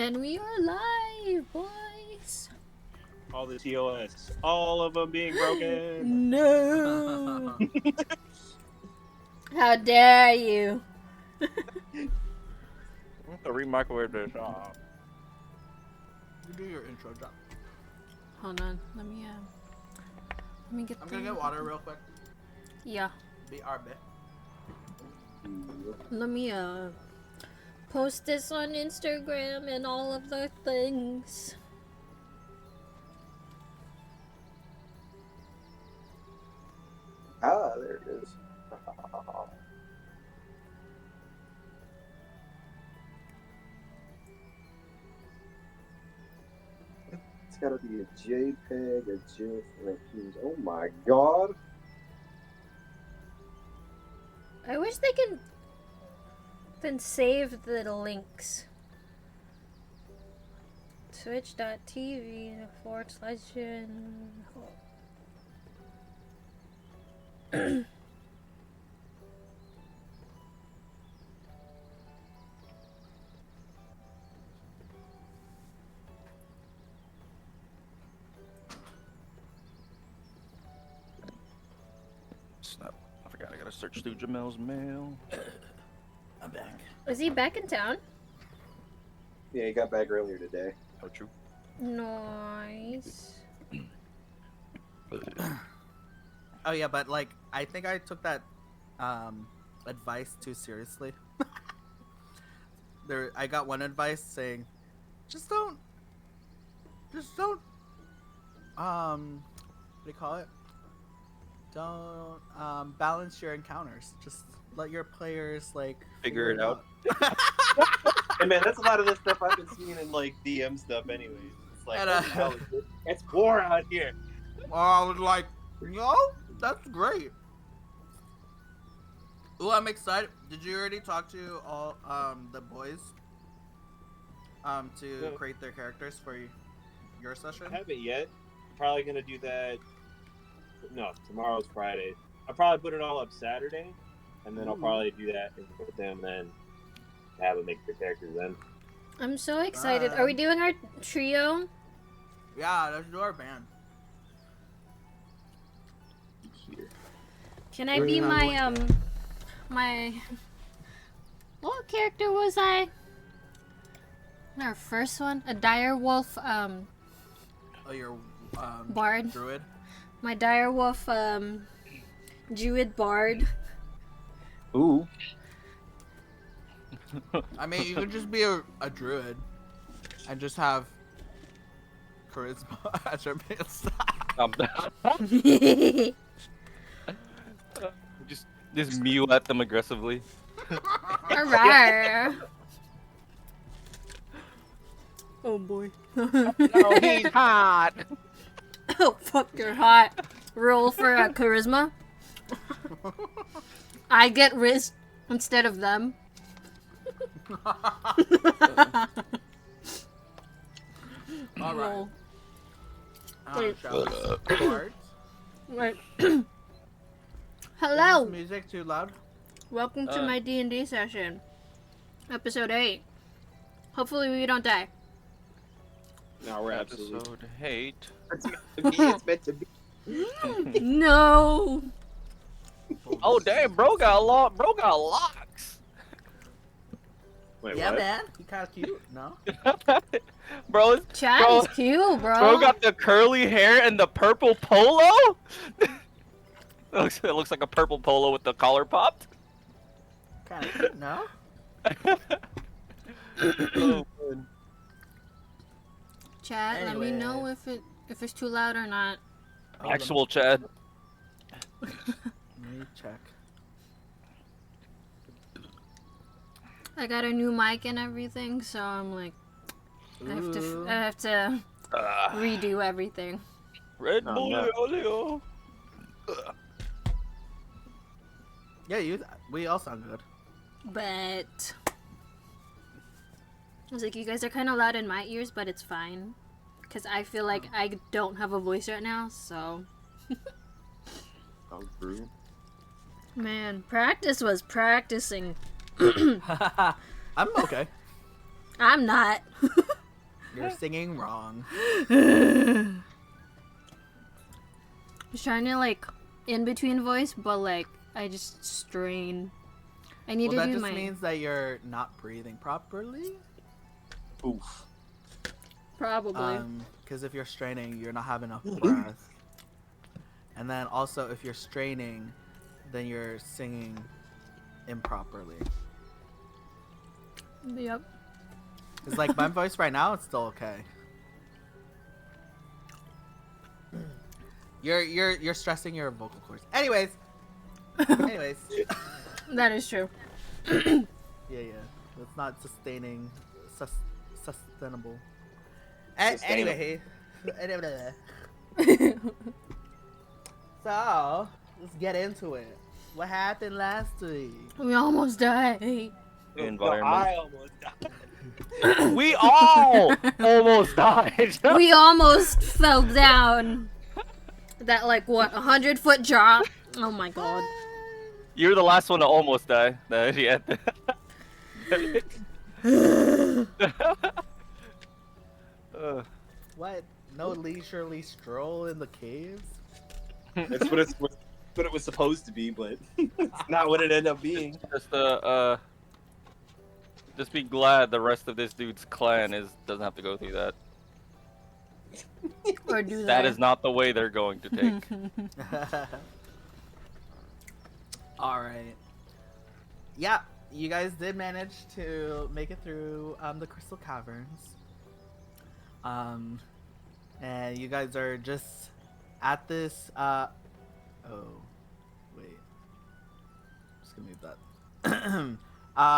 And we are live, boys. All the TOS, all of them being broken. No. How dare you? Microwave this off. You do your intro, John. Hold on, let me get. I'm gonna get water real quick. Yeah. BRB. Let me post this on Instagram and all of the things. Ah, there it is. It's gotta be a JPEG, a GIF, and a PNG. Oh my god! I wish they could then save the links. Twitch.tv/Jin. Snap. I forgot I gotta search through Jamel's mail. I'm back. Is he back in town? Yeah, he got back earlier today. Oh, true. Nice. Oh yeah, but like I think I took that advice too seriously. I got one advice saying, just don't what do you call it? Don't balance your encounters. Just let your players like Figure it out. Hey man, that's a lot of the stuff I've been seeing in like DM stuff anyways. It's like, And, what the hell is this? It's war out here. I was like, yo, that's great. Ooh, I'm excited. Did you already talk to all the boys to No. create their characters for your session? I haven't yet. I'm probably gonna do that. No, tomorrow's Friday. I'll probably put it all up Saturday, and then I'll probably do that with them, then have them make their characters then. I'm so excited. Are we doing our trio? Yeah, let's do our band. Here. Can I be my what character was I? Our first one? A direwolf Oh, your bard. druid. My direwolf druid bard. Ooh. I mean, you could just be a druid and just have charisma as your main stat. just mew at them aggressively. Arrgh. Oh boy. No, he's hot. Oh fuck, you're hot. Roll for charisma. I get Riz instead of them. All right. Roll. Shall we start? Right. Is Hello. this music too loud? Welcome to my D&D session. Episode 8. Hopefully we don't die. No, we're absolutely. Episode hate. It's meant to be. No. Oh damn, bro got locks. Wait, Yeah, what? man. He kind of cute, no? Bro, Chad is cute, bro. bro got the curly hair and the purple polo. It looks like a purple polo with the collar popped. Kind of cute, no? Oh, man. Chad, let me know if it's too loud or not. Actual Chad. Let me check. I got a new mic and everything, so I'm like, I have to redo everything. Red Oh, Bull, no. Leo. Yeah, we all sound good. But I was like, you guys are kind of loud in my ears, but it's fine. Because I feel like I don't have a voice right now, so. Oh, true. Man, practice was practicing. I'm okay. I'm not. You're singing wrong. I was trying to like in between voice, but like I just strain. I need Well, to that do just my means that you're not breathing properly. Oof. probably. Because if you're straining, you're not having enough breath. And then also, if you're straining, then you're singing improperly. Yep. Because like my voice right now, it's still okay. You're stressing your vocal cords. Anyways. That is true. Yeah. It's not sustainable. Anyway. So, let's get into it. What happened last week? We almost died. Environment. I almost died. We all almost died. We almost fell down. That like what 100-foot drop. Oh my god. You're the last one to almost die. No, yeah. What? No leisurely stroll in the caves? That's what it was supposed to be, but it's not what it ended up being. Just be glad the rest of this dude's clan doesn't have to go through that. Or do That they? is not the way they're going to take. Alright. Yeah, you guys did manage to make it through the Crystal Caverns. And you guys are just at this, oh, wait. I'm just gonna move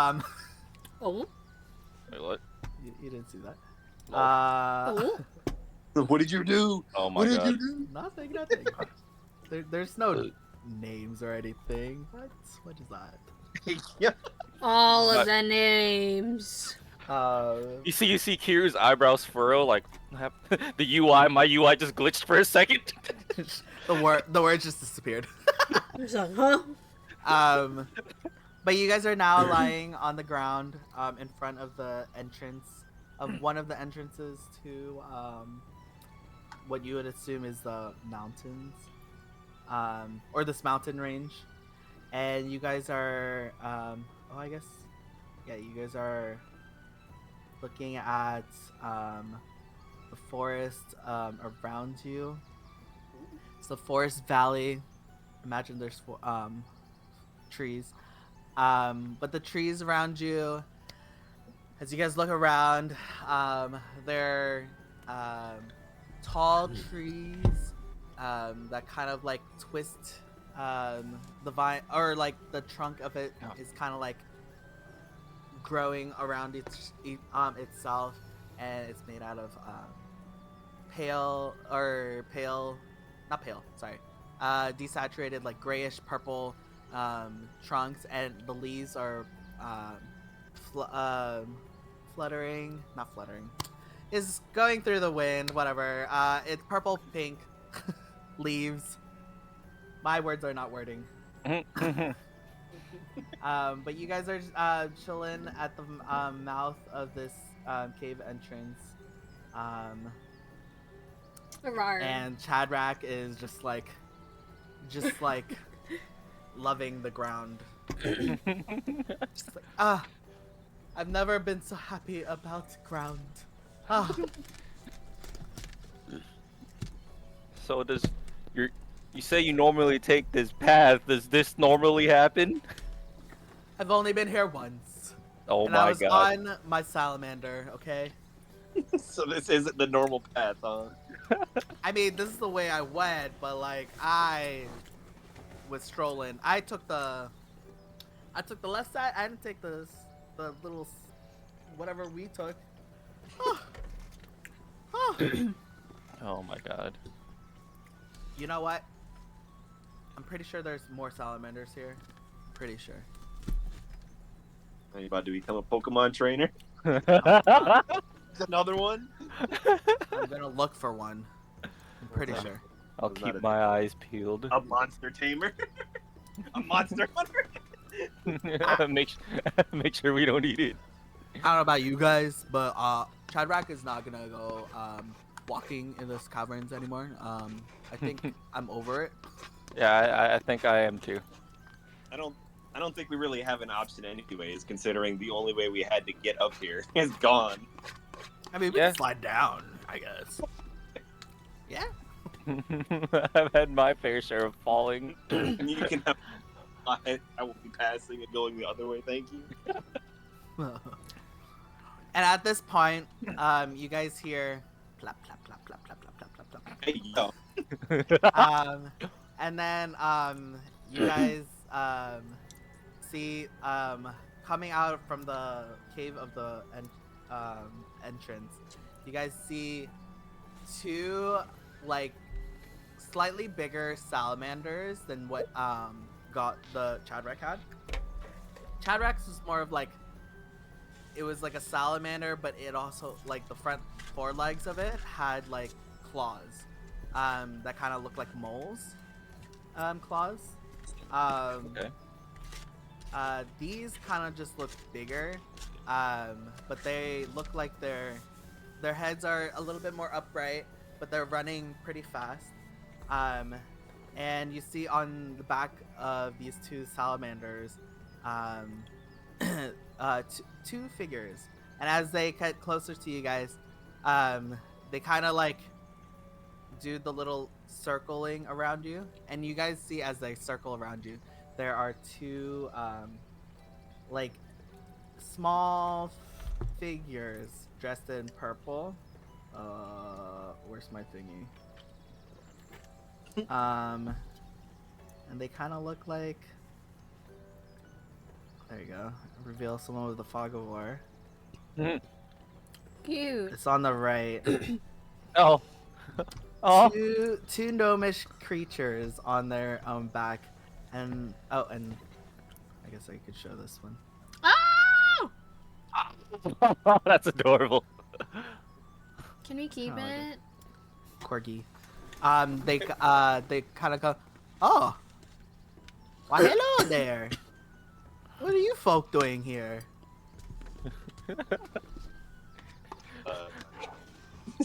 that. Oh. Wait, what? You didn't see that. Oh. What did you do? Oh my What did god. you do? Nothing. There's no names or anything. What is that? Yeah. All of But- the names. You see Kiru's eyebrows furrow like what happened? The UI, my UI just glitched for a second. the word just disappeared. It's like, huh? But you guys are now lying on the ground in front of the entrance of one of the entrances to what you would assume is the mountains, or this mountain range. And you guys are, you guys are looking at the forest around you. It's the forest valley. Imagine there's trees. But the trees around you, as you guys look around, they're tall trees that kind of like twist the vine, or like the trunk of it is kind of like growing around itself, and it's made out of desaturated, like grayish purple trunks, and the leaves are is going through the wind, whatever. It's purple pink leaves. My words are not wording. But you guys are chilling at the mouth of this cave entrance, Rawr. and Chadrak is just like loving the ground. Just like, I've never been so happy about ground. So you say you normally take this path. Does this normally happen? I've only been here once. Oh And I my was god. on my salamander, okay? So this isn't the normal path, huh? I mean, this is the way I went, but like I was strolling. I took the left side. I didn't take the little whatever we took. Oh my god. You know what? I'm pretty sure there's more salamanders here. Pretty sure. Are you about to become a Pokemon trainer? Another one? I'm gonna look for one. I'm pretty sure. I'll Was that keep a- my eyes peeled. A monster tamer? A monster hunter? make sure we don't eat it. I don't know about you guys, but Chadrak is not gonna go walking in this caverns anymore. I think I'm over it. Yeah, I think I am too. I don't think we really have an option anyways, considering the only way we had to get up here is gone. I mean, we Yeah. can slide down, I guess. Yeah. I've had my fair share of falling. And you can have I will be passing and going the other way, thank you. And at this point, you guys hear plap plap plap plap plap plap plap plap plap. Hey, yo. And then you guys see coming out from the cave of the entrance, you guys see two like slightly bigger salamanders than what got the Chadrak had. Chadrak's was more of like, it was like a salamander, but it also, like, the front forelegs of it had like claws that kind of look like moles claws. Okay. These kind of just look bigger, but they look like their heads are a little bit more upright, but they're running pretty fast. And you see on the back of these two salamanders, two figures. And as they get closer to you guys, they kind of like do the little circling around you, and you guys see as they circle around you, there are two like small figures dressed in purple. Where's my thingy? And they kind of look like. There you go. Reveal someone with the fog of war. Cute. It's on the right. Oh. Oh. Two gnomish creatures on their back, and and I guess I could show this one. Oh! That's adorable. Can we keep Oh, it? Corgi. They kind of go, oh, why hello there. What are you folk doing here?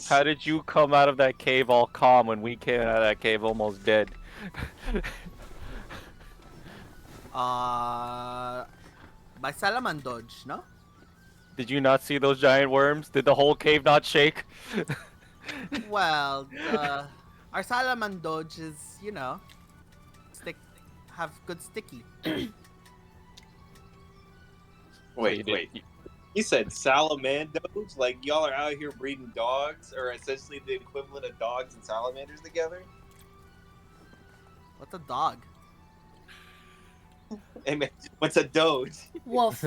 How did you come out of that cave all calm when we came out of that cave almost dead? By Salamandoj, no? Did you not see those giant worms? Did the whole cave not shake? Well, our Salamandoj is, you know, have good sticky. Wait. You said salamandos? Like y'all are out here breeding dogs, or essentially the equivalent of dogs and salamanders together? What's a dog? Hey man, what's a doge? Wolf.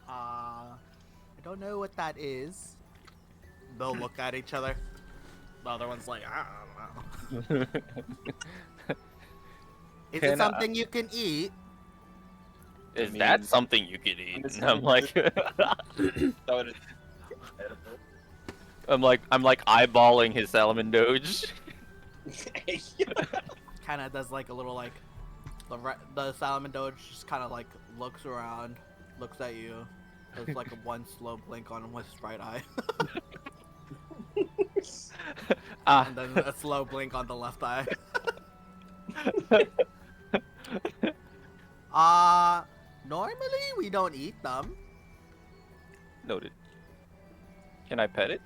I don't know what that is. They'll look at each other. The other one's like, I don't know. Is it something you can eat? Is that something you could eat? And I'm like, I'm like eyeballing his Salamandoge. Kind of does like a little like the Salamandoj just kind of like looks around, looks at you. There's like a one slow blink on his right eye. And then a slow blink on the left eye. Normally we don't eat them. Noted. Can I pet it?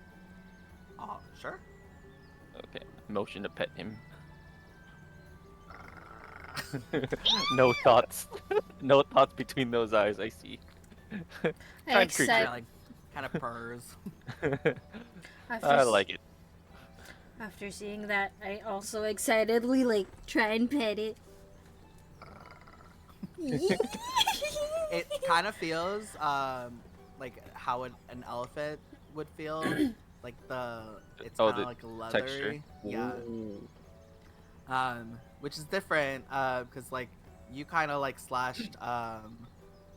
Sure. Okay. Motion to pet him. No thoughts. No thoughts between those eyes, I see. I Kind creature. Like, kind of purrs. I like it. After seeing that, I also excitedly like try and pet it. It kind of feels like how an elephant would feel. Like it's kind of like leathery. texture. Yeah. Which is different because like you kind of like slashed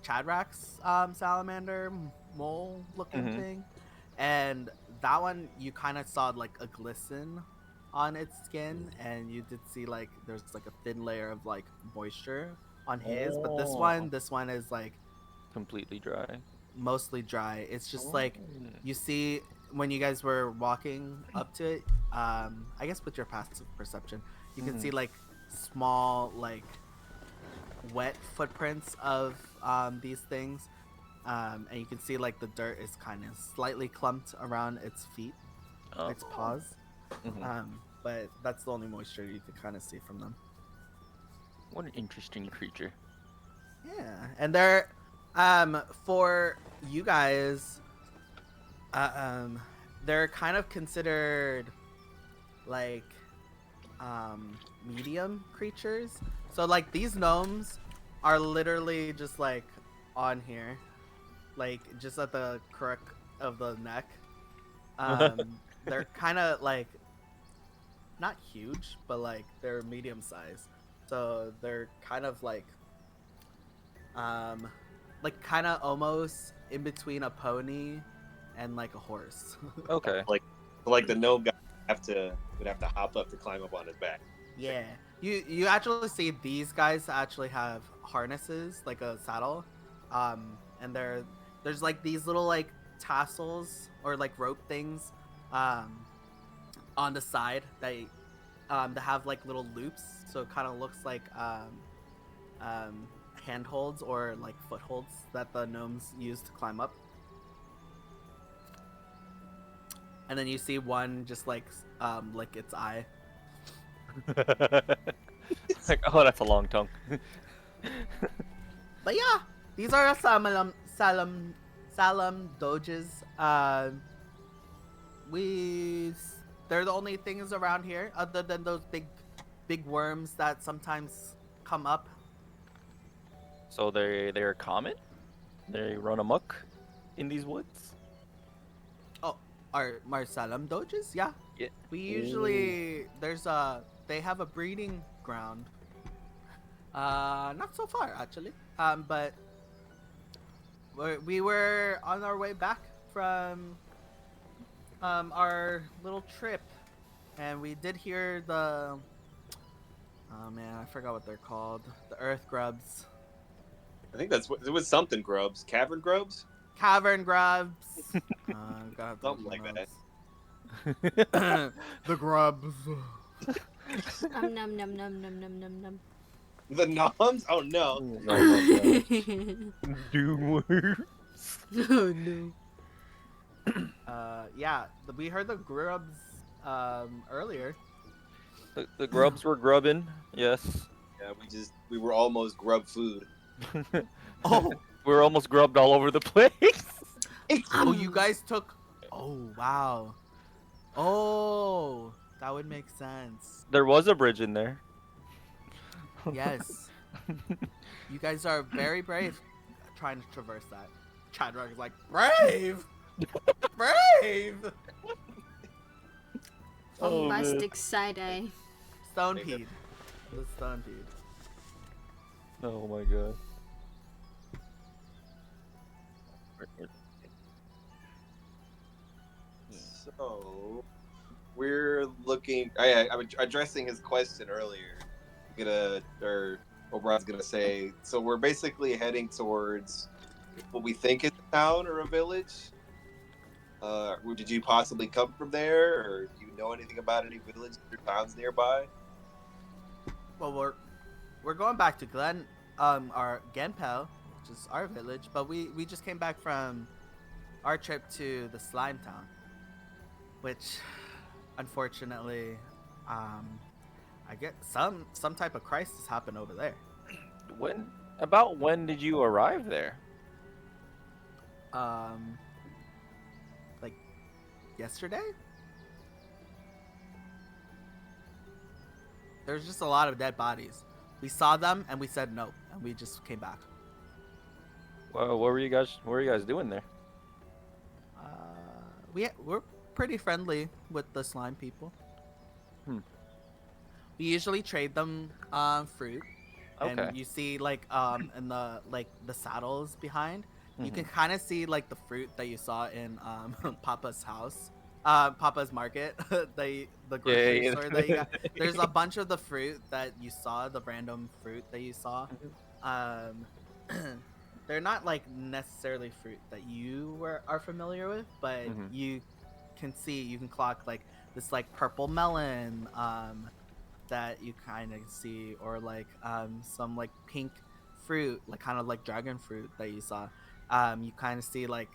Chadrak's salamander mole looking thing, and that one you kind of saw like a glisten on its skin, and you did see like there's like a thin layer of like moisture on his, but this one is like Completely dry. Mostly dry. It's just Oh. like you see when you guys were walking up to it. I guess with your passive perception, you can see like small like wet footprints of these things, and you can see like the dirt is kind of slightly clumped around its feet, its paws. But that's the only moisture you can kind of see from them. What an interesting creature. Yeah, and they're for you guys, they're kind of considered like medium creatures. So like these gnomes are literally just like on here, like just at the crook of the neck. They're kind of like not huge, but like they're medium sized. So they're kind of like kind of almost in between a pony and like a horse. Okay. Like the gnome guy would have to hop up to climb up on his back. Yeah, you actually see these guys actually have harnesses, like a saddle, and there's like these little like tassels or like rope things, on the side that have like little loops, so it kind of looks like handholds or like footholds that the gnomes use to climb up. And then you see one just like its eye. Like, oh, that's a long tongue. But yeah, these are Salam Doges. They're the only things around here other than those big worms that sometimes come up. So they're common? They run amok in these woods? Oh, our Salam Doges? Yeah. Yeah. We usually they have a breeding ground. Not so far actually. But we were on our way back from our little trip, and we did hear the oh man, I forgot what they're called. The earth grubs. I think it was something grubs. Cavern grubs? Cavern grubs. Something like that. The grubs. Num num num num num num num num. The noms? Oh no. Doom. Oh no. Yeah, we heard the grubs earlier. The grubs were grubbing, yes. Yeah, we were almost grub food. Oh, We were almost grubbed all over the place. oh, you guys took. Oh wow. Oh, that would make sense. There was a bridge in there. Yes. You guys are very brave trying to traverse that. Chadrock is like, brave! Brave! Oh, man. Bombastic side eye. Stonepeed. The Stonepeed. Oh my god. So we're looking. I'm addressing his question earlier. O'Brien's gonna say. So we're basically heading towards what we think is a town or a village. Did you possibly come from there, or do you know anything about any villages or towns nearby? Well, we're going back to our Genpel, which is our village, but we just came back from our trip to the Slime Town, which, unfortunately, I get some type of crisis happened over there. When did you arrive there? Like yesterday. There's just a lot of dead bodies. We saw them and we said no, and we just came back. Well, what were you guys doing there? We're pretty friendly with the slime people. Hmm. We usually trade them fruit. Okay. And you see like in the saddles behind, you can kind of see like the fruit that you saw in Papa's house. Papa's market, the grocery store that you got. There's a bunch of the fruit that you saw, the random fruit that you saw. they're not like necessarily fruit that you are familiar with, but you can clock like this like purple melon that you kind of see, or like some like pink fruit, like kind of like dragon fruit that you saw. You kind of see like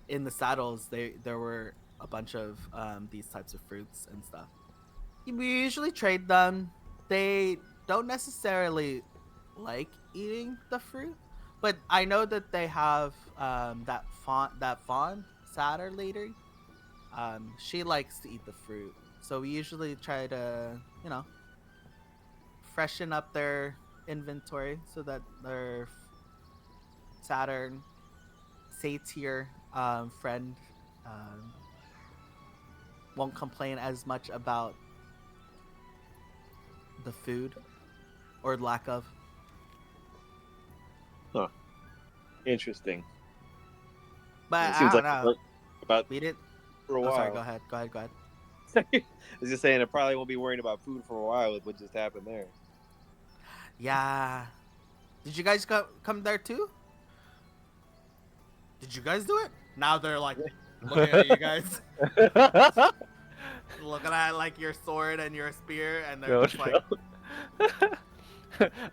in the saddles there were a bunch of these types of fruits and stuff. We usually trade them. They don't necessarily like eating the fruit, but I know that they have that fawn satyr lady. She likes to eat the fruit, so we usually try to freshen up their inventory so that their Saturn satyr friend won't complain as much about the food or lack of. Huh. Interesting. But It I seems don't like know. about We didn't. for a Oh, while. sorry. Go ahead. Go ahead. I was just saying, I probably won't be worrying about food for a while with what just happened there. Yeah. Did you guys come there too? Did you guys do it? Now they're like looking at you guys, looking at like your sword and your spear, and they're No, just like, no.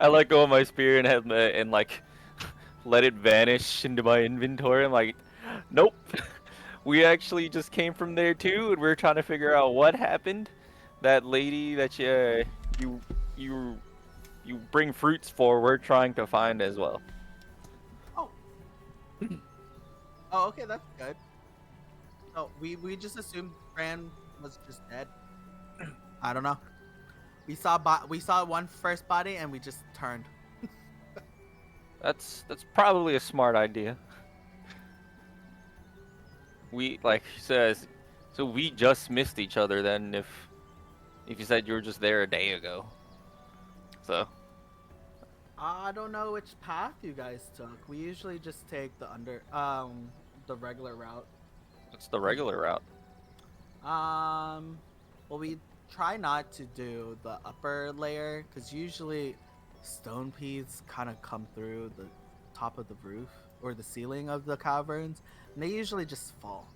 I let go of my spear and like let it vanish into my inventory. I'm like, nope. We actually just came from there too, and we're trying to figure out what happened. That lady that you you you bring fruits for, we're trying to find as well. oh, oh, okay, that's good. No, we just assumed Fran was just dead. I don't know. We saw one first body and we just turned. That's probably a smart idea. We like says, so we just missed each other then. If you said you were just there a day ago, so I don't know which path you guys took. We usually just take the regular route. what's the regular route? Well, we try not to do the upper layer because usually stone peas kind of come through the top of the roof or the ceiling of the caverns, and they usually just fall.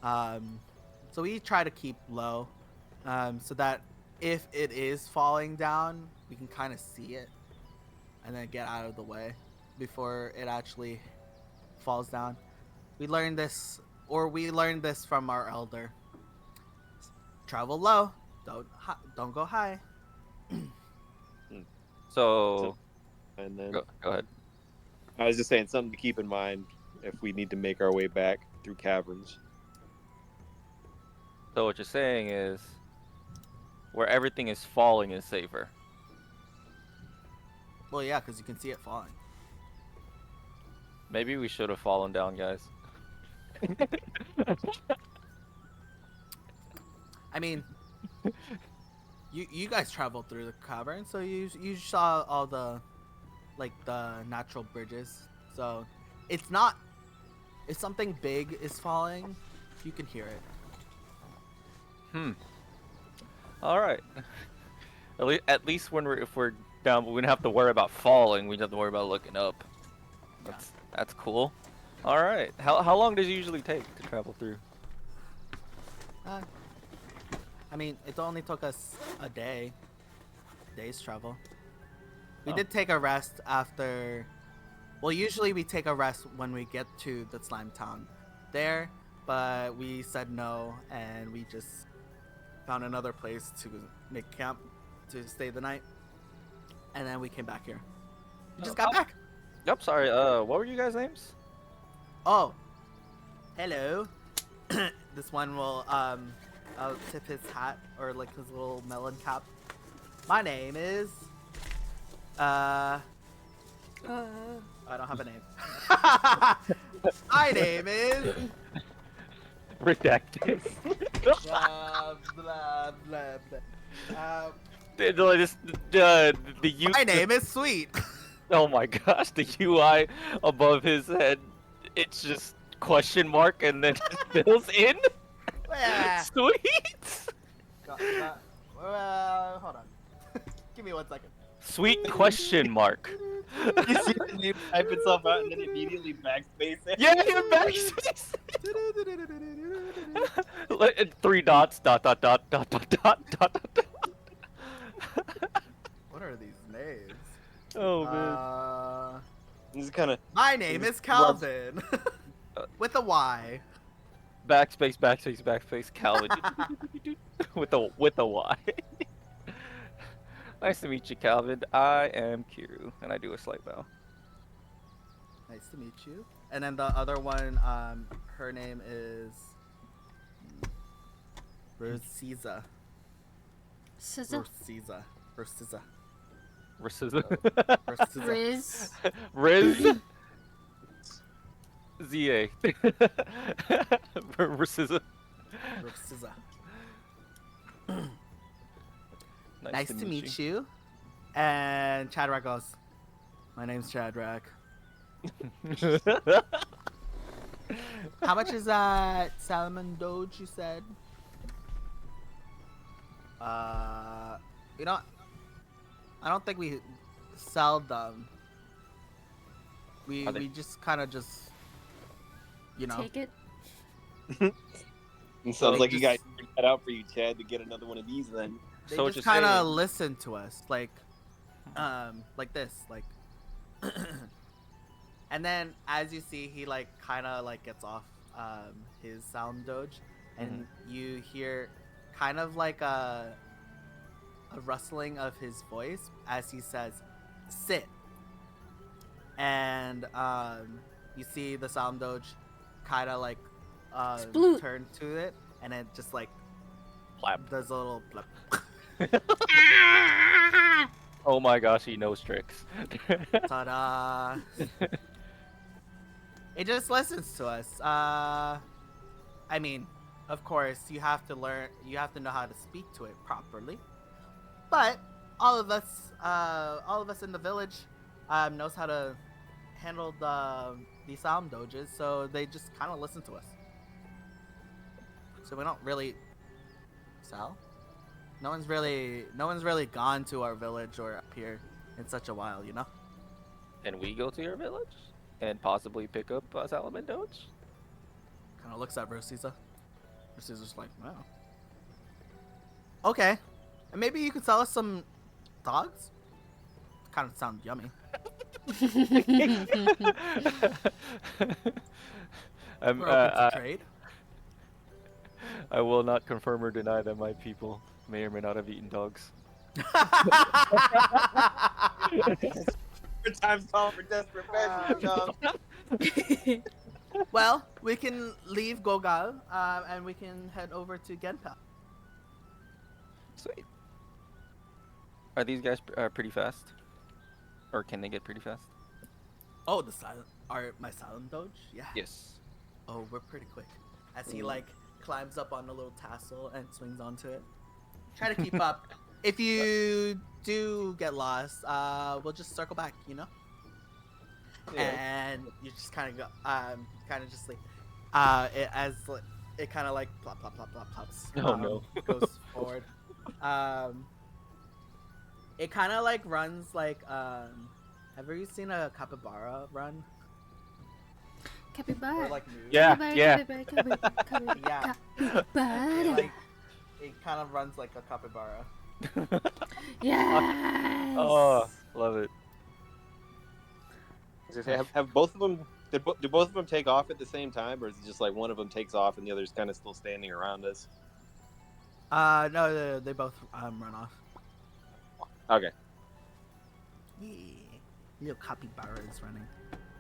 So we try to keep low, so that if it is falling down, we can kind of see it and then get out of the way before it actually falls down. We learned this from our elder. Travel low, don't go high. So And then go ahead. I was just saying something to keep in mind if we need to make our way back through caverns. So what you're saying is, where everything is falling is safer. Well, yeah, because you can see it falling. Maybe we should have fallen down, guys. I mean, you guys traveled through the cavern, so you saw all the natural bridges. So it's not, if something big is falling, you can hear it. All right. At least when if we're down, we don't have to worry about falling. We don't have to worry about looking up. That's cool. All right. How long does it usually take to travel through? I mean, it only took us a day's travel. We did take a rest after. Well, usually we take a rest when we get to the slime town there, but we said no, and we just found another place to make camp to stay the night, and then we came back here. We just got back. Yep. Sorry. What were you guys' names? Oh, hello. This one will I'll tip his hat or like his little melon cap. My name is I don't have a name. My name is Redacted. blah blah blah blah. My name is Sweet. Oh my gosh, the UI above his head, it's just question mark and then it fills in. Yeah. Sweet. Hold on. Give me 1 second. Sweet question mark. You see the name type itself out and then immediately backspace it. Yeah, you're backspace. 3 dots. Dot dot dot dot dot dot dot dot. What are these names? Oh man. This is kind of My name is Calvin. With a Y. Backspace, backspace, backspace. Calvin. with a Y. Nice to meet you, Calvin. I am Kiru, and I do a slight bow. Nice to meet you. And then the other one, her name is Rosiza. Scissor. Rosiza. Rosiza. Rosiza. Rosiza. Riz. Riz. ZA. Rosiza. Rosiza. Nice to meet you. And Shadrach goes, my name's Shadrach. How much is that salmon doge you said? You know, I don't think we sell them. We just kind of just, you know. Take it. It sounds They like you guys just- figured that out for you, Chad, to get another one of these then. They So what just you're kind of saying- listen to us, like this, like. And then, as you see, he like kind of like gets off his sound doge, and you hear kind of like a rustling of his voice as he says, "Sit." And you see the sound doge kind of like Sploot. turn to it, and it just like Plap. does a little plap. Oh my gosh, he knows tricks. Ta-da! It just listens to us. I mean, of course, you have to know how to speak to it properly. But all of us in the village, knows how to handle the sound doges, so they just kind of listen to us. So we don't really sell. No one's really gone to our village or up here in such a while, you know. Can we go to your village and possibly pick up Salomon Doge? Kind of looks at Rosiza. Rosiza's like, wow. Okay, and maybe you could sell us some dogs. Kind of sound yummy. I'm, We're open to trade. I will not confirm or deny that my people may or may not have eaten dogs. Times call for desperate measures, John. Well, we can leave Gogal, and we can head over to Genpal. Sweet. Are these guys pretty fast? Or can they get pretty fast? Oh, my silent doge? Yeah. Yes. Oh, we're pretty quick. As he like climbs up on a little tassel and swings onto it. Try to keep up. If you do get lost, we'll just circle back, you know? Yeah. And you just kind of go, kind of just like, it kind of like plop, plop, plop, plop, plops. Oh, no. Goes forward. It kind of like runs like, have you seen a capybara run? Capybara. Or like moose? Yeah, Capybara, yeah. capybara, capybara, Yeah. capybara. Like, it kind of runs like a capybara. Yes. Oh, love it. Have both of them? Do both of them take off at the same time, or is it just like one of them takes off and the other's kind of still standing around us? No, they both run off. Okay. Yeah. Little capybara is running.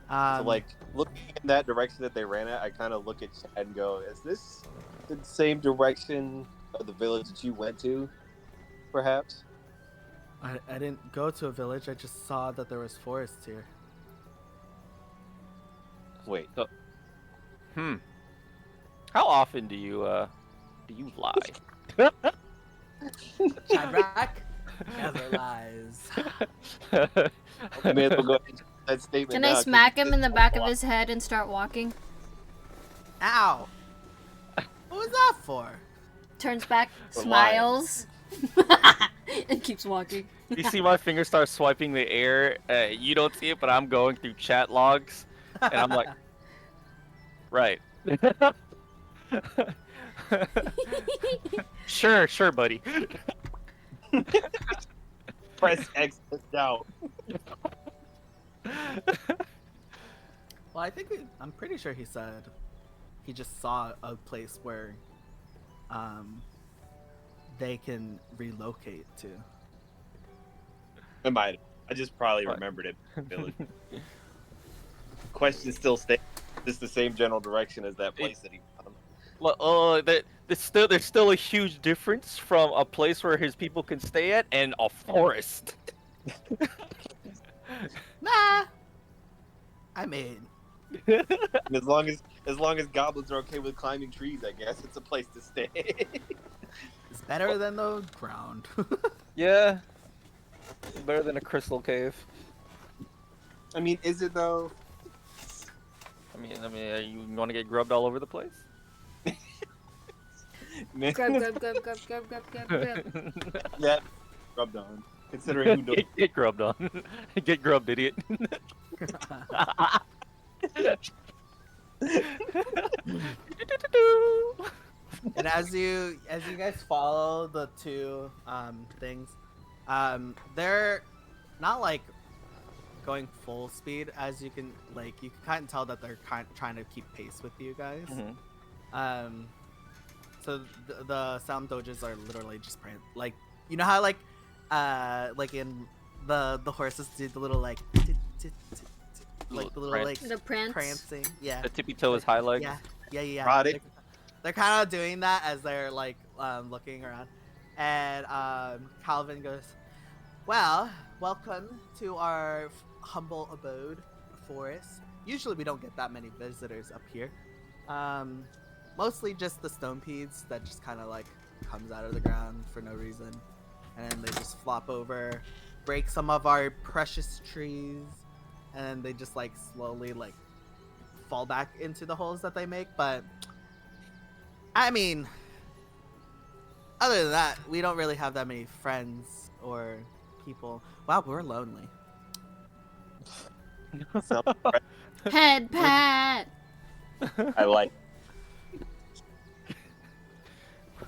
So like looking in that direction that they ran at, I kind of look at Chad and go, "Is this the same direction of the village that you went to, perhaps?" I didn't go to a village. I just saw that there was forests here. Wait. How often do you lie? Shadrach never lies. I may as well go ahead and make that statement Can now, I 'cause smack him in the back of it's his head and start walking? Ow! What was that for? Turns back, For smiles, and keeps walking. You see my finger start swiping the air. You don't see it, but I'm going through chat logs, and I'm like, right. Sure, buddy. Press X down. Well, I'm pretty sure he said he just saw a place where they can relocate to. I might. I just probably What? remembered it. Village. Question still stays. Just the same general direction as that place that he found. Well, there's still a huge difference from a place where his people can stay at and a forest. Nah. I mean, And as long as goblins are okay with climbing trees, I guess it's a place to stay. it's better than the ground. Yeah, better than a crystal cave. I mean, is it though? I mean, you want to get grubbed all over the place? Grub. Yeah, rubbed on. Considering who Get grubbed on. Get grubbed, idiot. And as you guys follow the two things, they're not like going full speed. As you can kind of tell that they're trying to keep pace with you guys. Mhm. So the sound doges are literally just like, you know how like in the horses do the little like like the little like The prance. prancing, yeah. The tippy toe is high legs. Yeah. Prodding. They're kind of doing that as they're like looking around, and Calvin goes, "Well, welcome to our humble abode, forest. Usually we don't get that many visitors up here. Mostly just the stone peas that just kind of like comes out of the ground for no reason, and then they just flop over, break some of our precious trees, and then they just like slowly like fall back into the holes that they make. But I mean, other than that, we don't really have that many friends or people. Wow, we're lonely. Head pat. I like.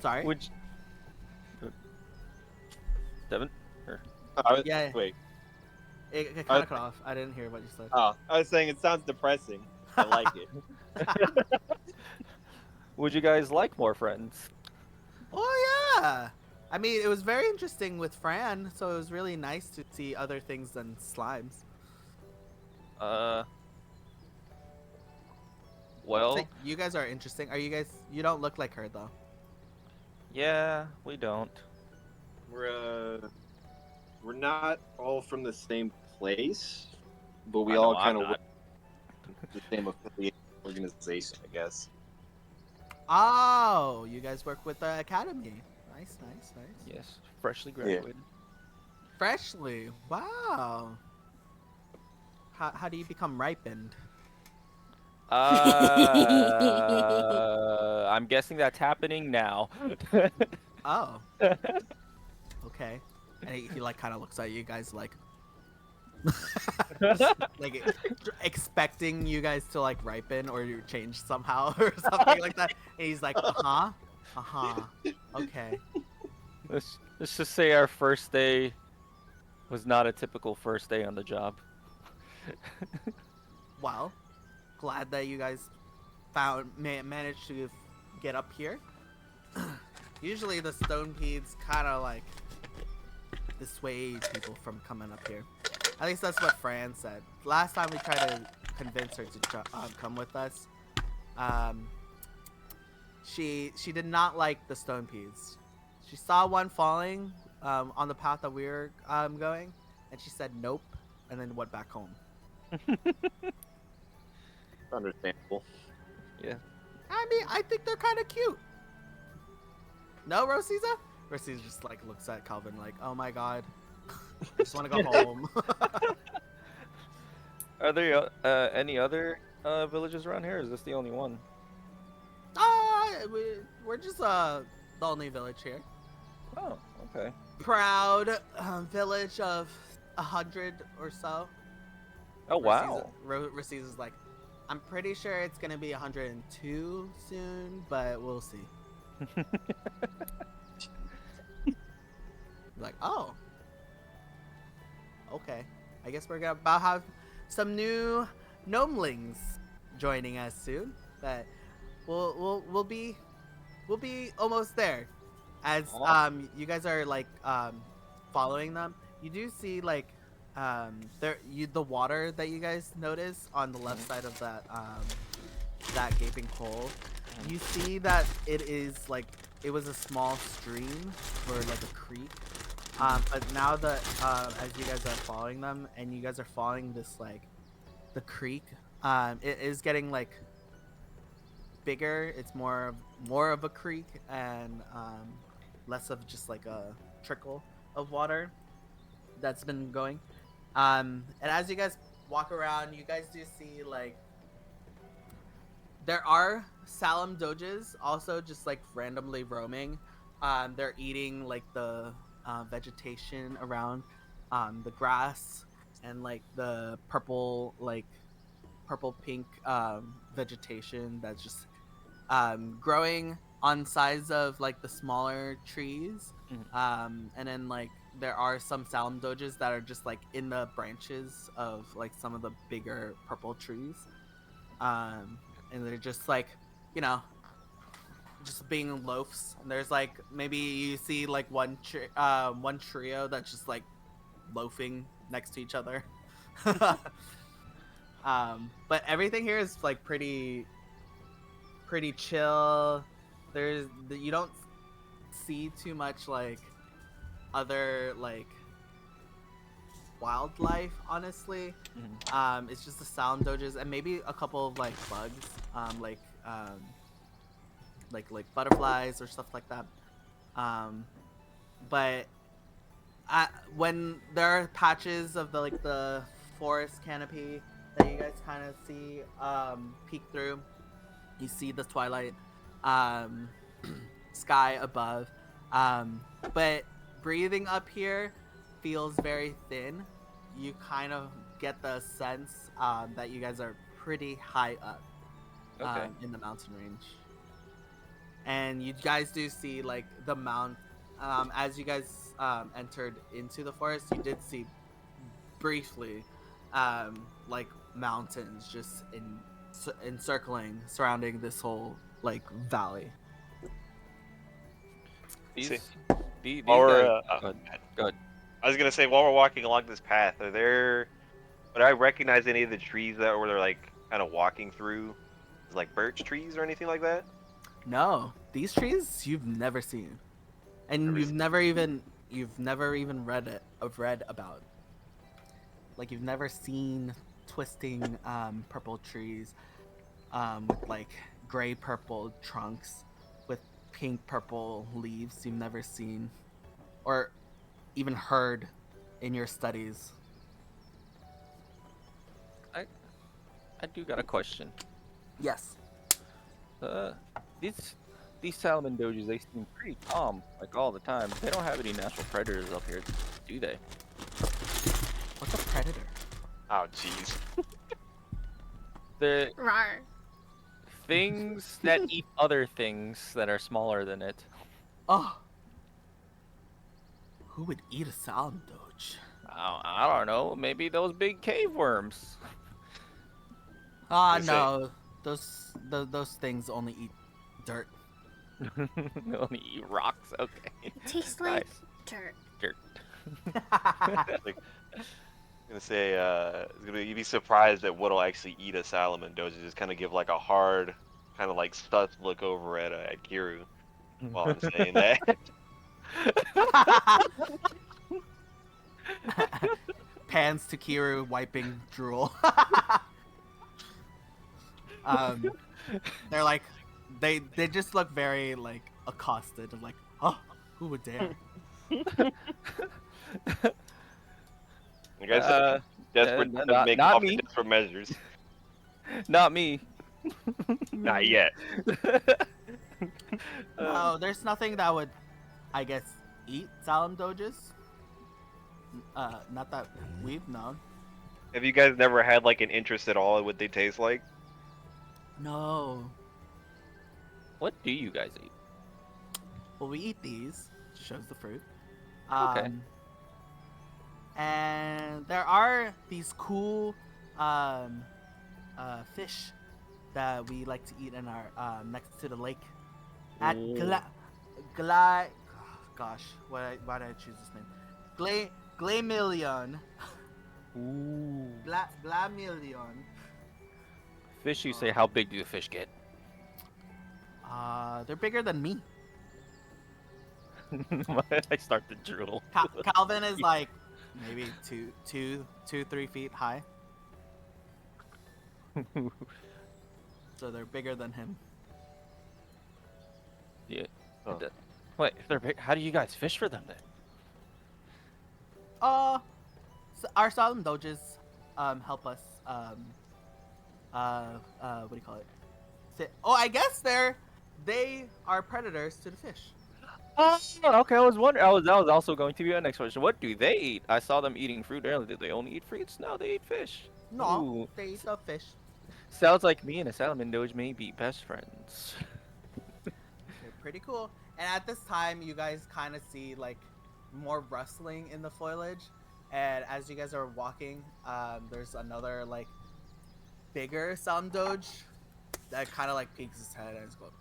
Sorry. Which Devin? Yeah. Wait. It kind of cut off. I didn't hear what you said. Oh, I was saying it sounds depressing. I like it. Would you guys like more friends? Oh yeah. I mean, it was very interesting with Fran, so it was really nice to see other things than slimes. Well, So you guys are interesting. Are you guys? You don't look like her though. yeah, we don't. We're not all from the same place, but we I know all I'm kind of not. work the same affiliate organization, I guess. Oh, you guys work with the academy. Nice. Yes, freshly graduated. Freshly. Wow. How do you become ripened? I'm guessing that's happening now. Oh. Okay. And he like kind of looks at you guys like like expecting you guys to like ripen or you change somehow or something like that. And he's like, okay. Let's just say our first day was not a typical first day on the job. Well, glad that you guys managed to get up here. Usually the stone peas kind of like dissuade people from coming up here. At least that's what Fran said. Last time we tried to convince her to come with us, she did not like the stone peas. She saw one falling on the path that we were going, and she said nope, and then went back home. Understandable. Yeah. I mean, I think they're kind of cute. No, Rosisa? Rosisa just like looks at Calvin like, oh my god, I just want to go home. Are there any other villages around here? Or is this the only one? We're just the only village here. Oh, okay. proud village of 100 or so. Oh, wow. Raciz is like, I'm pretty sure it's gonna be 102 soon, but we'll see. Like, oh, okay. I guess we're gonna about have some new gnomelings joining us soon, but we'll be almost there. As you guys are like following them, you do see like the water that you guys notice on the left side of that gaping hole. You see that it is like it was a small stream or like a creek. But now that as you guys are following them and you guys are following this like the creek, it is getting like bigger. It's more of a creek and less of just like a trickle of water that's been going. And as you guys walk around, you guys do see like there are Salam Doges also just like randomly roaming. They're eating like the vegetation around the grass and like the purple pink vegetation that's just growing on sides of like the smaller trees. And then like there are some Salam Doges that are just like in the branches of like some of the bigger purple trees. And they're just like, you know, just being loafs. And there's like maybe you see like one trio that's just like loafing next to each other. But everything here is like pretty chill. You don't see too much like other like wildlife, honestly. It's just the sound doges and maybe a couple of like bugs, like butterflies or stuff like that. But when there are patches of the forest canopy that you guys kind of see peek through, you see the twilight sky above. But breathing up here feels very thin. You kind of get the sense that you guys are pretty high up in the mountain range. And you guys do see like the mount as you guys entered into the forest, you did see briefly like mountains just encircling surrounding this whole like valley. These While we're, guys... Go ahead. I was gonna say, while we're walking along this path, would I recognize any of the trees that were like kind of walking through, like birch trees or anything like that? No, these trees you've never seen, and you've never even read about. Like you've never seen twisting purple trees with like gray purple trunks with pink purple leaves. You've never seen or even heard in your studies. I do got a question. Yes. These salmon dojis, they seem pretty calm, like all the time. They don't have any natural predators up here, do they? What's a predator? Oh, jeez. The Rawr. things that eat other things that are smaller than it. Oh. Who would eat a Salam Doge? I don't know. Maybe those big cave worms. No. Those things only eat dirt. They only eat rocks. Okay. It tastes like dirt. Dirt. Like, I'm gonna say, you'd be surprised at what'll actually eat a salmon doji. Just kind of give like a hard, kind of like sus look over at Kiru while I'm saying that. Pans to Kiru wiping drool. They're like, they just look very like accosted of like, oh, who would dare? You guys are desperate to make not me. desperate measures. Not me. Not yet. No, there's nothing that would, I guess, eat Salam Doges. Not that we've known. Have you guys never had like an interest at all in what they taste like? No. What do you guys eat? Well, we eat these. Shows the fruit. Okay. And there are these cool fish that we like to eat in our next to the lake at gosh, why did I choose this name? Glamillion. Ooh. Glamillion. Fish, you say, how big do the fish get? They're bigger than me. I start to drool. Calvin is like maybe 3 feet high. So they're bigger than him. Yeah. Huh. Wait, if they're big, how do you guys fish for them then? So our Solemn Doges help us what do you call it? I guess they are predators to the fish. Oh, okay. I was wondering. That was also going to be our next question. What do they eat? I saw them eating fruit earlier. Did they only eat fruits? No, they eat fish. No, Ooh. they eat the fish. Sounds like me and a salmon doge may be best friends. They're pretty cool. And at this time, you guys kind of see like more rustling in the foliage. And as you guys are walking, there's another like bigger sound doge that kind of like peeks his head and is going.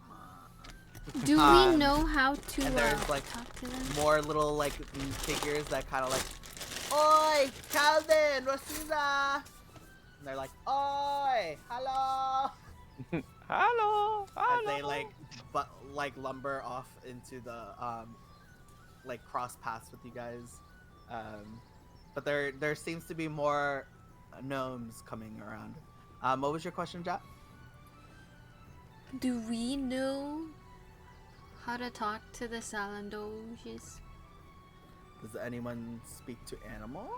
Do we know how to And there's like talk to them? more little like figures that kind of like, "Oi, Calvin, Rosita!" And they're like, "Oi, hello!" Hello. As they like lumber off into the like cross paths with you guys. But there seems to be more gnomes coming around. What was your question, Jack? Do we know how to talk to the Salandoges? Does anyone speak to animal?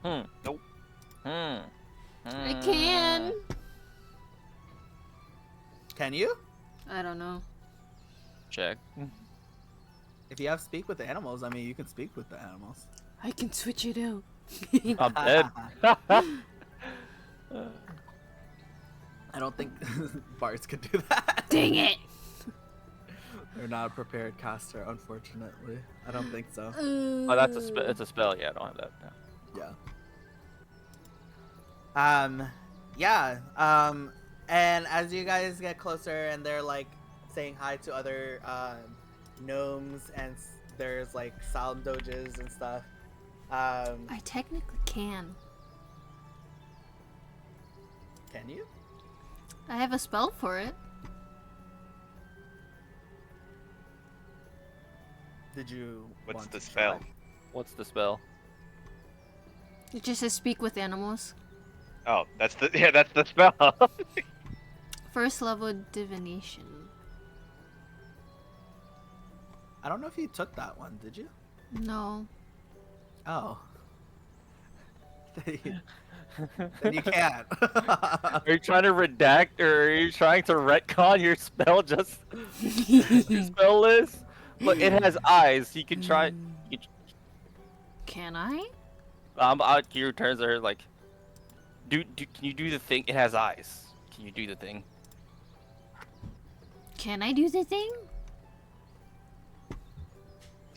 Nope. I can. Can you? I don't know. Check. If you have speak with the animals, I mean, you can speak with the animals. I can switch it out. I'm dead. I don't think bards could do that. Dang it! They're not a prepared caster, unfortunately. I don't think so. Oh, that's it's a spell. Yeah, I don't have that. No. Yeah. Yeah. And as you guys get closer and they're like saying hi to other gnomes and there's like solemn doges and stuff. I technically can. Can you? I have a spell for it. Did you? What's want the to spell? try? What's the spell? It just says speak with animals. Oh, that's the spell. First level divination. I don't know if you took that one, did you? No. Oh. Then you can't. Are you trying to redact, or are you trying to retcon your spell? Just your spell list. Look, it has eyes. You can try. Can I? Your turns are like. Can you do the thing? It has eyes. Can you do the thing? Can I do the thing?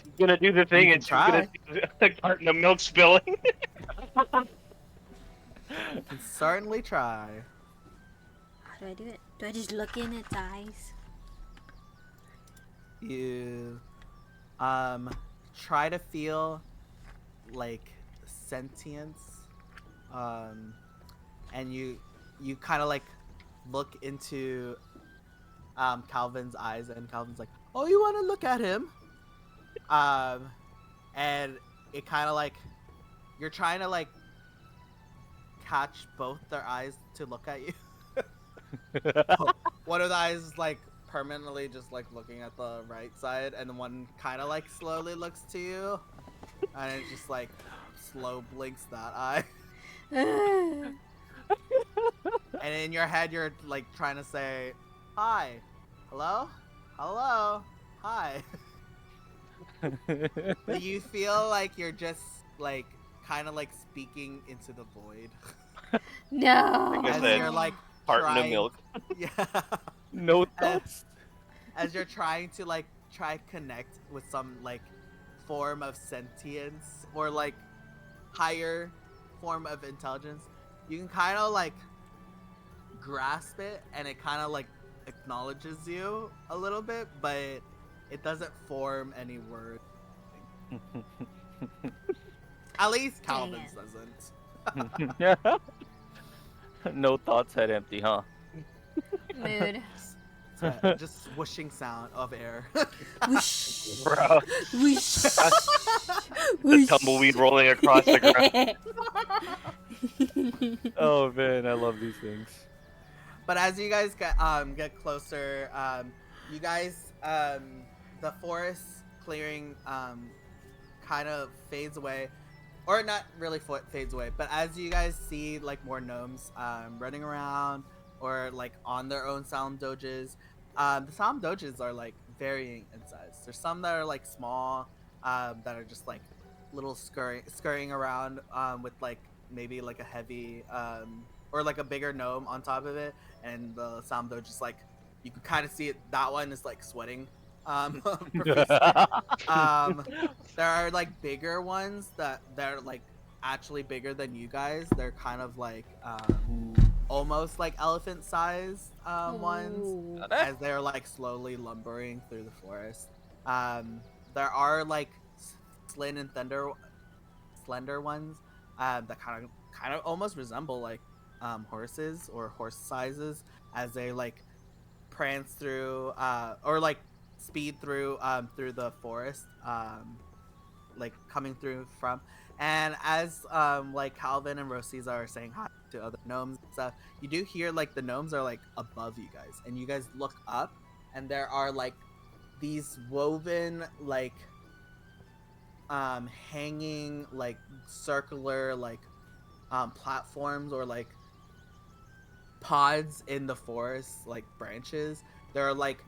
She's gonna do the thing You and she's can gonna see the carton of milk spilling. You can certainly try. How do I do it? Do I just look in its eyes? You try to feel like sentience. And you kind of like look into Calvin's eyes and Calvin's like, "Oh, you want to look at him?" And it kind of like you're trying to like catch both their eyes to look at you. One of the eyes is like permanently just like looking at the right side, and the one kind of like slowly looks to you, and it just like slow blinks that eye. And in your head, you're like trying to say, "Hi, hello, hello, hi." But you feel like you're just like kind of like speaking into the void No. Like I as said, you're like carton of trying. milk. Yeah. No as, thoughts. as you're trying to like try connect with some like form of sentience or like higher form of intelligence, you can kind of like grasp it and it kind of like acknowledges you a little bit, but it doesn't form any words. At least Dang Calvin's it. doesn't. No thoughts, head empty, huh? Mood. So, just swooshing sound of air. Whoosh. Bro, Whoosh. the Whoosh. tumbleweed rolling across the ground. Oh man, I love these things. But as you guys get closer, you guys the forest clearing kind of fades away, or not really fades away. But as you guys see like more gnomes running around or like on their own sound doges, the sound doges are like varying in size. There's some that are like small, that are just like little scurrying around with like maybe like a heavy or like a bigger gnome on top of it, and the sound doge is like you can kind of see it. That one is like sweating profusely. There are like bigger ones that they're like actually bigger than you guys. They're kind of like almost like elephant sized ones Ooh. as they're like slowly lumbering through the forest. There are like Slin and slender ones that kind of almost resemble like horses or horse sizes as they like prance through or like speed through through the forest, like coming through from. And as like Calvin and Rosisa are saying hi to other gnomes and stuff, you do hear like the gnomes are like above you guys, and you guys look up, and there are like these woven like hanging like circular like platforms or like pods in the forest, like branches. There are like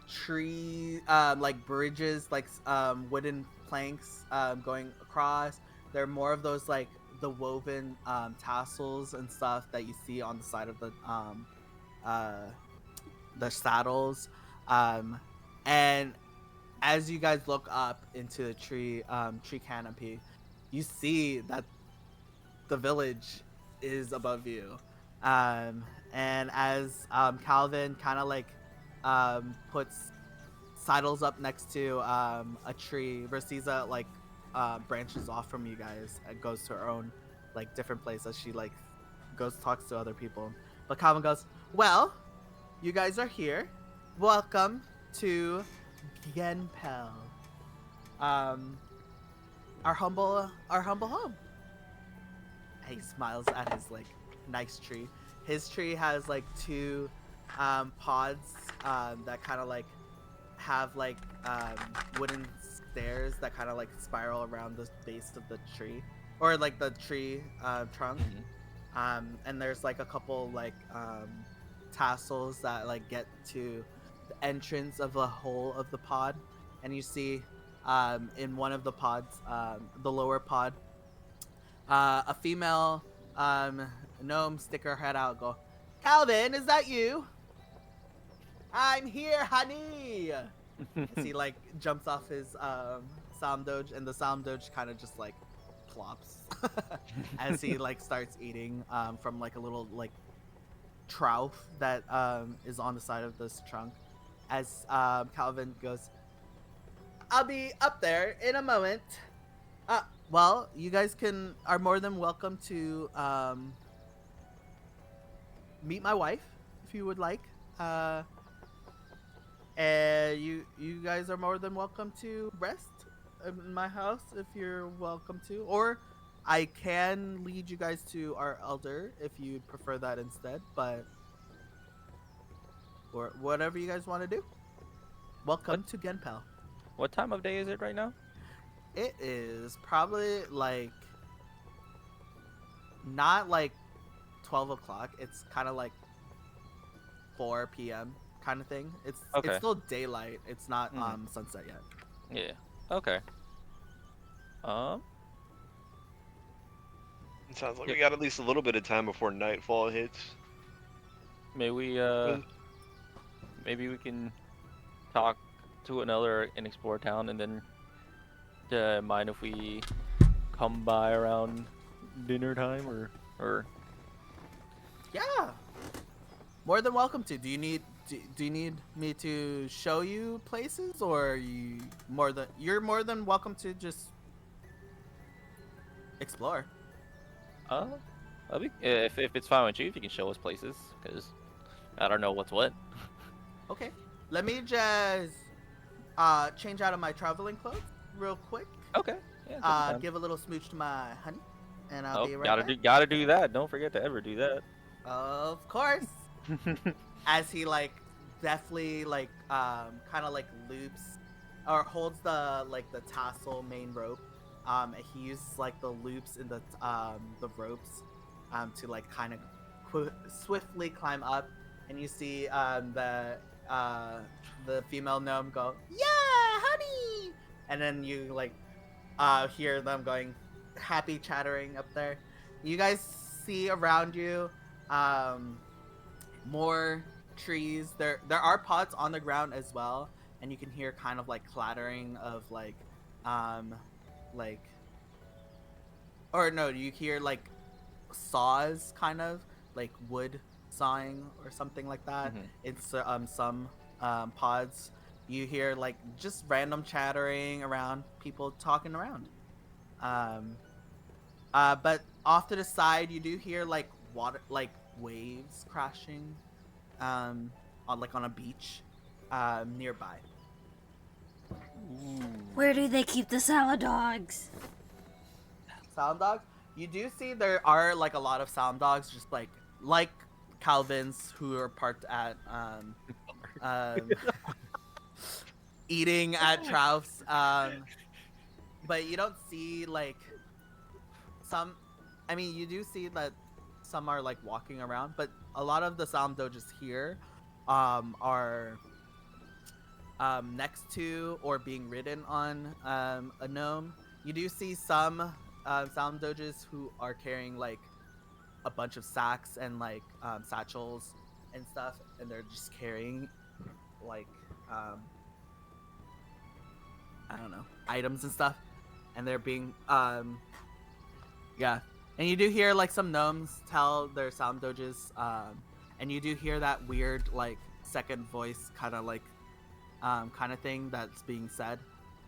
tree like bridges, like wooden planks going across. There are more of those like the woven tassels and stuff that you see on the side of the saddles. And as you guys look up into the tree canopy, you see that the village is above you. And as Calvin kind of like puts sidles up next to a tree, Rosisa like branches off from you guys and goes to her own like different place as she like goes talks to other people. But Calvin goes, "Well, you guys are here. Welcome to Genpel, our humble home." And he smiles at his like nice tree. His tree has like two pods that kind of like have like wooden stairs that kind of like spiral around the base of the tree, or like the tree trunk. And there's like a couple like tassels that like get to the entrance of the hole of the pod, and you see in one of the pods, the lower pod, a female gnome stick her head out, go, "Calvin, is that you? I'm here, honey." As he like jumps off his sound doge, and the sound doge kind of just like plops as he like starts eating from like a little like trough that is on the side of this trunk. As Calvin goes, "I'll be up there in a moment." Well, you guys are more than welcome to meet my wife if you would like. And you guys are more than welcome to rest in my house if you're welcome to, or I can lead you guys to our elder if you'd prefer that instead. But or whatever you guys want to do. Welcome to Genpel. What time of day is it right now? It is probably like not like 12 o'clock. It's kind of like 4 p.m. kind of thing. It's Okay. still daylight. It's not sunset yet. Yeah. Okay. It sounds like Yep. we got at least a little bit of time before nightfall hits. Maybe maybe we can talk to another and explore town, and then mind if we come by around dinner time or Yeah, more than welcome to. Do you need me to show you places, or you're more than welcome to just explore? if it's fine with you, if you can show us places, because I don't know what's what. Okay, let me just change out of my traveling clothes real quick. Okay. Yeah. Take your time. Give a little smooch to my honey, and I'll Oh, be right back. gotta do that. Don't forget to ever do that. Of course. As he like deftly like kind of like loops or holds the tassel main rope. He uses like the loops in the ropes to like kind of swiftly climb up, and you see the female gnome go, "Yeah, honey!" And then you like hear them going happy chattering up there. You guys see around you more trees. There are pots on the ground as well, and you can hear kind of like clattering of like or no, you hear like saws, kind of like wood sawing or something like that. Mhm. It's some pods. You hear like just random chattering around, people talking around. But off to the side, you do hear like water, like waves crashing, on a beach, nearby. Where do they keep the salad dogs? Sound dogs. You do see there are like a lot of sound dogs, just like Calvin's, who are parked at eating at troughs. But you don't see like some. I mean, you do see that some are like walking around, but a lot of the sound doges here are next to or being ridden on a gnome. You do see some sound doges who are carrying like a bunch of sacks and like satchels and stuff, and they're just carrying like I don't know, items and stuff, and they're being yeah. And you do hear like some gnomes tell their sound doges, and you do hear that weird like second voice kind of like kind of thing that's being said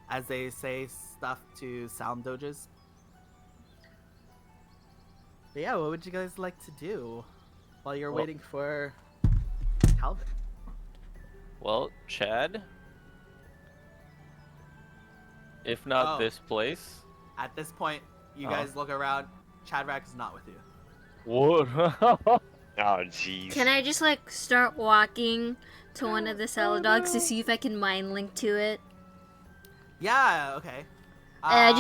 as they say stuff to sound doges. But yeah, what would you guys like to do while you're waiting for Calvin? Well, Chad, if not this place. At this point, you guys look around. Chadrak is not with you. What? Oh, jeez. Can I just like start walking to one of the salad dogs to see if I can mind link to it? Yeah, okay. I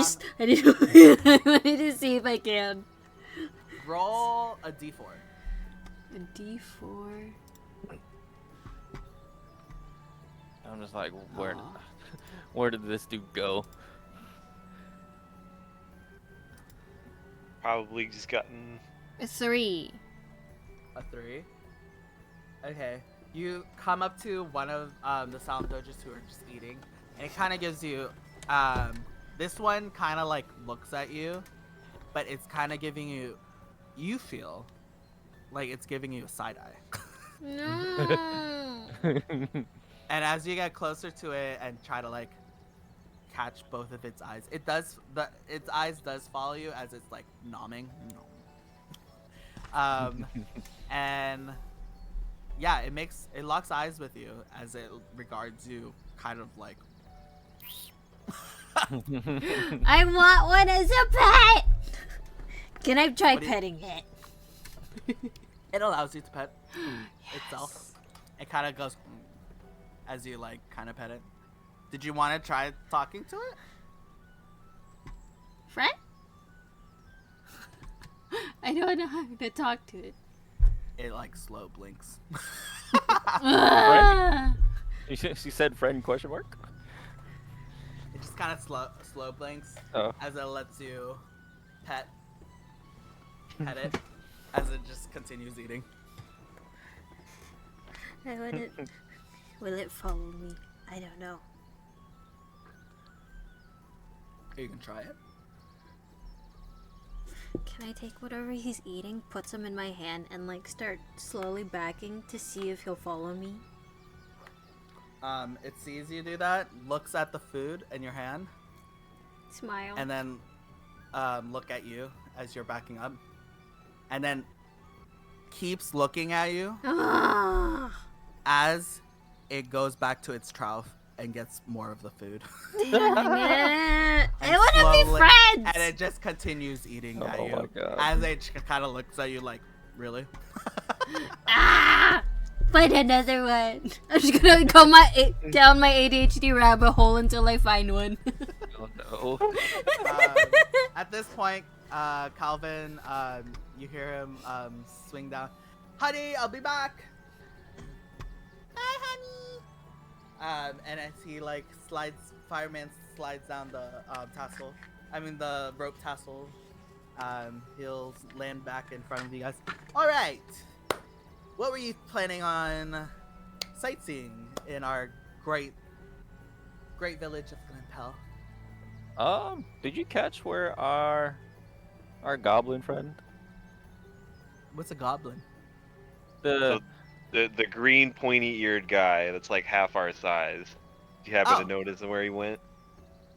need to see if I can. Roll a d4. A D4. I'm just like, where did this dude go? Probably just gotten. A 3. A 3. Okay. You come up to one of the sound doges who are just eating, and it kind of gives you this one kind of like looks at you, but it's kind of giving you feel like it's giving you a side eye. No. And as you get closer to it and try to like catch both of its eyes, its eyes does follow you as it's like nomming. And yeah, it locks eyes with you as it regards you kind of like I want one as a pet. Can I try petting it? it allows you to pet itself. It kind of goes as you like kind of pet it. Did you want to try talking to it? Friend? I don't know how to talk to it. It like slow blinks. Ah. She said friend question mark? It just just kind of slow blinks Oh. as it lets you pet it as it just continues eating. I let it. Will it follow me? I don't know. You can try it. Can I take whatever he's eating, put some in my hand, and like start slowly backing to see if he'll follow me? It sees you do that, looks at the food in your hand, Smile. and then look at you as you're backing up, and then keeps looking at you Ah! as it goes back to its trough and gets more of the food. Damn it! I And want to be slowly- friends. And it just continues eating at Oh you my God. as it kind of looks at you like, really? Ah! Find another one. I'm just gonna go down my ADHD rabbit hole until I find one. Oh no. At this point, Calvin, you hear him swing down. Honey, I'll be back. Hi, honey. And as he like fireman slides down the the rope tassel. He'll land back in front of you guys. All right. What were you planning on sightseeing in our great village of Glenpel? Did you catch where our goblin friend? What's a goblin? The The green pointy-eared guy that's like half our size. Do you happen Oh. to notice where he went?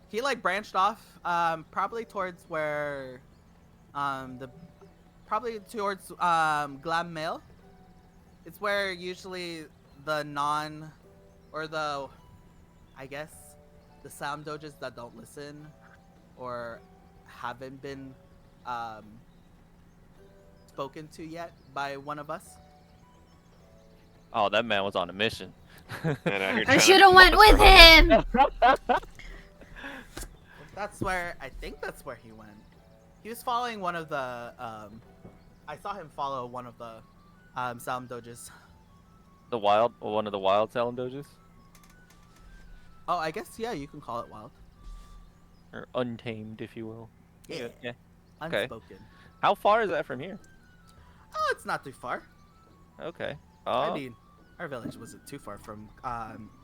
He like branched off, probably towards where, probably towards Glam Mail. It's where usually the I guess, the sound doges that don't listen, or haven't been, spoken to yet by one of us. Oh, that man was on a mission. And I heard I should have went with him. I think that's where he went. He was following one of the, I saw him follow one of the, sound doges. One of the wild talent doges, Oh, I guess, yeah, you can call it wild. or untamed, if you will. Yeah. Yeah. Okay. Unspoken. How far is that from here? Oh, it's not too far. Okay. I mean, our village wasn't too far from,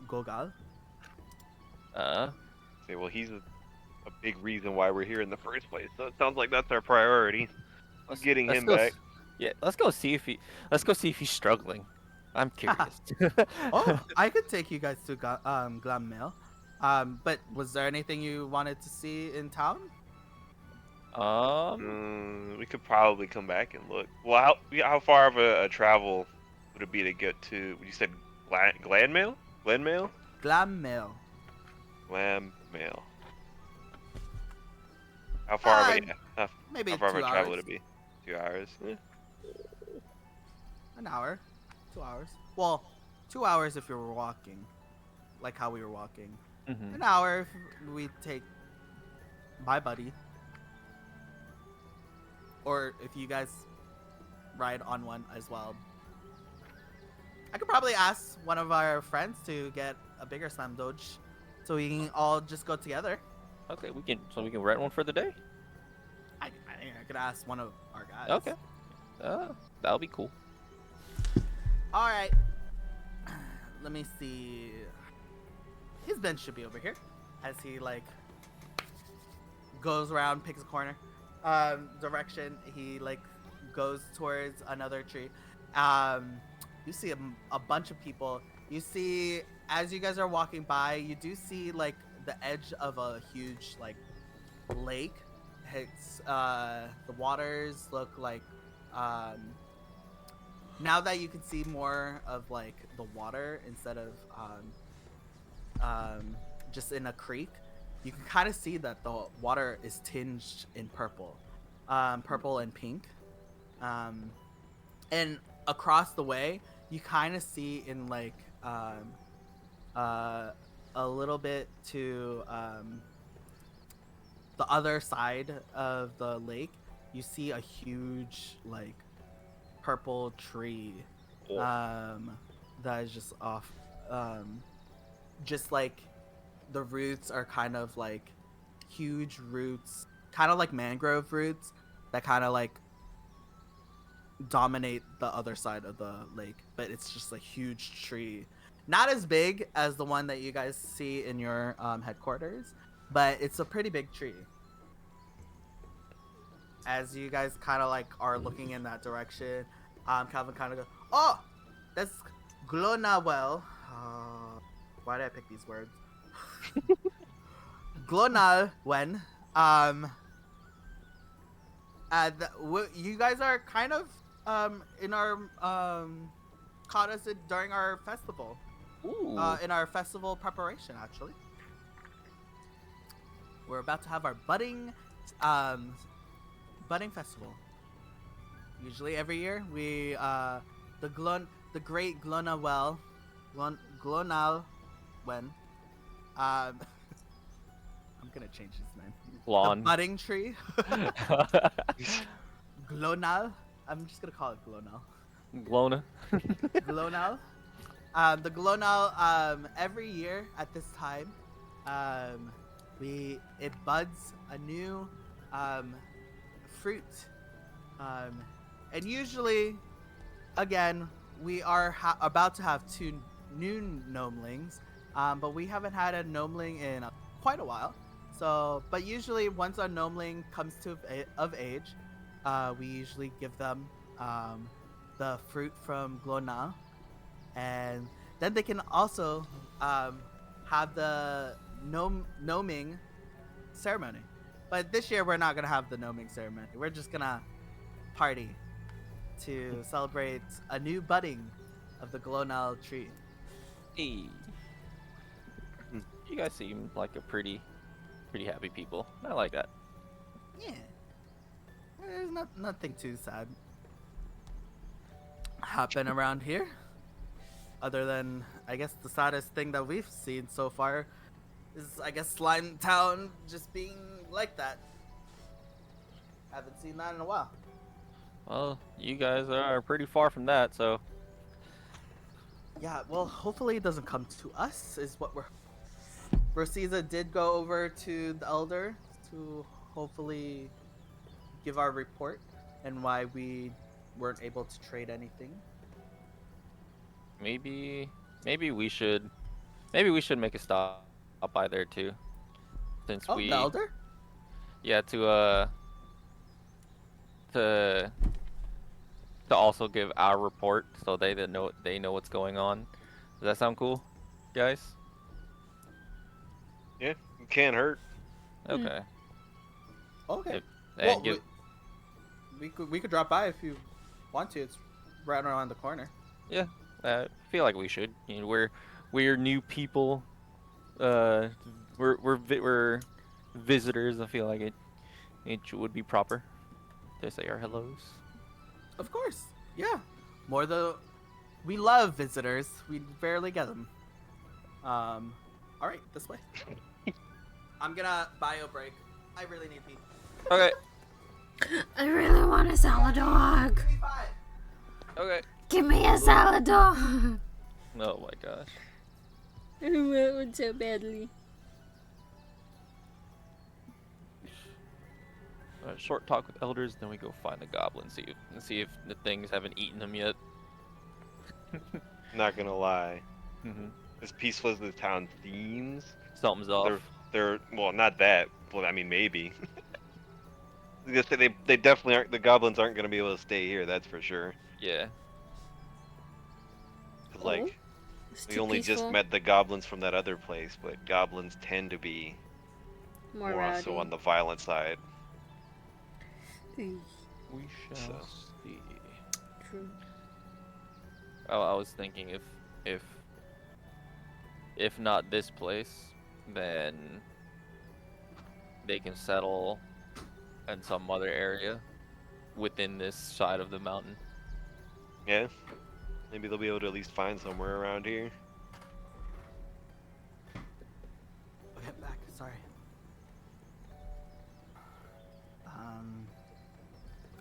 Gogal. Say, well, he's a big reason why we're here in the first place. So it sounds like that's our priority. Getting him go back. Yeah, let's go see if he's struggling. I'm curious. Oh, I could take you guys to Glam Mail. But was there anything you wanted to see in town? We could probably come back and look. Well, how far of a travel would it be to get to? You said Glanmail? Glenmail? Glam Mail. Glanmail. How far Maybe how far of 2 a hours. travel would it be? 2 hours. Yeah. An hour. 2 hours. Well, 2 hours if you were walking. Like how we were walking. Mhm. An hour if we take my buddy. Or if you guys ride on one as well. I could probably ask one of our friends to get a bigger Slam Doge so we can all just go together. Okay, we can rent one for the day. I could ask one of our guys. Okay. That'll be cool. All right. Let me see. His bench should be over here, as he like goes around, picks a corner, direction. He like goes towards another tree. You see a bunch of people. You see, as you guys are walking by, you do see like the edge of a huge like lake. It's the waters look like now that you can see more of like the water instead of just in a creek, you can kind of see that the water is tinged in purple, purple and pink, and across the way you kind of see in like a little bit to the other side of the lake, you see a huge like purple tree that is just off, just like the roots are kind of like huge roots, kind of like mangrove roots that kind of like dominate the other side of the lake, but it's just a huge tree. Not as big as the one that you guys see in your headquarters, but it's a pretty big tree. As you guys kind of like are looking in that direction, Calvin kind of goes, "Oh, that's Glonawell. Why did I pick these words? Glonalwen. You guys are kind of in our caught us during our festival. Ooh. In our festival preparation, actually. We're about to have our budding festival. Usually every year we the great Glonalwen I'm gonna change his name. Glon. The budding tree. Glonal. I'm just gonna call it Glonal. Glona. Glonal. The Glonal, every year at this time, it buds a new fruit. And usually, again, we are about to have 2 new gnomelings, but we haven't had a gnomeling in quite a while. So, but usually once a gnomeling comes of age, we usually give them the fruit from Glona, and then they can also have the gnoming ceremony. But this year we're not gonna have the gnoming ceremony. We're just gonna party to celebrate a new budding of the Glonal tree. Hey. You guys seem like a pretty happy people. I like that. Yeah, there's nothing too sad happen around here, other than I guess the saddest thing that we've seen so far is I guess Slime Town just being like that. Haven't seen that in a while. Well, you guys are pretty far from that, so Yeah, well, hopefully it doesn't come to us, is what we're... Rosiza did go over to the Elder to hopefully give our report and why we weren't able to trade anything. maybe we should make a stop by there too. Since Oh, the Elder? yeah, to also give our report so they know what's going on. Does that sound cool, guys? Yeah, it can't hurt. Okay. Okay. And Well, we could drop by if you want to. It's right around the corner. yeah, I feel like we should. You know, we're new people. We're visitors. I feel like it would be proper to say our hellos. Of course. Yeah. We love visitors. We barely get them. All right, this way. I'm gonna bio break. I really need pee. Okay. I really want a salad dog. Give me 5. Okay. Give me a salad dog. Oh my gosh. I want one so badly. Short talk with elders, then we go find the goblins. See if the things haven't eaten them yet. Not gonna lie. Mm-hmm. As peaceful as the town seems, Something's off. they're well, not that. Well, I mean, maybe. They definitely aren't. The goblins aren't gonna be able to stay here. That's for sure. Yeah. 'Cause, like, It's we too only peaceful. just met the goblins from that other place, but goblins tend to be More more rowdy. so on the violent side. Eesh, We shall So. see. True. Oh, I was thinking if not this place, then they can settle in some other area within this side of the mountain. Yeah. Maybe they'll be able to at least find somewhere around here. Okay, back. Sorry.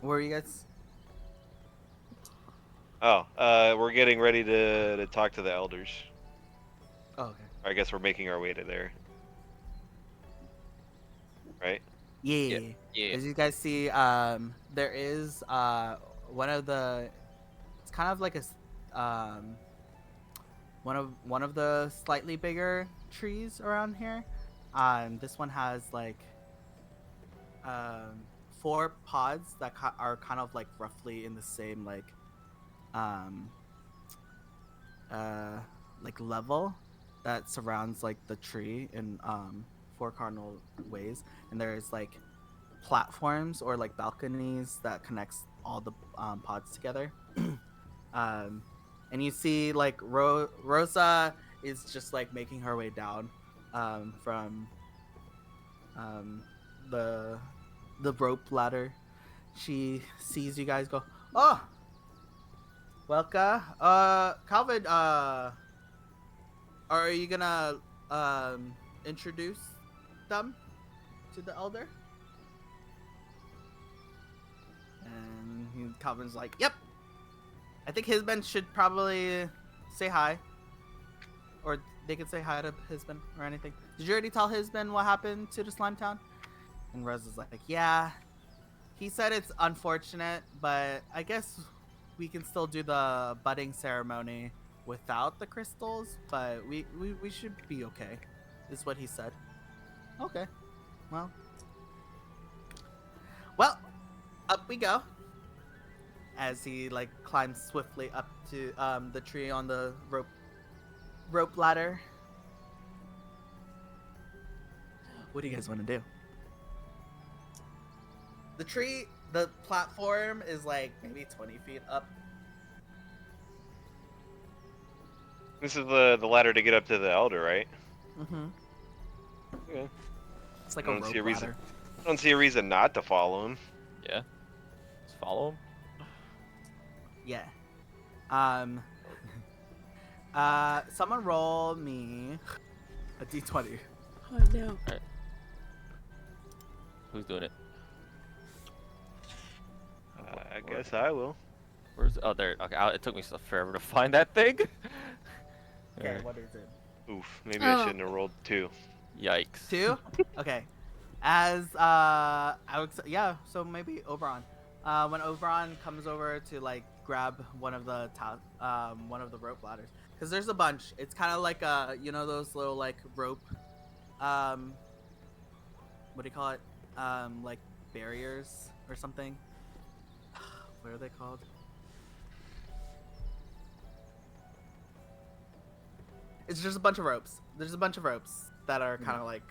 Where are you guys? Oh, we're getting ready to talk to the elders. Oh, okay. I guess we're making our way to there. right? Yeah. Yeah. As you guys see, there is one of the. It's kind of like one of the slightly bigger trees around here. This one has like um 4 pods that are kind of like roughly in the same um level that surrounds like the tree in 4 cardinal ways, and there's like platforms or like balconies that connects all the pods together. um and you see like Rosa is just like making her way down from um the rope ladder. She sees you guys go, oh, welcome. Calvin, are you gonna introduce them to the elder? And Calvin's like, yep. I think Hisben should probably say hi. Or they could say hi to Hisben or anything. Did you already tell Hisben what happened to the Slime Town? And Rose is like, yeah. He said it's unfortunate, but I guess we can still do the budding ceremony without the crystals, but we should be okay, is what he said. Okay. Well, up we go. As he like climbs swiftly up to the tree on the rope ladder. What do you guys want to do? The platform is like maybe 20 feet up. This is the ladder to get up to the elder, right? Mm-hmm. Okay. It's like I a don't rope see a reason. ladder. I don't see a reason not to follow him. Yeah. Just follow him. Yeah. Someone roll me a d20. Oh no. Who's doing it? I guess I will. Where's oh there? Okay, it took me forever to find that thing. Okay, Alright. what is it? Oof, maybe I shouldn't have rolled 2. Yikes. 2? Okay. As yeah, so maybe Oberon. When Oberon comes over to like grab one of the rope ladders, because there's a bunch. It's kind of like those little like rope, what do you call it? Like barriers or something. What are they called? It's just a bunch of ropes. There's a bunch of ropes that are kind of like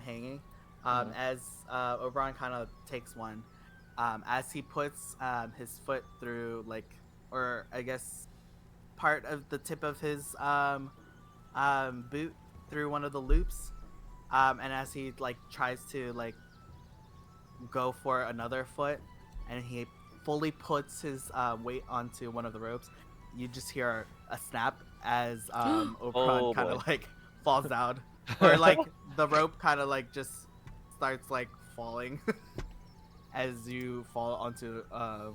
hanging. As Oberon kind of takes one, as he puts his foot through or I guess part of the tip of his boot through one of the loops, and as he like tries to like go for another foot, and he fully puts his weight onto one of the ropes, you just hear a snap as Oberon kind of like falls down, or like the rope kind of like just starts like falling as you fall onto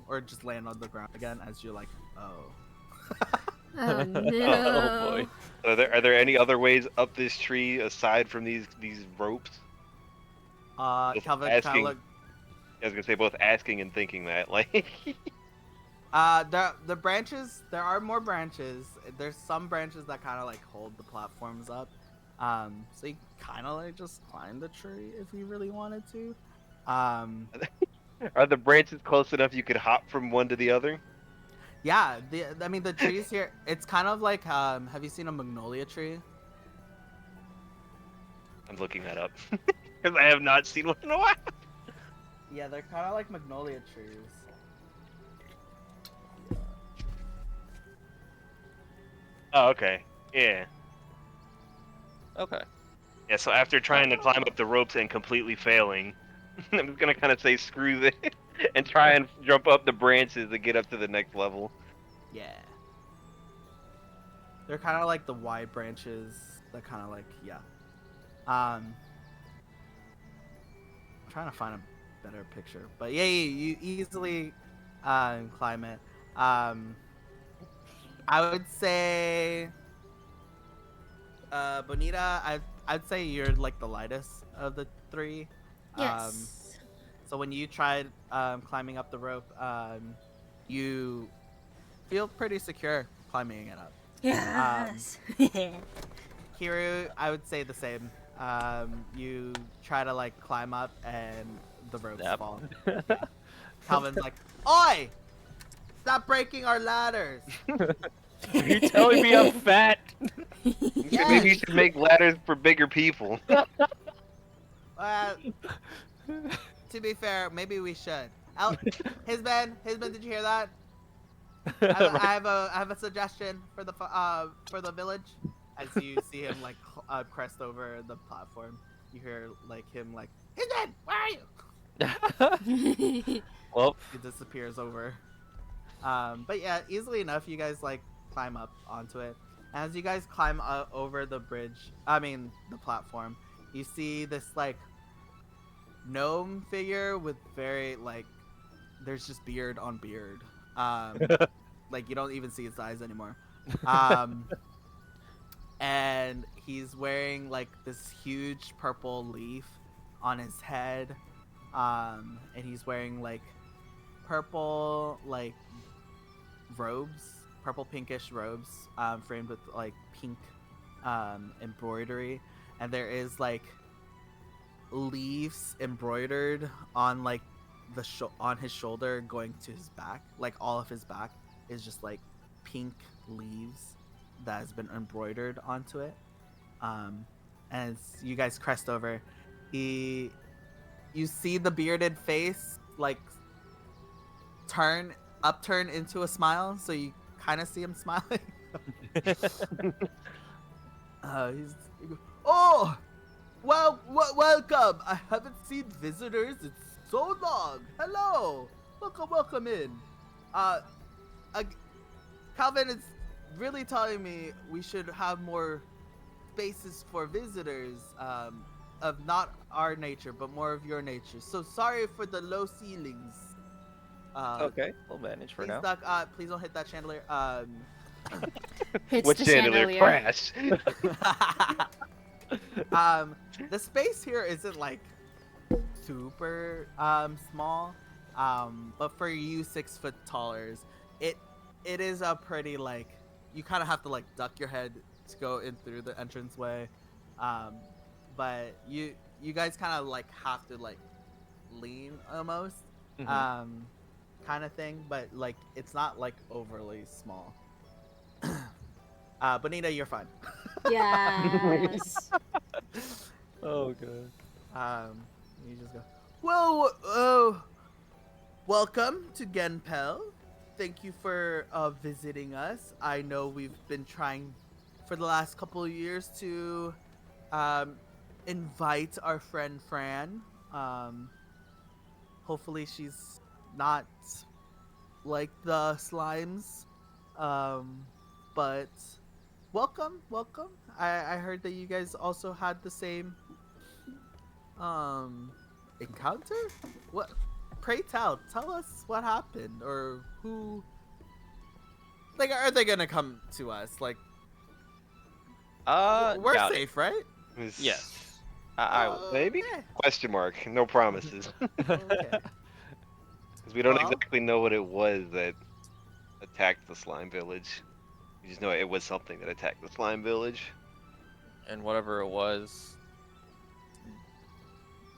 or just land on the ground again as you're like, oh. Oh no. Oh boy. Are there any other ways up this tree aside from these ropes? Just Calvin asking- kind of look. I was gonna say both asking and thinking that like. The branches, there are more branches. There's some branches that kind of like hold the platforms up. So you kind of like just climb the tree if you really wanted to. Are the branches close enough you could hop from one to the other? Yeah, the trees here, it's kind of like, have you seen a magnolia tree? I'm looking that up because I have not seen one in a while. Yeah, they're kind of like magnolia trees. Oh, okay. Yeah. Okay. Yeah, so after trying to climb up the ropes and completely failing, I'm just gonna kind of say screw this and try and jump up the branches to get up to the next level. Yeah. They're kind of like the wide branches that kind of like, yeah. I'm trying to find a better picture, but yeah, you easily climb it. I would say, Bonita, I'd say you're like the lightest of the three. Yes. So when you tried climbing up the rope, you feel pretty secure climbing it up. Yes. Kiru, I would say the same. You try to like climb up and the ropes Yep. fall. Yeah. Calvin's like, "Oi! Stop breaking our ladders!" Are you telling me I'm fat? Maybe you should make ladders for bigger people. To be fair, maybe we should. Hisben, did you hear that? I have a suggestion for the village. As you see him like crest over the platform, you hear like him like, "Hisben, where are you?" Well, It disappears over. But yeah, easily enough, you guys like climb up onto it. As you guys climb over the bridge, the platform, you see this like gnome figure with very like, there's just beard on beard. Like you don't even see his eyes anymore. And he's wearing like this huge purple leaf on his head. And he's wearing like purple like robes, purple pinkish robes, framed with like pink embroidery, and there is like leaves embroidered on like on his shoulder going to his back. Like all of his back is just like pink leaves that has been embroidered onto it. And as you guys crest over, you see the bearded face like upturn into a smile, so you kind of see him smiling. He goes, "Oh, well, welcome. I haven't seen visitors in so long. Hello, welcome in. Calvin is really telling me we should have more spaces for visitors, of not our nature, but more of your nature. So sorry for the low ceilings." okay, we'll manage for now. Please don't hit that chandelier. Hits Which the chandelier chandelier. crash? The space here isn't like super small, but for you 6 foot tallers, it is a pretty like, you kind of have to like duck your head to go in through the entranceway, but you guys kind of like have to like lean almost, kind of thing, but like it's not like overly small. Bonita, you're fine. Yes. Oh god. You just go, "Well, welcome to Genpel. Thank you for visiting us. I know we've been trying for the last couple of years to invite our friend Fran. Hopefully she's not like the slimes. But welcome. I heard that you guys also had the same encounter? What? Pray tell us what happened, or who. Like, are they gonna come to us? Like, we're doubt it. safe, right? Yes. I Maybe? Okay. Question mark. No promises. Okay. Because we don't Well- exactly know what it was that attacked the slime village. We just know it was something that attacked the slime village. and whatever it was,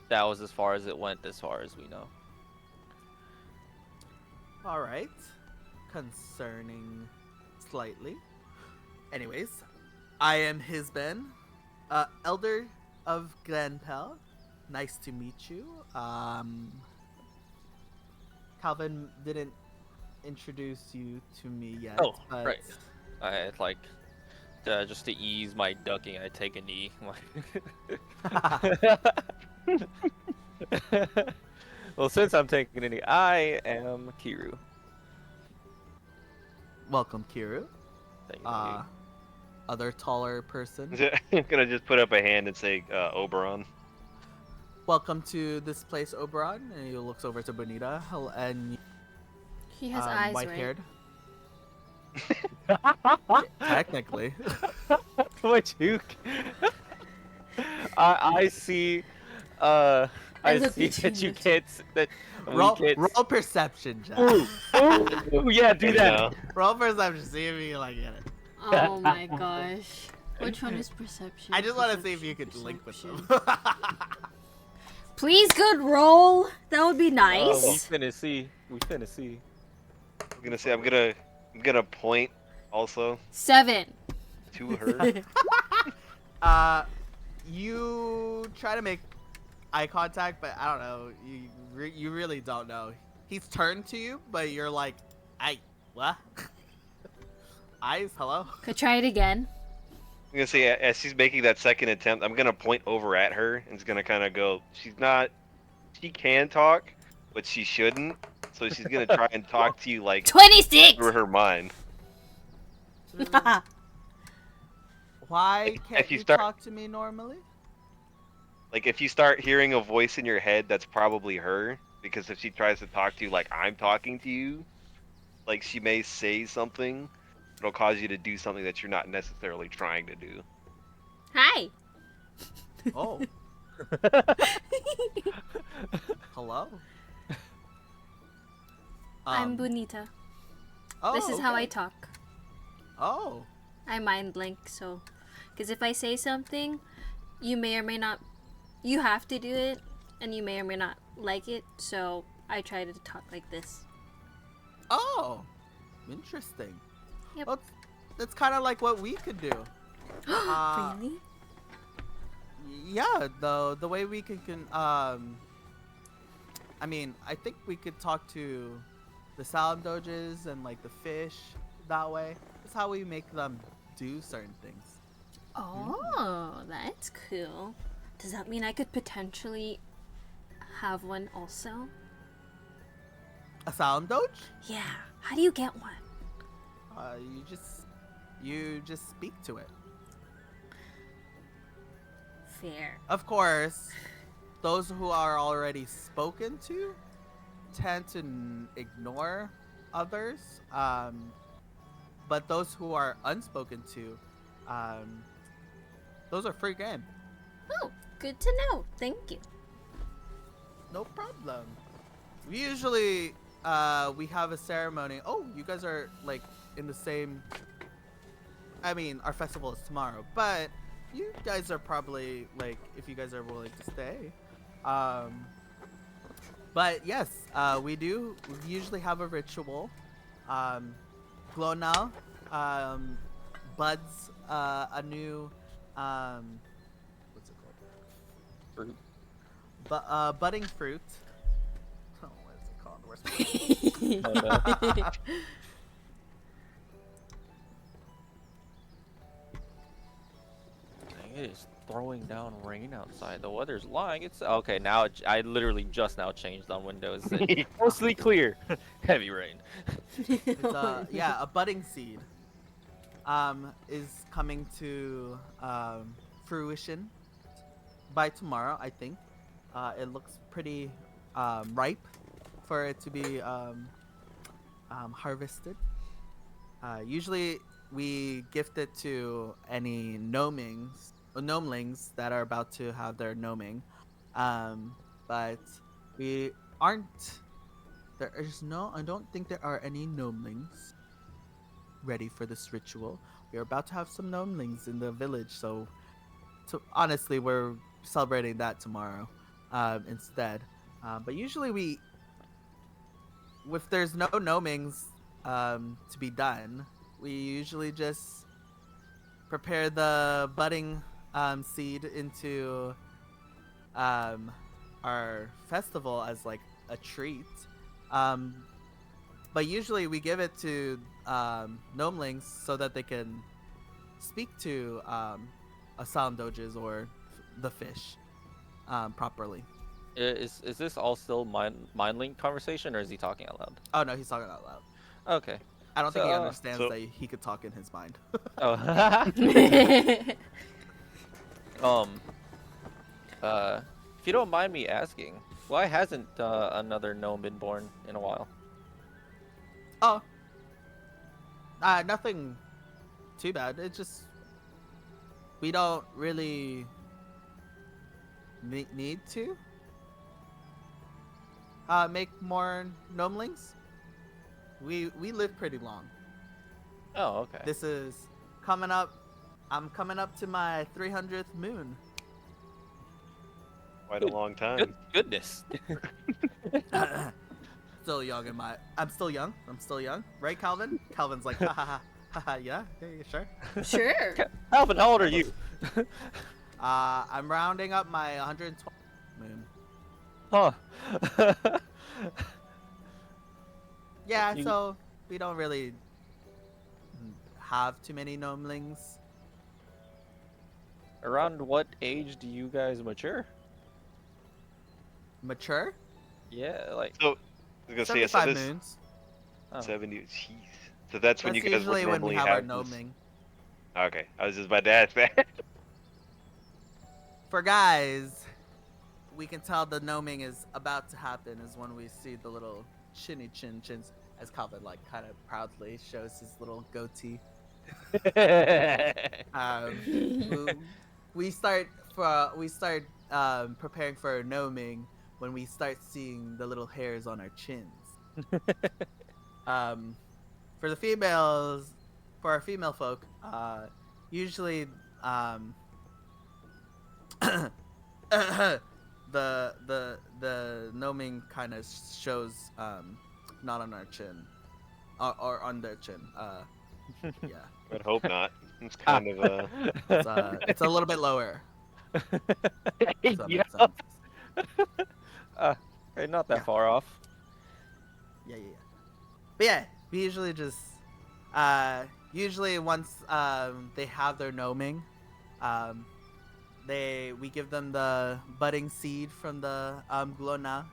that was as far as it went, as far as we know. All right. Concerning slightly. Anyways, I am Hisben, Elder of Glenpel. Nice to meet you. Calvin didn't introduce you to me yet. Oh, but... right. I like just to ease my ducking, I take a knee. Well, since I'm taking a knee, I am Kiru. Welcome, Kiru. Thank you. Other taller person. I'm gonna just put up a hand and say, Oberon. Welcome to this place, Oberon. And he looks over to Bonita, and He has eyes, right? white-haired. Technically. My juke. I see I I look see between that you the two. can't. That we can't. Roll perception, Jack. Ooh, yeah, do You that. know? Roll perception. See if you like get it. Oh my gosh. Which one is perception? I just want to see if you could Perception, link with perception. them. Please, good roll. That would be We nice. finna see. We finna see. I'm gonna say I'm gonna point also 7. to her. You try to make eye contact, but I don't know. You really don't know. He's turned to you, but you're like, what? Eyes, hello? Could try it again. I'm gonna say as she's making that second attempt, I'm gonna point over at her and it's gonna kind of go. She can talk, but she shouldn't. So she's gonna try and talk to you like 26. through her mind. Why If can't you you start- talk to me normally? Like if you start hearing a voice in your head, that's probably her. Because if she tries to talk to you like I'm talking to you, like she may say something that'll cause you to do something that you're not necessarily trying to do. Hi. Oh, hello? I'm Bonita. Oh, This is how I okay. talk. Oh, I mind blank, so. Because if I say something, you may or may not. You have to do it, and you may or may not like it, so I try to talk like this. oh, interesting. Yep. Well, that's kind of like what we could do. Really? Yeah, the way we can I mean, I think we could talk to the Salam Doges and like the fish that way. That's how we make them do certain things. Oh, that's cool. Does that mean I could potentially have one also? A Salam Doge? Yeah. How do you get one? You just speak to it. Fair. Of course, those who are already spoken to tend to ignore others. But those who are unspoken to, those are free game. Oh, good to know. Thank you. No problem. We usually we have a ceremony. Oh, you guys are like in the same. I mean, our festival is tomorrow, but you guys are probably like if you guys are willing to stay. But yes, we usually have a ritual. Glonal buds a new what's it called? Fruit. Budding fruit. Oh, what is it called? Where's my Oh, no. Dang, it is throwing down rain outside. The weather's lying. It's okay now. I literally just now changed on Windows. It's mostly clear. Heavy rain. It's a budding seed is coming to fruition by tomorrow, I think. It looks pretty ripe for it to be harvested. Usually we gift it to any gnomelings that are about to have their gnoming. But we aren't. I don't think there are any gnomelings ready for this ritual. We are about to have some gnomelings in the village, so honestly, we're celebrating that tomorrow instead. But usually if there's no gnomings to be done, we usually just prepare the budding seed into our festival as like a treat. But usually we give it to gnomelings so that they can speak to Asylum Doges or the fish properly. Is this all still mind link conversation, or is he talking out loud? Oh no, he's talking out loud. Okay. I don't think he So, understands that he could talk in his mind. Oh. If you don't mind me asking, why hasn't another gnome been born in a while? Oh, nothing too bad. It's just we don't really need to. make more gnomelings. We live pretty long. Oh, okay. This is coming up. I'm coming up to my 300th moon. Quite a long Good time. goodness. Still young in my. I'm still young. I'm still young, right, Calvin? Calvin's like, ha ha ha, ha ha. Yeah, sure. Sure. Alvin, how old are you? I'm rounding up my 120th moon. Huh. Yeah, You- so we don't really have too many gnomelings. Around what age do you guys mature? Mature? Yeah, like So, I was gonna say, so 75 this moons. 70. Jeez. So that's when That's you guys would usually when we normally have our have this. gnoming. Okay, I was just about to ask that. For guys, we can tell the gnoming is about to happen is when we see the little chinny chins, as Calvin like kind of proudly shows his little goatee. We, we start preparing for gnoming when we start seeing the little hairs on our chins. For the females, for our female folk, usually the gnoming kind of shows not on our chin or on their chin. Yeah, I'd hope not. It's kind of it's a little bit lower. If that yeah. makes sense. Okay, not that Yeah. far off. Yeah. But yeah, we usually just usually once they have their gnoming, we give them the budding seed from the glona,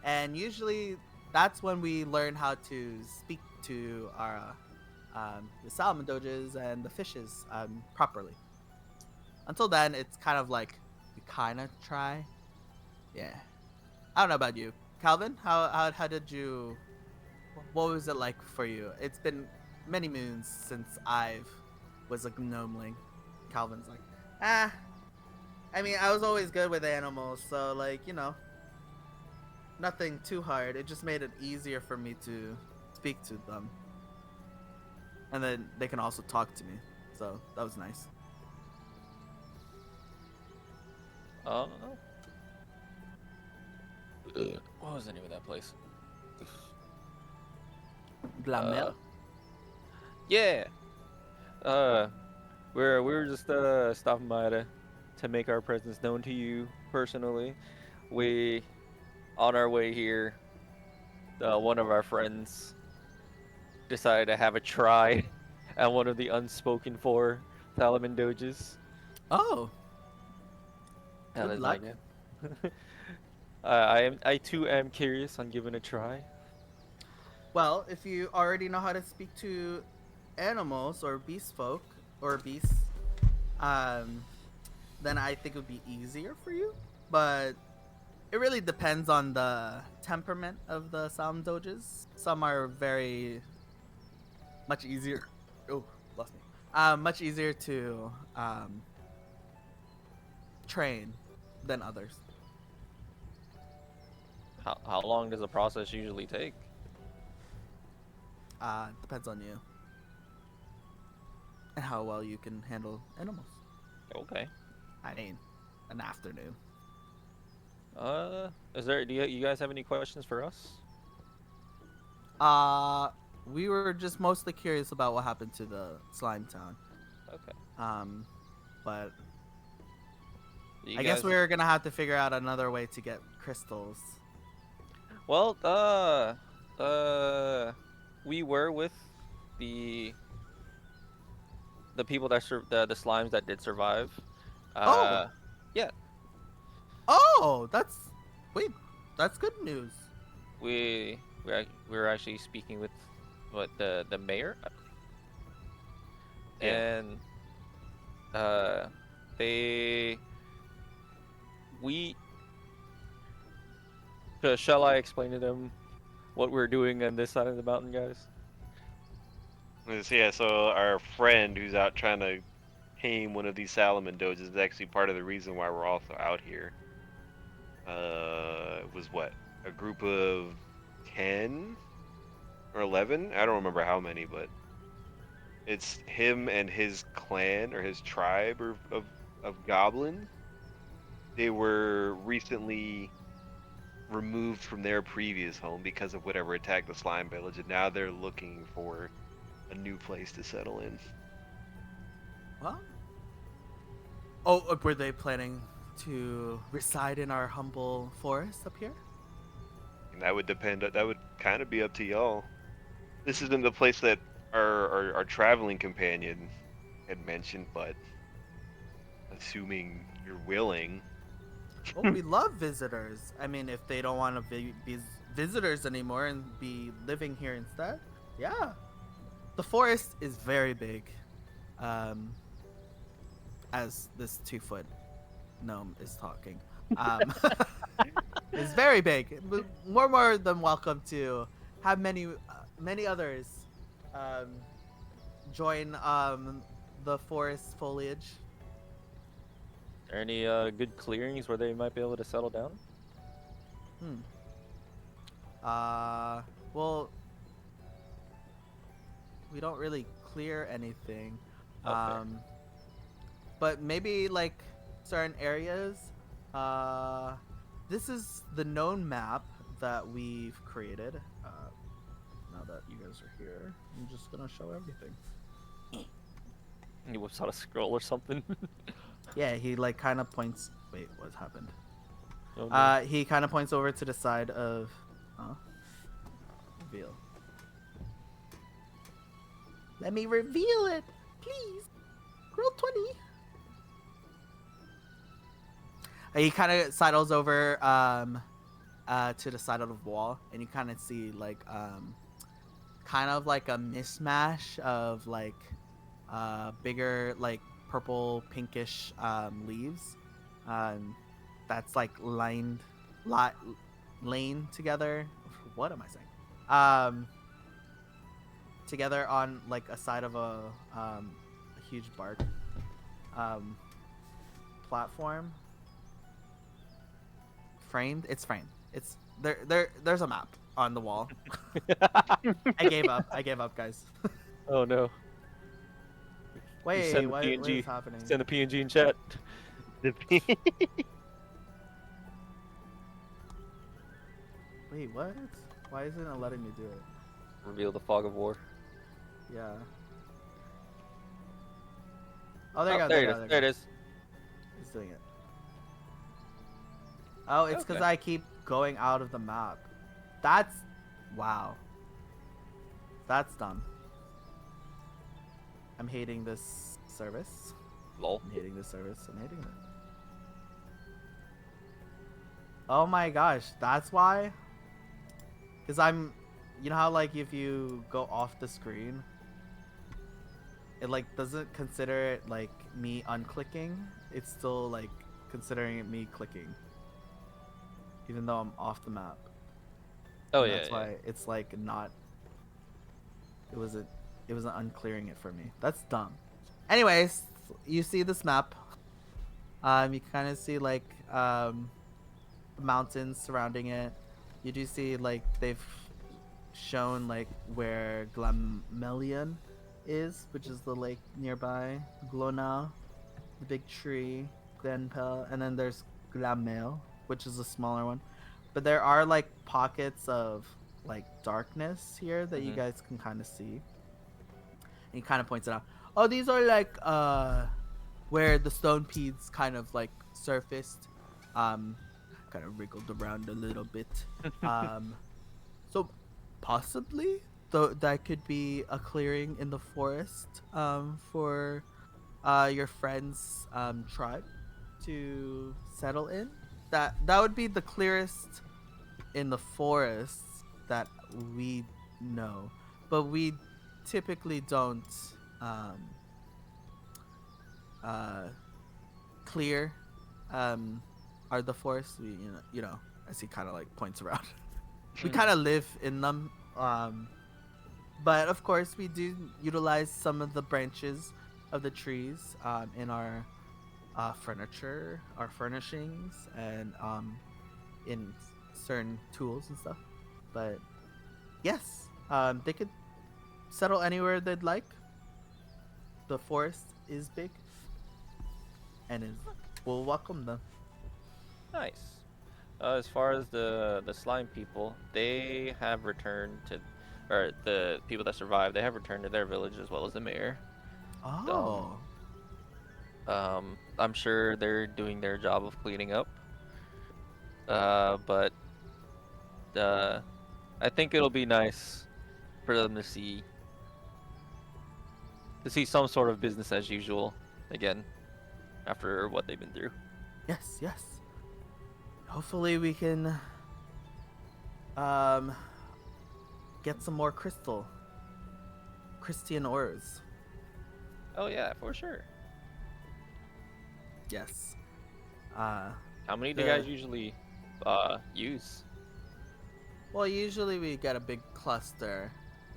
and usually that's when we learn how to speak to our the salmon doges and the fishes properly. Until then, it's kind of like we kind of try. Yeah, I don't know about you, Calvin. How did you? What was it like for you? It's been many moons since I've was a gnomeling. Calvin's like, I mean, I was always good with animals, so like, nothing too hard. It just made it easier for me to speak to them. And then they can also talk to me. So that was nice. What was the name of that place? Glamel? Yeah. We were just stopping by to make our presence known to you personally. We on our way here, one of our friends decided to have a try at one of the unspoken for Salaman Doges. Oh, And good it's luck. like, I too am curious on giving a try. Well, if you already know how to speak to animals or beast folk or beasts, then I think it would be easier for you. But it really depends on the temperament of the Salm Doges. Some are very much easier. Oh, lost me. Much easier to train than others. How long does the process usually take? Depends on you and how well you can handle animals. Okay. I mean, an afternoon. Do you guys have any questions for us? We were just mostly curious about what happened to the slime town. Okay. But You I guess guys- we're gonna have to figure out another way to get crystals. Well, we were with the people that the slimes that did survive. Oh. Yeah, Oh, that's good news. we were actually speaking with the mayor, Yeah. and we shall I explain to them what we're doing on this side of the mountain, guys? Yeah, so our friend who's out trying to tame one of these Salaman doges is actually part of the reason why we're also out here. Was what? a group of 10 or 11. I don't remember how many, but it's him and his clan or his tribe of goblins. They were recently removed from their previous home because of whatever attacked the slime village, and now they're looking for a new place to settle in. Well, oh, were they planning to reside in our humble forest up here? And that would depend. That would kind of be up to y'all. This isn't the place that our traveling companion had mentioned, but assuming you're willing. Oh, we love visitors. I mean, if they don't want to be visitors anymore and be living here instead, yeah. The forest is very big. Um, as this 2-foot gnome is talking. It's very big. More than welcome to have many others um, join the forest foliage. Are there any good clearings where they might be able to settle down? Well, we don't really clear anything. Fair. But maybe like certain areas. This is the known map that we've created. Now that you guys are here, I'm just gonna show everything. He whips out a scroll or something. Yeah, he like kind of points. Wait, what happened? Oh, no. He kind of points over to the side of. Reveal. Let me reveal it, please. Roll 20. He kind of sidles over to the side of the wall, and you kind of see like kind of like a mismatch of like bigger like purple pinkish leaves that's like lane together. What am I saying? Together on like a side of a huge bark platform. Framed. It's framed. It's there's a map on the wall. I gave up, guys. Oh no. Wait, Send the what PNG. is happening? Send the PNG in chat. Wait, what? Why isn't it letting me do it? Reveal the fog of war. Yeah. Oh, there you go. There it is. There it is. He's doing it. Oh, it's because Okay. I keep going out of the map. That's... Wow. That's dumb. I'm hating this service. Lol. I'm hating this service. I'm hating it. Oh my gosh, that's why? Because I'm... You know how, like, if you go off the screen, it, like, doesn't consider it, like, me unclicking. It's still, like, considering it me clicking. Even though I'm off the map. Oh And yeah. that's why it's, like, not... It wasn't unclearing it for me. That's dumb. Anyways, you see this map. You kind of see, like, the mountains surrounding it. You do see, like, they've shown, like, where Glamelion is, which is the lake nearby. Glona, the big tree, Glenpel, and then there's Glamel, which is a smaller one. But there are, like, pockets of, like, darkness here that you guys can kind of see. And he kind of points it out. Oh, these are, like, where the stone peas kind of, like, surfaced. Kind of wriggled around a little bit. So possibly that could be a clearing in the forest for your friend's tribe to settle in. That would be the clearest in the forest that we know, but we typically don't clear are the forests. We you know as he kind of like points around. We kind of live in them, but of course we do utilize some of the branches of the trees in our furniture, our furnishings, and in certain tools and stuff. But yes, they could settle anywhere they'd like. The forest is big, and will welcome them. Nice. As far as the slime people, they have returned to, or the people that survived, they have returned to their village as well as the mayor. Oh, I'm sure they're doing their job of cleaning up. But I think it'll be nice for them to see some sort of business as usual again after what they've been through. yes, yes. Hopefully we can um get some more Christian ores. Oh yeah, for sure. Yes. How many do you guys usually use? Well, usually we get a big cluster,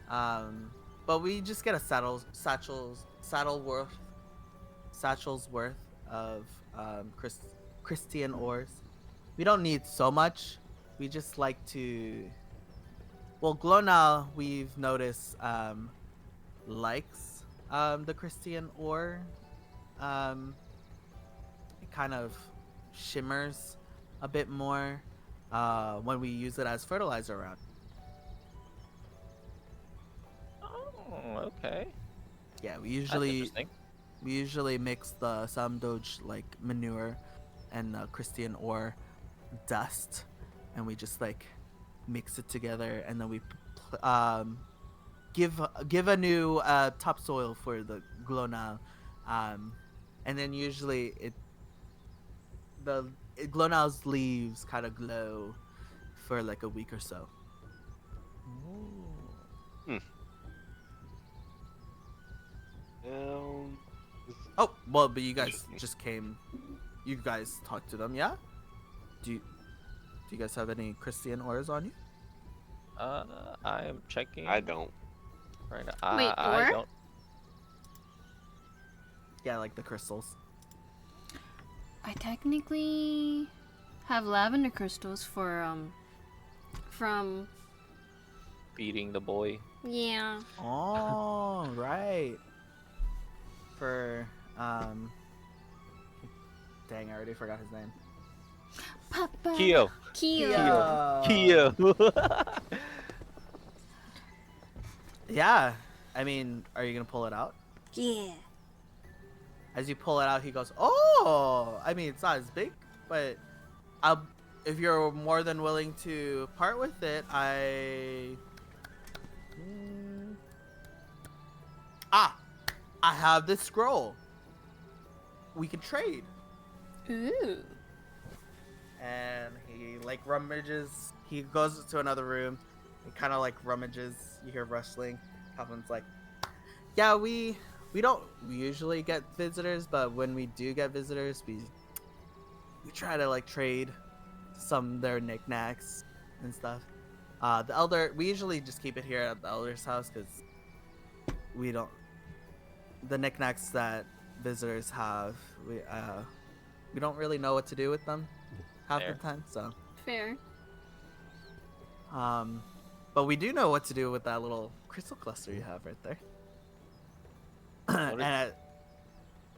but we just get a satchel's worth of Christian ores. We don't need so much. We just like to. Well, Glonal, we've noticed likes the Christian ore. It kind of shimmers a bit more when we use it as fertilizer around. Oh, okay. Yeah, That's interesting. we usually mix the samdoj like manure and Christian ore dust, and we just like mix it together, and then we give a new topsoil for the glonal, and then usually glonal's leaves kind of glow for like a week or so. Um, Oh well, but you guys just came. You guys talked to them, yeah? Do you guys have any Christian ores on you? I am checking I don't. right now. Wait, I ore? don't. Yeah, like the crystals. I technically have lavender crystals for from Feeding the boy. yeah. Oh, right. For dang, I already forgot his name. Papa. Kyo. Kyo. Kyo. Yeah, I mean, are you gonna pull it out? Yeah. As you pull it out, he goes, "Oh, I mean, it's not as big, but if you're more than willing to part with it, I have this scroll. We can trade." Ooh. And he like rummages. He goes to another room. He kind of like rummages. You hear rustling. Calvin's like, "Yeah, we don't usually get visitors, but when we do get visitors, we try to like trade some of their knickknacks and stuff." The elder, we usually just keep it here at the elder's house because we don't. The knickknacks that visitors have, we don't really know what to do with them half Fair. the time. So, Fair. but we do know what to do with that little crystal cluster you have right there. What is-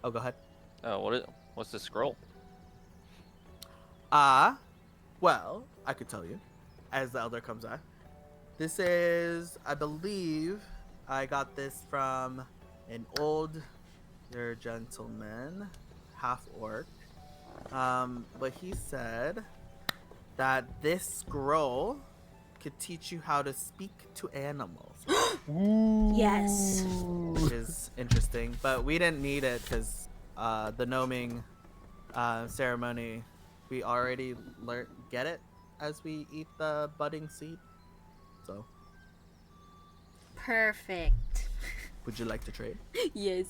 Oh, go ahead. Oh, what's the scroll? Well, I could tell you as the elder comes out. This is, I believe, I got this from an older gentleman, half orc. But he said that this scroll could teach you how to speak to animals, Yes. which is interesting. But we didn't need it because the gnoming ceremony, we already get it as we eat the budding seed. So, Perfect. would you like to trade? Yes.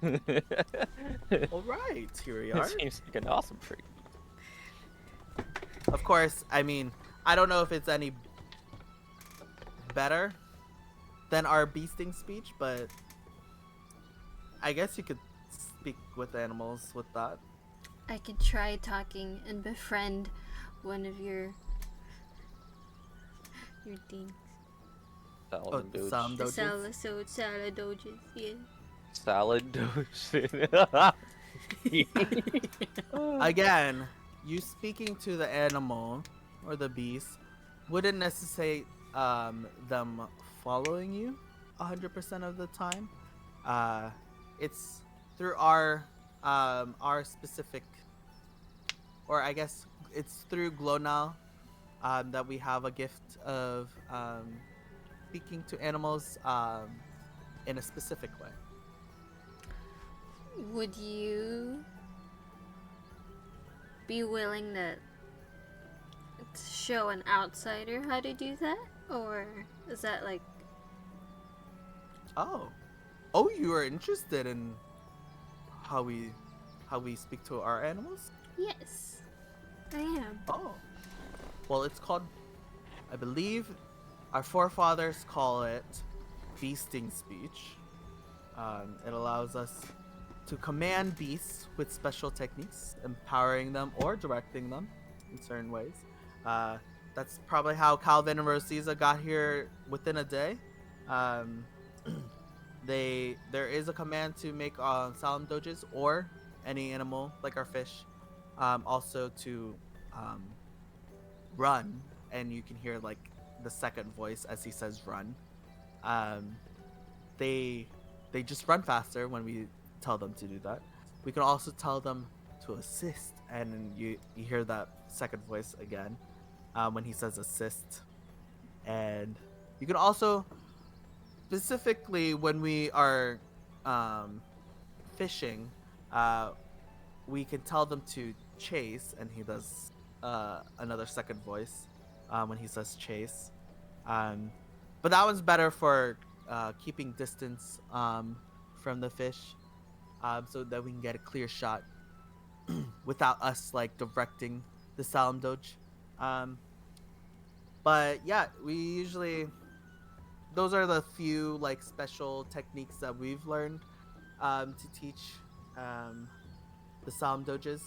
All right, here we are. It seems like an awesome trade. Of course, I mean, I don't know if it's any better than our beasting speech, but I guess you could speak with animals with that. I could try talking and befriend one of your your things. Salad the Doge. Salad The Doges? salad doges, yeah. Salad Doge. Again, you speaking to the animal or the beast wouldn't necessitate them following you 100% of the time. It's through our specific, or I guess it's through Glonal that we have a gift of speaking to animals in a specific way. Would you be willing to show an outsider how to do that? Or is that like. Oh, you are interested in how we speak to our animals? Yes, I am. Oh, well, it's called, I believe, our forefathers call it beasting speech. It allows us to command beasts with special techniques, empowering them or directing them in certain ways. That's probably how Calvin and Rosisa got here within a day. Um, there is a command to make salam doges or any animal like our fish, also to run, and you can hear like the second voice as he says run. Um, they just run faster when we tell them to do that. We can also tell them to assist, and then you hear that second voice again when he says assist. And you can also, specifically when we are fishing, we can tell them to chase, and he does another second voice when he says chase. But that one's better for keeping distance from the fish, so that we can get a clear shot without us like directing the Salam Doge. But yeah, we usually, those are the few like special techniques that we've learned to teach the Salam Doges.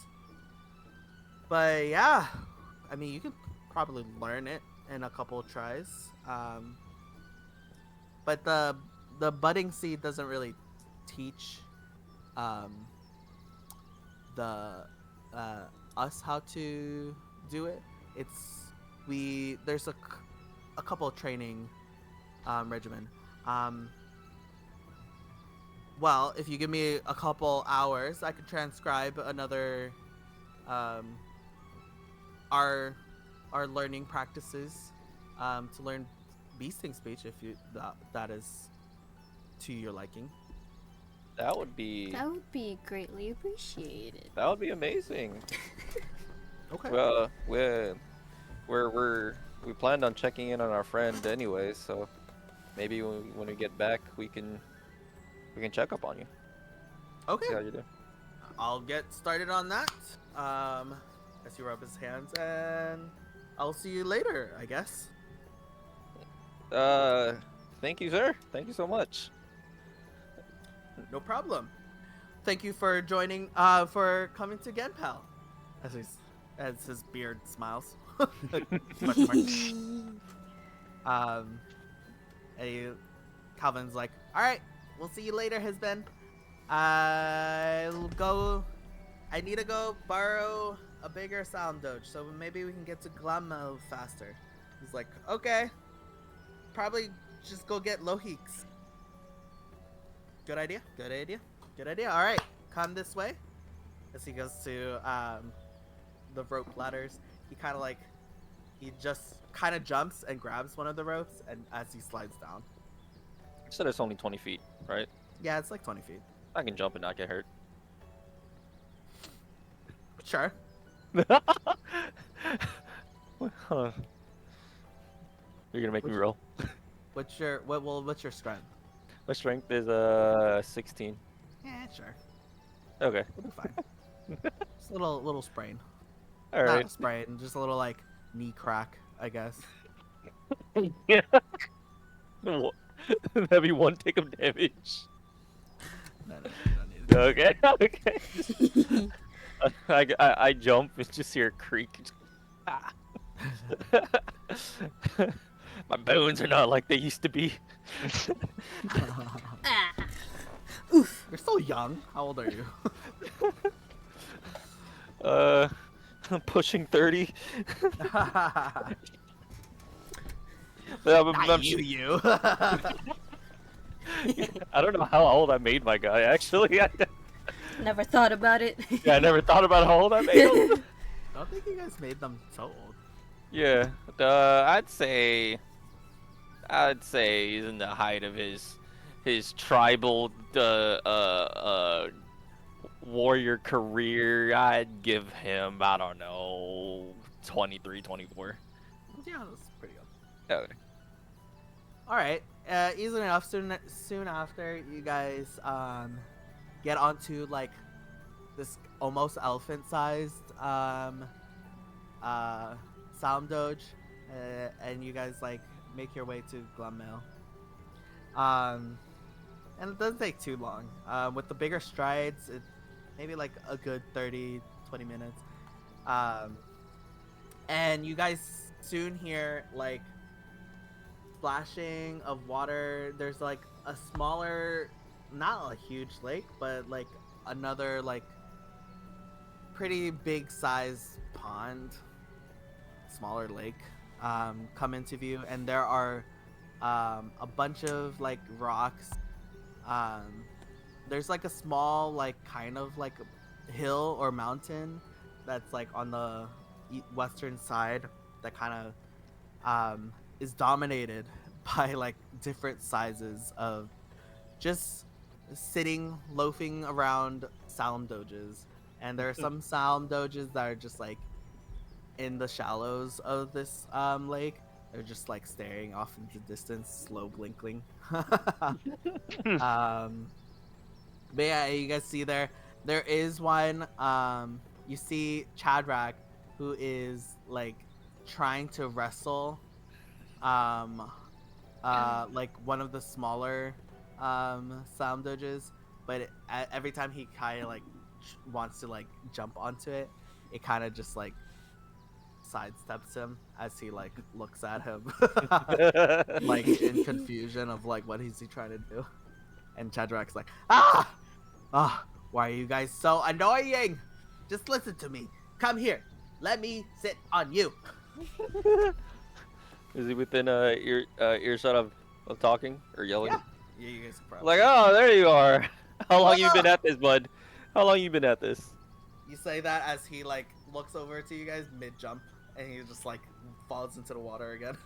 But yeah, I mean, you could probably learn it in a couple of tries. But the budding seed doesn't really teach the us how to do it. There's a couple of training regimen. Well, if you give me a couple hours, I could transcribe another our learning practices to learn beasting speech if that is to your liking. That would be Greatly appreciated. amazing. Okay. Well, we planned on checking in on our friend anyway, so maybe when we get back, we can check up on you. Okay. See how you do. I'll get started on that. As you rub his hands, and I'll see you later, I guess. Thank you, sir. Thank you so much. No problem. Thank you for joining. For coming to Genpal. As his beard smiles. And Calvin's like, all right, we'll see you later, Husband. I need to go borrow a bigger sound doge, so maybe we can get to Glamo faster. He's like, okay. Probably just go get Lohik's. Good idea. All right, come this way. As he goes to the rope ladders, he just kind of jumps and grabs one of the ropes, and as he slides down. You said it's only 20 feet, right? Yeah, it's like 20 feet. I can jump and not get hurt. Sure. Huh. You're gonna make me roll. What's your strength? My strength is 16. Yeah, sure. Okay. We'll be fine. Just a little sprain. All Not right. a sprain, just a little like knee crack, I guess. Yeah. That'd be one tick of damage. No, you don't need it. Okay. Okay. I jump and just hear a creak. Ah. My bones are not like they used to be. Ah. Oof. You're still young. How old are you? Uh, pushing 30. Not you. I don't know how old I made my guy. Actually, Never thought about it. yeah, I never thought about how old I made him. I don't think you guys made them so old. Yeah, I'd say he's in the height of his tribal warrior career. I'd give him, I don't know, 23, 24. Yeah, that's pretty good. Okay. All right. Easily enough. Soon after, you guys get onto like this almost elephant-sized sound doge, and you guys like make your way to Glummail. And it doesn't take too long. With the bigger strides, it maybe like a good 30, 20 minutes. And you guys soon hear like splashing of water. There's like a smaller, not a huge lake, but like another like pretty big size pond, smaller lake, come into view, and there are a bunch of like rocks. There's like a small like kind of like hill or mountain that's like on the western side that kind of is dominated by like different sizes of just sitting loafing around sound doges, and there are some sound doges that are just like in the shallows of this lake. They're just like staring off into the distance, slow blinking. But yeah, you guys see there is one. You see Chadrak, who is like trying to wrestle like one of the smaller sound doges, but every time he kind of like wants to like jump onto it, it kind of just like sidesteps him as he like looks at him like in confusion of like what is he trying to do. And Chadrak's like, why are you guys so annoying? Just listen to me. Come here, let me sit on you. Is he within earshot of talking or yelling? Yeah, you guys can probably Like, oh, there you are. How long you been at this, bud? How long you been at this? You say that as he like looks over to you guys mid jump, and he just like falls into the water again.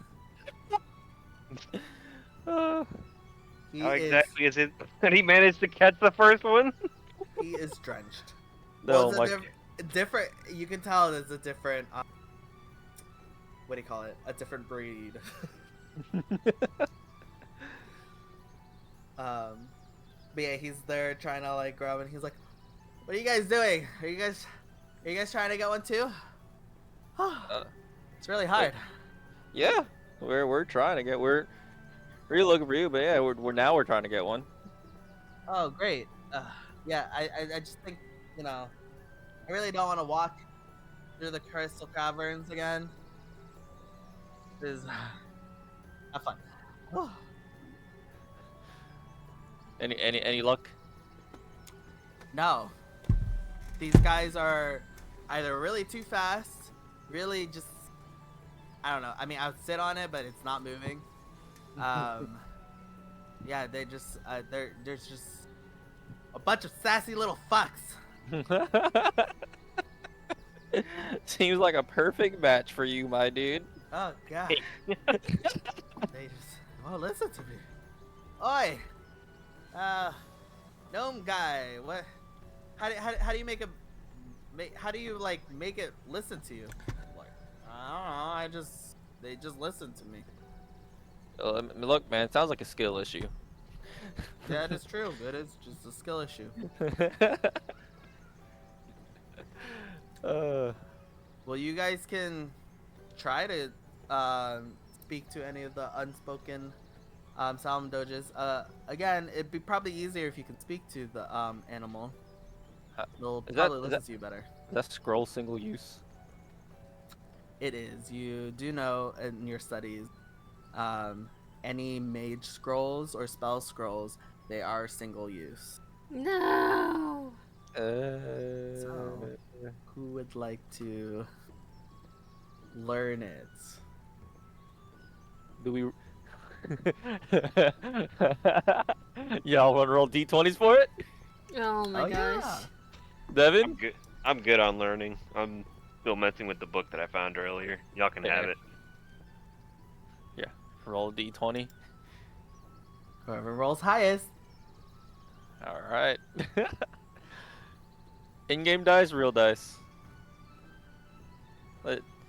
He How is, exactly is it that he managed to catch the first one? he is drenched. No, Well, it's a different. You can tell it's a different. What do you call it? A different breed. But yeah, he's there trying to like grab, and he's like, "What are you guys doing? Are you guys trying to get one too?" It's really hard. yeah, we're trying to get we're looking for you, but yeah, we're trying to get one. Oh, great. Yeah, I just think, I really don't want to walk through the crystal caverns again. This is not fun. Any luck? No. These guys are either really too fast, really just, I don't know. I mean, I would sit on it, but it's not moving. Yeah, they just, there's just a bunch of sassy little fucks. Seems like a perfect match for you, my dude. Oh, God. They just, listen to me. Oi! Gnome guy, what? How do you make it listen to you? Like, I don't know. They just listen to me. Look, man, it sounds like a skill issue. Yeah, it is true. It is just a skill issue. Well, you guys can try to speak to any of the unspoken sound doges. Again, it'd be probably easier if you can speak to the animal. They'll probably listen to you better. That's scroll single use. It is. You do know in your studies Any mage scrolls or spell scrolls, they are single use. No. So, who would like to learn it? Do we? Y'all want to roll d20s for it? Oh my gosh. Yeah. Devin? I'm good on learning. I'm still messing with the book that I found earlier. Y'all can have Fair. it. Yeah. Roll a d20. Whoever rolls highest. All right. In-game dice, real dice.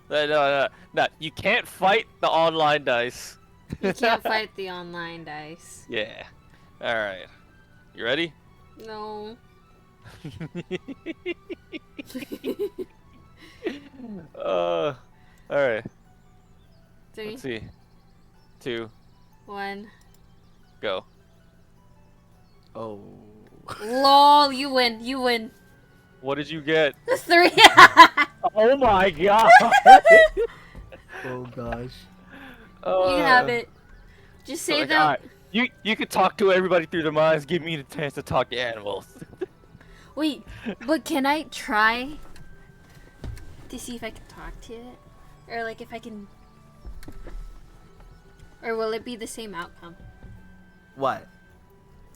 No. You can't fight the online dice. You can't fight the online dice. Yeah. All right. You ready? No. All right. 3, Let's see. 2, 1. go. Oh. Lol, you win. You win. What did you get? 3. Oh my god. Oh gosh. You can have it. Just say Like, that. alright, you could talk to everybody through their minds. Give me the chance to talk to animals. Wait, but can I try to see if I can talk to it? Or like if I can... Or will it be the same outcome? What?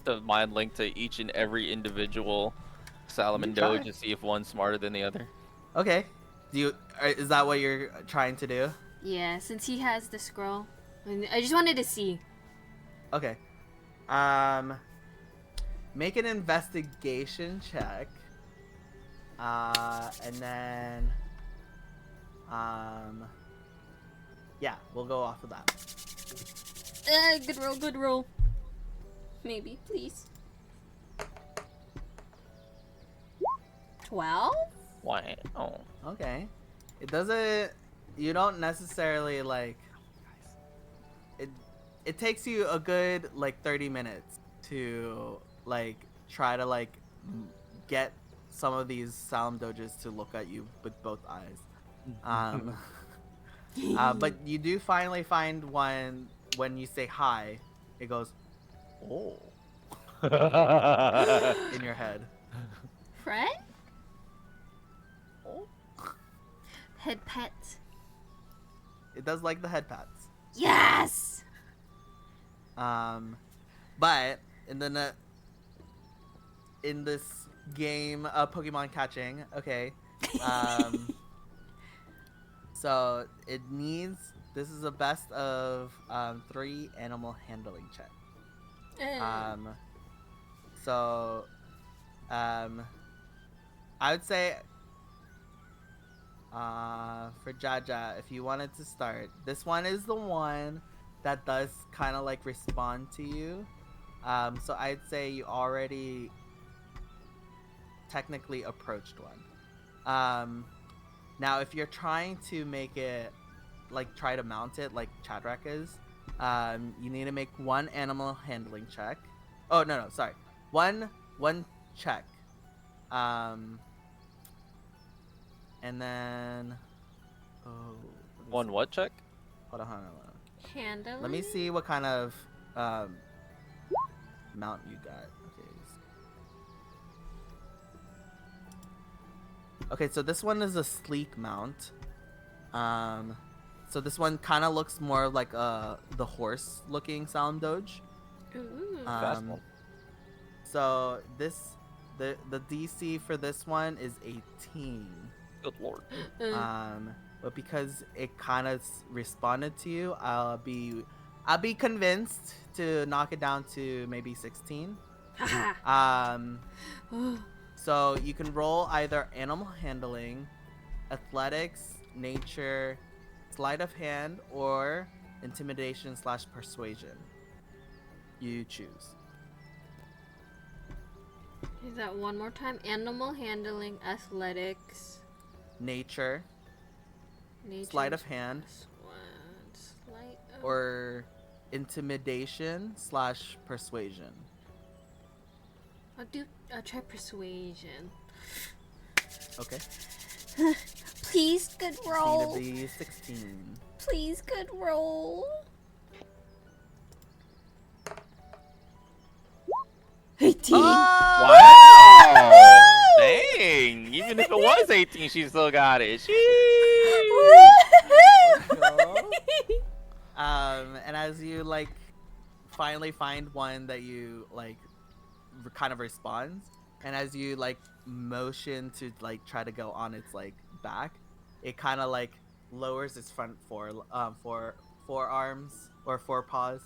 The mind link to each and every individual Salomon try. Doge to see if one's smarter than the other. Okay. Is that what you're trying to do? Yeah, since he has the scroll. And I just wanted to see. Okay. Make an investigation check. And then yeah, we'll go off of that. Good roll, good roll. Maybe, please. 12? Wow. Oh. Okay. It doesn't. You don't necessarily like. It takes you a good like 30 minutes to like try to like get some of these Salam Doges to look at you with both eyes. But you do finally find one when you say hi. It goes, oh, in your head. Friend? Head pet. It does like the head pats. Yes! But in this game of Pokemon catching, okay, so it needs. This is a best of 3 animal handling check. So, I would say, for Jaja, if you wanted to start, this one is the one that does kind of like respond to you. So I'd say you already technically approached one. Now, if you're trying to make it, like try to mount it like Chadrak is, you need to make 1 animal handling check. Oh, no, sorry. One check. And then... Oh. One what check? Hold on. Handle. Let me see what kind of mount you got. Okay, so this one is a sleek mount. So this one kind of looks more like the horse-looking Salam Doge. Ooh. Fast one. So the DC for this one is 18. Good lord. But because it kind of responded to you, I'll be convinced to knock it down to maybe 16. So you can roll either animal handling, athletics, nature, sleight of hand, or intimidation/persuasion. You choose. Is that one more time? Animal handling, athletics, Nature, nature. sleight of hand, Sleight of... or intimidation/persuasion. I'll try persuasion. Okay. Please, good roll. Need to be 16. Please, good roll. 18. Wow! Dang! Even if it was 18, she still got it. Let's go. And as you like finally find one that you like kind of responds, and as you like motion to like try to go on its like back, it kind of like lowers its front forearms or forepaws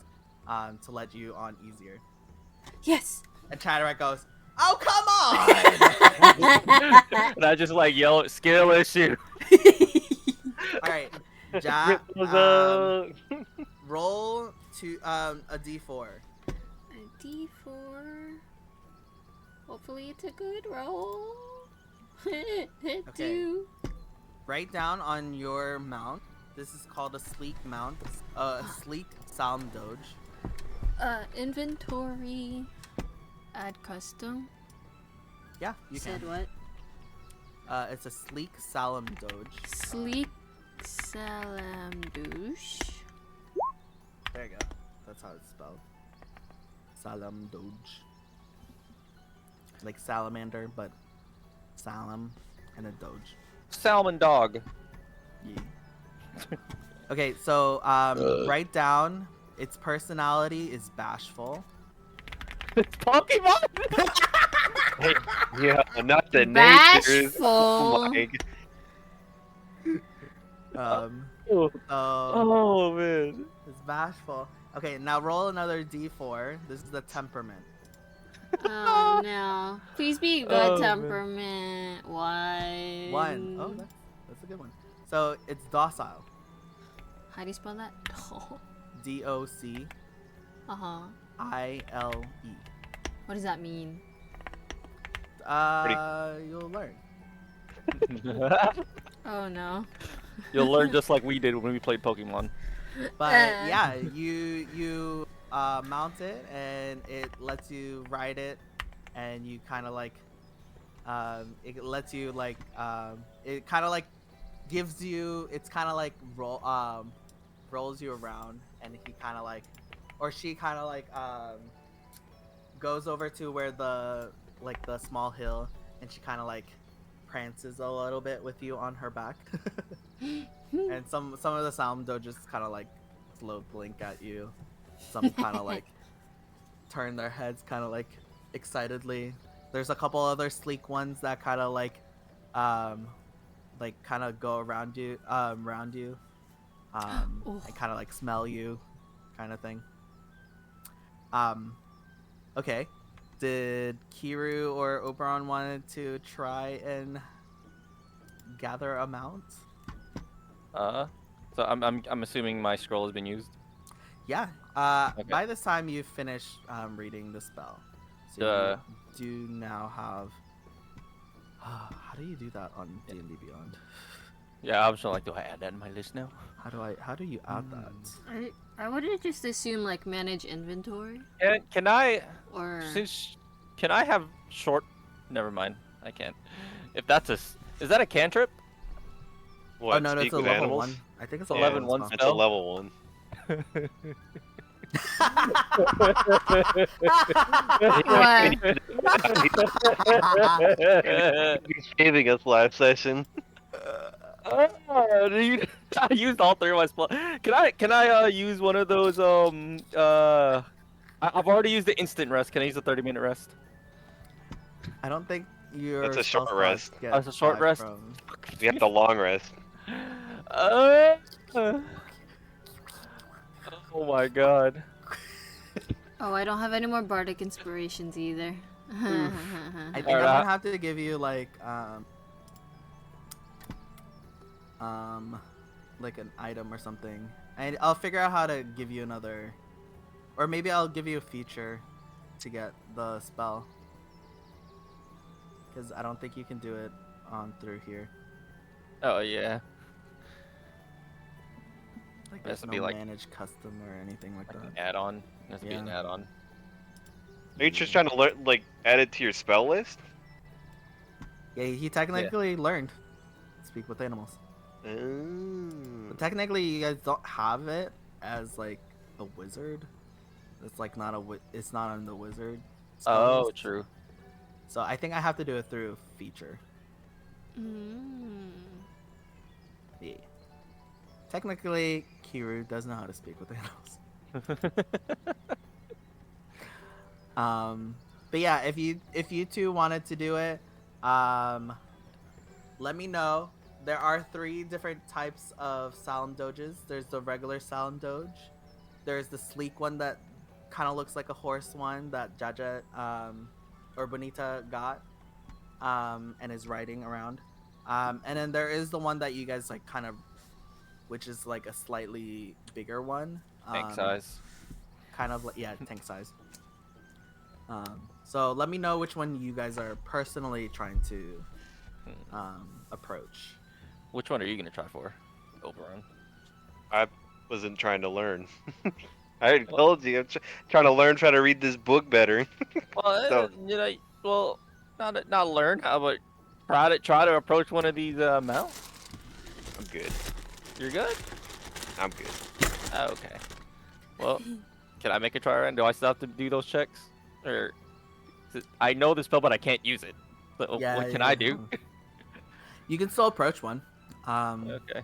to let you on easier. Yes. And Chatterat goes, "Oh, come on!" And I just like yell, skill issue. All right, Ja, Rip those up. roll to a d4. A D4. Hopefully it's a good roll. Do. Write down on your mount. This is called a sleek mount. A sleek Salm Doge. Inventory. Add custom. Yeah, you Said can. what? It's a sleek Salem Doge. Sleek Salamdouche. There you go. That's how it's spelled. Salem Doge. Like salamander, but Salem and a Doge. Salmon dog. Yeah. Okay, so write down its personality is bashful. It's Pokemon! Hey, yeah, not the natures. Bashful. Oh my Oh, So man. it's bashful. Okay, now roll another d4. This is the temperament. Oh no. Please be good Oh, man. temperament. Why? 1. Oh, that's a good one. So it's docile. How do you spell that? DOCILE. Uh-huh. What does that mean? You'll learn. Oh no. You'll learn just like we did when we played Pokemon. But yeah, you mount it and it lets you ride it, and you kind of like it lets you like it kind of like gives you it's kind of like rolls you around, and he kind of like or she kind of like goes over to where the small hill, and she kind of like prances a little bit with you on her back. And some of the Salmdo just kind of like slow blink at you. Some kind of like turn their heads kind of like excitedly. There's a couple other sleek ones that kind of like kind of go around you and kind of like smell you kind of thing. Okay. Did Kiru or Oberon wanted to try and gather a mount? So I'm assuming my scroll has been used. Yeah. Okay. By this time you've finished reading the spell, so you do now have. How do you do that on D&D Beyond? Yeah, I was like, do I add that in my list now? How do you add that? I would have just assumed like manage inventory Can I? or Can I have short? Never mind. I can't. If that's is that a cantrip? What, Oh no, speak that's a with level animals? 1. I think it's Yeah, a level level one 1 That's a level 1. He's saving us last session. Oh, dude, I used all 3 of my spells. Can I use one of those I've already used the instant rest. Can I use a 30-minute rest? I don't think your That's a spell short rest. slots get Oh, it's a short back rest? from- We have the long rest. Oh my god. oh, I don't have any more bardic inspirations either. I think Alright, I'm gonna have to give you like an item or something. And I'll figure out how to give you another, or maybe I'll give you a feature to get the spell, because I don't think you can do it on through here. Oh yeah. Like It has there's to no be, like, managed custom or anything like Like an that. add-on. It has to be an Yeah. add-on. Are you just trying to learn, like, add it to your spell list? Yeah, he technically learned speak with animals. But technically, you guys don't have it as like a wizard. It's like not it's not on the wizard spells. Oh, true. So I think I have to do it through feature. Mm. Yeah. Technically, Kiru does know how to speak with animals. But yeah, if you two wanted to do it, let me know. There are 3 different types of Solemn Doges. There's the regular Solemn Doge. There's the sleek one that kind of looks like a horse one that Jaja or Bonita got and is riding around. And then there is the one that you guys like kind of, which is like a slightly bigger one. Tank size. Kind of like, yeah, tank size. So let me know which one you guys are personally trying to approach. Which one are you gonna try for, Oberon? I wasn't trying to learn. I already told you, I'm trying to learn, trying to read this book better. Well, So- you know, well, not learn. How about try to approach one of these mounts? I'm good. You're good. I'm good. Oh, okay. Well, can I make a try run? Do I still have to do those checks? Or I know the spell, but I can't use it. So what can I do? You can still approach one. Okay.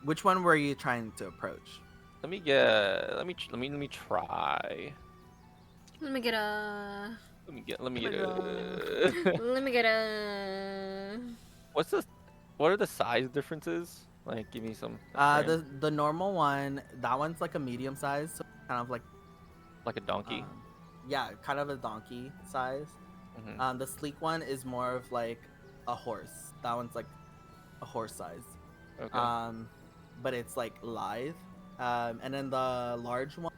Which one were you trying to approach? Let me get. Let me try. Let me get a. Let me get a. Let me get a. What are the size differences? Like, give me some. The normal one, that one's like a medium size, so kind of like like a donkey. Yeah, kind of a donkey size. Mhm. The sleek one is more of like a horse. That one's like a horse size. Okay. But it's like lithe. And then the large one,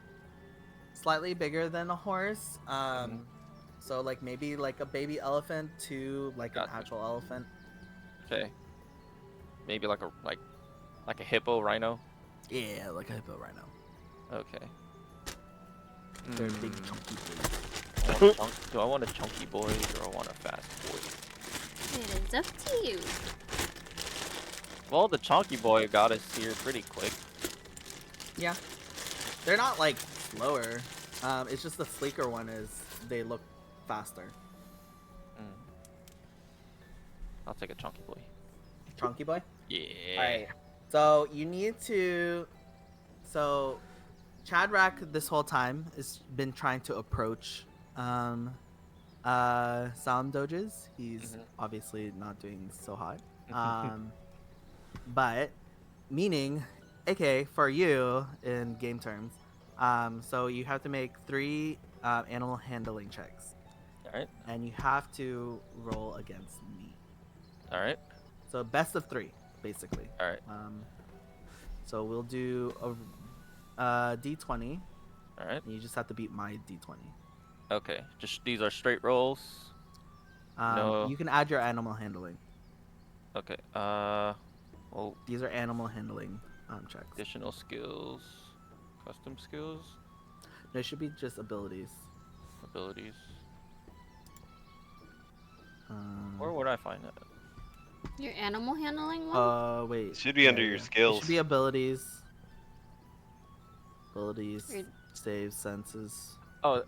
slightly bigger than a horse. So like maybe like a baby elephant to like an Gotcha. actual elephant. Okay. Maybe like a hippo rhino. Yeah, like a hippo rhino. Okay. They're big Mm. chunky boys. Do I want a chunky boy or I want a fast boy? It is up to you. Well, the chunky boy got us here pretty quick. Yeah. They're not like slower. It's just the sleeker one is they look faster. I'll take a chunky boy. Chunky boy? Yeah. Alright. So you need to. So Chadrack this whole time has been trying to approach Solemn Doges. He's obviously not doing so hot. But meaning, aka for you in game terms, so you have to make 3 animal handling checks. Alright. And you have to roll against me. Alright. So best of 3, basically. Alright. So we'll do a D20. Alright. You just have to beat my D20. Okay. Just these are straight rolls. No. You can add your animal handling. Okay. Well, These are animal handling checks. additional skills, custom skills, No, it should be just abilities. abilities. Where would I find that? Your animal handling one? Wait. It should be under your It skills. should be abilities. Abilities, Your- save, senses, Oh,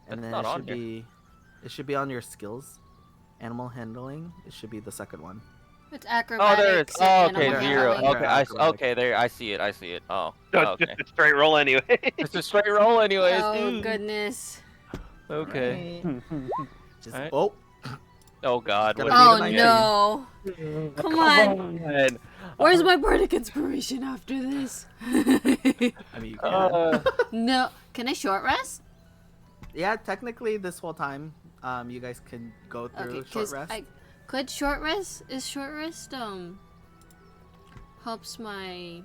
and that's then not it on should here. be. It should be on your skills. Animal handling. It should be the second one. It's Oh, there it acrobatics. is. Oh, and okay, animal zero. handling. Okay, Acrobatic. okay, there. I see it. I see it. Oh, No, okay. it's just a straight roll anyway. It's a straight roll, anyways. Oh goodness. Okay. Just Alright. oh. Oh God. Gotta What beat Oh him on no. Come on. on. Where's my bardic inspiration after this? I mean, you can. No. Can I short rest? Yeah, technically, this whole time, you guys can go through Okay, short because rest. I could short rest. Is short rest helps my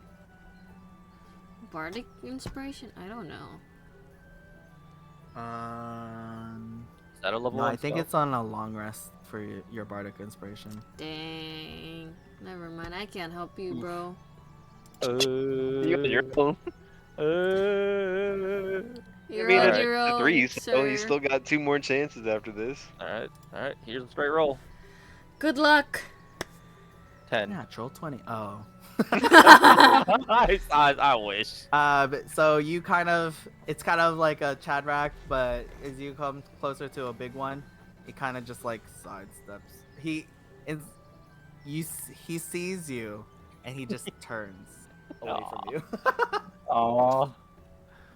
bardic inspiration? I don't know. Is that a level No, one I think spell? it's on a long rest for your bardic inspiration. Dang. Never mind. I can't help you, bro. You got your own. You're I mean, on it's your a own, 3, so sir. you still got 2 more chances after this. Alright, alright. Here's a straight roll. Good luck. 10. Natural 20. Oh. I wish. So you it's kind of like a Chadrak, but as you come closer to a big one, he kind of just like sidesteps. Is, he sees you, and he just turns away from you. Aw.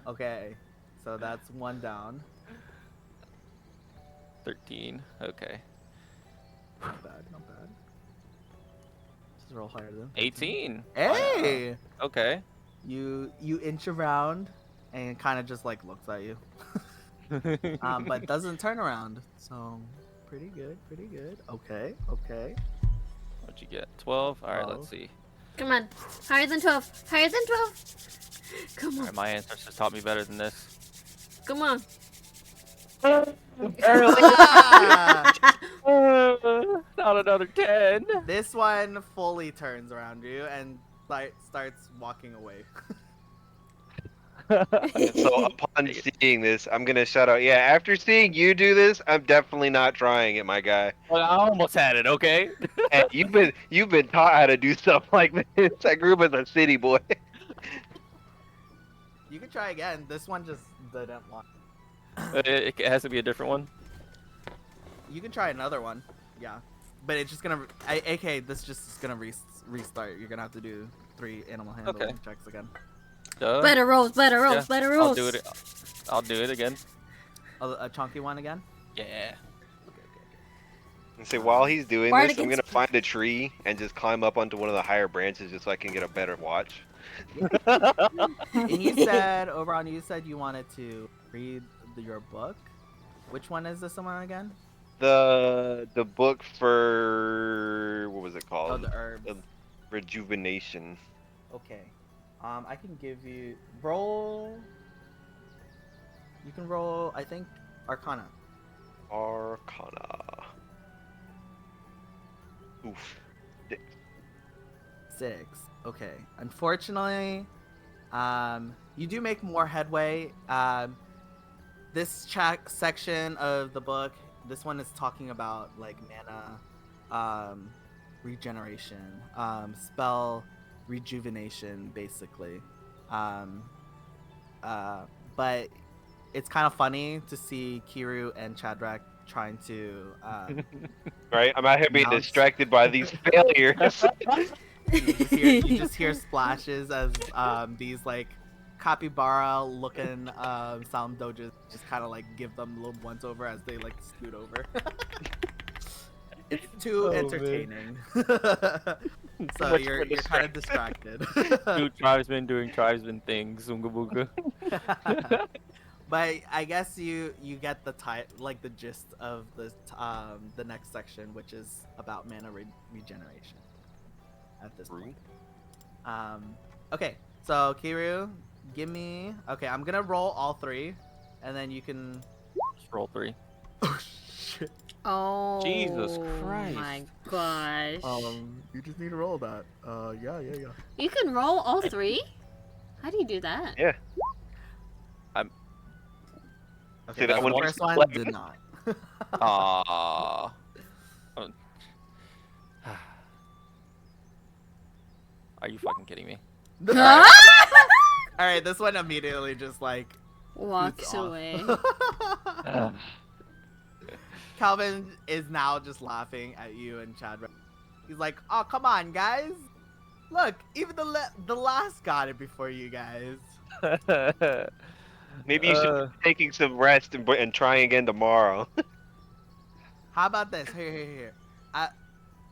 Okay, so that's one down. 13. Okay. Not bad, not bad. Just roll higher than 18. Hey! Okay. You inch around, and kind of just like looks at you, but doesn't turn around. So pretty good, pretty good. Okay, okay. What'd you get? 12? Alright, 12. let's see. Come on. Higher than 12. Higher than 12. Come on. Alright, my ancestors taught me better than this. Come on. Not another 10. This one fully turns around you and starts walking away. So upon seeing this, I'm gonna shout out. Yeah, after seeing you do this, I'm definitely not trying it, my guy. Well, I almost had it, okay? Hey, you've been taught how to do stuff like this. I grew up as a city boy. You can try again. This one just didn't want. It has to be a different one. You can try another one. Yeah, but it's just gonna. AK, this just is gonna restart. You're gonna have to do 3 animal handling checks again. Duh. Better rolls, better rolls, Yeah, better rolls. I'll do it again. A chunky one again. Yeah. And say while he's doing Bardic this, I'm gonna Inspiration. find a tree and just climb up onto one of the higher branches just so I can get a better watch. And you said, Oberon, you said you wanted to read your book. Which one is this one again? The book for what was it Oh, called? the herbs. Rejuvenation. Okay. I can give you roll. You can roll, I think, Arcana. Arcana. Oof. 6. Okay. Unfortunately, you do make more headway. This section of the book, this one is talking about like mana, regeneration, spell rejuvenation, basically. But it's kind of funny to see Kiru and Chadrak trying to. Right? I'm out here being Mounts. distracted by these failures. You just hear splashes as these like capybara looking sound doges just kind of like give them little once over as they like scoot over. It's too entertaining. So Much you're more kind of distracted. Two tribesmen doing tribesmen things. Oonga booga. But I guess you get the like the gist of the next section, which is about mana regeneration. At this point. Okay, so Kiru, give me. Okay, I'm gonna roll all 3, and then you can. Just roll 3. Oh shit. Oh. Jesus Christ. My gosh. You just need to roll that. Yeah. You can roll all 3? How do you do that? Yeah. Okay, See, that so one the was first one like- did not. Aww. Are you fucking kidding me? All right, this one immediately just like Walks scoots off. away. Calvin is now just laughing at you and Chadra. He's like, "Oh, come on, guys! Look, even the last got it before you guys." Maybe you should be taking some rest and trying again tomorrow. How about this? Here.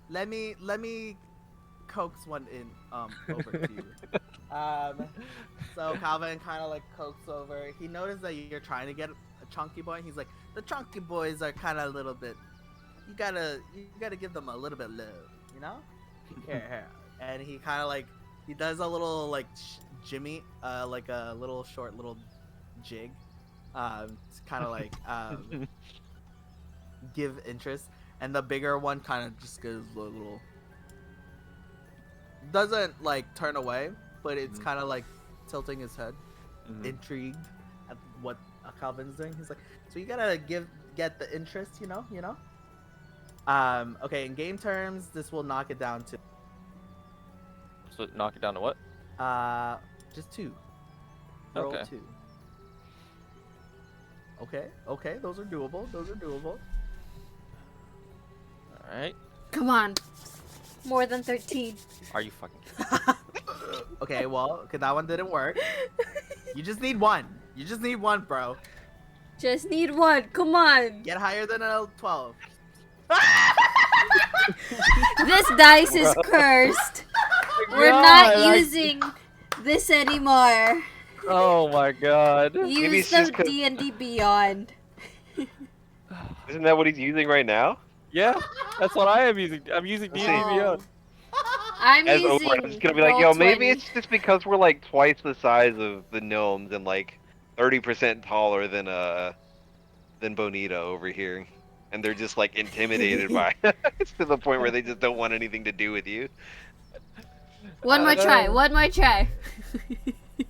Let me coax one in over to you. So Calvin kind of like coax over. He noticed that you're trying to get a chunky boy. He's like, the chunky boys are kind of a little bit. You gotta give them a little bit love, you know? Here. And he kind of like he does a little like jimmy, like a little short little jig, to kind of like give interest. And the bigger one kind of just goes a little. Doesn't like turn away, but it's kind of like tilting his head, intrigued at what Calvin's doing. He's like, so you gotta get the interest, you know. Okay, in game terms, this will knock it down to. So knock it down to what? Just 2. Roll Okay. 2. Okay, those are doable. All right. Come on. More than 13. Are you fucking kidding? Okay, well, that one didn't work. You just need 1. You just need 1, bro. Just need 1. Come on. Get higher than a 12. This dice is cursed. We're not using this anymore. Oh my god. Maybe Use it's just the 'cause- D&D Beyond. Isn't that what he's using right now? Yeah, that's what I am using. I'm using Let's D&D see. Beyond. I'm As using over, I'm just gonna be like, yo, maybe Roll20. it's just because we're like twice the size of the gnomes and like 30% taller than Bonita over here, and they're just like intimidated by. It's to the point where they just don't want anything to do with you. One more try. One more try.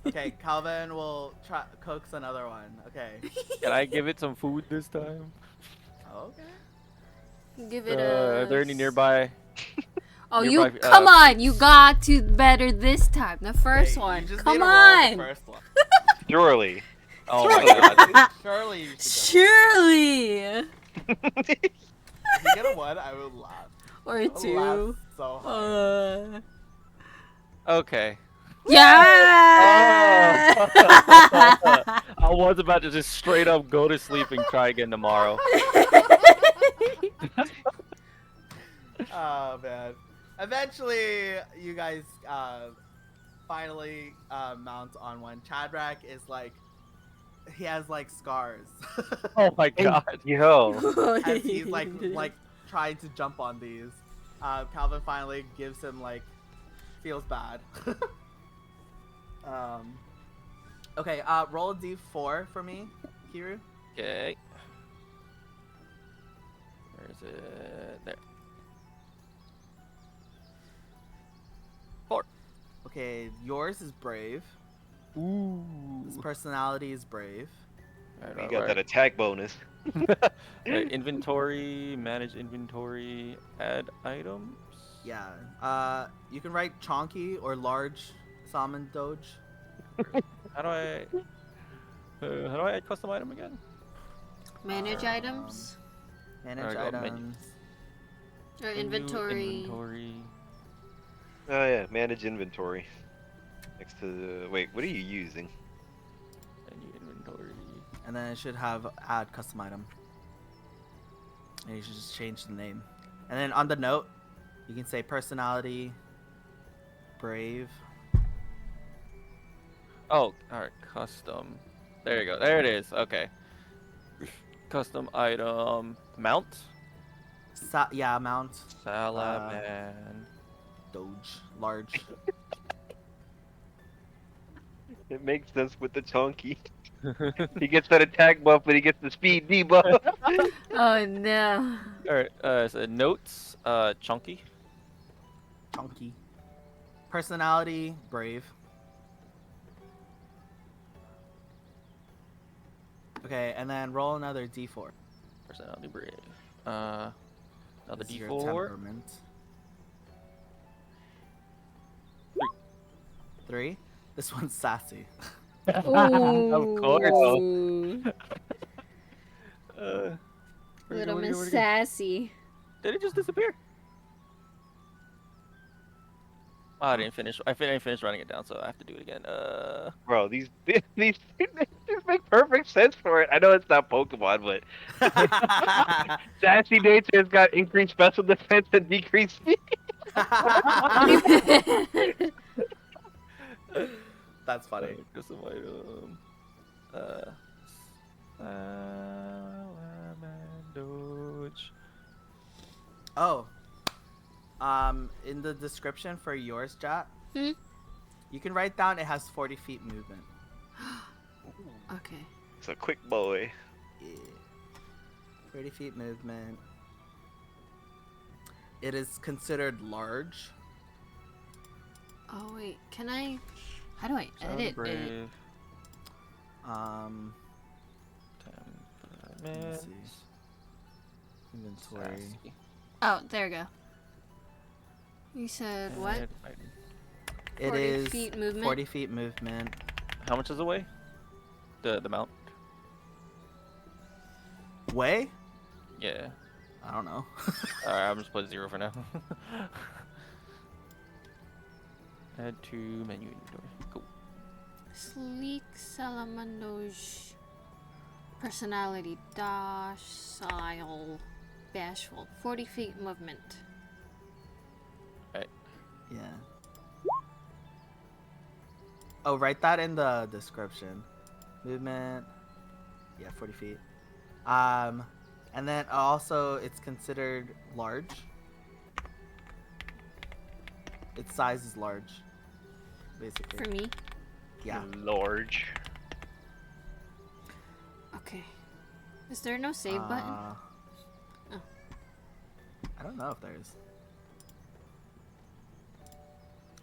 Okay, Calvin will try coax another one. Okay. Can I give it some food this time? Okay. Give it Are a. there any nearby? Oh, nearby, you come on! You got to better this time. The first Okay, one. You just Come need to roll the on. first one. Surely. Oh my god. Surely you should Surely. go. If you get a 1, I will laugh. Or I will 2. laugh so hard. Okay. Yeah. I was about to just straight up go to sleep and try again tomorrow. Oh man. Eventually, you guys finally mount on one. Chadrak is like, he has like scars Oh my god. Yo. as he's like trying to jump on these. Calvin finally gives him like, feels bad. Okay, roll a d4 for me, Kiru. Okay. Where is it? There. 4. Okay, yours is brave. Ooh. His personality is brave. You got that attack bonus. Right, inventory, manage inventory, add items. Yeah. You can write chonky or large salmon doge. How do I add custom item again? Manage items. Manage Alright, go menu. items. Or Menu, inventory. Inventory. Oh yeah, manage inventory. Next to the wait, what are you using? Menu, inventory. And then it should have add custom item. And you should just change the name. And then on the note, you can say personality, brave. Oh, alright, custom. There you go. There it is. Okay. Custom item. Mount? Yeah, mount. Salaman. Doge. Large. It makes sense with the chunky. He gets that attack buff, but he gets the speed debuff. Oh no. Alright, so notes, chunky. Chunky. Personality, brave. Okay, and then roll another d4. Personality brave. Another This is your D4. temperament. 3. This one's sassy. Of course. Ooh. Where'd it Little go, where'd it go, Miss where'd it go? Sassy. Did it just disappear? Oh, I didn't finish. I didn't finish writing it down, so I have to do it again. Bro, these these make perfect sense for it. I know it's not Pokemon, but Sassy Nature's got increased special defense and decreased speed. That's funny. Custom item. Doge. Oh. In the description for yours, Jat, Hmm? you can write down it has 40 feet movement. Okay. It's a quick boy. Yeah. 30 feet movement. It is considered large. Oh wait, can I? How do I edit it? Brave. Let me see. Inventory. Sassy. Oh, there we go. You said what? Add item. It 40 is feet movement. 40 feet movement. How much is the way? The mount? Way? Yeah. I don't know. Alright, I'm just putting 0 for now. Add to menu inventory. Cool. Sleek Salamandoge. Personality. Docile. Bashful. 40 feet movement. Yeah. Oh, write that in the description. Movement. Yeah, 40 feet. And then also it's considered large. Its size is large, basically. For me. Yeah. Large. Okay. Is there no save button? Oh. I don't know if there is.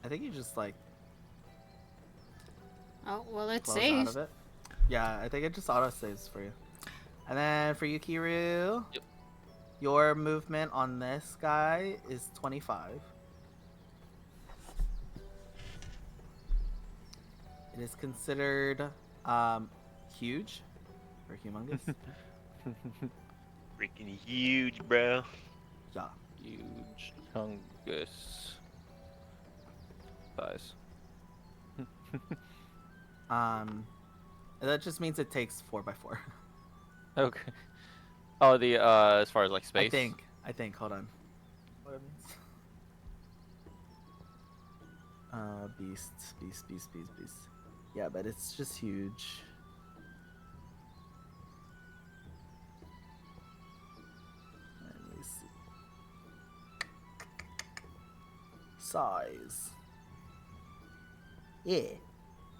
I think you just like Oh, well, it close out saves. of it. Yeah, I think it just auto saves for you. And then for you, Kiru, Yep. your movement on this guy is 25. It is considered huge or humongous. Freaking huge, bro. Yeah. Huge fungus size. That just means it takes 4x4. Okay. Oh, the as far as like space. I think. Hold on. What it means. Beast. Yeah, but it's just huge. Let me see. Size. Yeah.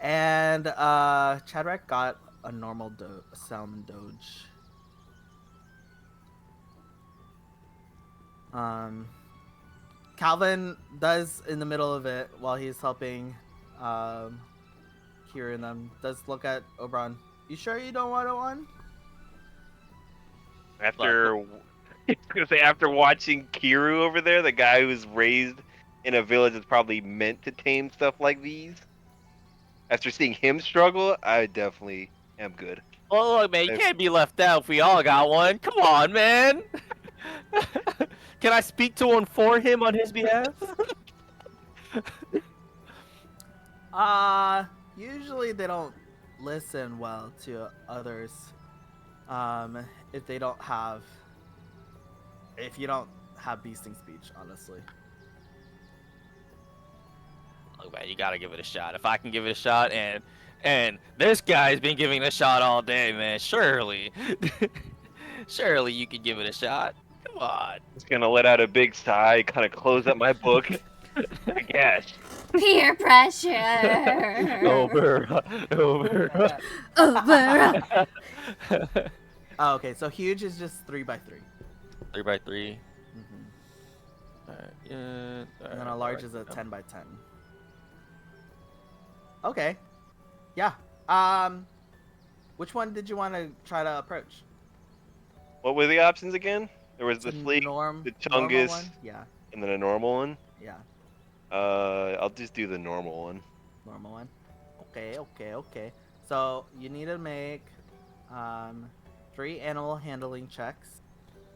And Chadrak got a normal salmon doge. Calvin does in the middle of it while he's helping Kira and them does look at Oberon. You sure you don't want one? After, I was gonna say, after watching Kiru over there, the guy who was raised in a village that's probably meant to tame stuff like these, after seeing him struggle, I definitely am good. Well, look, man, you If- can't be left out if we all got one. Come on, man. Can I speak to one for him on his behalf? Usually they don't listen well to others. If they don't have, if you don't have beasting speech, honestly. Look, man, you gotta give it a shot. If I can give it a shot, and this guy's been giving it a shot all day, man, surely, surely you could give it a shot. Come on. Just gonna let out a big sigh, kind of close up my book. I guess. Peer pressure. Over. Over. Oh, okay, so huge is just 3x3. 3x3. Mm-hmm. Alright, yeah. And then alright, a large alright, is a no. 10x10. Okay. Yeah. Which one did you want to try to approach? What were the options again? There was the sleek, the normal chungus, one? Yeah. and then a normal one. Yeah. I'll just do the normal one. Normal one. Okay. So you need to make 3 animal handling checks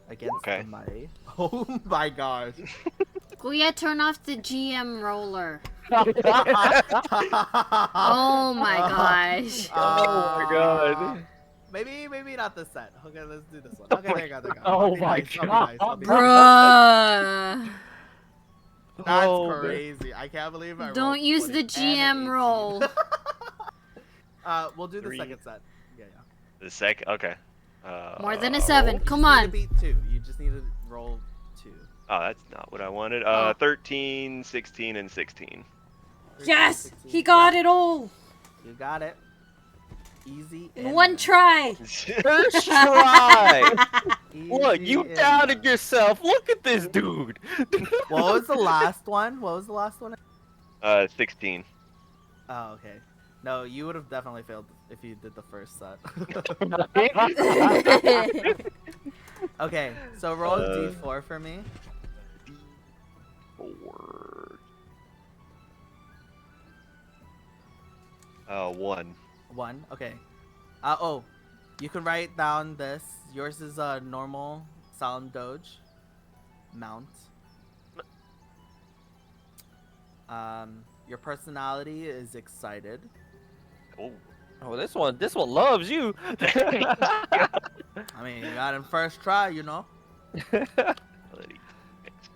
against Okay. somebody. Oh my gosh. Guya, turn off the GM roller. Oh my gosh. Oh my god. Maybe not this set. Okay, let's do this one. Okay, there you go. Oh I'll be my nice, I'll be God. nice, I'll be nice. Bruh. That's Oh, man. crazy. I can't believe I Don't rolled use 20 the and an GM 18. roll. We'll do the 3. second set. Yeah. The second, okay. More than a 7. You Come just need on. to beat 2. You just need to roll 2. Oh, that's not what I wanted. Oh. 13, 16, and 16. Yes! 16. He got Yeah, it all. You got it. Easy. In and one nice. try. First try. Look, Easy you and doubted nice. yourself. Look at this dude. What was the last one? 16. Oh, okay. No, you would have definitely failed if you did the first set. Okay, so roll a d4 for me. 4. 1. 1. Okay. Oh, you can write down this. Yours is a normal Solemn Doge mount. Your personality is excited. Oh. Oh, this one loves you. I mean, you got him first try, you know.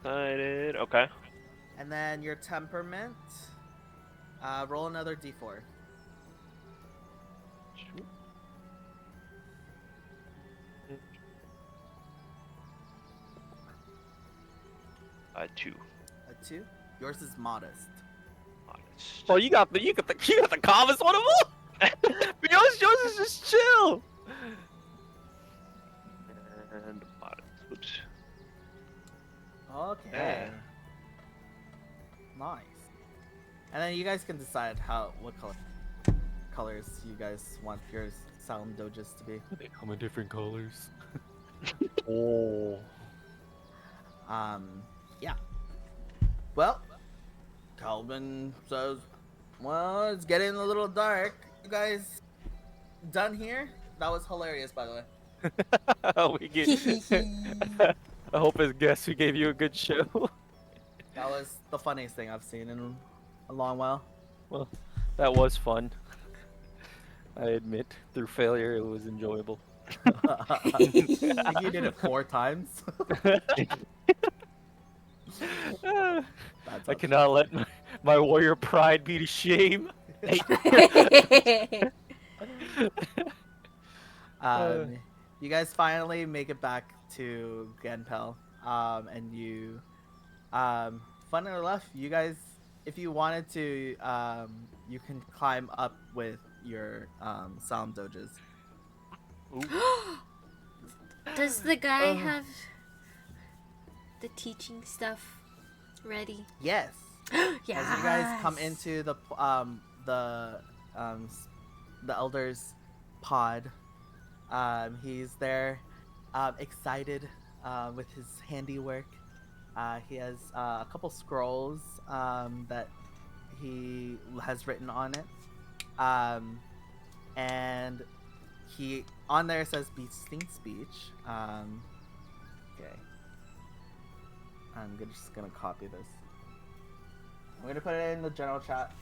Excited. Okay. And then your temperament. Roll another d4. Sure. 2. A 2. Yours is modest. Modest. Oh, you got the calmest one of all. But yours is just chill. And modest. Oops. Okay. Yeah. Nice. And then you guys can decide what colors you guys want your Solemn Doges to be. They come in different colors. Oh. Yeah. Well, Calvin says, well, it's getting a little dark. You guys done here? That was hilarious, by the way. We get. I hope as guests we gave you a good show. That was the funniest thing I've seen in a long while. Well, that was fun. I admit, through failure, it was enjoyable. I think you did it 4 times. I That's cannot let my warrior pride be to shame. You guys finally make it back to Genpel. And you, fun enough, you guys, if you wanted to, you can climb up with your Solemn Doges. Does the guy have the teaching stuff ready? Yes. Yeah. As you guys come into the elder's pod, he's there, excited with his handiwork. He has a couple scrolls that he has written on it, and he on there says "beasting speech." Okay, just gonna copy this. I'm gonna put it in the general chat.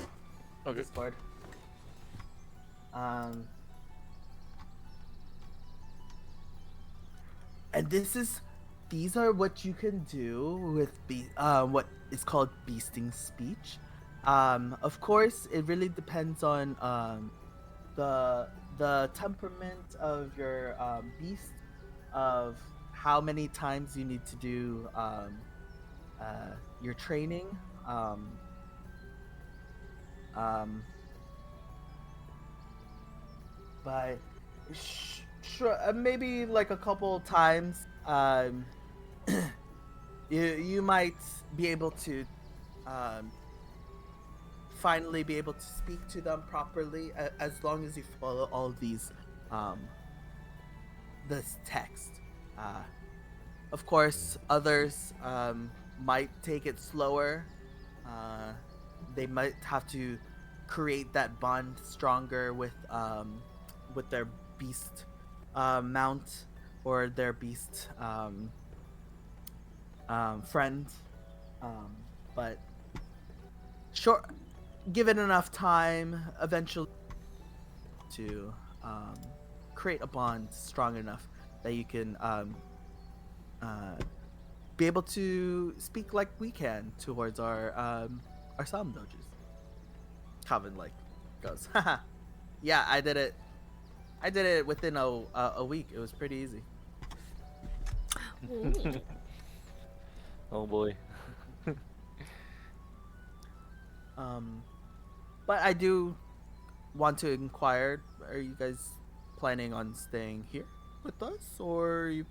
Okay. Discord. And these are what you can do with what is called beasting speech. Of course, it really depends on the temperament of your beast, of how many times you need to do your training. But sure, maybe like a couple times, you might be able to finally be able to speak to them properly, as long as you follow all these this text. Of course, others might take it slower. They might have to create that bond stronger with their beast mount or their beast friend. But sure, given enough time, eventually to create a bond strong enough that you can be able to speak like we can towards our Solemn Doges. Calvin goes, haha, yeah, I did it within a week. It was pretty easy. Ooh. Oh boy. But I do want to inquire, are you guys planning on staying here with us, or are you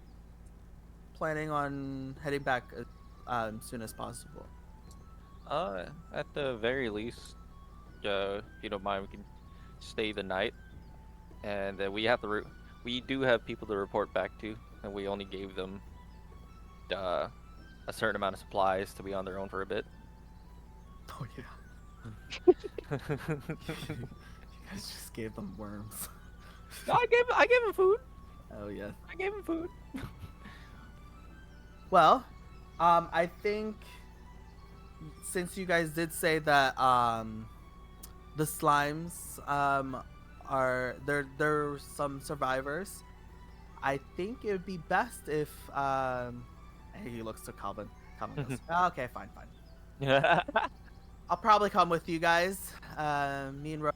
planning on heading back as soon as possible? At the very least, if you don't mind, we can stay the night, and we do have people to report back to, and we only gave them a certain amount of supplies to be on their own for a bit. Oh yeah. You guys just gave them worms. No, I gave him food. Oh yeah. I gave him food. Well, I think since you guys did say that the slimes are there some survivors, I think it would be best if he looks to Calvin. Calvin goes, "Oh, okay, fine. I'll probably come with you guys. Me and Rose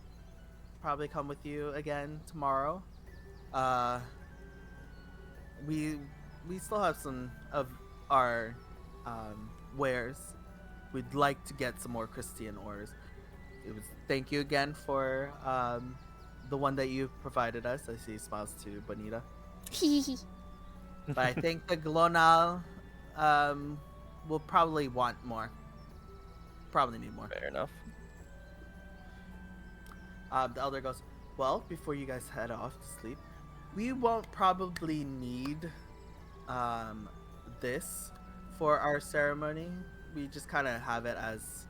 probably come with you again tomorrow. Uh, we still have some of our wares. We'd like to get some more Christian ores. It was thank you again for the one that you provided us. I see smiles to Bonita. But I think the Glonal will probably want more. Probably need more. Fair enough. The elder goes, well, before you guys head off to sleep, we won't probably need this for our ceremony. We just kind of have it as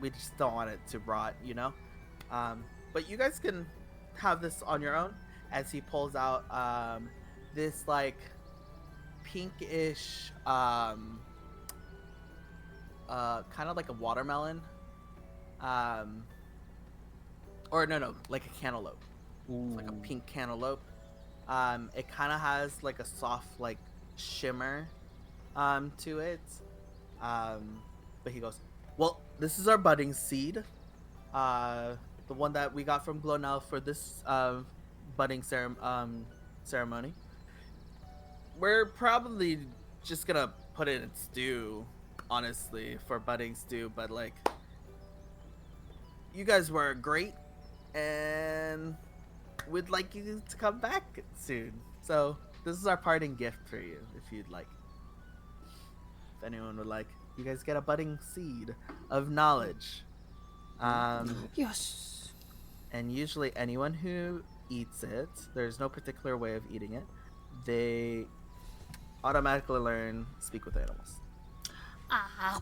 we just don't want it to rot, you know. But you guys can have this on your own. As he pulls out this like pinkish, kind of like a watermelon, or no, like a cantaloupe. It's like a pink cantaloupe. It kind of has like a soft like shimmer to it. But he goes, well, this is our budding seed. The one that we got from Glonel for this budding ceremony. We're probably just gonna put it in stew, honestly, for budding stew. But like, you guys were great, and we'd like you to come back soon. So this is our parting gift for you, if you'd like. If anyone would like, you guys get a budding seed of knowledge. Yes. And usually anyone who eats it, there's no particular way of eating it, they automatically learn speak with animals. Ah.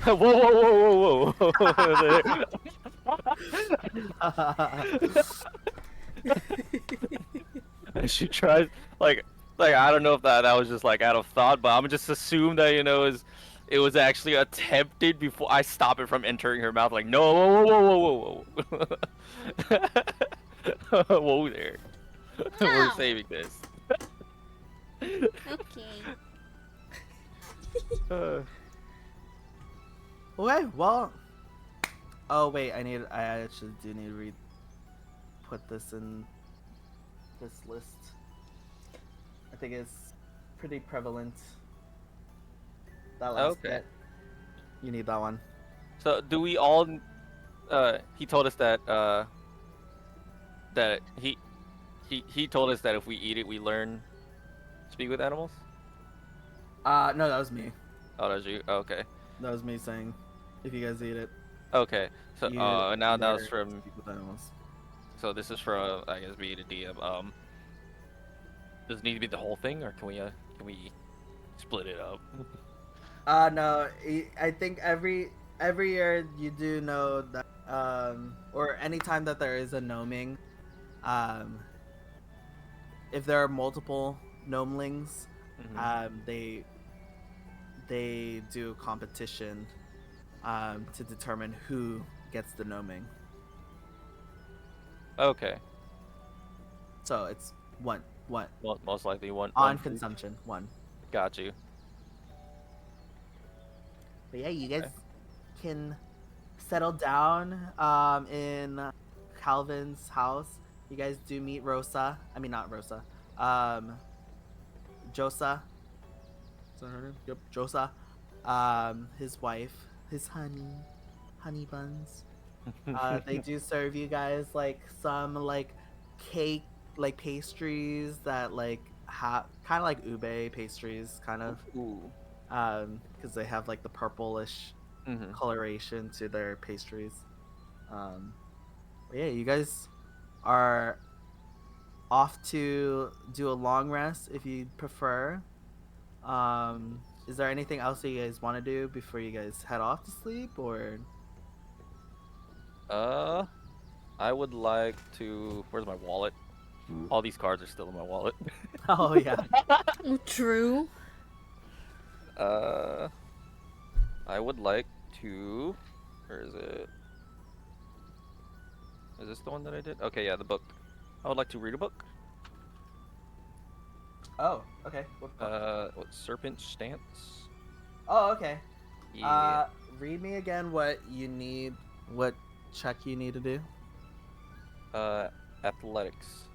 Whoa. And she tries like I don't know if that was just like out of thought, but I'm just assume that it was actually attempted before I stop it from entering her mouth. Like no, whoa. Whoa there. We're No. saving this. Okay. Okay, well. Oh wait, I actually do need to put this in this list. I think it's pretty prevalent. That last Okay. bit. You need that one. So do we all? He told us that that he told us that if we eat it, we learn speak with animals. No, that was me. Oh, that's you. Okay. That was me saying, if you guys eat it, Okay. So you now that was learn from. speak with animals. So this is for I guess me to DM. Does it need to be the whole thing, or can we split it up? No, I think every year you do know that, or anytime that there is a gnoming, if there are multiple gnomelings, they do a competition, to determine who gets the gnoming. Okay. So it's one Well, most likely one on for each. consumption, one. Got you. But yeah, you guys Okay. can settle down in Calvin's house. You guys do meet Rosa. I mean, not Rosa. Josa. Is that her name? Yep, Josa. His wife, his honey buns. They do serve you guys like some like cake, like pastries that like have kind of like ube pastries, kind of. Ooh. Because they have like the purplish coloration to their pastries. But yeah, you guys are off to do a long rest if you prefer. Is there anything else that you guys want to do before you guys head off to sleep, or? Uh, I would like to. Where's my wallet? All these cards are still in my wallet. Oh yeah. True. uh, I would like to. Where is it? Is this the one that I did? Okay, yeah, the book. I would like to read a book. Oh, okay. What book? What Serpent Stance? Oh, okay. Yeah. Read me again what you need, what check you need to do. Uh, Athletics.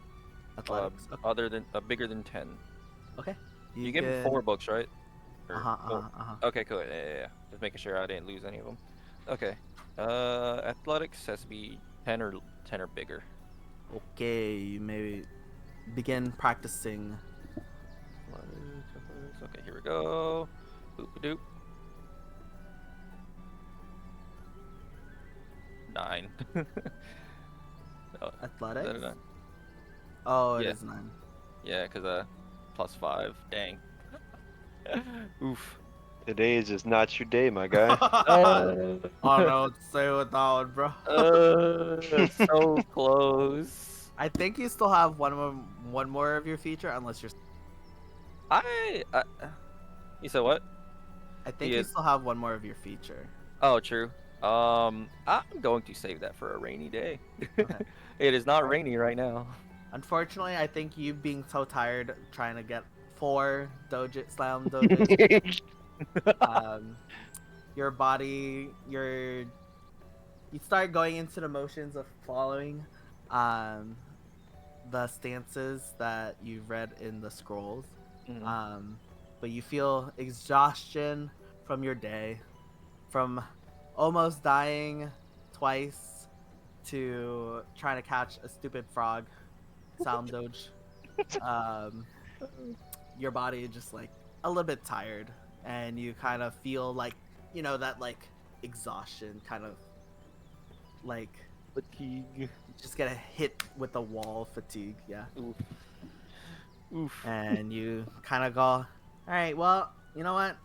Athletics. Okay. Other than bigger than 10. Okay. You gave me 4 books, right? Or Uh huh. Uh four. huh. Uh huh. Okay, cool. Yeah. Just making sure I didn't lose any of them. Okay. Athletics has to be 10 or bigger. Okay. You may begin practicing. Athletics. Okay, here we go. Boop a doop. 9. Oh, is that a Athletics. 9? Oh, it Yeah. is 9. Yeah, cause +5. Dang. Oof. Today is just not your day, my guy. I don't know what to say with that one, bro. So close. I think you still have one more of your feature, unless you're. I You said what? I think Yeah. you still have one more of your feature. Oh, true. I'm going to save that for a rainy day. Okay. It is not Alright. rainy right now. Unfortunately, I think you being so tired trying to get 4 slam doges, your body, you start going into the motions of following um, the stances that you've read in the scrolls. Mhm. But you feel exhaustion from your day, from almost dying twice to trying to catch a stupid frog sound doge. Um, your body is just like a little bit tired, and you kind of feel like that like exhaustion, kind of like Fatigue. just get a hit with the wall fatigue, yeah. Oof. Oof. And you kind of go, all right, well, you know what?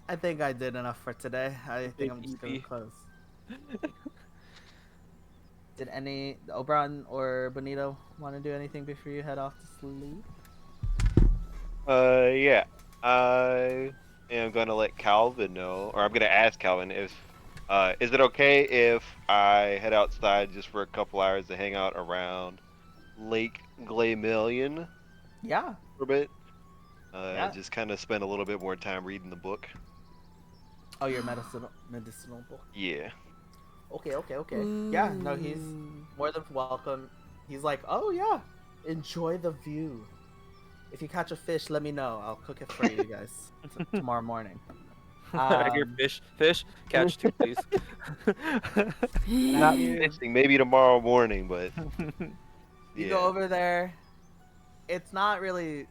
I think I did enough for today. I think Big I'm just gonna EP. close. Did any Oberon or Bonito want to do anything before you head off to sleep? Yeah. I am gonna let Calvin know, or I'm gonna ask Calvin if, is it okay if I head outside just for a couple hours to hang out around Lake Glaymillion Yeah, for a bit? yeah. Just kind of spend a little bit more time reading the book. Oh, your medicinal book. Yeah. Okay. Yeah, no, he's more than welcome. He's like, oh yeah, enjoy the view. If you catch a fish, let me know. I'll cook it for you guys tomorrow morning. I hear Um, fish. Catch 2, please. Not you, fishing, maybe tomorrow morning, but you yeah. go over there. It's not really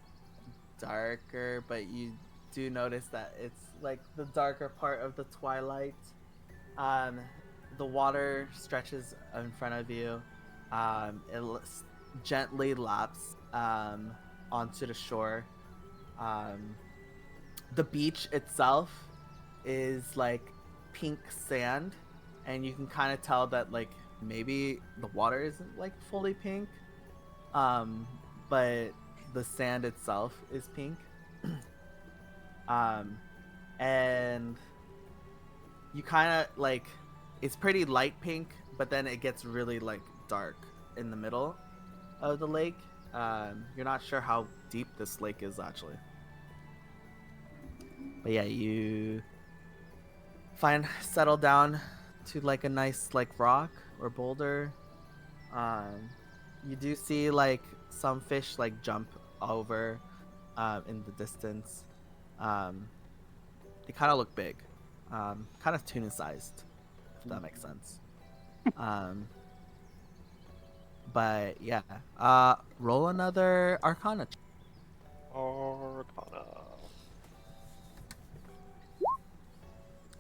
darker, but you do notice that it's like the darker part of the twilight. Um, the water stretches in front of you. Gently laps onto the shore. Um, the beach itself is like pink sand, and you can kind of tell that like maybe the water isn't like fully pink, um, but the sand itself is pink. um, and you kind of like it's pretty light pink, but then it gets really like dark in the middle of the lake. You're not sure how deep this lake is actually, but yeah, you settle down to like a nice like rock or boulder. You do see like some fish like jump over in the distance. They kind of look big, kind of tuna sized, if that makes sense. Um, but yeah, roll another Arcana. Arcana.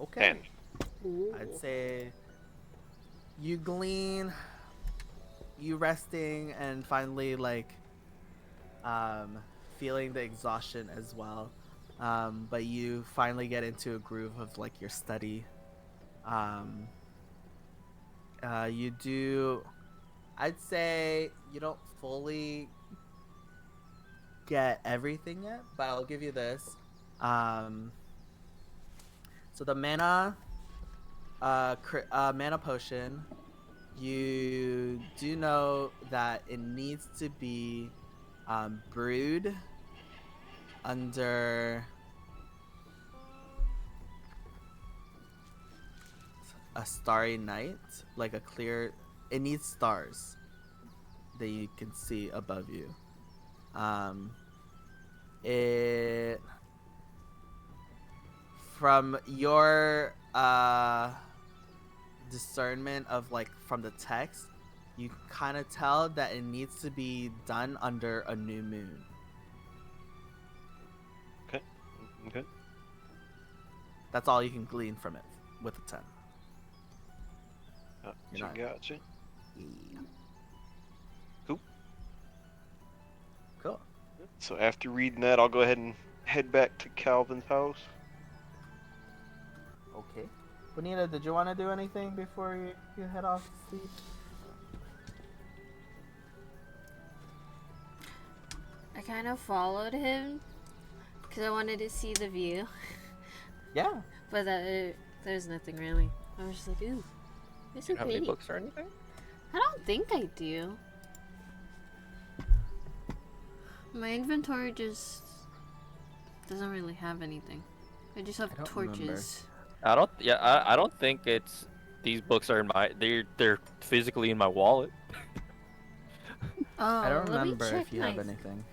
Okay. 10. I'd say you glean, you resting, and finally like feeling the exhaustion as well. But you finally get into a groove of like your study. You do. I'd say you don't fully get everything yet, but I'll give you this. So the mana potion. You do know that it needs to be brewed under a starry night, like a clear. It needs stars that you can see above you. It from your discernment of like from the text, you kind of tell that it needs to be done under a new moon. Okay. That's all you can glean from it with a 10. You're not- Gotcha. Yeah. Cool. Cool. So after reading that, I'll go ahead and head back to Calvin's house. Okay. Bonita, did you want to do anything before you head off to sleep? I kind of followed him because I wanted to see the view, Yeah. but there's nothing really. I was just like, ooh, it's so You have any pretty. books or anything? I don't think I do. My inventory just doesn't really have anything. I just have I don't torches. I don't. Yeah, I don't think it's. These books are in my. They're physically in my wallet. Oh, I don't let me remember check if you have anything.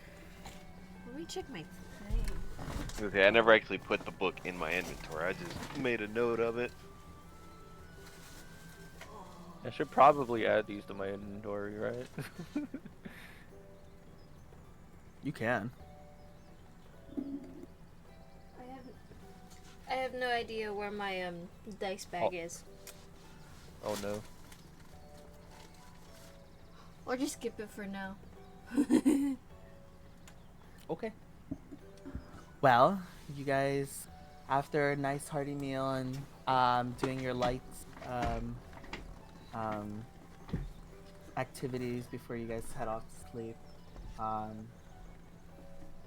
Let me check my thing. Okay, I never actually put the book in my inventory. I just made a note of it. I should probably add these to my inventory, right? You can. I have no idea where my dice bag is. Oh no. Or just skip it for now. Okay. Well, you guys, after a nice hearty meal and doing your light activities before you guys head off to sleep,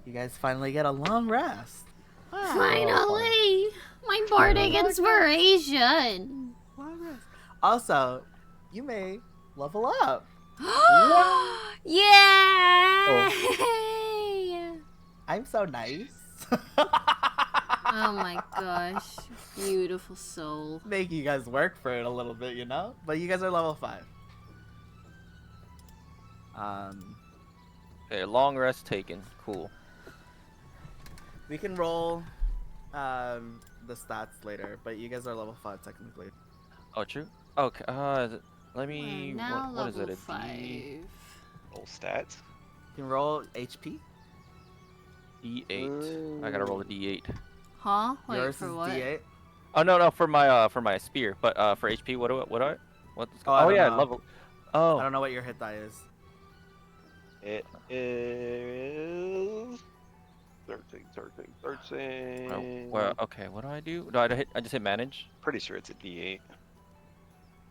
you guys finally get a long rest. Finally! My bardic inspiration! Long rest. Also, you may level up. Yay! I'm so nice. Oh my gosh. Beautiful soul. Make you guys work for it a little bit, you know? But you guys are level 5. Okay, long rest taken. Cool. We can roll the stats later, but you guys are level 5 technically. Oh, true. Okay. Let me. We're now What is it? level A 5. Old stats. You can roll HP. D8. I gotta roll a D8. Huh? Wait, Yours for is what? D8. Oh no, for my spear, but for HP, what's I don't yeah, know. level. I Oh, don't know what your hit die is. It is 13. oh, well, okay. What do? No, I just hit manage. Pretty sure it's a D8.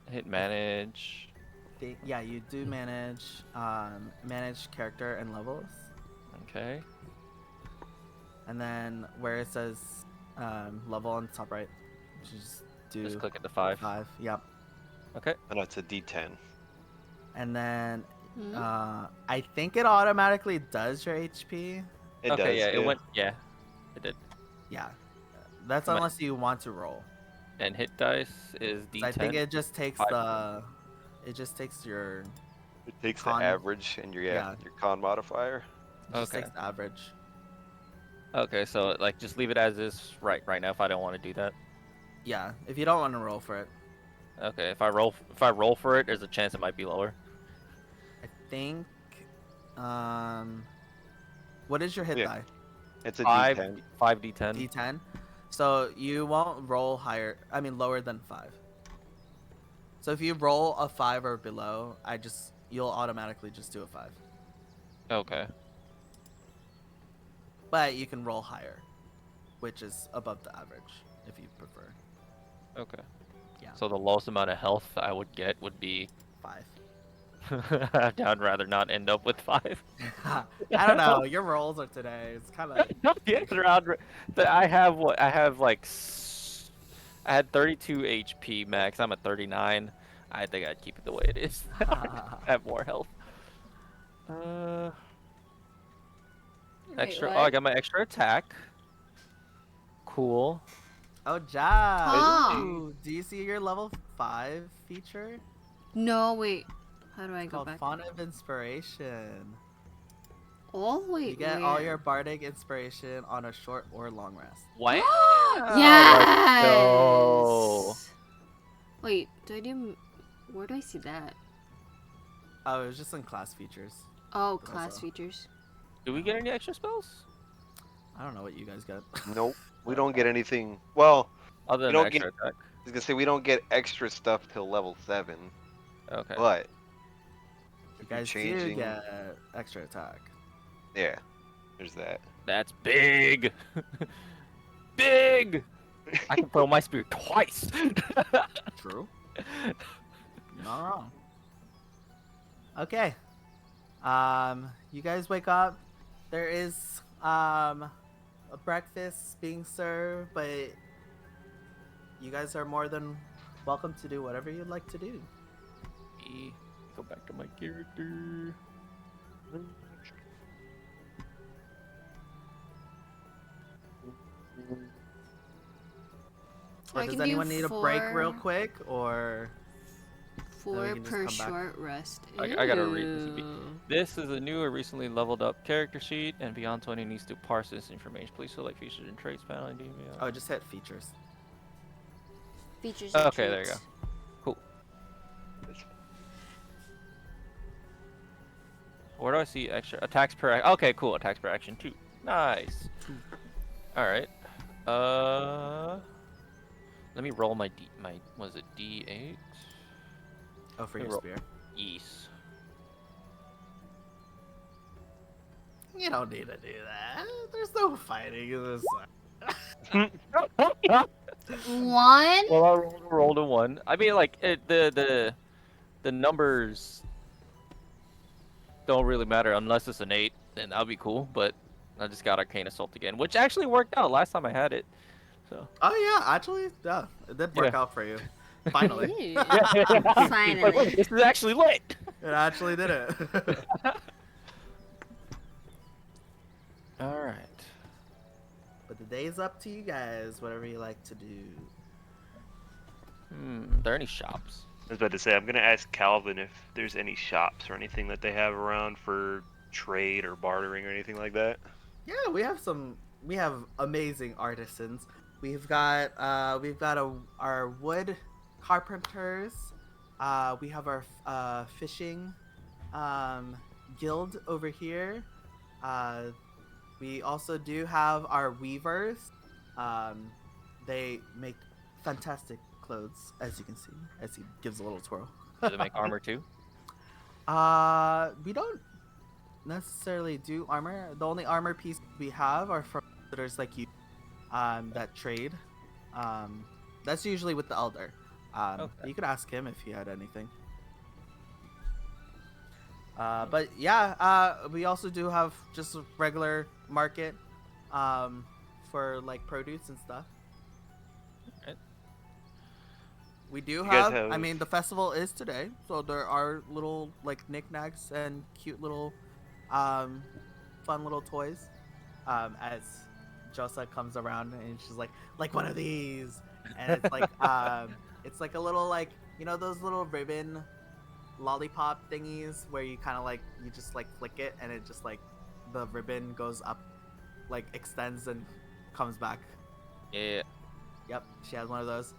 Hit manage. Yeah, you do manage character and levels, Okay. and then where it says level on the top right, just do Just click at the 5. 5. Yep. Okay. And it's a D10. And then Hmm? I think it automatically does your HP. It Okay. does. Yeah, it went. Yeah, it did. Yeah. That's Am I- unless you want to roll. And hit dice is 'Cause D10. I think it just takes Five. it just takes your It takes Con. the average and your Yeah. your con modifier. it just Okay. takes the average. Okay, so like just leave it as is right now if I don't want to do that. Yeah, if you don't want to roll for it. Okay, if I roll for it, there's a chance it might be lower. I think what is your hit Yeah. die? It's a 5 D10. 5d10. D10. So you won't roll lower than 5. So if you roll a 5 or below, you'll automatically just do a 5. Okay. But you can roll higher, which is above the average if you prefer. Okay. Yeah. So the lowest amount of health I would get would be 5. I'd rather not end up with 5. I don't know. Your rolls are today. It's kind of. Yeah, I have what I have like I had 32 HP max. I'm at 39. I think I'd keep it the way it is. Have more health. Wait, Extra. what? Oh, I got my extra attack. Cool. Oh, Jazz. Huh. Ooh, do you see your level 5 feature? No, wait. How do I It's go called back? Font of Inspiration. Oh, wait. You get all where? your bardic inspiration on a short or long rest. What? Yes! go. Wait, do I do. Where do I see that? Oh, it was just in class features. Oh, But class also- features. Do we get any extra spells? I don't know what you guys got. Nope. We don't get anything. Well, Other we than don't extra get. attack. I was gonna say we don't get extra stuff till level 7, Okay. but You if you're guys do changing, get extra attack. yeah, there's that. That's big. Big. I can throw my spear twice. True. Not wrong. Okay. You guys wake up. There is a breakfast being served, but you guys are more than welcome to do whatever you'd like to do. Go back to my character. Or I does can do anyone need a break real 4 quick, or 4 can just per come back. short rest. I gotta read this. Ooh. This is a new or recently leveled up character sheet, and beyond 20 needs to parse this information. Please select features and traits panel. And oh, just hit features. Features and Okay, there you traits. go. Cool. Where do I see extra attacks per? Okay, cool. Attacks per action too. Nice. All right. Let me roll my was it D8? Oh, for Let me your roll. spear. Yes. You don't need to do that. There's no fighting in this. One? Well, I rolled a 1. I mean, like the numbers don't really matter unless it's an 8, then that'll be cool. But I just got Arcane Assault again, which actually worked out last time I had it. So. Oh yeah, actually, yeah, it did work Yeah. out for you. Finally, Ew. Finally. Like, wait, this is actually lit. it actually did it. All right. But the day's up to you guys. Whatever you like to do. Are there any shops? I was about to say I'm gonna ask Calvin if there's any shops or anything that they have around for trade or bartering or anything like that. Yeah, we have some. We have amazing artisans. We've got our wood carpenters. We have our fishing guild over here. We also do have our weavers. They make fantastic clothes, as you can see. As he gives a little twirl. Do they make armor too? We don't necessarily do armor. The only armor piece we have are from visitors like you, that trade. That's usually with the elder. Okay. You could ask him if he had anything. But yeah, we also do have just a regular market, for like produce and stuff. Alright. We do You guys have, I have- mean, the festival is today, so there are little like knickknacks and cute little, fun little toys. As Josa comes around and she's like one of these, and it's like, it's like a little like, you know those little ribbon lollipop thingies where you kind of like you just like flick it and it just like the ribbon goes up, like extends and comes back. Yeah. Yep, she has one of those.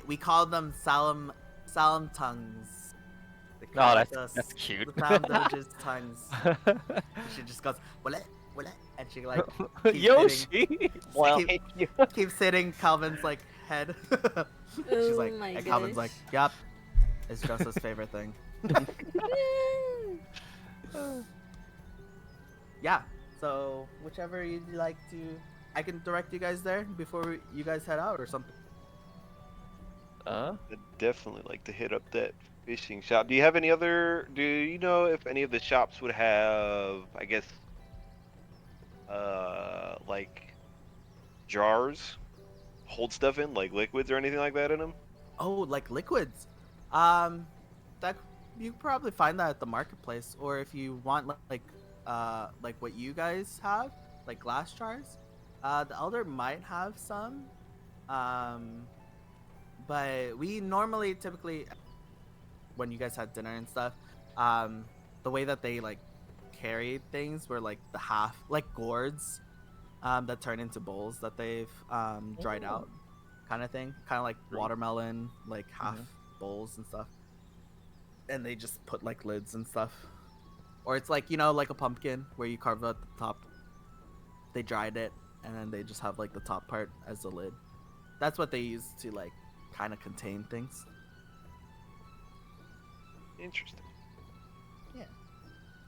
We call them salam tongues. They Oh, call that's cute. The Salam Doge's tongues. And she just goes wale, and she like keeps Yoshi. Well, keeps hitting Calvin's like head. She's like, Oh my and Calvin's like, goodness. "Yep, it's Josa's favorite thing." Yeah. So whichever you'd like to, I can direct you guys there before you guys head out or something. I'd definitely like to hit up that fishing shop. Do you have any other? Do you know if any of the shops would have, I guess, like jars, hold stuff in, like liquids or anything like that in them? Oh, like liquids. Um, that you could probably find that at the marketplace, or if you want like what you guys have, like glass jars. The elder might have some. Um, but we normally typically when you guys had dinner and stuff, um, the way that they like carried things were like the half like gourds, that turn into bowls that they've dried Oh. out, kind of thing, kind of like Great. watermelon, like half Mhm. bowls and stuff, and they just put like lids and stuff, or it's like like a pumpkin where you carve out the top. They dried it and then they just have like the top part as the lid. That's what they use to like kind of contain things. Interesting.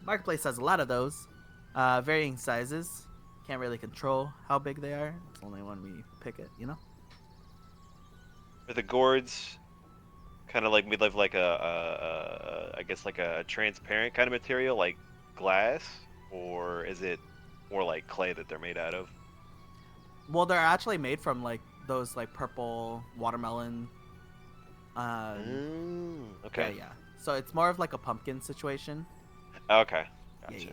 Marketplace has a lot of those, varying sizes. Can't really control how big they are. It's only when we pick it. Are the gourds kind of like made of like I guess like a transparent kind of material, like glass, or is it more like clay that they're made out of? Well, they're actually made from like those like purple watermelon. Okay. Yeah. So it's more of like a pumpkin situation. Okay. Yeah, Gotcha. yeah.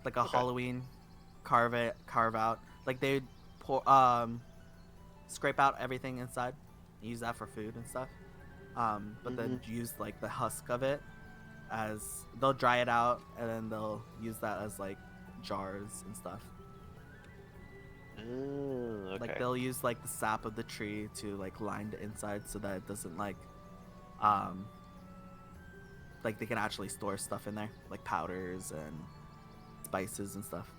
Like a Okay. Halloween carve out. Like they'd pour scrape out everything inside, use that for food and stuff. But then use like the husk of it as they'll dry it out and then they'll use that as like jars and stuff. Okay. Like they'll use like the sap of the tree to like line the inside so that it doesn't um like they can actually store stuff in there, like powders and spices and stuff.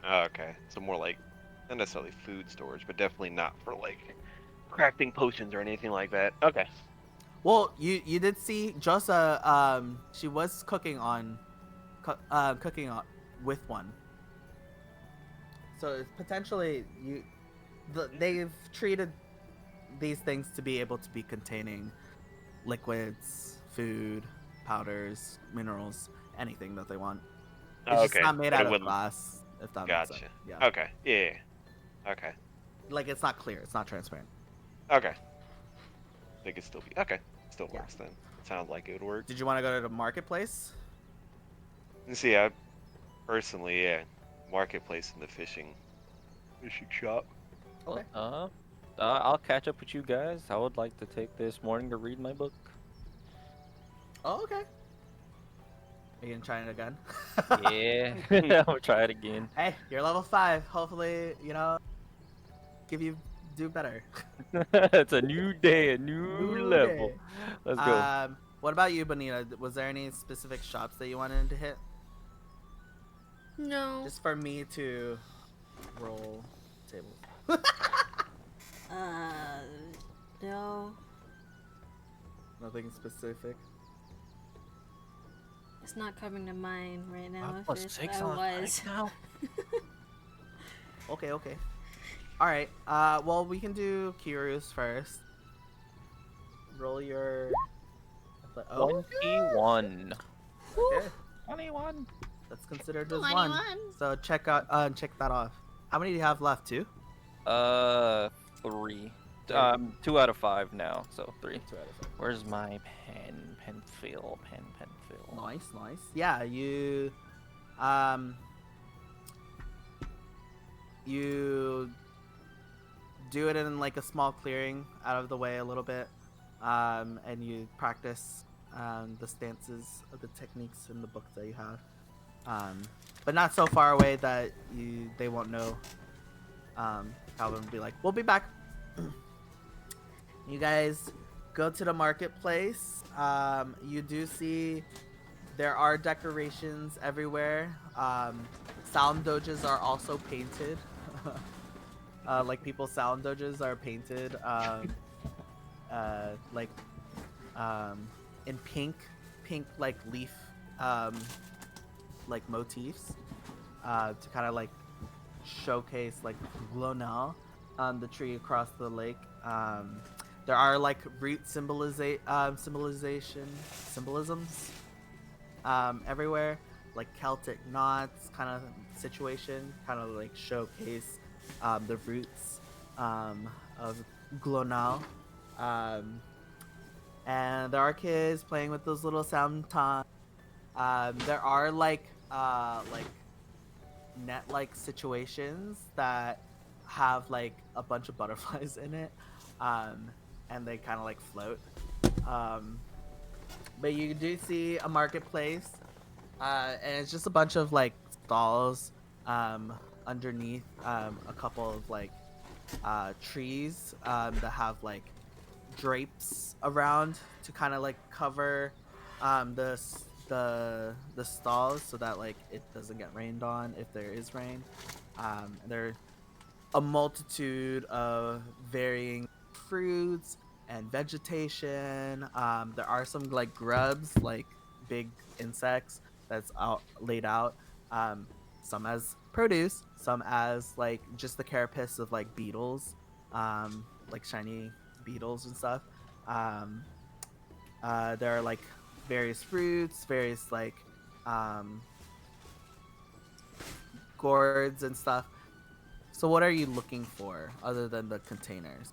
Okay. So more like not necessarily food storage, but definitely not for like crafting potions or anything like that. Okay. Well, you did see Josa. She was cooking on with one. So it's potentially they've treated these things to be able to be containing liquids, food, powders, minerals, anything that they want. It's just Okay. not made But out it of wouldn't. glass, if that makes sense. Gotcha. Yeah. Okay. Yeah. Okay. Like it's not clear. It's not transparent. Okay. They could still be okay. Still Yeah. works then. Sounds like it would work. Did you want to go to the marketplace? And see, I personally, yeah, marketplace in the fishing shop. Okay. I'll catch up with you guys. I would like to take this morning to read my book. Oh, okay. Are you gonna try it again? Yeah, I'll try it again. Hey, you're level 5. Hopefully, do better. It's a new day, a new level. day. Let's go. What about you, Bonita? Was there any specific shops that you wanted to hit? No. Just for me to roll tables. No. Nothing specific. It's not coming to mind right now. I'm If plus it, 6 I on was. now. Okay. All right. Well, we can do Kiru's first. Roll your. Oh, 21. okay. 21. That's considered as 21. one. So check that off. How many do you have left? 2? 3. 2 out of 5 now, so 3. 2 out of 5. Where's my pen? Pencil. Nice. Yeah, you do it in like a small clearing out of the way a little bit, and you practice the stances of the techniques in the book that you have, but not so far away that they won't know. Calvin will be like, "We'll be back." You guys go to the marketplace. You do see there are decorations everywhere. Sound doges are also painted. Like people's sound doges are painted like in pink like leaf like motifs to kind of like showcase like Glonal on the tree across the lake. There are like root symbolisms everywhere, like Celtic knots kind of situation, kind of like showcase the roots of Glonal. Um, and there are kids playing with those little samtans. There are like net-like situations that have like a bunch of butterflies in it, um, and they kind of like float. Um, but you do see a marketplace, and it's just a bunch of like stalls underneath a couple of like trees that have like drapes around to kind of like cover the stalls so that like it doesn't get rained on if there is rain. There are a multitude of varying fruits and vegetation. There are some like grubs, like big insects that's out laid out. Um, some as produce, some as like just the carapace of like beetles, like shiny beetles and stuff. Um, there are like various fruits, various like um, gourds and stuff. So what are you looking for other than the containers?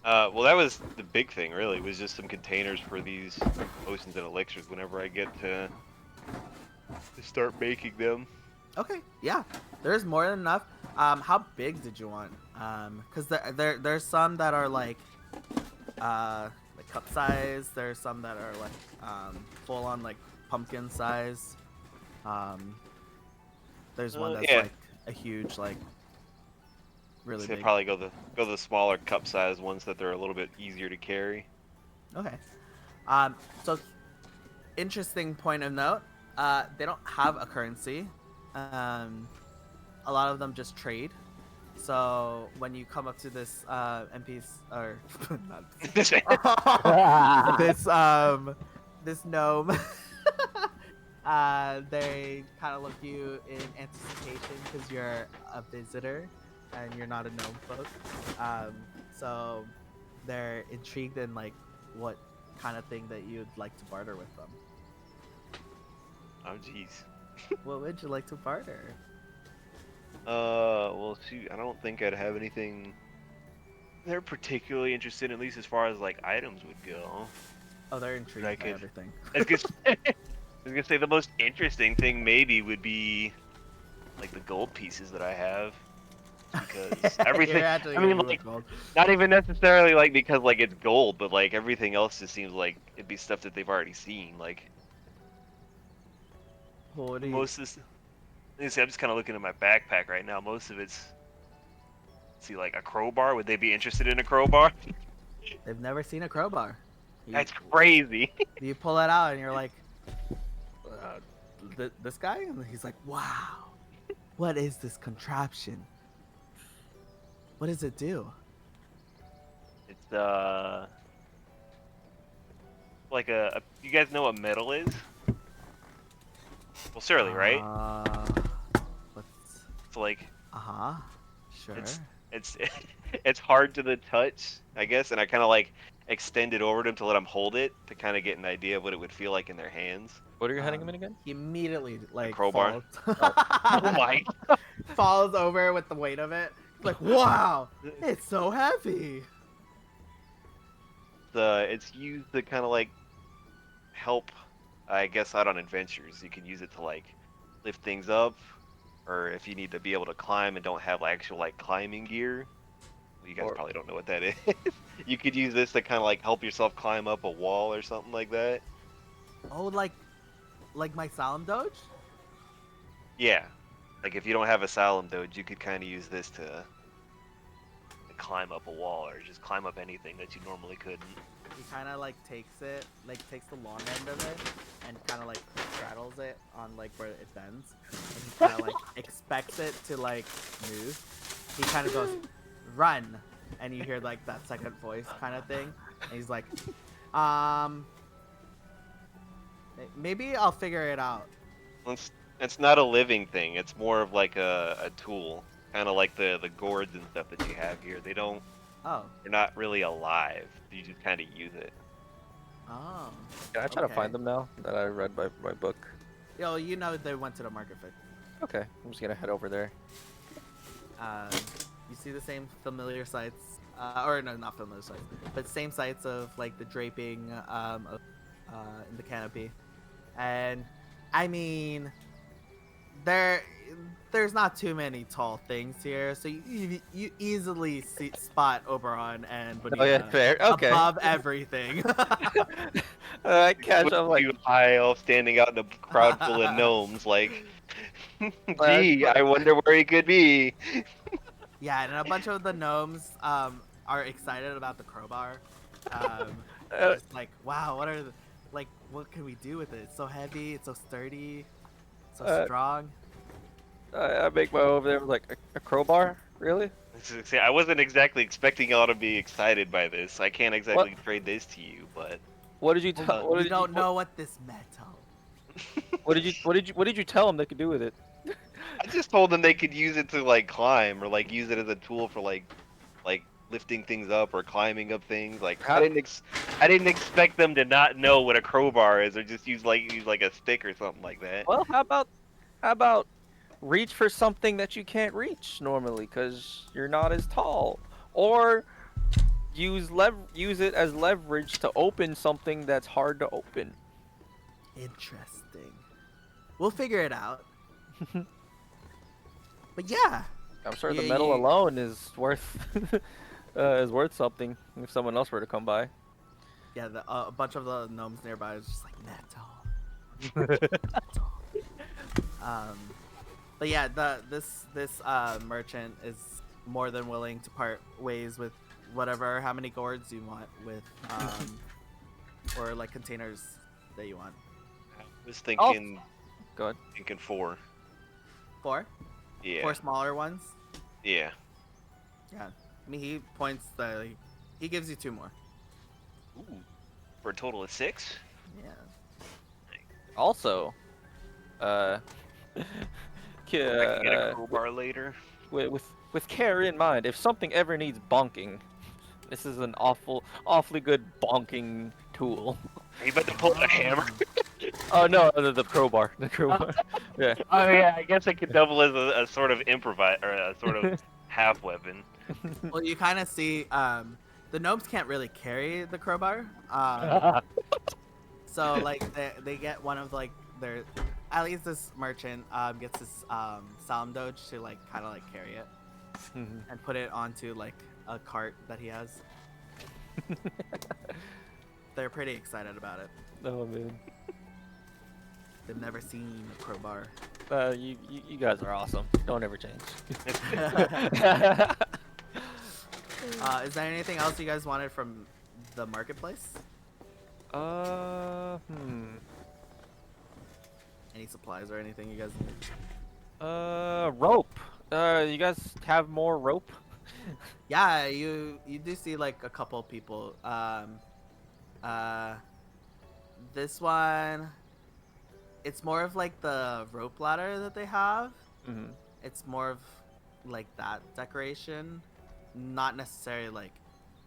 Well, that was the big thing, really, was just some containers for these potions and elixirs whenever I get to start making them. Okay, yeah, there's more than enough. How big did you want? Cause there's some that are like cup size. There's some that are like full on like pumpkin size. Um, there's one that's Yeah, like a huge like really so big. probably go the smaller cup size ones that they're a little bit easier to carry. Okay. So interesting point of note. They don't have a currency. A lot of them just trade. So when you come up to this NPC or not this gnome, they kind of look you in anticipation because you're a visitor and you're not a gnome folk. So they're intrigued in like what kind of thing that you'd like to barter with them. Oh, jeez. What would you like to barter? Well, shoot, I don't think I'd have anything they're particularly interested in, at least as far as like items would go. Oh, they're intrigued I by could- everything. I was gonna say the most interesting thing maybe would be like the gold pieces that I have. Because everything, You're actually I mean, gonna go like, with gold. not even necessarily like because like it's gold, but like everything else just seems like it'd be stuff that they've already seen. Like Well, what do you? most of this, I'm just kind of looking at my backpack right now. Most of it's, see, like a crowbar. Would they be interested in a crowbar? They've never seen a crowbar. That's crazy. You pull it out and you're like, this guy? And he's like, wow, what is this contraption? What does it do? It's like you guys know what metal is? Well, surely, right? What's... It's like Uh-huh. Sure. it's it's hard to the touch, I guess, and I kind of like extend it over to them to let them hold it to kind of get an idea of what it would feel like in their hands. What are you heading him in again? He immediately like crowbar? falls. Oh my! Falls over with the weight of it. Like, wow, it's so heavy. It's used to kind of like help, I guess, out on adventures. You can use it to like lift things up, or if you need to be able to climb and don't have actual like climbing gear. Well, you guys probably don't know what that is. You could use this to kind of like help yourself climb up a wall or something like that. Oh, like my Salam Doge? Yeah, like if you don't have Asylum Doge, you could kind of use this to climb up a wall or just climb up anything that you normally couldn't. He kind of like takes the long end of it and kind of like straddles it on like where it bends, and he kind of like expects it to like move. He kind of goes, "Run," and you hear like that second voice kind of thing, and he's like, maybe I'll figure it out." It's not a living thing. It's more of like a tool, kind of like the gourds and stuff that you have here. They don't Oh. They're not really alive. You just kind of use it. Oh. Can I try to Okay. find them now that I read my book? Yo, you know they went to the market fit. Okay, I'm just gonna head over there. Um, you see the same familiar sights, or no, not familiar sights, but same sights of like the draping in the canopy, and I mean, there's not too many tall things here, so you easily spot Oberon and Oh yeah, Bonita fair. Okay. above everything. I catch. With I'm like, two high elves standing out in a crowd full of gnomes, like, uh, gee, I wonder where he could be. Yeah, and a bunch of the gnomes are excited about the crowbar. uh, Just like, wow, what can we do with it? It's so heavy, it's so sturdy, so uh, strong. I make my way over there with like a crowbar. Really? See, I wasn't exactly expecting y'all to be excited by this. I can't What? exactly trade this to you, but What did you tell? What You did you? don't know what this metal. What did you? What did you? What did you tell them they could do with it? I just told them they could use it to like climb or like use it as a tool for like lifting things up or climbing up things. Like How? I didn't expect them to not know what a crowbar is or just use like a stick or something like that. Well, how about reach for something that you can't reach normally because you're not as tall, or use it as leverage to open something that's hard to open. Interesting. We'll figure it out. But yeah, I'm sure the Yeah, metal you- alone is worth something if someone else were to come by. yeah, a bunch of the gnomes nearby is just like metal. Um, but yeah, this merchant is more than willing to part ways with how many gourds you want with or like containers that you want. I was Oh, good. thinking four. Four Yeah. smaller ones. Yeah. Yeah, I mean he gives you two more. Ooh. For a total of 6? Yeah. Also, I can get a uh, crowbar later. with care in mind, if something ever needs bonking, this is an awfully good bonking tool. Are you about to pull out a hammer? Oh no, the crowbar, the crowbar. Yeah. Oh yeah, I guess I could double as a sort of improvise or a sort of half weapon. Well, you kind of see the gnomes can't really carry the crowbar. So like they get one of like their at least this merchant gets this sound doge to like kind of like carry it and put it onto like a cart that he has. They're pretty excited about it. Oh man. They've never seen a crowbar. You guys are awesome. Don't ever change. Is there anything else you guys wanted from the marketplace? Any supplies or anything you guys need? Rope. You guys have more rope? Yeah, you do see like a couple people. This one, it's more of like the rope ladder that they have. Mm-hmm. It's more of like that decoration, not necessarily like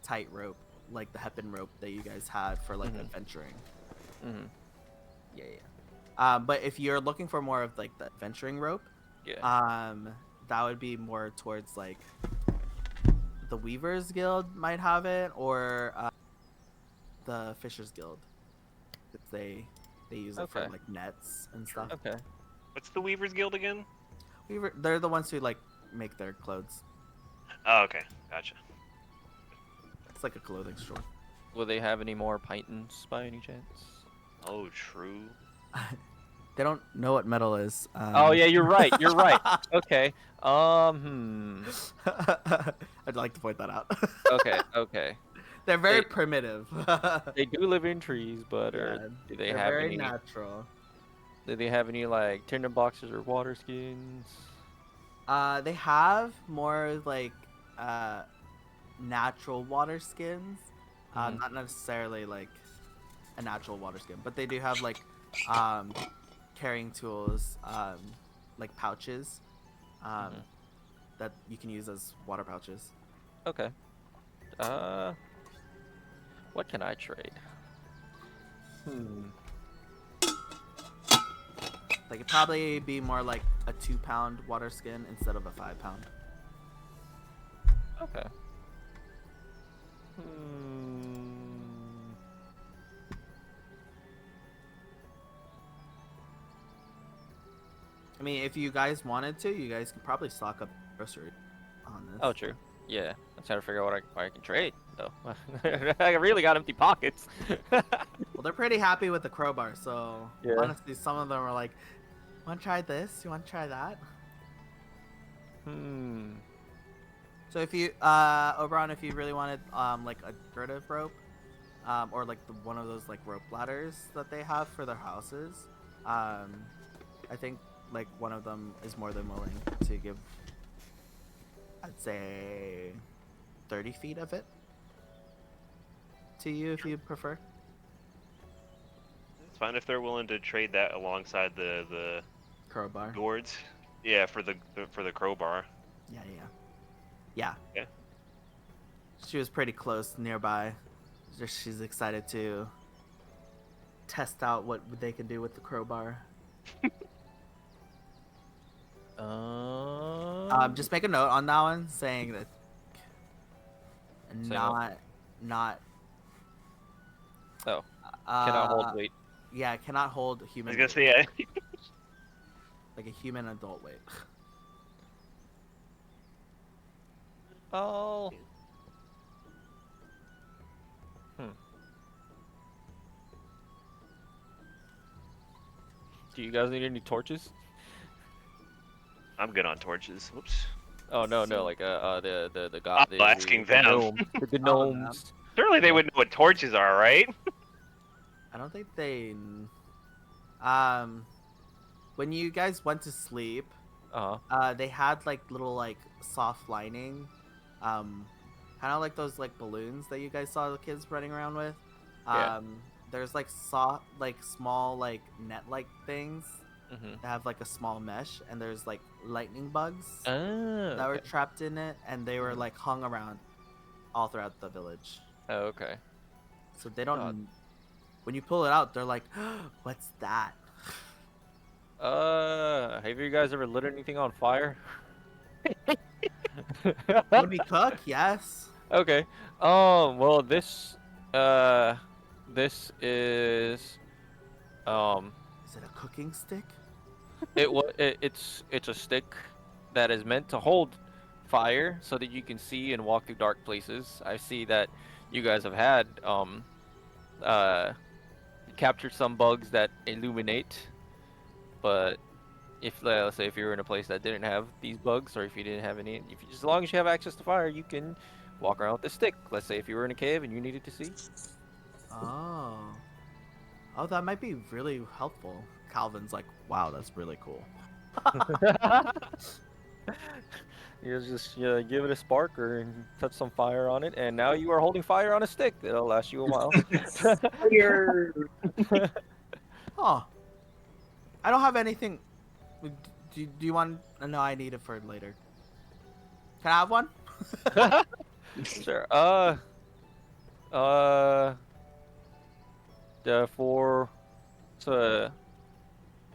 tight rope, like the Heppen rope that you guys had for like adventuring. Mm-hmm. Yeah. But if you're looking for more of like the adventuring rope, Yeah. that would be more towards like the Weavers Guild might have it, or the Fishers Guild. If they use it for Okay. like nets and stuff. Okay. What's the Weavers Guild again? They're the ones who like make their clothes. Oh, okay, gotcha. It's like a clothing store. Will they have any more pythons by any chance? Oh, true. They don't know what metal is. Oh yeah, you're right. You're right. Okay. I'd like to point that out. Okay. Okay. They're very They- primitive. They do live in trees, but Yeah, do they they're have very any? natural. Do they have any like tinder boxes or water skins? They have more like natural water skins. Mhm. Not necessarily like a natural water skin, but they do have like carrying tools, like pouches, that you can use as water pouches. Okay. What can I trade? Hmm. Like it'd probably be more like a 2-pound water skin instead of a 5-pound. Okay. Hmm. I mean, if you guys wanted to, you guys could probably stock up groceries on this. Oh, true. Yeah, I'm trying to figure out what I can trade though. I really got empty pockets. Well, they're pretty happy with the crowbar, so Yeah. honestly, some of them are like, "Want to try this? You want to try that?" Hmm. So if you, Oberon, if you really wanted, like a decorative rope, or like one of those like rope ladders that they have for their houses, I think like one of them is more than willing to give, I'd say, 30 feet of it to you if you prefer. It's fine if they're willing to trade that alongside the Crowbar. gourds. Yeah, for the crowbar. Yeah, yeah, yeah. Yeah. She was pretty close nearby. She's excited to test out what they can do with the crowbar. Just make a note on that one saying that not Oh, cannot hold uh weight. yeah, cannot hold I human was gonna weight, say yeah. like a human adult weight. Oh. Hmm. Do you guys need any torches? I'm good on torches. Whoops. Oh no, See. like the I'm asking them. the gnomes. Surely they Yeah. would know what torches are, right? I don't think they when you guys went to sleep, they had like little like soft lining, kind of like those like balloons that you guys saw the kids running around with. Yeah. There's like soft, like small, like net-like things Mhm. that have like a small mesh, and there's like lightning bugs Oh. that were trapped in it, and they were like hung around all throughout the village. Oh, okay. So they don't. God. When you pull it out, they're like, "What's that?" Have you guys ever lit anything on fire? When we cook, yes. Okay. Well, this is, Is it a cooking stick? it's a stick that is meant to hold fire so that you can see and walk through dark places. I see that you guys have had, uh, captured some bugs that illuminate, but if let's say if you were in a place that didn't have these bugs, or if you didn't have any, if you, as long as you have access to fire, you can walk around with the stick. Let's say if you were in a cave and you needed to see. Oh. Oh, that might be really helpful. Calvin's like, wow, that's really cool. You just give it a spark or touch some fire on it, and now you are holding fire on a stick. It'll last you a while. Fire! Oh. I don't have anything. Do you want? No, I need it for later. Can I have one? Sure. For uh,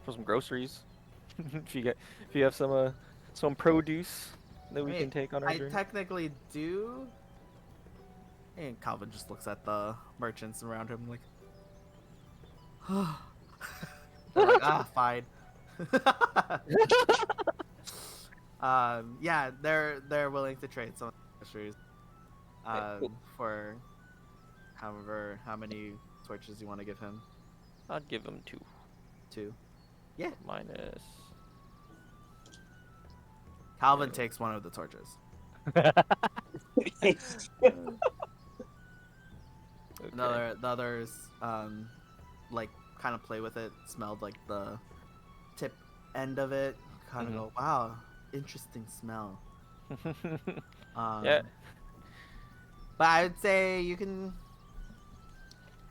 for some groceries. If you have some produce that we I can mean, take on our I journey. technically do. And Calvin just looks at the merchants around him like, they're like, ah, fine. Yeah, they're willing to trade some groceries, Cool. for how many torches you want to give him. I'd give him 2 Two. Yeah. minus. Calvin takes one of the torches. Okay. The others, like kind of play with it. Smelled like the tip end of it. Kind of go, wow, interesting smell. Yeah. But I would say you can,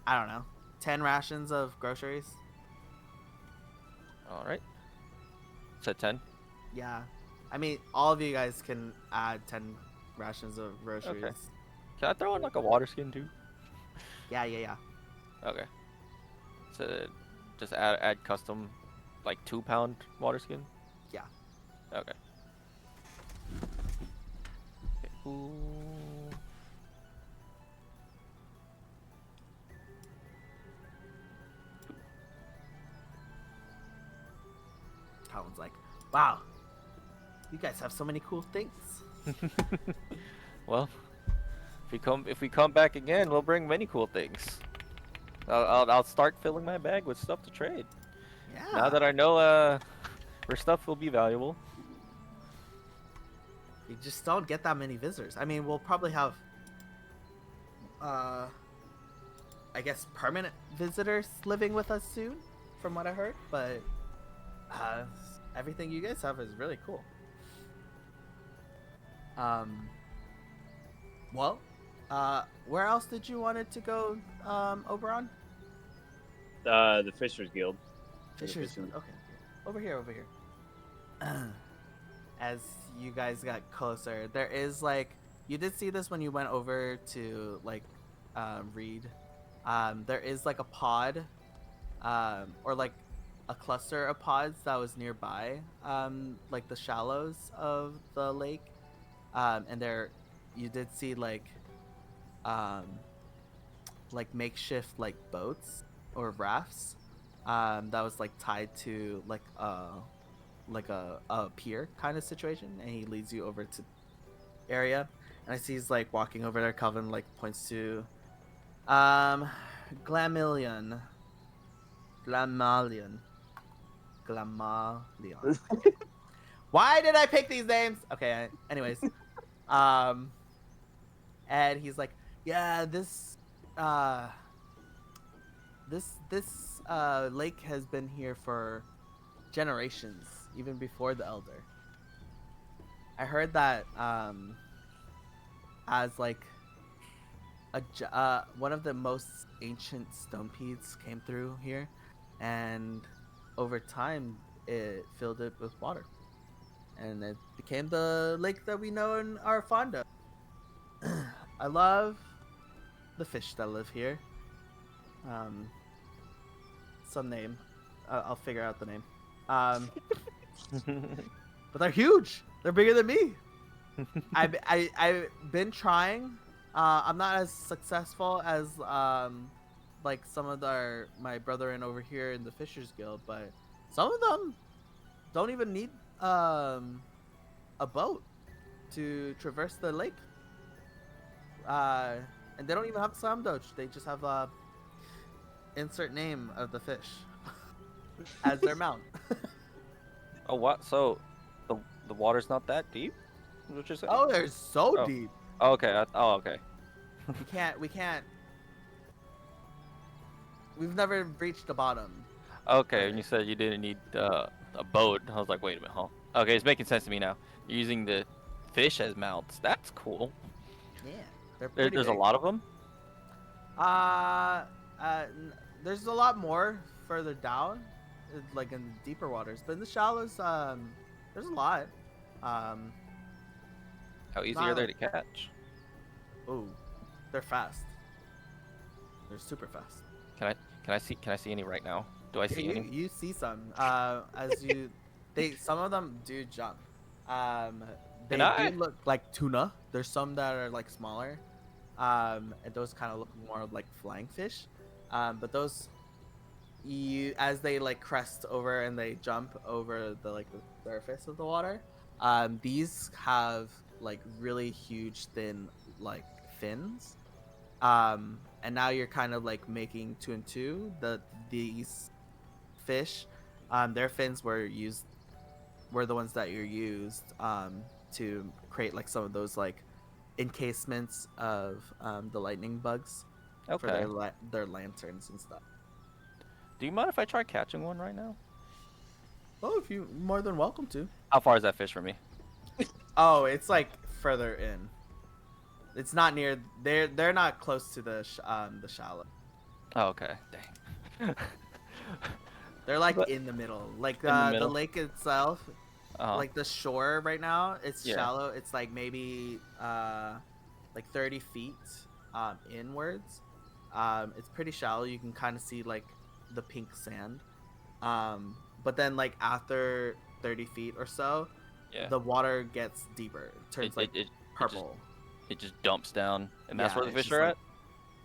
I don't know, 10 rations of groceries. All right. Said 10. Yeah. I mean, all of you guys can add 10 rations of groceries. Can I throw in like a water skin too? Yeah. Okay. So just add custom, like 2-pound water skin. Yeah. Okay. Okay, cool. Colin's like, wow, you guys have so many cool things. Well, if we come back again, we'll bring many cool things. I'll start filling my bag with stuff to trade. Yeah. Now that I know where stuff will be valuable. You just don't get that many visitors. I mean, we'll probably have, I guess, permanent visitors living with us soon, from what I heard. But everything you guys have is really cool. Well, where else did you want it to go, Oberon? The Fishers Guild. Fishers. Fishers. Okay. Over here. As you guys got closer, there is like, you did see this when you went over to like read. There is like a pod, or like a cluster of pods that was nearby, like the shallows of the lake. And there, you did see like makeshift like boats or rafts, that was like tied to like a pier kind of situation, and he leads you over to area, and I see he's like walking over there. Calvin like points to Glamillion. Why did I pick these names? Okay, anyways. And he's like, yeah, this lake has been here for generations, even before the Elder. I heard that as like one of the most ancient stone peats came through here, and over time it filled it with water, and it became the lake that we know and are fond of. I love the fish that live here. Some name, I'll figure out the name. But they're huge. They're bigger than me. I've been trying. I'm not as successful as like some of my brethren over here in the Fishers Guild, but some of them don't even need a boat to traverse the lake. And they don't even have Samdoch. They just have insert name of the fish as their mount. Oh, what? So the water's not that deep? Is what you're saying? Oh, they're so Oh. deep. Oh, okay. Okay. We can't. We've never reached the bottom. Okay, and you said you didn't need a boat. I was like, wait a minute, huh? Okay, it's making sense to me now. You're using the fish as mounts. That's cool. Yeah, they're pretty There's a big. lot of them? There's a lot more further down, like in deeper waters. But in the shallows, there's a lot. How easy Not are they like- to catch? Oh, they're fast. They're super fast. Can I see any right now? Do I see You, any? you see some. As you, some of them do jump. They Can I? do look like tuna. There's some that are like smaller, and those kind of look more like flying fish. But those, as they like crest over and they jump over the surface of the water, these have like really huge thin like fins. And now you're kind of like making two and two. These fish, their fins were the ones that you used to create like some of those like encasements of the lightning bugs for Okay. their lanterns and stuff. Do you mind if I try catching one right now? Oh, if you more than welcome to. How far is that fish from me? Oh, it's like further in. It's not near. They're not close to the shallow. Oh, okay. Dang. They're like But- in the middle. Like In the the middle. lake itself. Uh-huh. Like the shore right now, it's Yeah. shallow. It's like maybe like 30 feet inwards. It's pretty shallow. You can kind of see like the pink sand. But then like after 30 feet or so, Yeah. the water gets deeper. It turns like It purple. just dumps down, and that's Yeah, where the it's fish just are like- at.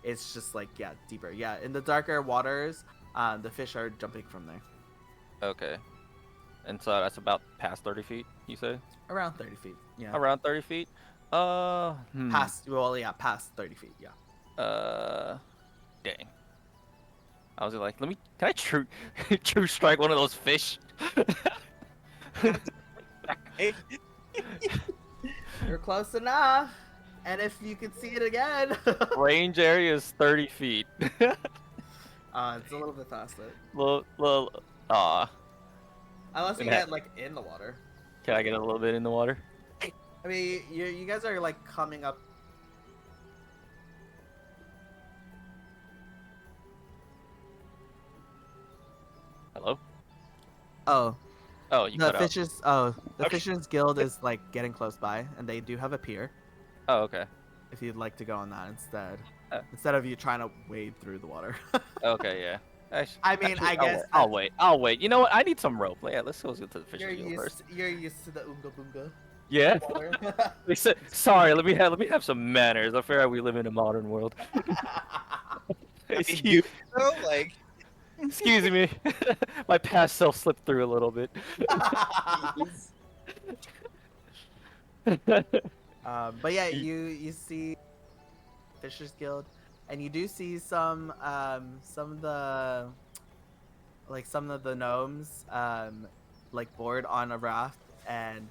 It's just like yeah, deeper. Yeah, in the darker waters, the fish are jumping from there. Okay. And so that's about past 30 feet, you say? Around 30 feet. Yeah. Around 30 feet? Past 30 feet. Yeah. Dang. I was like, can I true strike one of those fish? You're close enough. And if you could see it again, Range area is 30 feet. it's a little bit faster. Aw. Unless you Yeah. get like in the water. Can I get a little bit in the water? I mean, you guys are like coming up. Hello? Oh, Oh, you the cut out. Fishers. Oh, the Okay. Fishers Guild is like getting close by, and they do have a pier. Oh, okay. If you'd like to go on that instead, Oh. instead of you trying to wade through the water. Okay, yeah. I mean, I guess I'll wait. I'll wait. You know what? I need some rope. Yeah, let's go to the you're fishing field first. you're used to the Oonga Boonga Yeah. water. Sorry. Let me have some manners. I feel like we live in a modern world. You know, like Excuse me. My past self slipped through a little bit. But yeah, you see Fishers Guild, and you do see some of the gnomes like board on a raft, and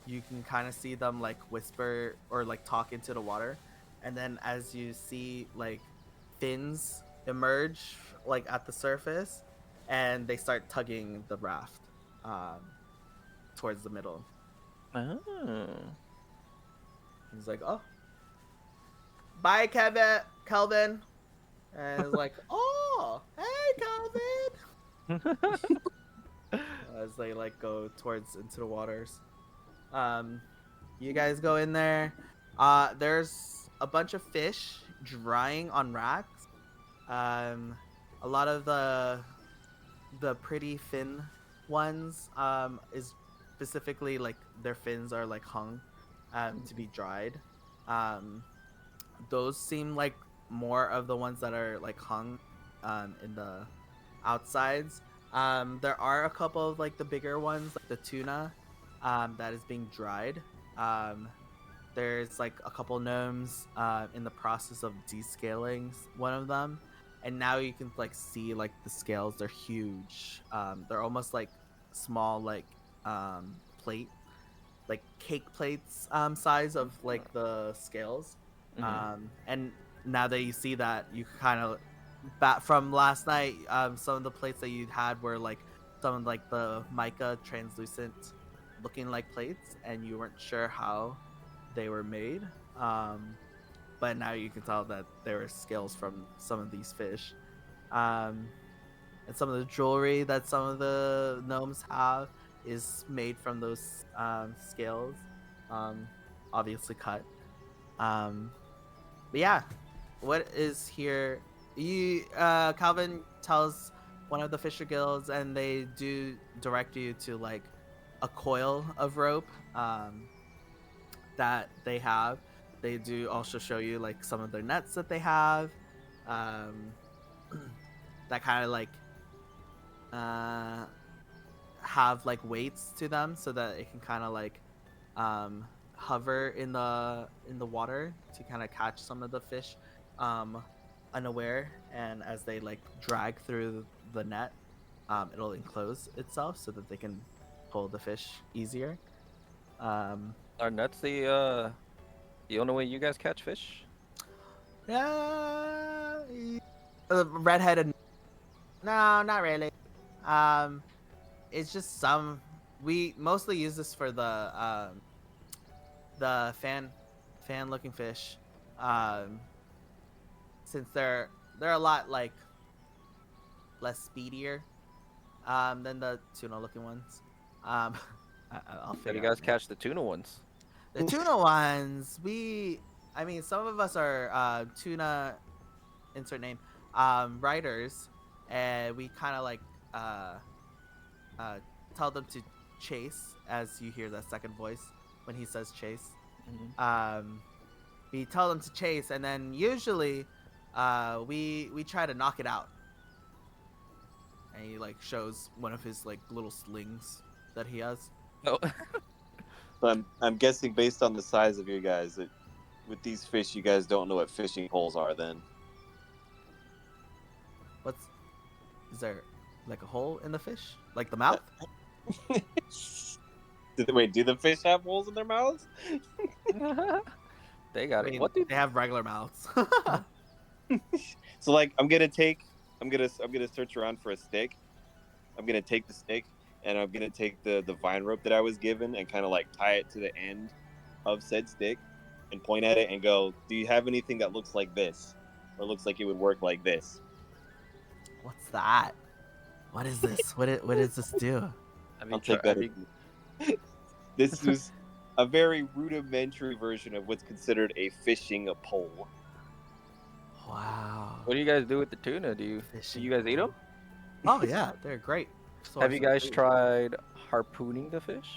you can kind of see them like whisper or like talk into the water, and then as you see like fins emerge like at the surface, and they start tugging the raft towards the middle. Oh. He's like, "Oh, bye, Kelvin." And it's like, "Oh, hey, Kelvin." As they like go towards into the waters. You guys go in there. There's a bunch of fish drying on racks. A lot of the pretty fin ones is specifically like their fins are like hung to be dried. Those seem like more of the ones that are like hung in the outsides. There are a couple of like the bigger ones, like the tuna, that is being dried. There's like a couple gnomes in the process of descaling one of them, and now you can like see like the scales. They're huge. They're almost like small like plate, like cake plates size of like the scales. And now that you see that, you kind of from last night, some of the plates that you had were like some of like the mica translucent looking like plates, and you weren't sure how they were made. But now you can tell that there were scales from some of these fish. And some of the jewelry that some of the gnomes have is made from those scales, obviously cut. But yeah, what is here? Calvin tells one of the Fisher Guilds, and they do direct you to like a coil of rope that they have. They do also show you like some of their nets that they have, that kind of like have like weights to them, so that it can kind of like hover in the water to kind of catch some of the fish unaware, and as they like drag through the net, it'll enclose itself so that they can pull the fish easier. Are nuts the only way you guys catch fish? Yeah, redheaded. No, not really. It's just some. We mostly use this for the fan looking fish. Since they're a lot like less speedier than the tuna looking ones. I'll How do figure you guys out. catch the tuna ones? The tuna ones, we I mean, some of us are tuna, insert name, writers, and we kind of like uh, uh, tell them to chase as you hear that second voice when he says chase. Mhm. We tell them to chase, and then usually we try to knock it out. And he like shows one of his like little slings that he has. Oh, So I'm guessing based on the size of you guys that with these fish, you guys don't know what fishing poles are. Then What's is there like a hole in the fish, like the mouth? wait, do the fish have holes in their mouths? they I got it. mean, What did? they have regular mouths. So like, I'm gonna search around for a stick. I'm gonna take the stick and I'm gonna take the vine rope that I was given and kind of like tie it to the end of said stick and point at it and go, "Do you have anything that looks like this, or looks like it would work like this?" What's that? What is this? What does this do? Have you I'll take that. have you- This is a very rudimentary version of what's considered a fishing pole. Wow. What do you guys do with the tuna? Do Fishing you guys eat them? Oh yeah, they're great. Have source you of guys food. tried harpooning the fish?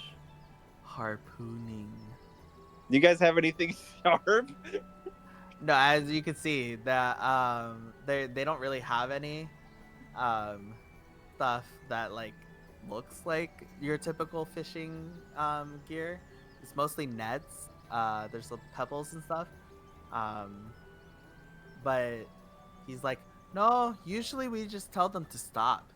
Harpooning? You guys have anything sharp? No, as you can see, that they don't really have any stuff that like looks like your typical fishing gear. It's mostly nets. There's some pebbles and stuff. Um, but he's like, no. Usually we just tell them to stop,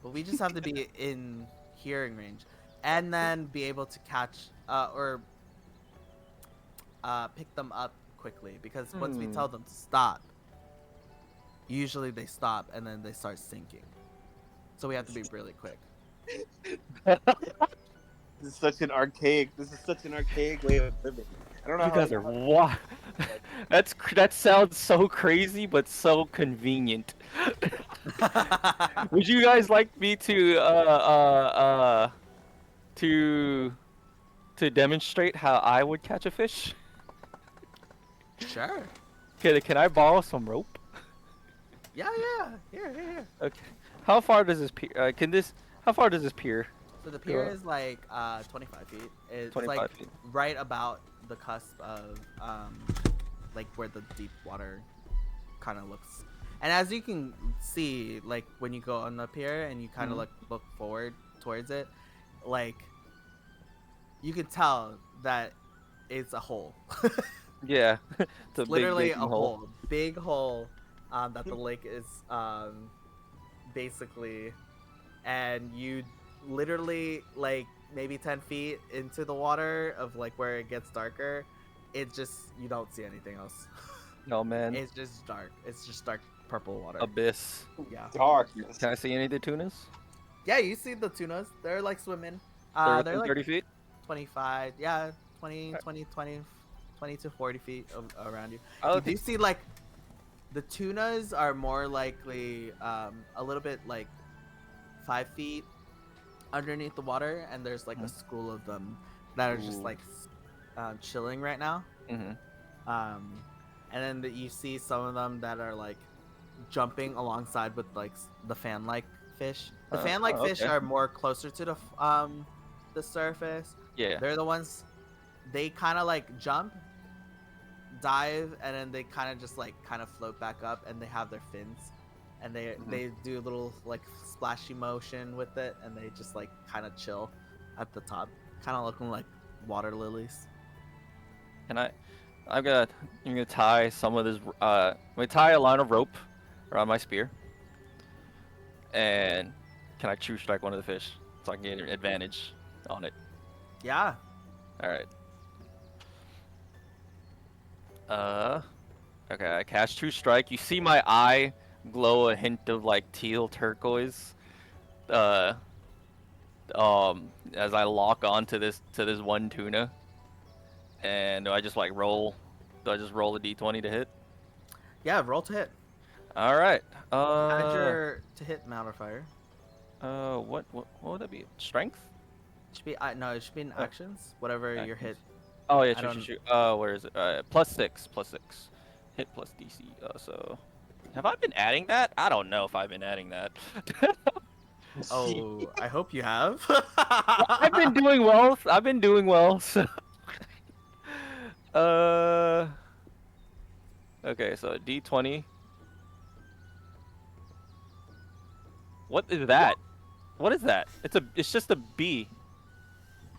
but we just have to be in hearing range, and then be able to catch or pick them up quickly. Because once we Hmm. tell them to stop, usually they stop and then they start sinking. So we have to be really quick. This is such an archaic. This is such an archaic way of living. I don't know You how guys are wild. That sounds so crazy, but so convenient. Would you guys like me to demonstrate how I would catch a fish? Sure. Can I borrow some rope? Yeah, yeah. Here. Okay. How far does this pier? How far does this pier? So the Go pier up. is like 25 feet. It's 25 like feet. right about the cusp of like where the deep water kind of looks. And as you can see, like when you go on the pier and you kind of Mhm. look forward towards it, like you can tell that it's a hole. Yeah, it's a It's big literally a gaping hole, big hole that the lake is basically, and you literally like maybe 10 feet into the water of like where it gets darker, it just you don't see anything else. No man, It's just dark. It's just dark purple water. abyss. Yeah. darkness. Can I see any of the tunas? Yeah, you see the tunas. They're like swimming. They're They're within like 30 feet. 25. Yeah, 20 to 40 feet around you. Oh, You do see like the tunas are more likely a little bit like 5 feet underneath the water, and there's like a school of them that are just Ooh. like chilling right now. Mm-hmm. And then you see some of them that are like jumping alongside with like the fan-like fish. The fan-like fish okay. are more closer to the surface. Yeah. They're the ones they kind of like jump, dive, and then they kind of just like kind of float back up, and they have their fins, and they do a little like splashy motion with it, and they just like kind of chill at the top, kind of looking like water lilies. And I'm gonna tie some of this. I'm gonna tie a line of rope around my spear. And can I true strike one of the fish so I can get an advantage on it? Yeah. All right. Okay, I cast True Strike. You see my eye glow a hint of like teal turquoise. Uh, as I lock onto this one tuna. And do I just like roll? Do I just roll a d20 to hit? Yeah, roll to hit. All right. Add your to hit modifier. What would that be? Strength? It should be no, it should be in Oh. actions. Whatever your hit Actions. Oh yeah, I shoot, don't- shoot, shoot. Where is it? +6, +6. Hit plus DC. So, have I been adding that? I don't know if I've been adding that. Oh, I hope you have. I've been doing well. I've been doing well. So, okay, so D20. What is that? What is that? It's just a B.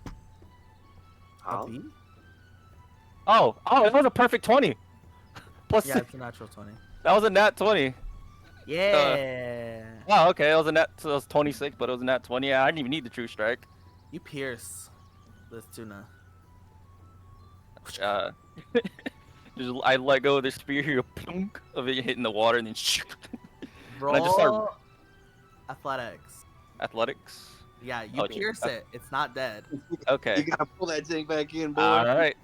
A Huh? B? Oh, it was a perfect 20. Plus Yeah, 6. it's a natural 20. That was a nat 20. Yeah. Oh, okay. It was a nat. So it was 26, but it was a nat 20. Yeah, I didn't even need the true strike. You pierce this tuna. Uh, I let go of the spear, plunk of it hitting the water, and then Roll I just start- athletics. athletics. Yeah, you Oh, pierce it. It's not dead. Okay. You gotta pull that thing back in, boy. All right.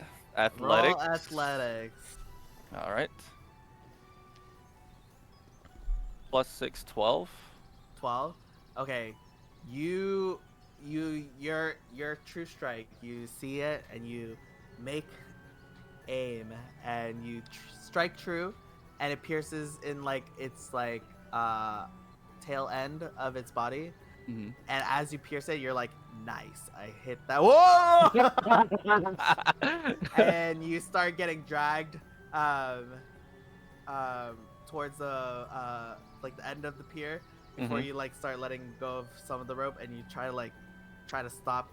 Roll Athletics. athletics. All right. +6, 12. 12. Okay. Your true strike. You see it and you make aim and you strike true, and it pierces in like its like tail end of its body. Mm-hmm. And as you pierce it, you're like, nice, I hit that. Whoa! And you start getting dragged towards the like the end of the pier before Mhm. you like start letting go of some of the rope, and you try to stop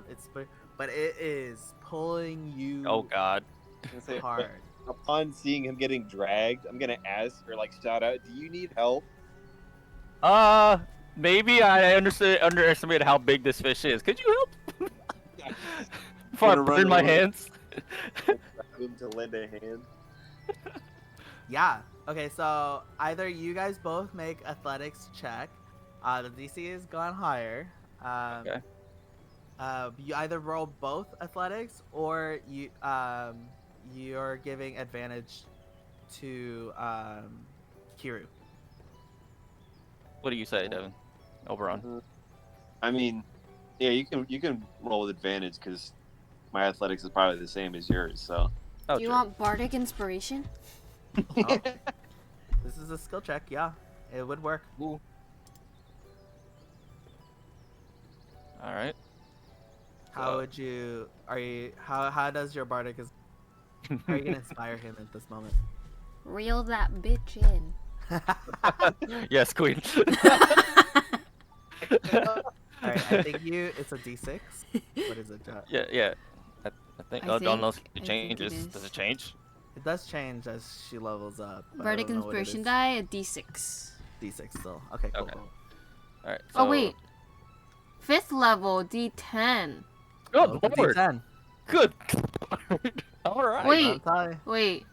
its but it is pulling you Oh God. Gonna say, hard. upon seeing him getting dragged, I'm gonna ask or like shout out, "Do you need help?" Maybe I underestimated how big this fish is. Could you help? Before I Gonna run burn my over. hands. Grab him to lend a hand. Yeah. Okay, so either you guys both make athletics check. The DC has gone higher. Okay. You either roll both athletics, or you're giving advantage to Kiru. What do you say, Devin? Oberon. I mean, yeah, you can roll with advantage because my athletics is probably the same as yours. So Oh, Do you true. want bardic inspiration? Oh, this is a skill check. Yeah, it would work. All right. How would you? Are you? How does your bardic? How are you gonna inspire him at this moment? Reel that bitch in. Yes, Queen. All right, I think it's a D6. What is it? Yeah. I think. I I don't know if think it it changes. is. Does it change? It does change as she levels up. but I Bardic don't know what it inspiration is. die, a d6. D6 still. Okay, cool. Okay. cool. All right. Oh wait. 5th level, d10. Good It's a lord. D10. Good. All right. Wait. Valentine. Wait.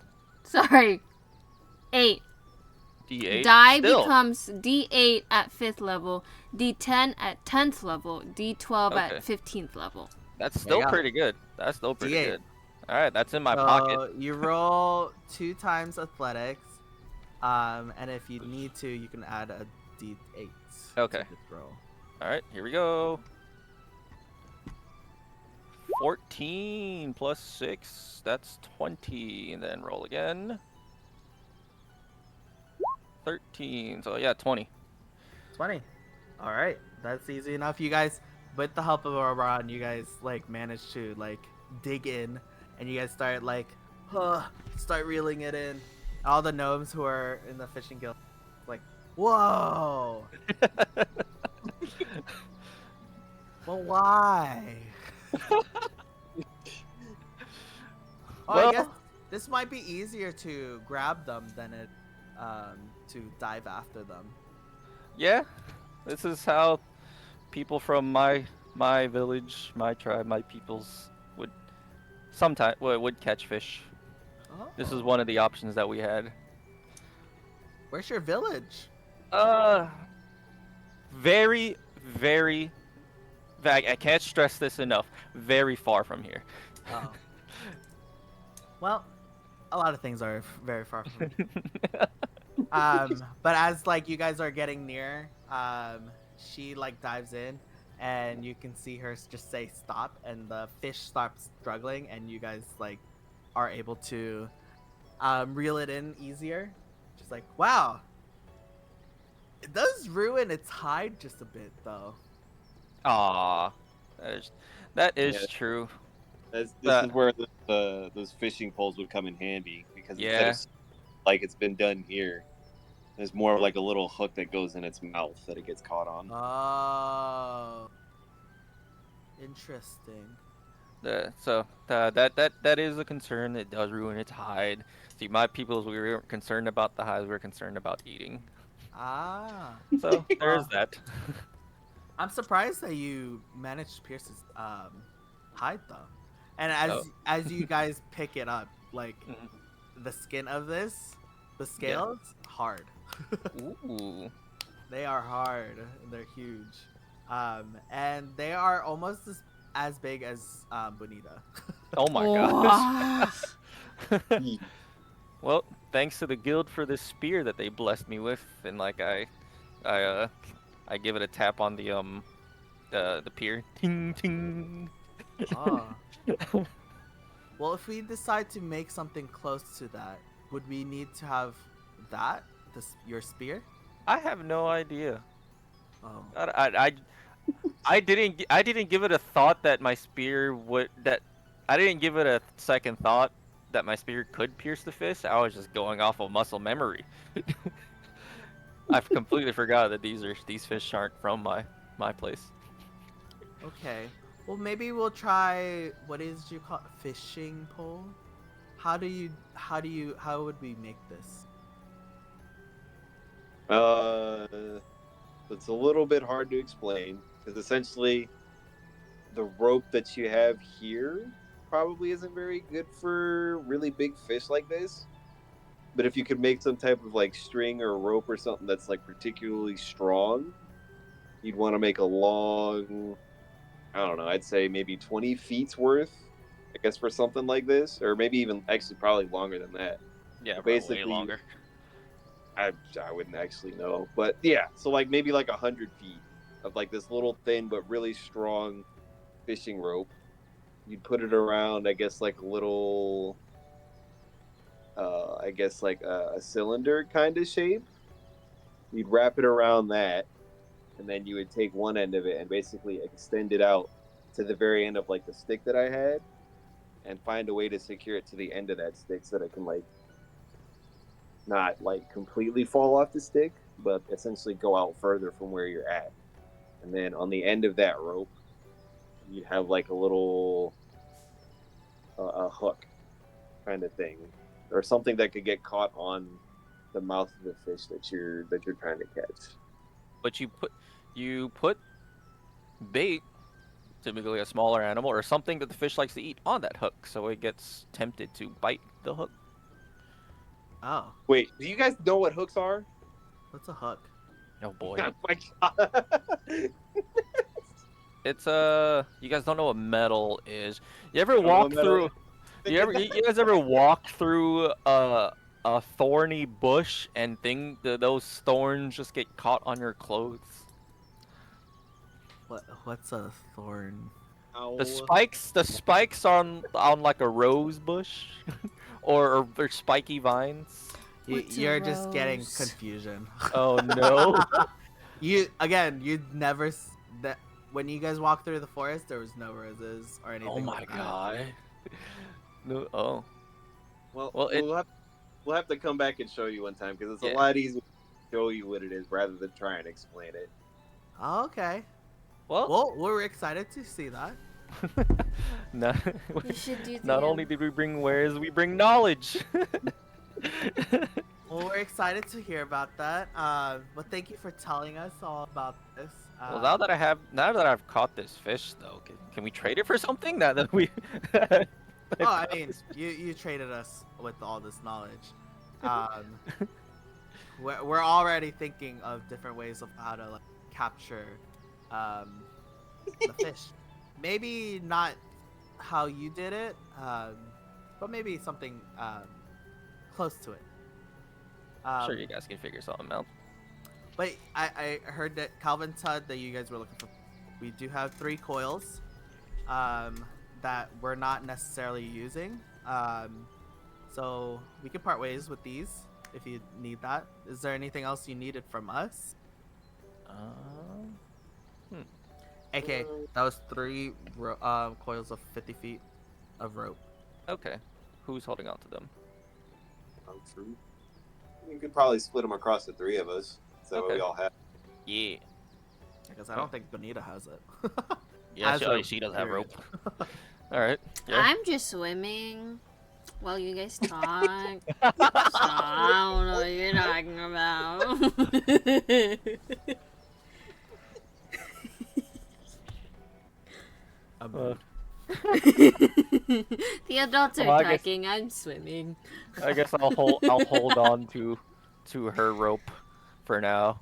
Sorry. 8. D8. Die Still. becomes d8 at 5th level, d10 at 10th level, d12 Okay. at 15th level. That's There still you go. pretty good. That's still pretty D8. good. All right, that's in my So pocket. you roll 2 times athletics, and if you need to, you can add a D8. Okay. To this roll. All right, here we go. 14 plus 6, that's 20. And then roll again. 13, so yeah, 20. 20. All right, that's easy enough. You guys, with the help of Oberon, you guys like manage to like dig in, and you guys start like, start reeling it in. All the gnomes who are in the fishing guild, like, whoa. Well, why? I guess this might be easier to grab them than it to dive after them. Yeah, this is how people from my village, my tribe, my peoples would would catch fish. This is Oh. one of the options that we had. Where's your village? Very, very. I can't stress this enough. Very far from here. Oh. Well, a lot of things are very far from me. But as like you guys are getting near, she like dives in, and you can see her just say stop, and the fish stops struggling, and you guys like are able to reel it in easier. She's like, wow, it does ruin its hide just a bit though. Aw, that Yeah, is true. this is That where those fishing poles would come in handy because instead yeah. of like it's been done here, there's more of like a little hook that goes in its mouth that it gets caught on. Oh, interesting. That is a concern. It does ruin its hide. See, my peoples, we weren't concerned about the hides. We were concerned about eating. Ah, So there's well, that. I'm surprised that you managed to pierce his hide though. And Oh, as you guys pick it up, like mhm. the skin of this, the Yeah. scales, hard. Ooh. They are hard. They're huge. And they are almost as big as Bonita. Oh my Oh. gosh. Well, thanks to the guild for this spear that they blessed me with, and like I I give it a tap on the pier. Ting ting. Oh. Well, if we decide to make something close to that, would we need to have that? Your spear? I have no idea. Oh. I didn't give it a thought that my spear would that I didn't give it a second thought that my spear could pierce the fish. I was just going off of muscle memory. I've completely forgot that these fish aren't from my place. Okay. Well, maybe we'll try. What is you call fishing pole? How would we make this? Uh, it's a little bit hard to explain because essentially the rope that you have here probably isn't very good for really big fish like this. But if you could make some type of like string or rope or something that's like particularly strong, you'd want to make a long, I don't know, I'd say maybe 20 feet's worth, I guess, for something like this, or maybe even actually probably longer than that. Yeah, But probably way basically, longer. I wouldn't actually know, but yeah, so like maybe like 100 feet of like this little thin but really strong fishing rope. You'd put it around, I guess, like a little, I guess like a cylinder kind of shape. You'd wrap it around that, and then you would take one end of it and basically extend it out to the very end of like the stick that I had, and find a way to secure it to the end of that stick so that it can like not like completely fall off the stick, but essentially go out further from where you're at. And then on the end of that rope, you'd have like a little a hook kind of thing, or something that could get caught on the mouth of the fish that you're trying to catch. But you put bait, typically a smaller animal or something that the fish likes to eat, on that hook, so it gets tempted to bite the hook. Oh, Wait, do you guys know what hooks are? what's a hook? Oh boy. Oh my god. It's you guys don't know what metal is. You ever I don't know what walk metal through is. you guys ever walk through a thorny bush and those thorns just get caught on your clothes? What's a thorn? Ow. The spikes on like a rose bush or they're spiky vines. What's a You're just getting rose? confusion. Oh no. You'd never that when you guys walked through the forest, there was no roses or anything Oh my like that. god. No. Oh. Well, Well, it we'll have to come back and show you one time because it's a yeah. lot easier to show you what it is rather than try and explain it. Oh, okay. Well, Well, we're excited to see that. not, You should do not the only did we bring wares, we bring knowledge. Well, we're excited to hear about that. But thank you for telling us all about this. Well, now that I've caught this fish, though, can we trade it for something? Now that we. Oh, I mean, you traded us with all this knowledge. Um, we're already thinking of different ways of how to like capture um, the fish. Maybe not how you did it, but maybe something close to it. Sure, you guys can figure something out. But I heard that Calvin said that you guys were looking for we do have 3 coils that we're not necessarily using. So we can part ways with these if you need that. Is there anything else you needed from us? Okay, that was 3 coils of 50 feet of rope. Okay. Who's holding on to them? Oh, true. You could probably split them across the 3 of us. So Okay. we all have. Yeah. Because I don't think Bonita has it. Yeah, Has she, rope, she does have period. rope. All right. Yeah. I'm just swimming while you guys talk. So I don't know what you're talking about. The adults are Well, I guess- talking. I'm swimming. I guess I'll hold on to her rope for now.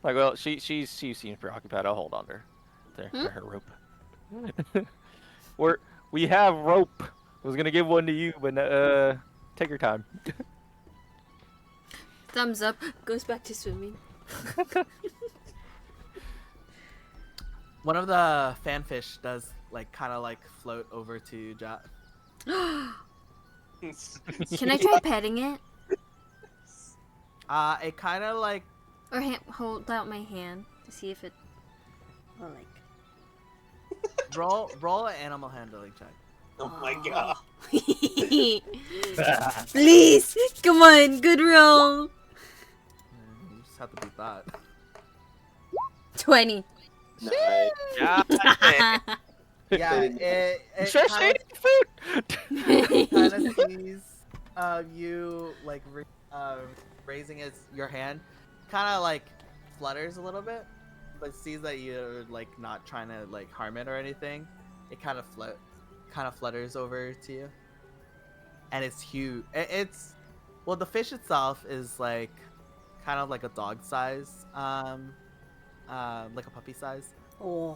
Like, well, she seems preoccupied. I'll hold on to her rope. We have rope. I was gonna give one to you, but take your time. Thumbs up. Goes back to swimming. One of the fanfish does like kind of like float over to Jack. Can I try petting it? It kind of like Or hold out my hand to see if it will like. roll an animal handling check. Oh my god. Please! Come on, good roll! You just have to beat that. 20. Nice. Yeah. Yeah, it Sure, kind of sees you like raising your hand, kind of like flutters a little bit, but sees that you're like not trying to like harm it or anything. It kind of flutters over to you, and it's huge. Well, the fish itself is like kind of like a dog size, like a puppy size. Oh.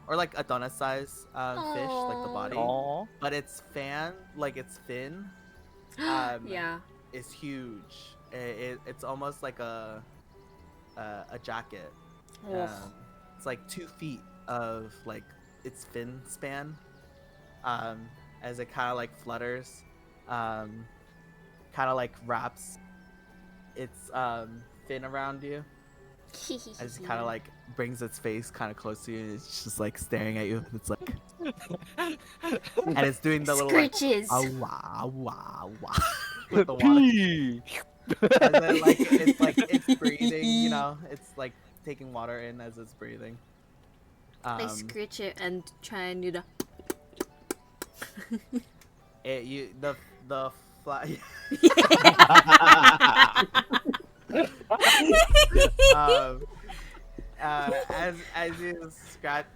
Or like a donut size fish, like the body. Aw. But its its fin, Yeah. is huge. It's almost like a jacket. Oh. It's like 2 feet of like its fin span. As it kind of like flutters, kind of like wraps its fin around you. As it kind of like brings its face kind of close to you, and it's just like staring at you. It's like, and it's doing the little like, Scritches. wah wah wah with the water. And then like it's breathing. You know, it's like taking water in as it's breathing. I scritch it and try and do the. The fly. As you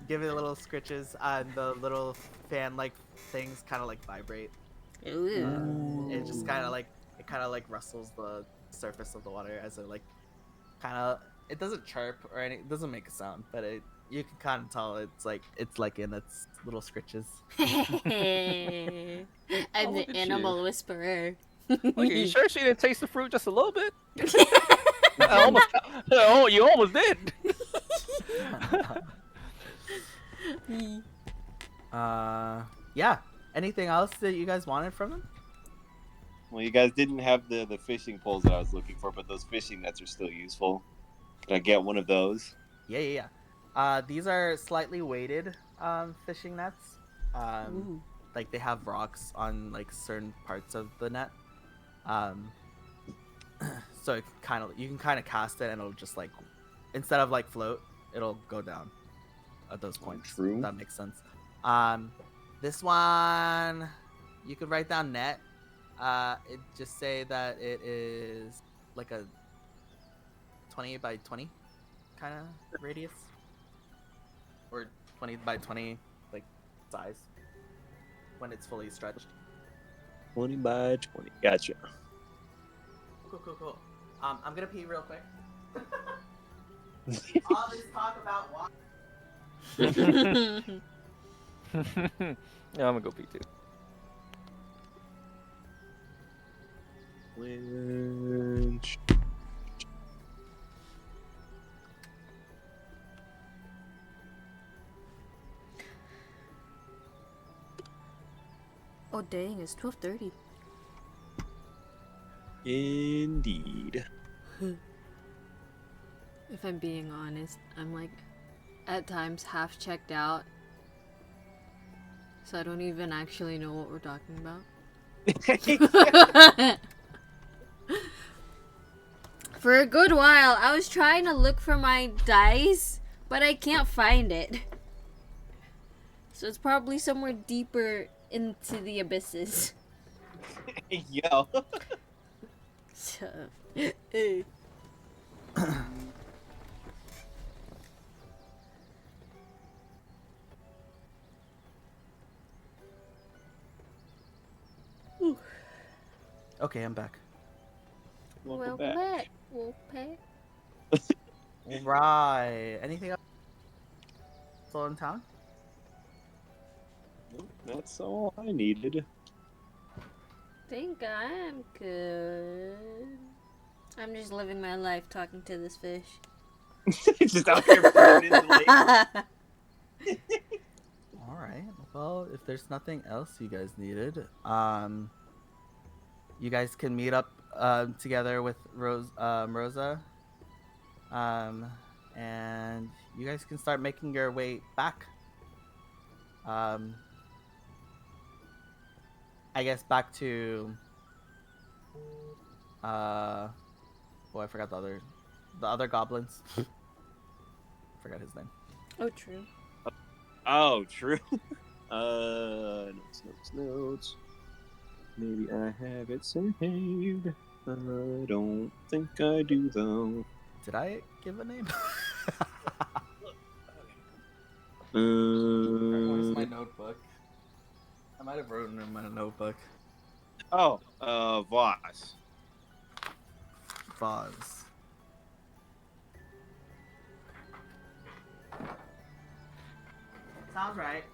give it a little scritches, the little fan like things kind of like vibrate. Ooh. It just kind of like rustles the surface of the water as it like it doesn't chirp or anything. It doesn't make a sound, but you can kind of tell it's like in its little scritches. I'm look the at animal you. whisperer. Okay, you sure she didn't taste the fruit just a little bit? You almost did. Yeah. Anything else that you guys wanted from him? Well, you guys didn't have the fishing poles that I was looking for, but those fishing nets are still useful. Can I get one of those? Yeah. These are slightly weighted fishing nets. Ooh. Like they have rocks on like certain parts of the net. So you can kind of cast it and it'll just like, instead of like float, it'll go down at those points. True. If that makes sense. This one, you could write down net. It just say that it is like a 20 by 20 kind of radius, or 20 by 20 like size when it's fully stretched. 20 by 20. Gotcha. Cool. I'm gonna pee real quick. All this talk about water. Yeah, I'm gonna go pee too. Winch. Oh dang, it's 12:30. Indeed. If I'm being honest, I'm like at times half checked out. So I don't even actually know what we're talking about. For a good while, I was trying to look for my dice, but I can't find it. So it's probably somewhere deeper into the abysses. Yo. So, Okay, I'm back. Welcome welcome back. back, Wolfpack. Right. Anything else still in town? Nope, that's all I needed. Think I'm good. I'm just living my life talking to this fish. Just out here floating in the lake. All right. Well, if there's nothing else you guys needed, you guys can meet up together with Rosa, and you guys can start making your way back. I guess back to I forgot the other goblins. Forgot his name. Oh, true. Oh, true. Notes. Maybe I have it saved. I don't think I do though. Did I give a name? Where's my notebook? I might have written in my notebook. Oh, Voss. Vaz. Sounds right.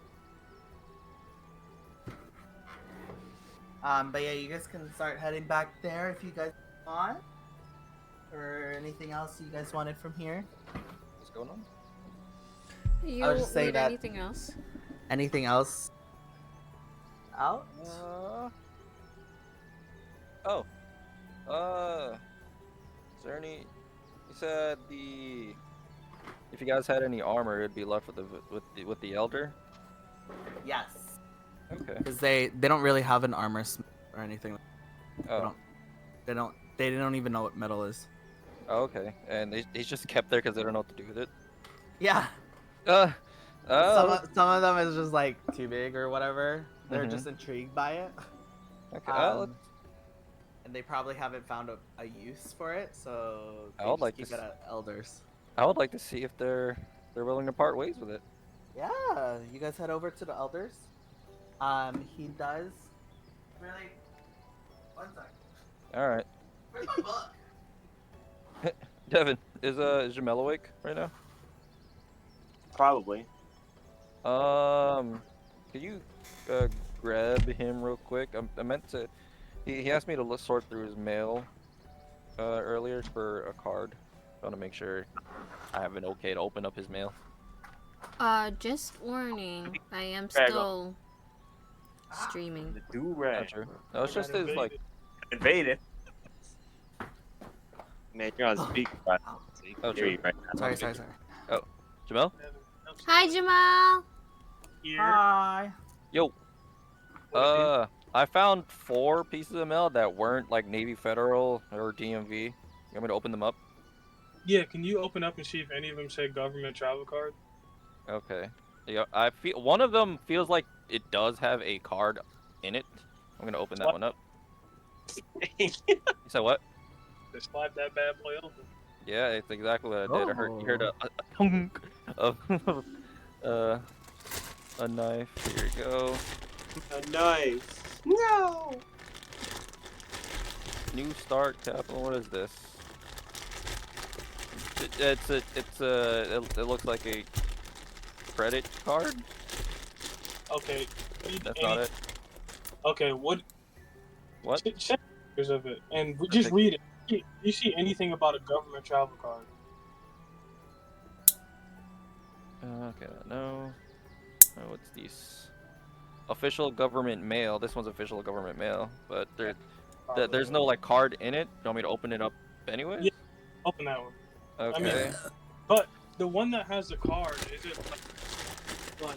But yeah, you guys can start heading back there if you guys want. Or anything else you guys wanted from here? What's going on? You I was just saying need that- anything else? Anything else? Out? Is there any? You said if you guys had any armor, it'd be left with the elder. Yes. Okay. Because they don't really have an armor or anything. Oh. They don't even know what metal is. Oh, okay. And he's just kept there because they don't know what to do with it. Yeah. Oh. Some of them is just like too big or whatever. They're Mhm. just intrigued by it. Okay. And they probably haven't found a use for it, so I they would just like keep to it at elders. I would like to see if they're willing to part ways with it. Yeah, you guys head over to the elders. He does. Really? One sec. All right. Where's my book? Devin, is Jamel awake right now? Probably. Could you grab him real quick? I meant to. He asked me to sort through his mail earlier for a card. I want to make sure I have an okay to open up his mail. Just warning. I am Drag still streaming. The do-rag. Not sure. No, it's just his like. Invaded. Man, you're on speaker. Right? Oh, Hear you true. right now. Sorry. Jamel? Hi, Jamal. Hi. Yo. I found 4 pieces of mail that weren't like Navy Federal or DMV. You want me to open them up? Yeah, can you open up and see if any of them say government travel card? Okay. Yeah, I feel one of them feels like it does have a card in it. I'm gonna open that one up. You said what? Just slide that bad boy open. Yeah, it's exactly what I did. You heard Oh. a thunk of a knife. Here you go. A knife. No. New Start Capital. What is this? It looks like a credit card. Okay. That's not it. Okay, what? What? Check pictures of it and I just think- read it. Do you see anything about a government travel card? Okay, no. Oh, what's these? official government mail. This one's official government mail, but there's no like card in it. You want me to open it up anyways? Yeah. Open that one. Okay. I mean, but the one that has the card, is it like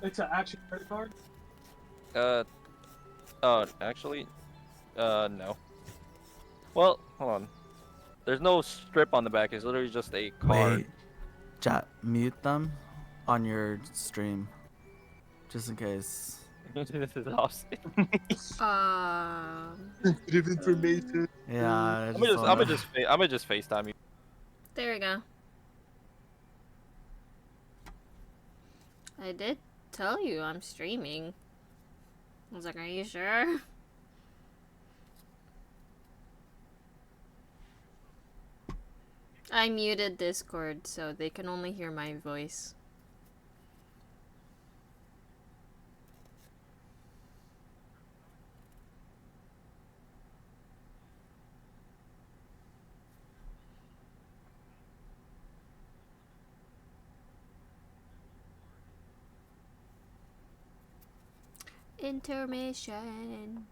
it's an actual credit card? Actually, no. Well, hold on. There's no strip on the back. It's literally just a card. Wait, chat, mute them on your stream, just in case. This is awesome. Sensitive information. Yeah, I I'm just gonna wanna- just FaceTime you. There we go. I did tell you I'm streaming. I was like, are you sure? I muted Discord so they can only hear my voice. Intermission.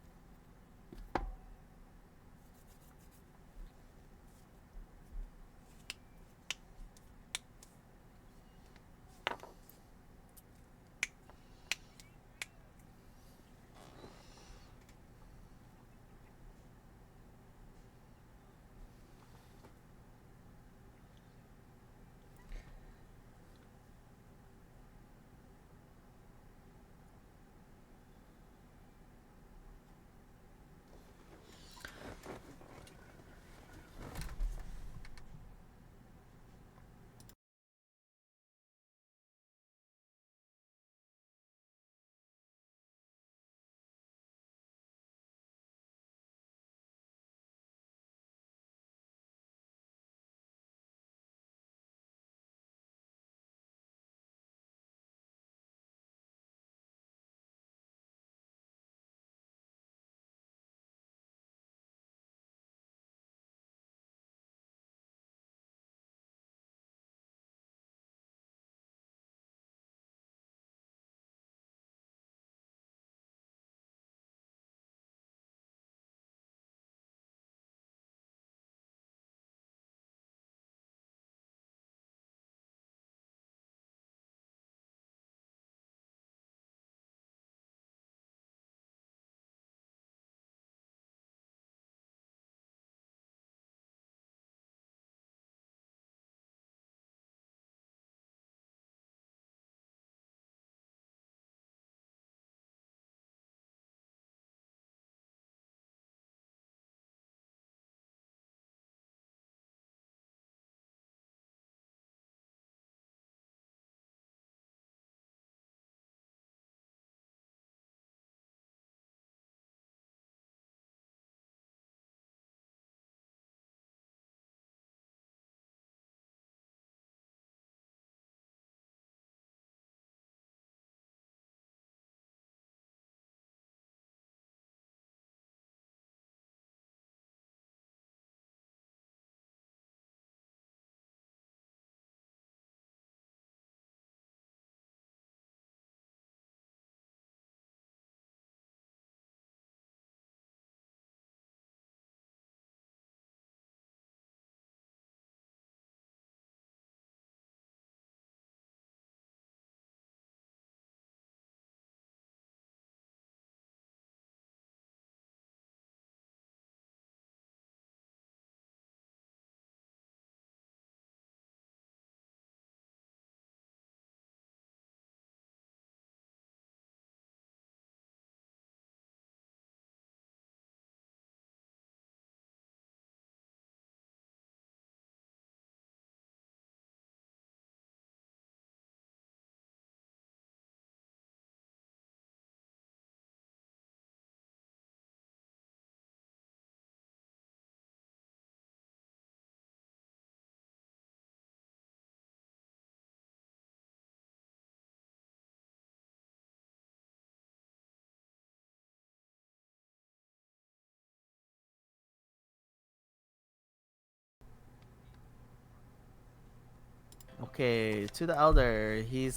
Okay, to the elder. You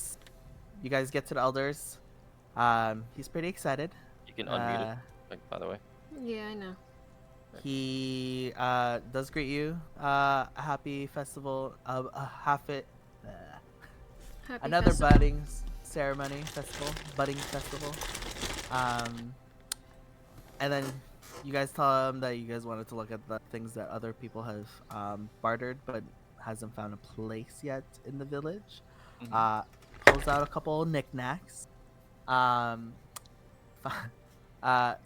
guys get to the elders. He's pretty excited. You can unmute it. Uh, Like, by the way. Yeah, I know. he does greet you. Happy festival. Happy Another festival. ceremony festival, budding festival. And then you guys tell him that you guys wanted to look at the things that other people have bartered, but hasn't found a place yet in the village. Mhm. Pulls out a couple knickknacks. Um, a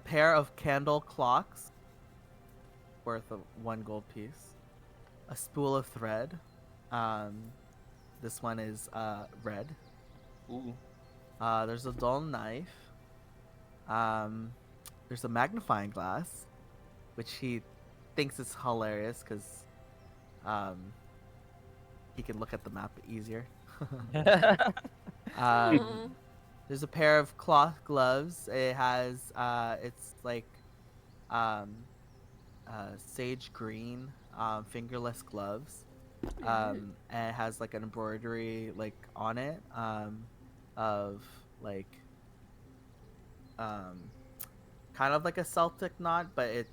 pair of candle clocks worth of 1 gold piece. A spool of thread. This one is red. Ooh. There's a dull knife. There's a magnifying glass, which he thinks is hilarious because he can look at the map easier. Aw. There's a pair of cloth gloves. It has it's like um, sage green fingerless gloves. And it has like an embroidery like on it of like kind of like a Celtic knot, but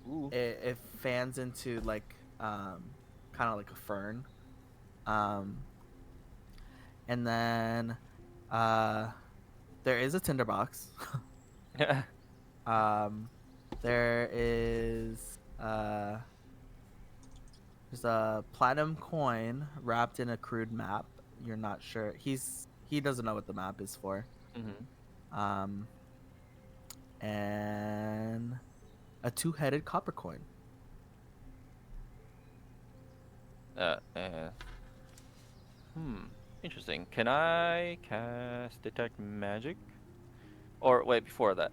Ooh. it fans into like kind of like a fern. And then there is a tinderbox. There is there's a platinum coin wrapped in a crude map. You're not sure. He doesn't know what the map is for. Mhm. And a two-headed copper coin. Uh, uh, Interesting. Can I cast detect magic? Or wait, before that,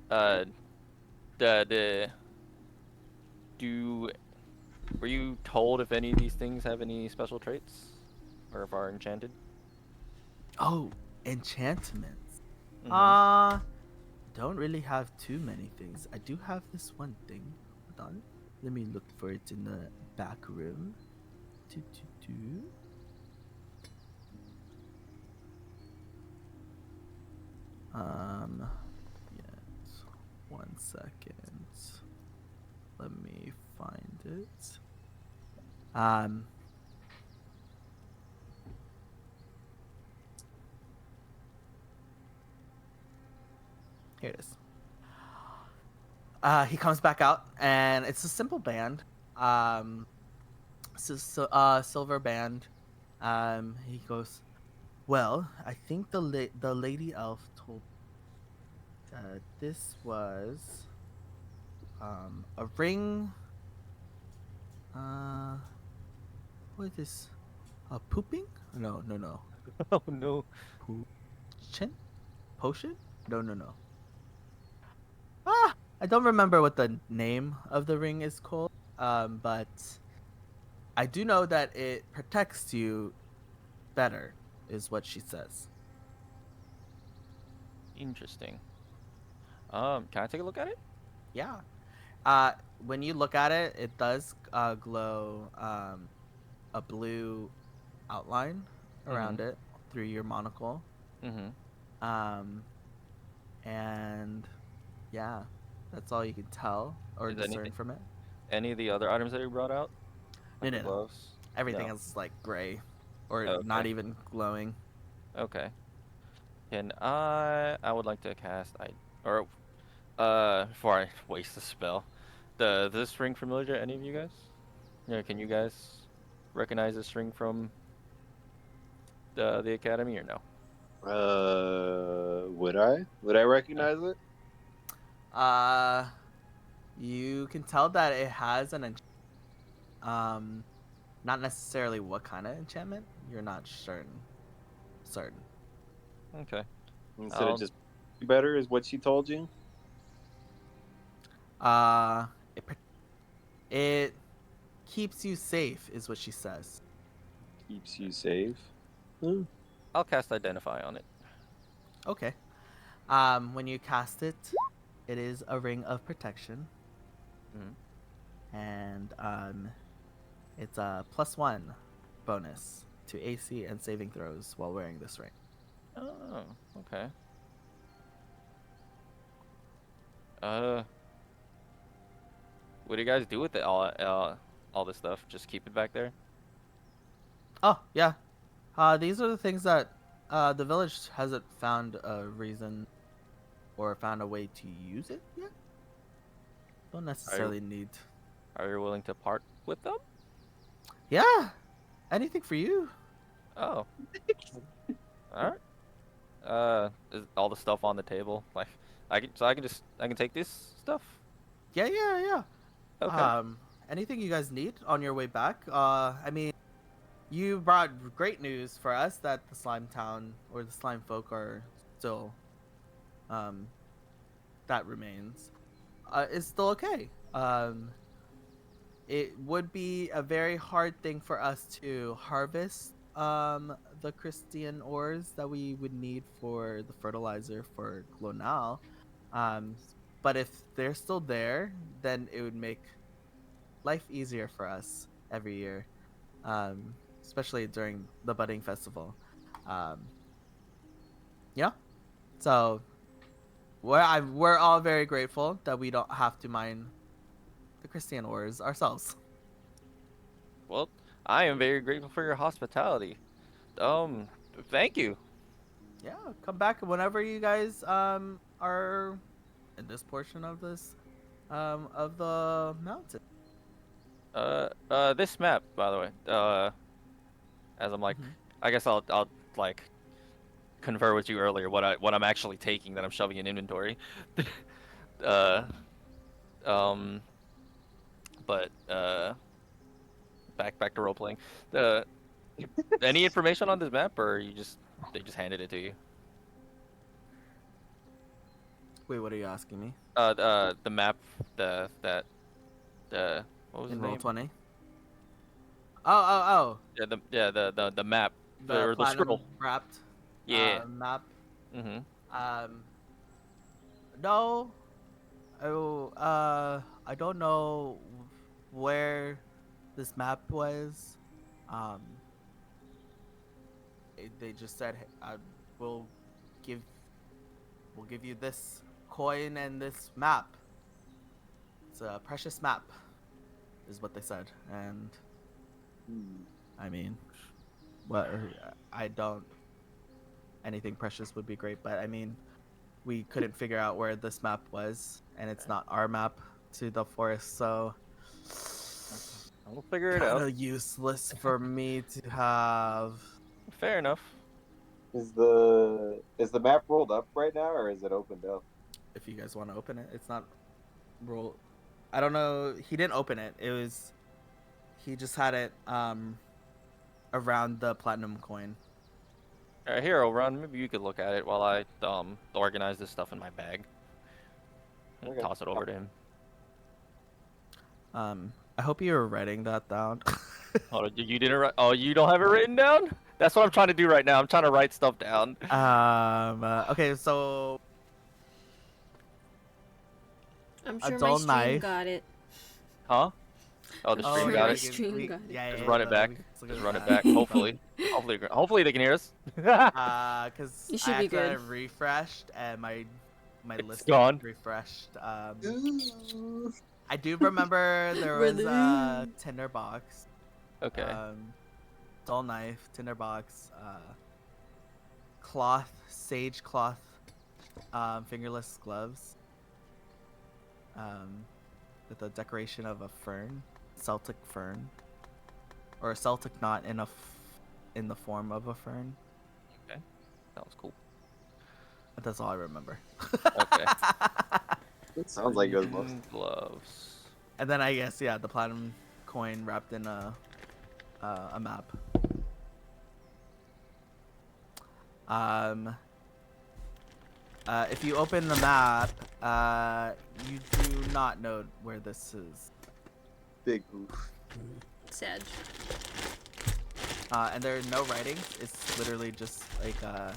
uh, the do were you told if any of these things have any special traits, or if are enchanted? Oh, enchantments. Mhm. Don't really have too many things. I do have this one thing. Hold on. Let me look for it in the back room. Doo, doo, doo. Yes. 1 second. Let me find it. Here it is. He comes back out, and it's a simple band. Silver band. He goes, well, I think the lady elf told this was a ring. What is this? Pooping? No, no, no. Oh no. Potion? Potion? No, no, no. I don't remember what the name of the ring is called. But I do know that it protects you better, is what she says. Interesting. Can I take a look at it? Yeah. When you look at it, it does glow a blue outline around it through your monocle. Mhm. Um, and yeah, that's all you can tell or Is discern anything from it. any of the other items that you brought out? No, Like the no, no. gloves? Everything No. is like gray or not Okay. even glowing. Okay. Can I would like to cast I or before I waste the spell. This ring familiar to any of you guys? Yeah, can you guys recognize this ring from the academy or no? Would I? Would I recognize it? Uh, you can tell that it has an um, not necessarily what kind of enchantment. You're not certain. Okay. Instead of I'll just better is what she told you. Uh, it keeps you safe, is what she says. Keeps you safe. I'll cast identify on it. Okay. When you cast it, it is a ring of protection, Mhm. and it's a +1 bonus to AC and saving throws while wearing this ring. Oh, okay. Uh, what do you guys do with it? All this stuff? Just keep it back there? Oh yeah. These are the things that the village hasn't found a reason or found a way to use it yet. Don't necessarily need. Are you willing to part with them? Yeah. Anything for you. Oh, all right. Is all the stuff on the table? Like, I can take this stuff. Yeah. Okay. Anything you guys need on your way back? I mean, you brought great news for us that the slime town or the slime folk are still, um, that remains. Is still okay. It would be a very hard thing for us to harvest the Christian ores that we would need for the fertilizer for Glonal. Um, but if they're still there, then it would make life easier for us every year, especially during the budding festival. Um, yeah, so we're all very grateful that we don't have to mine the Christian ores ourselves. Well, I am very grateful for your hospitality. Um, Thank you. Yeah, come back whenever you guys are in this portion of the mountain. This map, by the way. As I'm like, Mhm. I guess I'll like confer with you earlier what I'm actually taking that I'm shoving in inventory. uh, um, but back to role playing. The Any information on this map, or they just handed it to you? Wait, what are you asking me? The map, the what was In his roll name? 20? Oh. The map The or the platinum scroll. wrapped Yeah. map. Mhm. Um, no. Oh, I don't know where this map was. Um, they just said, we'll give we'll give you this coin and this map. It's a precious map, is what they said. And I mean, what I don't. Anything precious would be great, but I mean, we couldn't figure out where this map was, and it's not our map to the forest, so I'll figure it kind out. of useless for me to have. Fair enough. Is the map rolled up right now, or is it opened up? If you guys want to open it, it's not roll. I don't know. He didn't open it. He just had it around the platinum coin. Here, O'Run, maybe you could look at it while I organize this stuff in my bag and Okay. toss it over to him. I hope you were writing that down. Oh, you didn't write? Oh, you don't have it written down? That's what I'm trying to do right now. I'm trying to write stuff down. Okay, so I'm A sure my dull stream knife. got it. Huh? Oh, the I'm stream sure got my it. stream got it. Yeah, Just yeah, run it back. we can look Just at run it that. back. Hopefully, hopefully they can hear us. Because You should I be good. accidentally refreshed and my It's list gone. refreshed. Ooh. I do remember there was a tinder box, Okay. dull knife, tinder box, cloth, sage cloth, fingerless gloves, with a decoration of a fern, Celtic fern, or a Celtic knot in the form of a fern. That was cool. But that's all I remember. Okay. It sounds like it was most. Gloves. And then I guess the platinum coin wrapped in a map. If you open the map, you do not know where this is. Big oof. Sad. And there are no writings. It's literally just like a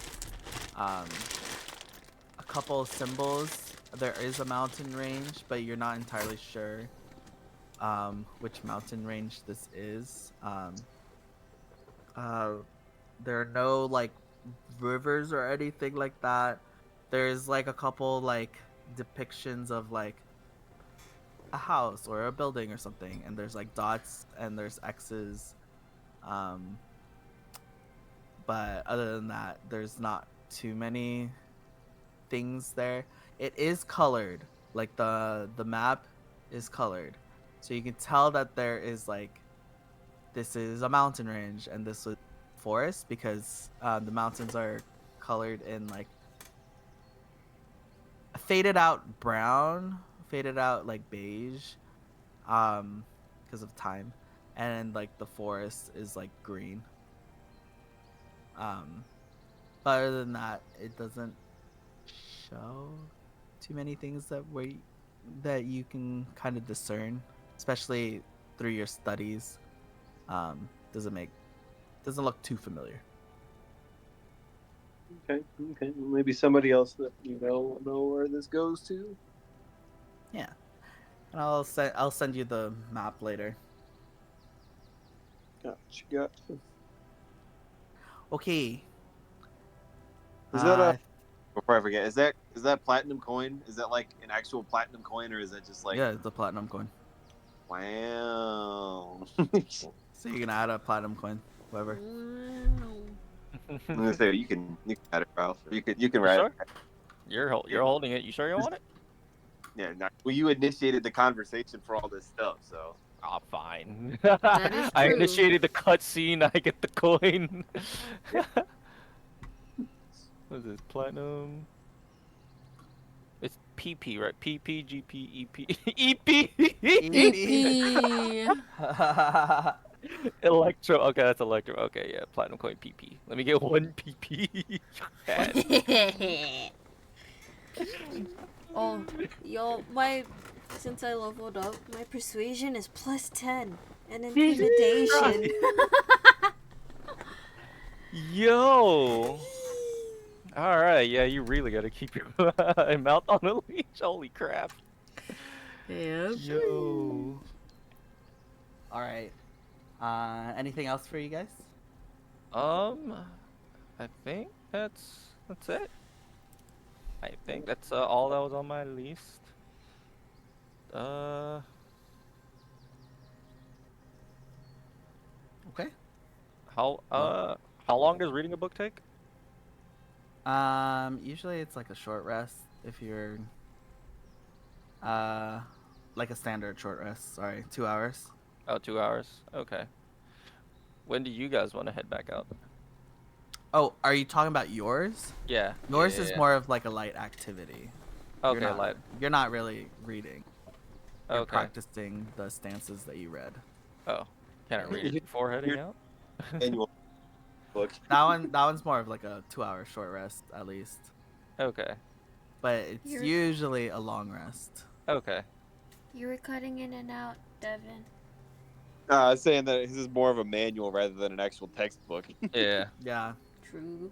couple of symbols. There is a mountain range, but you're not entirely sure which mountain range this is. There are no like rivers or anything like that. There's like a couple like depictions of like a house or a building or something, and there's like dots and there's X's. But other than that, there's not too many things there. It is colored, like the map is colored, so you can tell that there is like this is a mountain range and this was forest because the mountains are colored in like a faded out brown, faded out like beige, because of time, and like the forest is like green. But other than that, it doesn't show too many things that you can kind of discern, especially through your studies. Doesn't look too familiar. Okay. Okay. Well, maybe somebody else that you know where this goes to. Yeah, and I'll send you the map later. Gotcha. Okay. Is that a before I forget? Is that platinum coin? Is that like an actual platinum coin, or is that just like yeah, it's a platinum coin. wow? So you can add a platinum coin, whatever. Wow. I'm gonna say you can add it, Ralph. You can You write sure? it. You're holding it. You sure you want it? Yeah. Well, you initiated the conversation for all this stuff, so. Ah, fine. That is I true. initiated the cutscene. I get the coin. What is this? Platinum. It's PP, right? PP, GP, EP. EP. EP. Electro. Okay, that's electro. Okay, yeah. Platinum coin PP. Let me get one PP. Oh, yo, since I leveled up, my persuasion is +10 and intimidation. Yo. All right. Yeah, you really gotta keep your mouth on a leash. Holy crap. Yep. Yo. All right. Anything else for you guys? I think that's it. I think that's all that was on my list. Okay. How long does reading a book take? Usually it's like a short rest if you're like a standard short rest. Sorry, 2 hours. Oh, 2 hours. Okay. When do you guys want to head back out? Oh, are you talking about yours? Yeah. Yours yeah, is yeah. more of like a light activity. Okay, you're not, light. You're not really reading. You're Okay. practicing the stances that you read. Oh, can I read it before heading out? Annual book. That one's more of like a 2 hour short rest at least. Okay. But it's You're- usually a long rest. Okay. You were cutting in and out, Devin. I was saying that this is more of a manual rather than an actual textbook. Yeah. Yeah. True.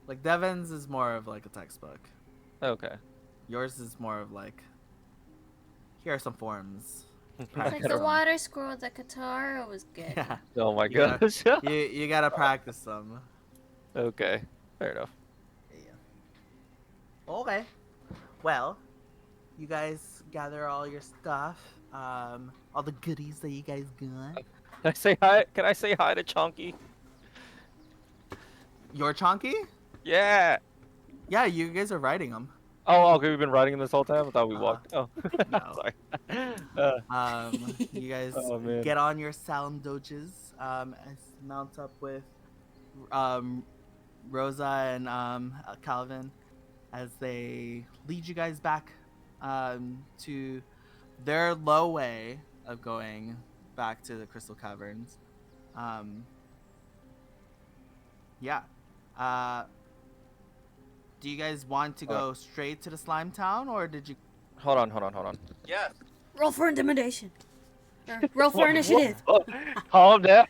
Like Devin's is more of like a textbook. Okay. Yours is more of like, here are some forms. It's like Practice the them. water scroll that Katara was getting. Yeah. Oh my Yeah. gosh. You gotta practice them. Okay. Fair enough. Yeah. Okay. Well, you guys gather all your stuff, all the goodies that you guys got. Can I say hi? Can I say hi to Chonky? Your Chonky? Yeah. Yeah, you guys are riding them. Oh, okay. We've been riding him this whole time. I thought we walked. Oh. No. Sorry. You guys Oh, man. get on your sound doges, and mount up with, Rosa and Calvin, as they lead you guys back, to their low way of going back to the Crystal Caverns. Yeah. Do you guys want to go straight to the Slime Town, or did you? Hold on. Yeah. Roll for intimidation. Or roll for initiative. Calm down.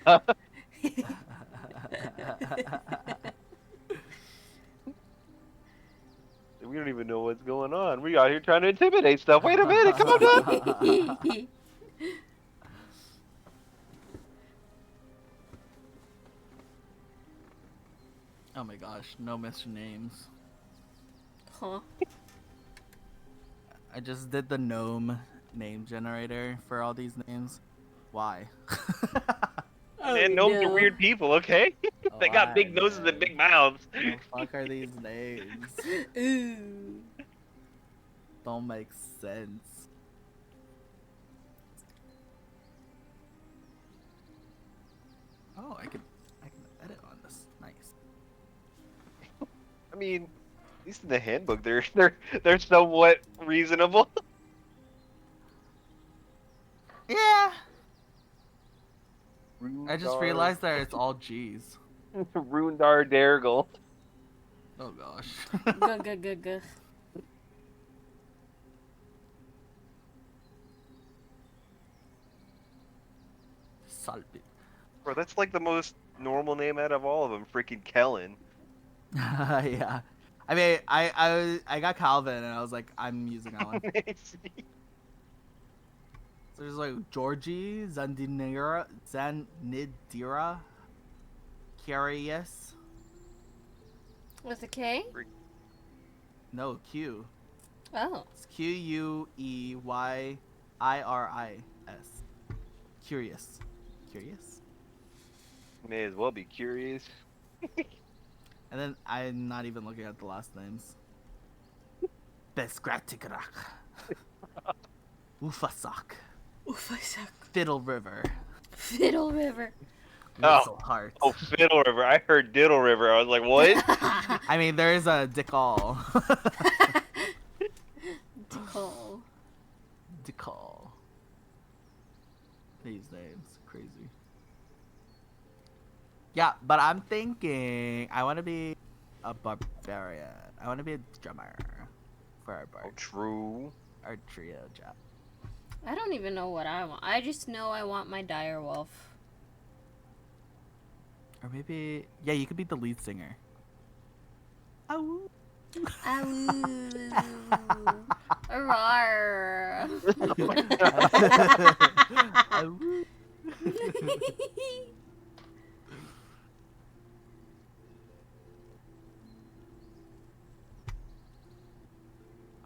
We don't even know what's going on. We out here trying to intimidate stuff. Wait a minute, calm down. Oh my gosh, no Mr. Names. Huh. I just did the gnome name generator for all these names. Why? Oh, Man, gnomes are no. weird people, okay? They got Why, big noses and man? big mouths. The fuck are these names? Ooh. Don't make sense. Oh, I can edit on this. Nice. I mean, at least in the handbook, they're somewhat reasonable. Yeah. I just realized that it's all G's. Rundar Dergel. Oh gosh. Go, go, go, go. Salpit. Bro, that's like the most normal name out of all of them. Freaking Kellen. Yeah. I mean, I got Calvin, and I was like, I'm using that one. So there's like Georgie, Zanidira, Curious. With a K? No, Q. Oh. It's Queyriis. Curious. Curious? May as well be curious. And then I'm not even looking at the last names. Besgratikrak. Ufasak. Ufasak. Fiddle River. Fiddle River. Whistle Heart. Oh, Fiddle River. I heard Diddle River. I was like, what? I mean, there's a Dickall. Nicole. Dickall. These names. Crazy. Yeah, but I'm thinking I want to be a barbarian. I want to be a drummer for our Oh, bar, true. our trio job. I don't even know what I want. I just know I want my dire wolf. Or maybe, yeah, you could be the lead singer. Ow. Ow. Rawr. Ow.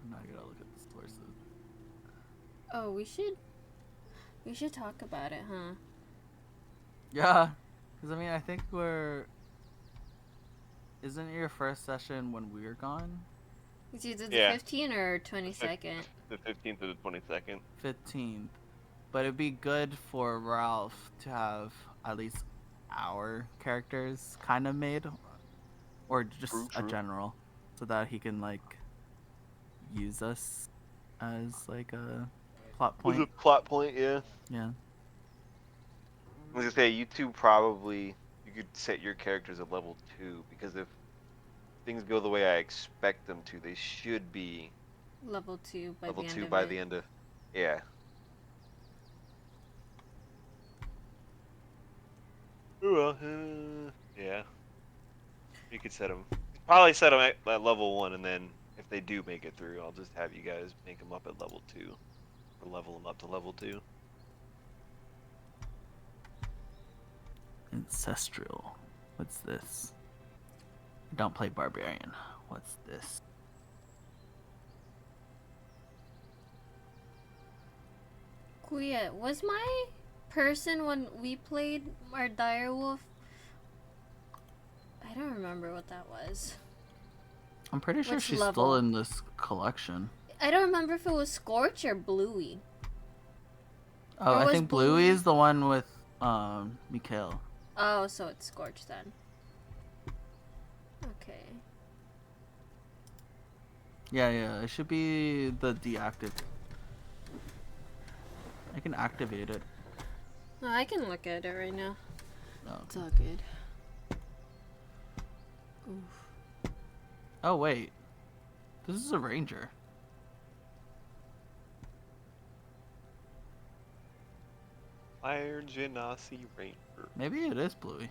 I'm not gonna look at the sources. Oh, we should talk about it, huh? Yeah, because I mean, I think isn't it your first session when we're gone? It's either the Yeah. 15th or 22nd. The 15th to the 22nd. 15th. But it'd be good for Ralph to have at least our characters kind of made, or just True, a true. general, so that he can like use us as like a plot Was point. a plot point, yeah. Yeah. I was gonna say, you two probably, you could set your characters at level 2, because if things go the way I expect them to, they should be Level 2 by level the end 2 of by it. the end of, yeah. Well, yeah. You could set them, probably set them at level 1, and then if they do make it through, I'll just have you guys make them up at level 2, or level them up to level 2. Ancestral. What's this? I don't play barbarian. What's this? Kuya, was my person when we played our dire wolf? I don't remember what that was. I'm pretty sure What's she's level? still in this collection. I don't remember if it was Scorch or Bluey. Oh, Or I was think Bluey is the one with Mikhail. Oh, so it's Scorch then. Okay. Yeah, it should be the deactive. I can activate it. No, I can look at it right now. Oh, It's all good. Oof. oh wait. This is a ranger. Iron Genasi Ranger. Maybe it is Bluey.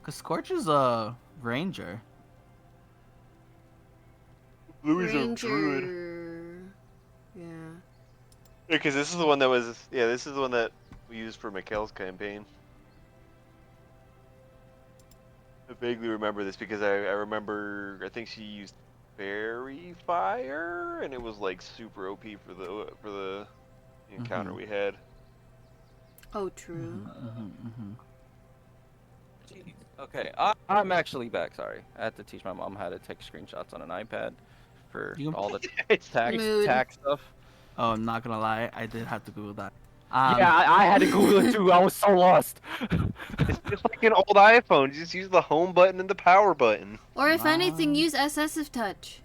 Cause Scorch is a ranger. Bluey's a Ranger. druid. Yeah. Because this is the one that was, yeah, this is the one that we used for Mikhail's campaign. I vaguely remember this because I remember, I think she used fairy fire, and it was like super OP for the encounter Mhm. we had. Oh, true. Jeez. Okay, I'm actually back. Sorry, I had to teach my mom how to take screenshots on an iPad for You- all the It's Mood. tax stuff. Oh, I'm not gonna lie, I did have to Google that. Yeah, I had to Google it too. I was so lost. it's just like an old iPhone. You just use the home button and the power button. Or if anything, Wow. use Assessive Touch.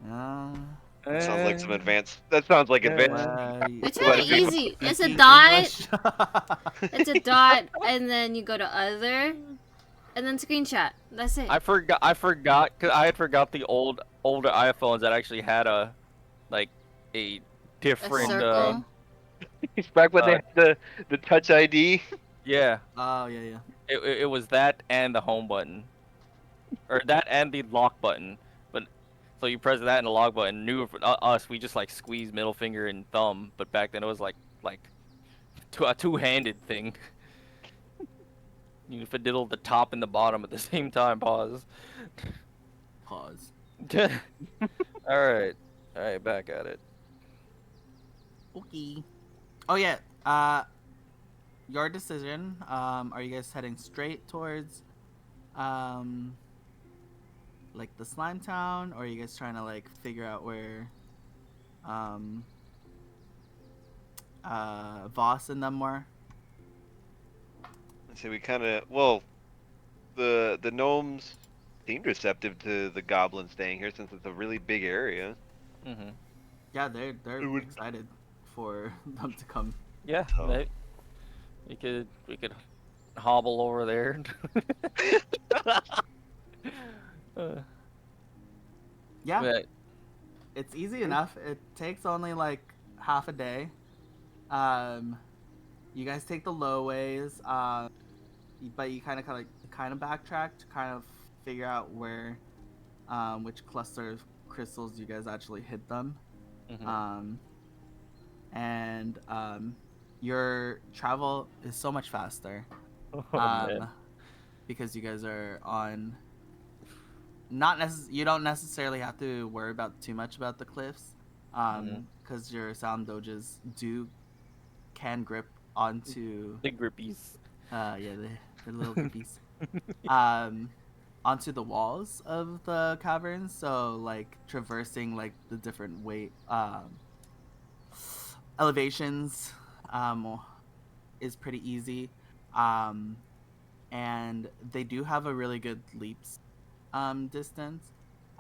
That sounds like some Eh, advanced. That sounds like advanced. Well, It's What really is it? easy. It's a speaking dot. English. It's a dot, and then you go to other, and then screenshot. That's it. I forgot, cause I had forgot the older iPhones that actually had a a A different circle. Back when they Uh, had the Touch ID. yeah. Oh yeah. It was that and the home button, or that and the lock button. But so you press that and the lock button. New for us, we just like squeeze middle finger and thumb. But back then it was like a two-handed thing. You fiddle the top and the bottom at the same time. Pause. Pause. All right, back at it. Okay. Oh yeah. Your decision. Are you guys heading straight towards, like the slime town, or are you guys trying to like figure out where, Voss and them were? So we kind of the gnomes seemed receptive to the goblins staying here since it's a really big area. Mhm. Yeah, they're It would- excited for them to come. Yeah. Oh. We could hobble over there. Yeah, But it's easy enough. It takes only like half a day. You guys take the low ways, but you kind of backtrack to kind of figure out where, which cluster of crystals you guys actually hit them. mhm. And your travel is so much faster, Oh, man. because you guys are on. You don't necessarily have to worry about too much about the cliffs, because your sound doges can grip onto The grippies. the little grippies, onto the walls of the caverns. So like traversing like the different weight elevations is pretty easy, and they do have a really good leaps distance.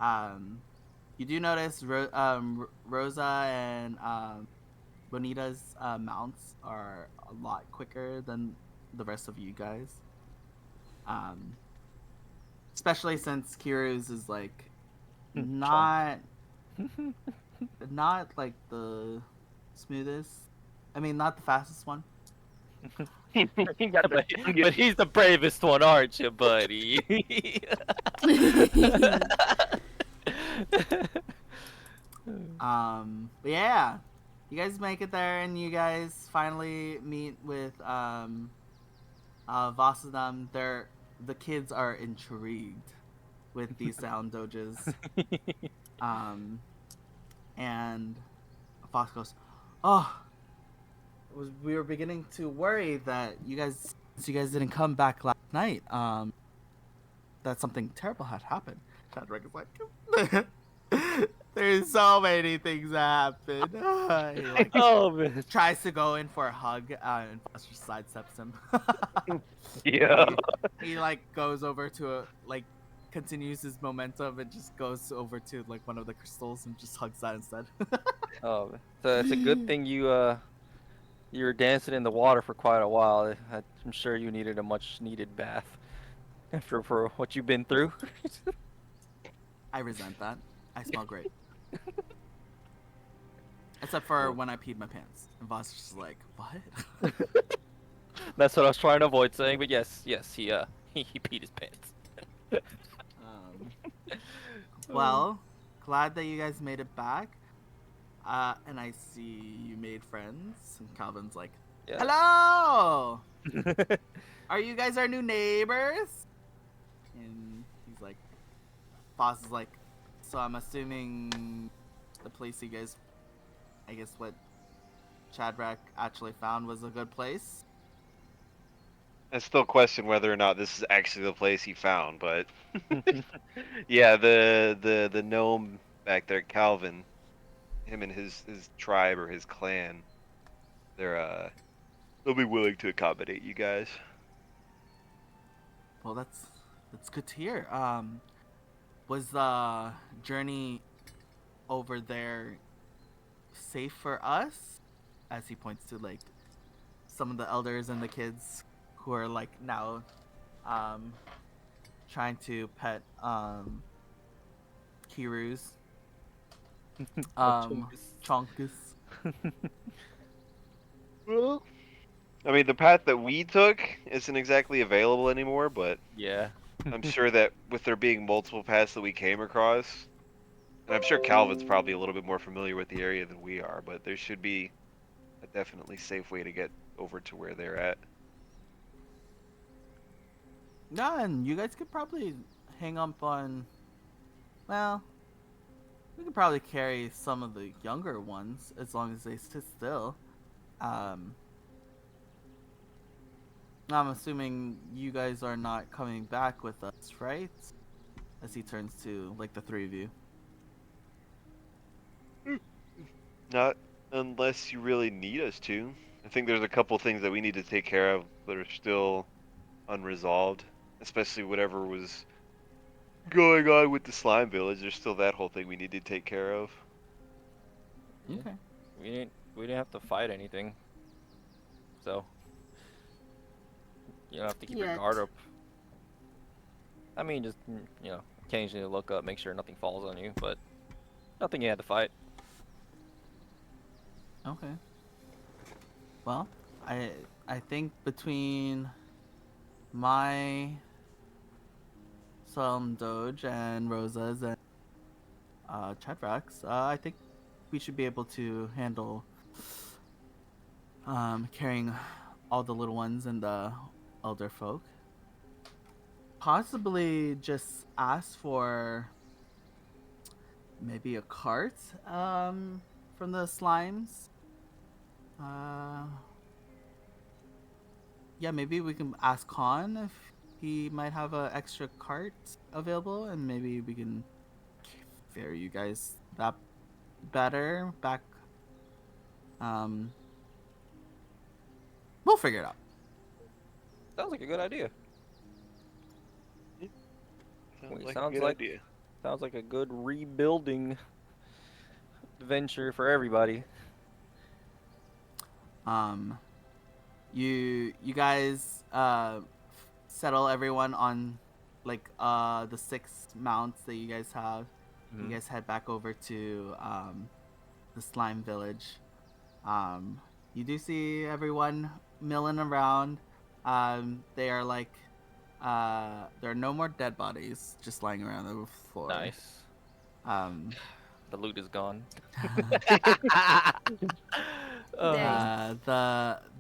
You do notice Rosa and Bonita's mounts are a lot quicker than the rest of you guys. Especially since Kiru's is like not like the smoothest. I mean, not the fastest one. But he's the bravest one, aren't you, buddy? But yeah, you guys make it there, and you guys finally meet with Vasadam. The kids are intrigued with these sound doges. And Fox goes, "Oh, we were beginning to worry that you guys didn't come back last night. That something terrible had happened." Shadrach is like, "There's so many things that happened." He like Oh man. tries to go in for a hug, and Foster sidesteps him. Yeah. He like goes over to continues his momentum and just goes over to like one of the crystals and just hugs that instead. Oh, man. So it's a good thing you were dancing in the water for quite a while. I'm sure you needed a much needed bath for what you've been through. I resent that. I smell great. Except for when I peed my pants. And Voss is just like, what? That's what I was trying to avoid saying, but yes, he peed his pants. Well, glad that you guys made it back. And I see you made friends. And Calvin's like, Yeah. hello! Are you guys our new neighbors? And he's like, Boss is like, So I'm assuming the place you guys, I guess what Shadrach actually found was a good place. I still question whether or not this is actually the place he found, but yeah, the gnome back there, Calvin, him and his tribe or his clan, they'll be willing to accommodate you guys. Well, that's good to hear. Was the journey over there safe for us? As he points to like some of the elders and the kids who are like now um trying to pet Kiru's Chonkus. Well, I mean, the path that we took isn't exactly available anymore, but Yeah. I'm sure that with there being multiple paths that we came across, and I'm sure Calvin's probably a little bit more familiar with the area than we are, but there should be a definitely safe way to get over to where they're at. Yeah, and you guys could probably hang up on. Well, we could probably carry some of the younger ones as long as they sit still. Um, I'm assuming you guys are not coming back with us, right? As he turns to like the three of you. Not unless you really need us to. I think there's a couple things that we need to take care of that are still unresolved, especially whatever was going on with the slime village. There's still that whole thing we need to take care of. Yeah. Okay. We didn't have to fight anything. So you don't have to keep your Yet. guard up. I mean, just occasionally look up, make sure nothing falls on you, but nothing you had to fight. Okay. Well, I think between my Doge and Rosa's and Chadrak's, I think we should be able to handle carrying all the little ones and the elder folk. Possibly just ask for maybe a cart from the slimes. Yeah, maybe we can ask Khan if he might have an extra cart available, and maybe we can ferry you guys that better back. We'll figure it out. Sounds like a good idea. Sounds Wait, like a sounds good like- idea. Sounds like a good rebuilding adventure for everybody. You guys settle everyone on like the 6 mounts that you guys have. Mhm. You guys head back over to the slime village. You do see everyone milling around. They are like there are no more dead bodies just lying around the floor. Nice. Um, The loot is gone. Dang.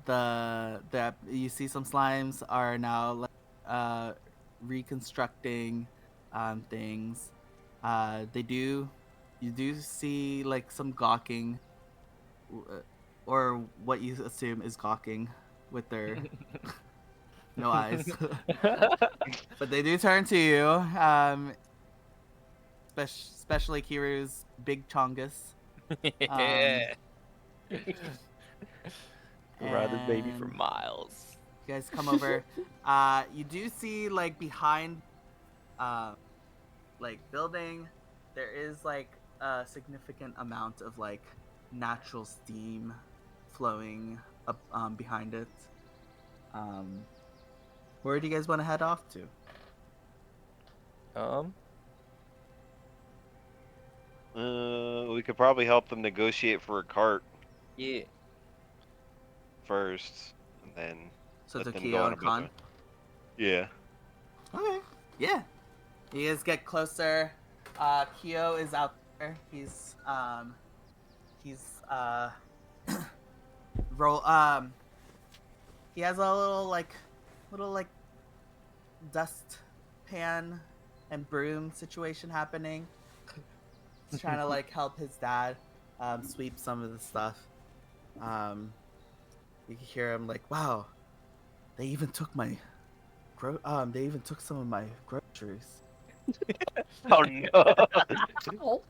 the you see some slimes are now like reconstructing things. You do see like some gawking, or what you assume is gawking with their no eyes. But they do turn to you, especially Kiru's big chongus. Ride this baby for And miles. you guys come over. You do see like behind, like building, there is like a significant amount of like natural steam flowing up behind it. Where do you guys want to head off to? We could probably help them negotiate for a cart Yeah. first, and then So let to them Kyo go on and about Khan. Yeah. Okay. Yeah. You guys get closer. Kyo is out there. He's roll he has a little like dust pan and broom situation happening. He's trying to like help his dad sweep some of the stuff. You can hear him like, "Wow, they even took my they even took some of my groceries." Oh no. Oh.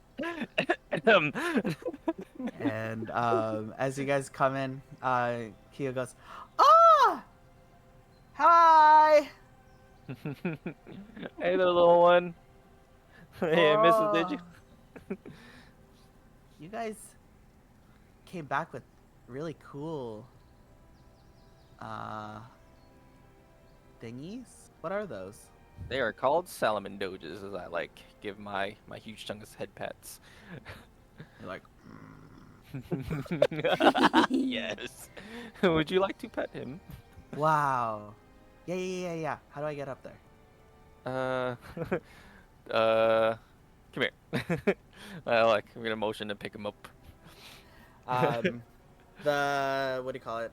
Um, And as you guys come in, Kyo goes, "Ah, hi." Hey there, little one. Hey, I missed it, did you? Oh, you guys came back with really cool uh thingies. What are those? They are called Salomon Doges, as I like give my huge chungus head pats. You're like, Yes. Would you like to pet him? wow. Yeah. How do I get up there? Uh, come here. I'm gonna motion to pick him up. The what do you call it?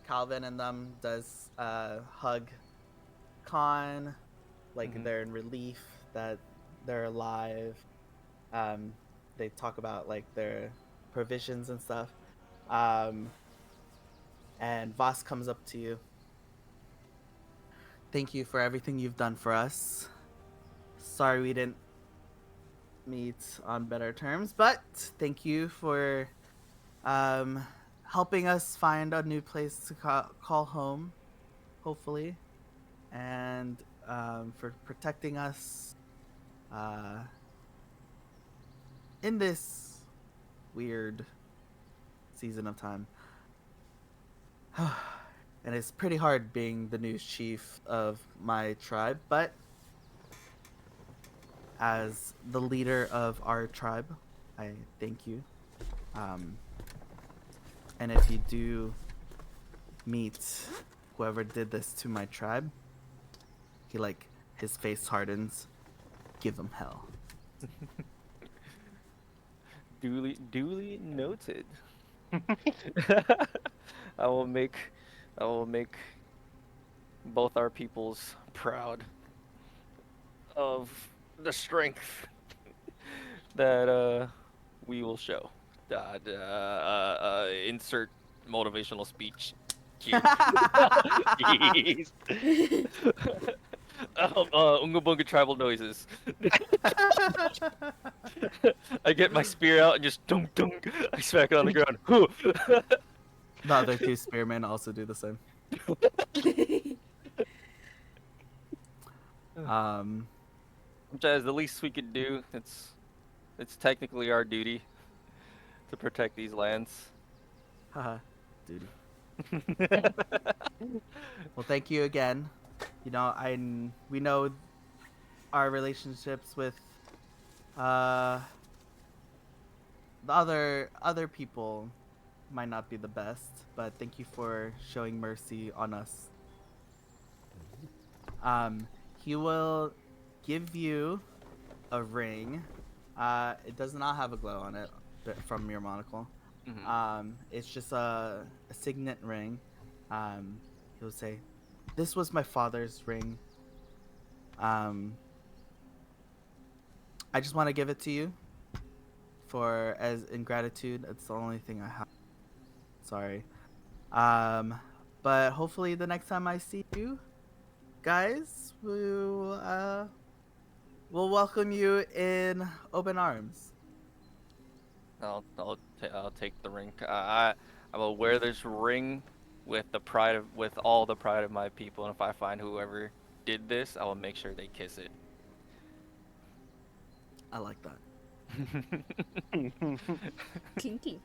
Calvin and them does hug Con, like Mhm. they're in relief that they're alive. They talk about like their provisions and stuff. And Voss comes up to you. Thank you for everything you've done for us. Sorry we didn't meet on better terms, but thank you for helping us find a new place to call home, hopefully, and for protecting us in this weird season of time. And it's pretty hard being the new chief of my tribe, but as the leader of our tribe, I thank you. And if you do meet whoever did this to my tribe, his face hardens. Give him hell. Duly noted. I will make both our peoples proud of the strength that we will show. Insert motivational speech. Cue. Jeez. Unga bunga tribal noises. I get my spear out and just dunk dunk. I smack it on the ground. The other two spearmen also do the same. Which is the least we could do. It's technically our duty to protect these lands. Haha, duty. Well, thank you again. You know, we know our relationships with the other people might not be the best, but thank you for showing mercy on us. He will give you a ring. It does not have a glow on it from your monocle. Mhm. It's just a signet ring. He'll say, "This was my father's ring. I just want to give it to you for as in gratitude. It's the only thing I have. Sorry. But hopefully the next time I see you guys, we'll welcome you in open arms." I'll take the ring. I will wear this ring with all the pride of my people, and if I find whoever did this, I will make sure they kiss it. I like that. Kinky.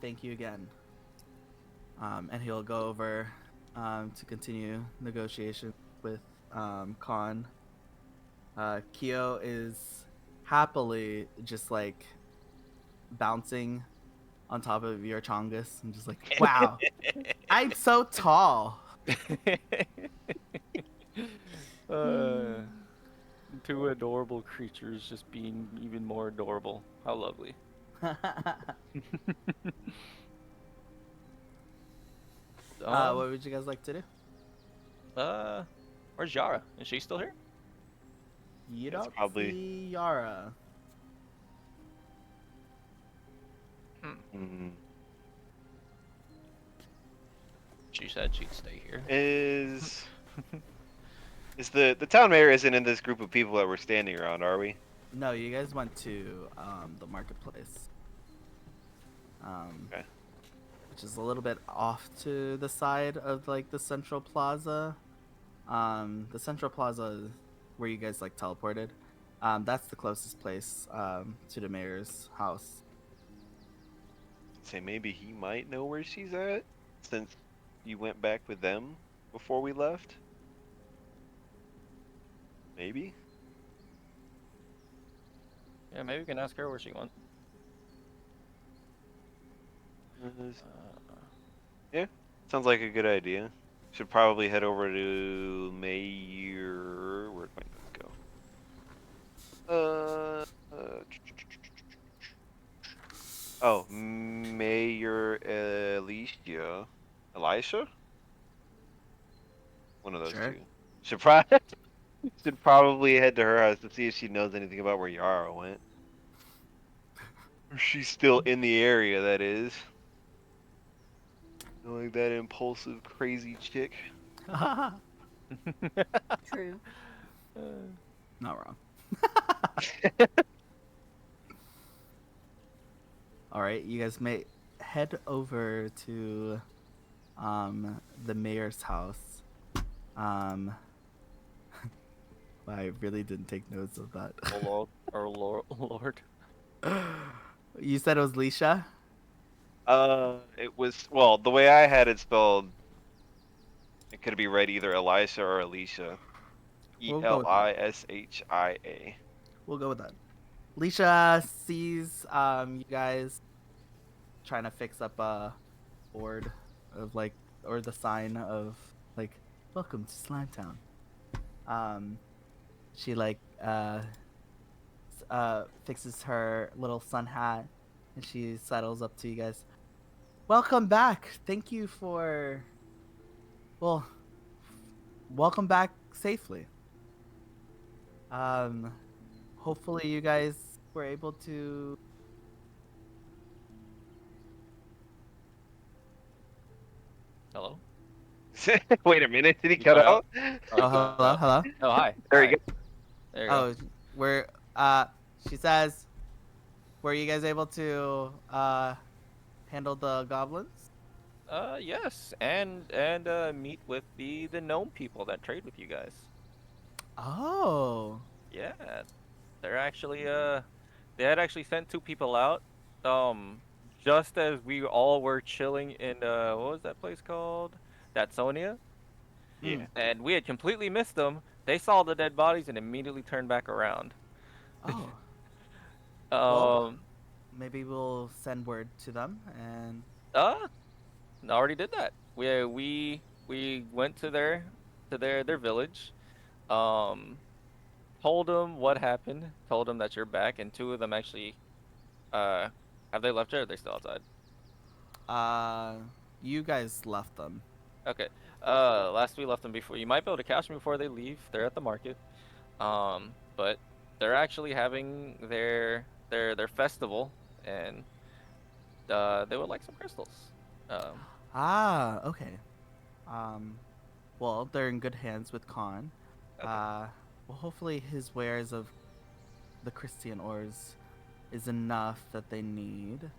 Thank you again. And he'll go over to continue negotiation with Khan. Kyo is happily just like bouncing on top of your chongus and just like, wow, I'm so tall. Two adorable creatures just being even more adorable. How lovely. What would you guys like to do? Where's Yara? Is she still here? You It's don't probably- see Yara. Mm. She said she'd stay here. Is the town mayor isn't in this group of people that we're standing around, are we? No, you guys went to the marketplace. Okay. Which is a little bit off to the side of like the central plaza. The central plaza where you guys like teleported. That's the closest place to the mayor's house. Say maybe he might know where she's at since you went back with them before we left. Maybe. Yeah, maybe we can ask her where she went. Yeah, sounds like a good idea. Should probably head over to Mayor. Where'd my notes go? Oh, Mayor Elisha? One of those Sure. two. Should probably should probably head to her house to see if she knows anything about where Yara went. Or she's still in the area, that is. Like that impulsive, crazy chick. True. Not wrong. All right, you guys may head over to the mayor's house. I really didn't take notes of that. Oh Lord, Lord. You said it was Leisha? It was, well, the way I had it spelled, it could be read either Elisha or Alicia. We'll go with that. Elishia. We'll go with that. Leisha sees you guys trying to fix up a board of like, or the sign of like, welcome to Slime Town. She like fixes her little sun hat and she settles up to you guys. Welcome back. Thank you for, well, welcome back safely. Hopefully you guys were able to. Hello? Wait a minute, did he You cut cut out? Oh, hello, hello. Oh, hi. There Hi. you go. There you go. Oh, we're she says, were you guys able to handle the goblins? Yes, and meet with the gnome people that trade with you guys. Oh. Yeah, they're actually they had actually sent two people out, just as we all were chilling in what was that place called? Datsonia, Yeah. and we had completely missed them. They saw the dead bodies and immediately turned back around. Oh. Well, Um, maybe we'll send word to them and. uh, already did that. We went to their village. Um, told them what happened. Told them that you're back, and two of them actually have they left yet? Or are they still outside? You guys left them. Okay. Last we left them before. You might be able to catch them before they leave. They're at the market. But they're actually having their festival, and they would like some crystals. Okay. Um, well, they're in good hands with Khan. Okay. Well, hopefully his wares of the Christian ores is enough that they need.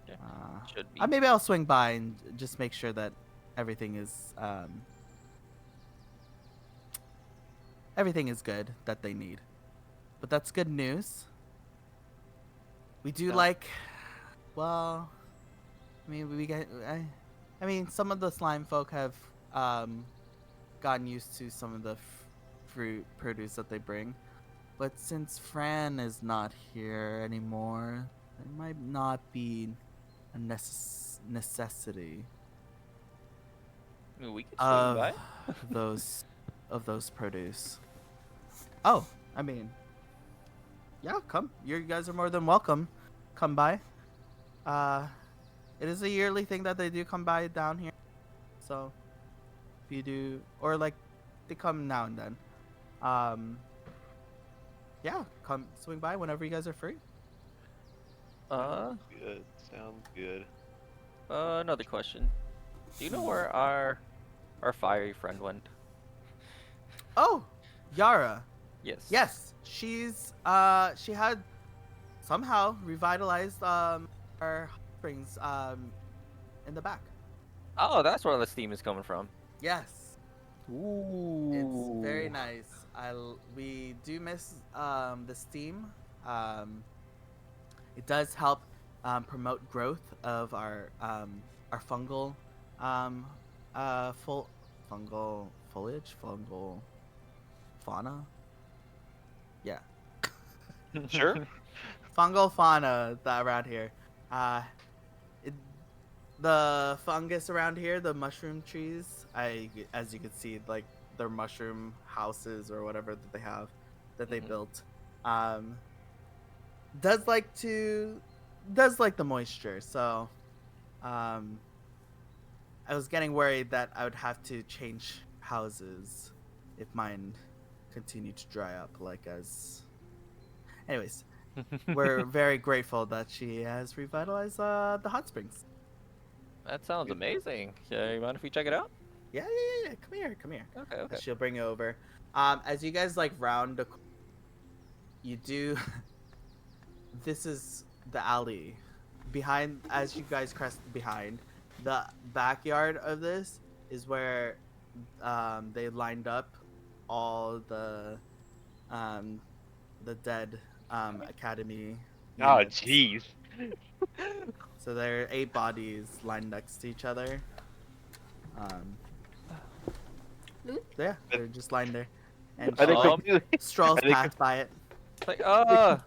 Yeah, should be. Maybe I'll swing by and just make sure that everything is good that they need. But that's good news. We do Yeah. like, well, I mean, I mean, some of the slime folk have gotten used to some of the fruit produce that they bring. But since Fran is not here anymore, it might not be a necessity I mean, we could swing by. of those produce. Oh, I mean, yeah, come. You guys are more than welcome. Come by. It is a yearly thing that they do come by down here. So, if you do, or like, they come now and then. Yeah, come swing by whenever you guys are free. Good. Sounds good. Another question. Do you know where our fiery friend went? Oh, Yara. Yes. Yes, she had somehow revitalized our hot springs in the back. Oh, that's where the steam is coming from. Yes, Ooh. it's very nice. We do miss the steam. It does help promote growth of our fungal full fungal foliage, fungal fauna. Yeah, Sure. fungal fauna that around here. Uh, it, the fungus around here, the mushroom trees. As you can see, like their mushroom houses or whatever that they have, that they Mhm. built, does like the moisture. So, I was getting worried that I would have to change houses if mine continued to dry up. Anyways, we're very grateful that she has revitalized the hot springs. That sounds amazing. You mind if we check it out? Yeah. Come here. Okay, okay. She'll bring you over. As you guys like round the, you do. This is the alley behind. As you guys crest behind, the backyard of this is where they lined up all the dead academy Oh, units. jeez. So there are 8 bodies lined next to each other. Loot? Yeah, they're just lined there, and Are they she like, completely? strolls are they past by it. It's like, Are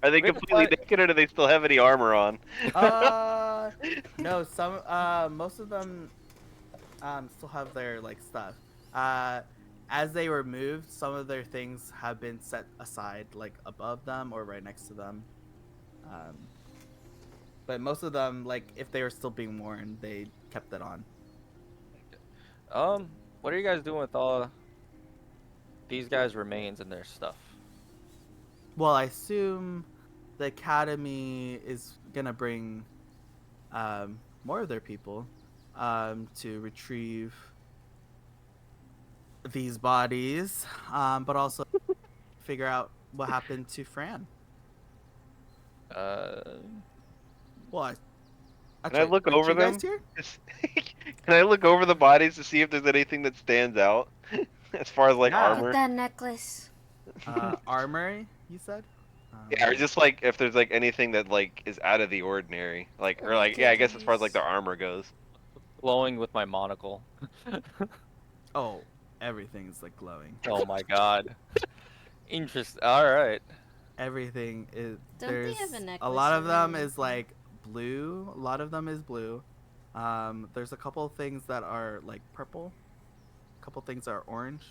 they We're completely fine. naked, or do they still have any armor on? No, most of them still have their like stuff. As they were moved, some of their things have been set aside, like above them or right next to them. But most of them, like if they were still being worn, they kept it on. what are you guys doing with all these guys' remains and their stuff? Well, I assume the academy is gonna bring more of their people to retrieve these bodies, but also figure out what happened to Fran. What? Can I look Aren't over you guys them? here? Can I look over the bodies to see if there's anything that stands out as far as like Yeah. Look armor? at that necklace. Armory, you said? Yeah, or just like if there's like anything that like is out of the ordinary, like or like yeah, I guess as far as like their armor goes. Glowing with my monocle. Oh, everything's like glowing. Oh my god. Alright. Everything is. Don't they There's have a a necklace lot of them around? is like blue. A lot of them is blue. There's a couple of things that are like purple. A couple things that are orange.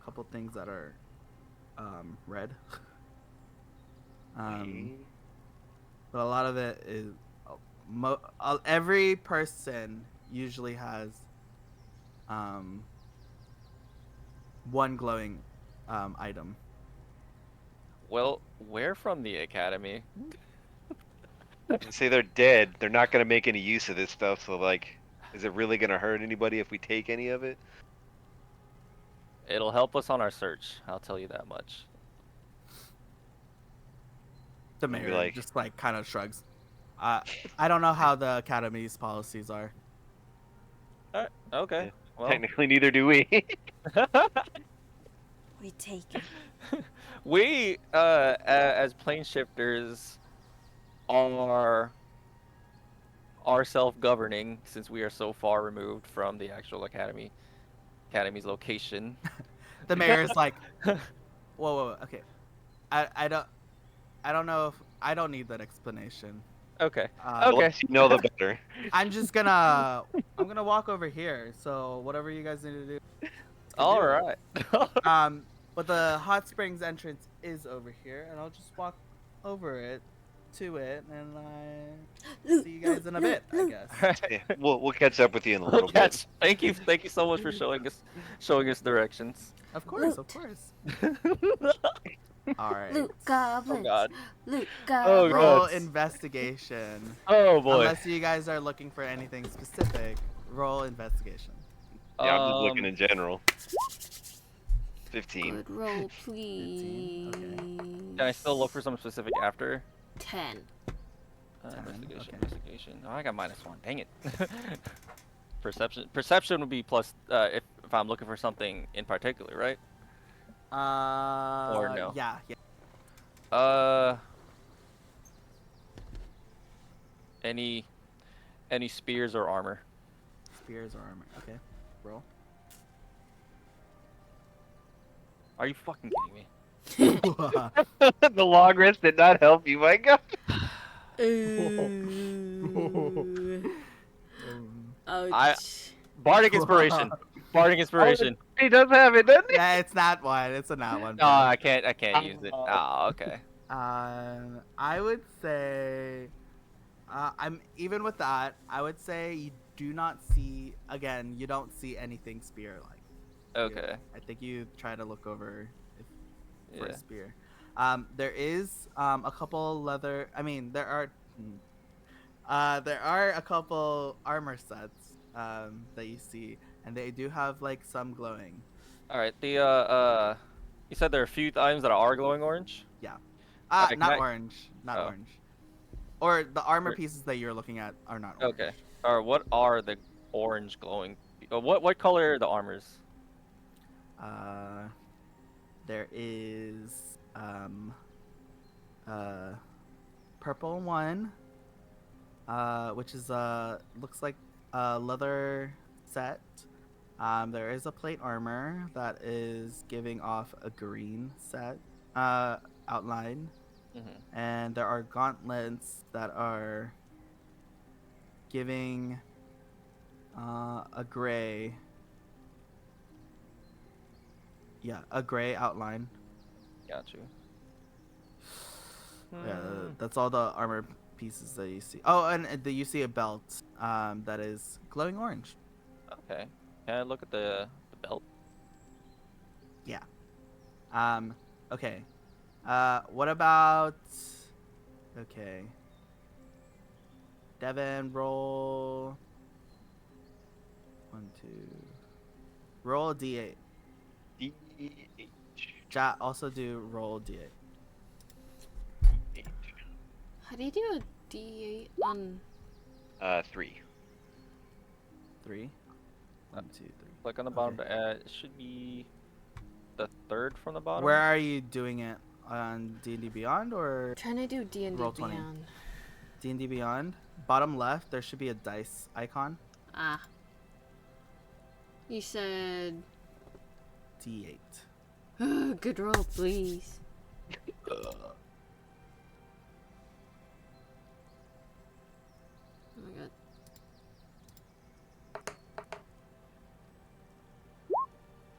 A couple things that are red. But a lot of it is every person usually has one glowing item. Well, we're from the academy. Say they're dead. They're not gonna make any use of this stuff. So like, is it really gonna hurt anybody if we take any of it? It'll help us on our search, I'll tell you that much. The Maybe, mayor like- just like kind of shrugs. I don't know how the academy's policies are. Alright, okay. Well, Technically, neither do we. We take it. we, as plane shifters, are self-governing since we are so far removed from the actual academy's location. The mayor is like, whoa, okay. I don't know if I don't need that explanation. Okay. The Okay. less you know, the better. I'm gonna walk over here. So whatever you guys need to do. All right. But the hot springs entrance is over here, and I'll just walk over it to it, and I see you guys in a bit, I guess. Yeah, we'll catch up with you in a little bit. Yes. Thank you so much for showing us directions. Of course, of course. All right. Loot Oh goblins. god. Loot Oh, goblins. Roll God. investigation. Oh boy. Unless you guys are looking for anything specific, roll investigation. Yeah, I'm just looking Um, in general. 15. Good roll, 15, okay. please. Can I still look for something specific after? 10. 10, Investigation, okay. investigation. Oh, I got -1. Dang it. Perception. Perception would be plus if I'm looking for something in particular, right? Or no? Yeah. Uh, any spears or armor? Spears or armor. Okay. Roll. Are you fucking kidding me? The long rest did not help you, my god. Ooh. I Ouch. bardic inspiration. Bardic inspiration. He does have it, doesn't he? Yeah, it's not one. It's a not one. No, bro. I can't use it. Oh. Oh, okay. I would say, I'm even with that. I would say you do not see again. You don't see anything spear-like. Okay. I think you try to look over for Yeah. a spear. There is a couple leather. I mean, there are a couple armor sets that you see, and they do have like some glowing. All right. The you said there are a few items that are glowing orange. Okay, can Not I- orange, not Oh. orange. Or the armor Or- pieces that you're looking at are not orange. Okay. Or what are the orange glowing? What color are the armors? There is purple one, which is looks like a leather set. There is a plate armor that is giving off a green set outline, Mm-hmm. and there are gauntlets that are giving a gray. Yeah, a gray outline. Got you. Yeah, Hmm. that's all the armor pieces that you see. Oh, and you see a belt that is glowing orange. Okay. Can I look at the belt? Okay. What about? Okay. Devin, roll. 1, 2. Roll a d8. Ja, also do roll d8. How do you do a D8 on. 3. 3. 1, 2, 3. Click on the bottom. Okay. It should be the third from the bottom. Where are you doing it? On D&D Beyond or Trying to do D&D Roll 20. Beyond. D&D Beyond? Bottom left, there should be a dice icon. Ah. You said. D8. Good roll, please. Oh my god.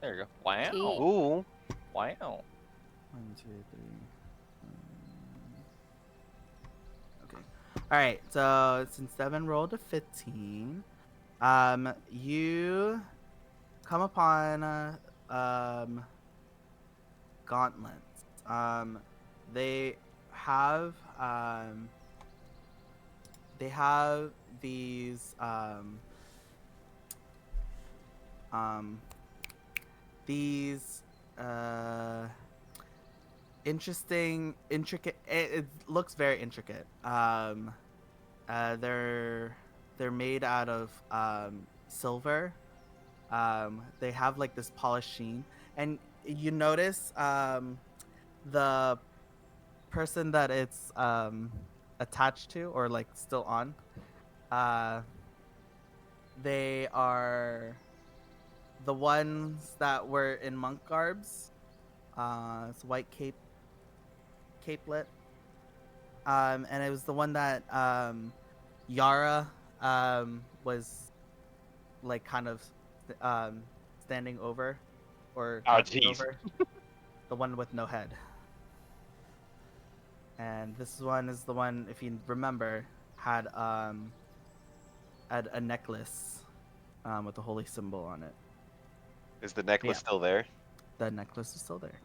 There you go. Wow. Eight. Ooh. Wow. 1, 2, 3. Okay. All right. So since Devin rolled a 15, you come upon gauntlets. They have these these intricate. It looks very intricate. They're made out of silver. They have like this polished sheen, and you notice the person that it's attached to or like still on. They are the ones that were in monk garbs. It's white capelet. And it was the one that Yara was like kind of standing over or Oh, crouching jeez. over. The one with no head. And this one is the one, if you remember, had a necklace with a holy symbol on it. Is the necklace Yeah. still there? The necklace is still there.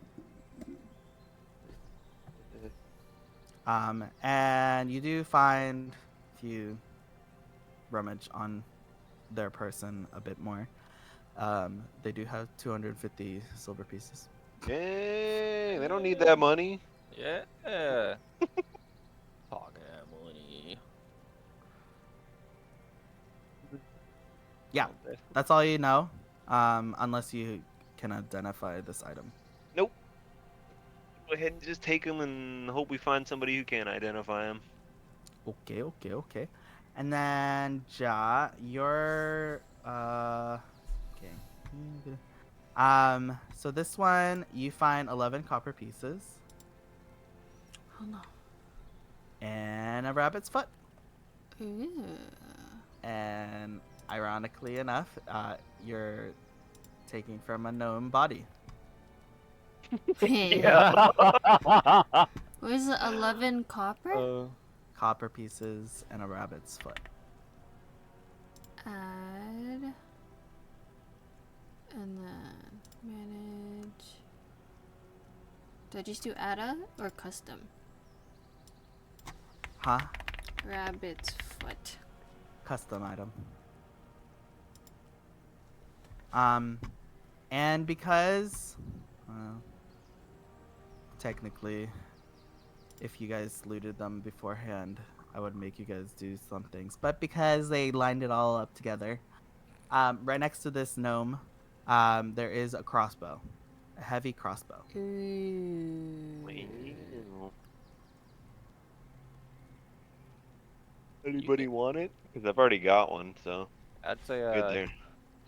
And you do find, if you rummage on their person a bit more, they do have 250 silver pieces. Dang, they don't need that money. Yeah. Talking money. Yeah, that's all you know, unless you can identify this item. Nope. Go ahead and just take them and hope we find somebody who can identify them. Okay. And then Ja, your okay. So this one you find 11 copper pieces Oh no. and a rabbit's foot. Ooh. And ironically enough, you're taking from a gnome body. Yeah. What is it? 11 copper? Copper pieces and a rabbit's foot. Add. And then manage. Do I just do add or custom? Huh? Rabbit's foot. Custom item. And because, technically, if you guys looted them beforehand, I would make you guys do some things. But because they lined it all up together, right next to this gnome, there is a crossbow, a heavy crossbow. Ooh. Wow. Anybody want it? Because I've already got one, so I'd say good there.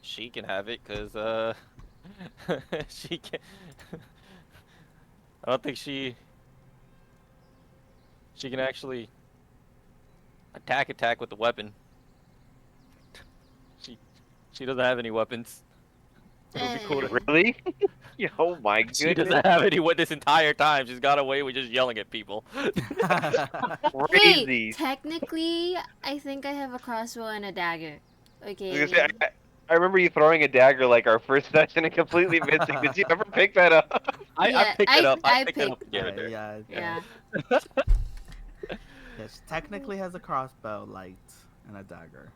she can have it, cause she can. I don't think she can actually attack with the weapon. She doesn't have any weapons. It would be cool to. Really? Oh my She goodness. doesn't have any this entire time. She's got away with just yelling at people. Crazy. Wait, technically, I think I have a crossbow and a dagger. I was Okay. gonna say, I remember you throwing a dagger like our first session and completely missing. Did you ever pick that up? I picked it up. I picked it up and gave it Alright, there. yeah. Yeah. Yeah, she technically has a crossbow, light, and a dagger.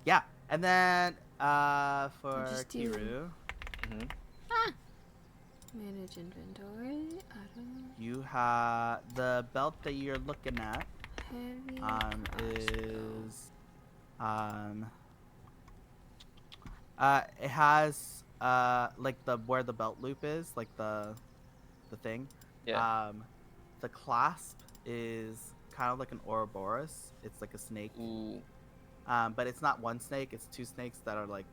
Yeah, and then for Just do- Kiru, Manage inventory. Item. you have the belt that you're looking at. Heavy. Is it has like the where the belt loop is, like the thing. Yeah. The clasp is kind of like an Ouroboros. It's like a snake. Ooh. But it's not one snake, it's two snakes that are like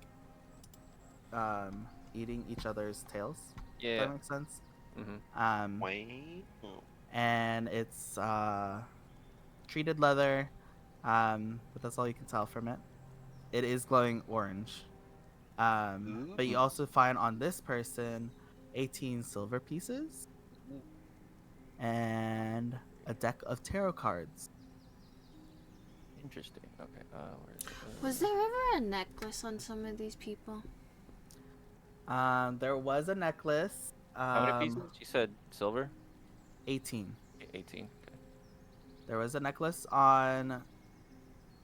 eating each other's tails. If Yeah. that makes sense. Mm-hmm. Wow. And it's treated leather, but that's all you can tell from it. It is glowing orange. But you also find on this person 18 silver pieces and a deck of tarot cards. Interesting. Okay. Where is it? Was there ever a necklace on some of these people? There was a necklace. How many pieces? You said silver? 18. 18. Okay. There was a necklace on,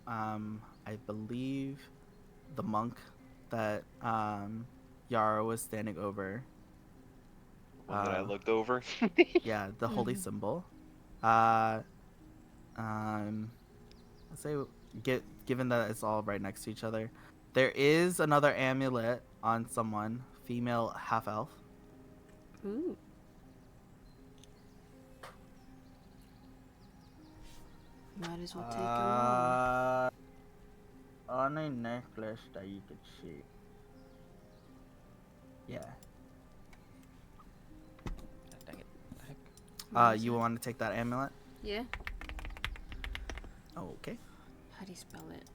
I believe, the monk that Yara was standing over. One that I looked over. Yeah, the holy symbol. Let's say, given that it's all right next to each other, there is another amulet on someone, female half elf. Ooh. Might as well take them all. On a necklace that you could see. Yeah. Dang it. The heck? You want to take that amulet? Yeah. Oh, okay. How do you spell it?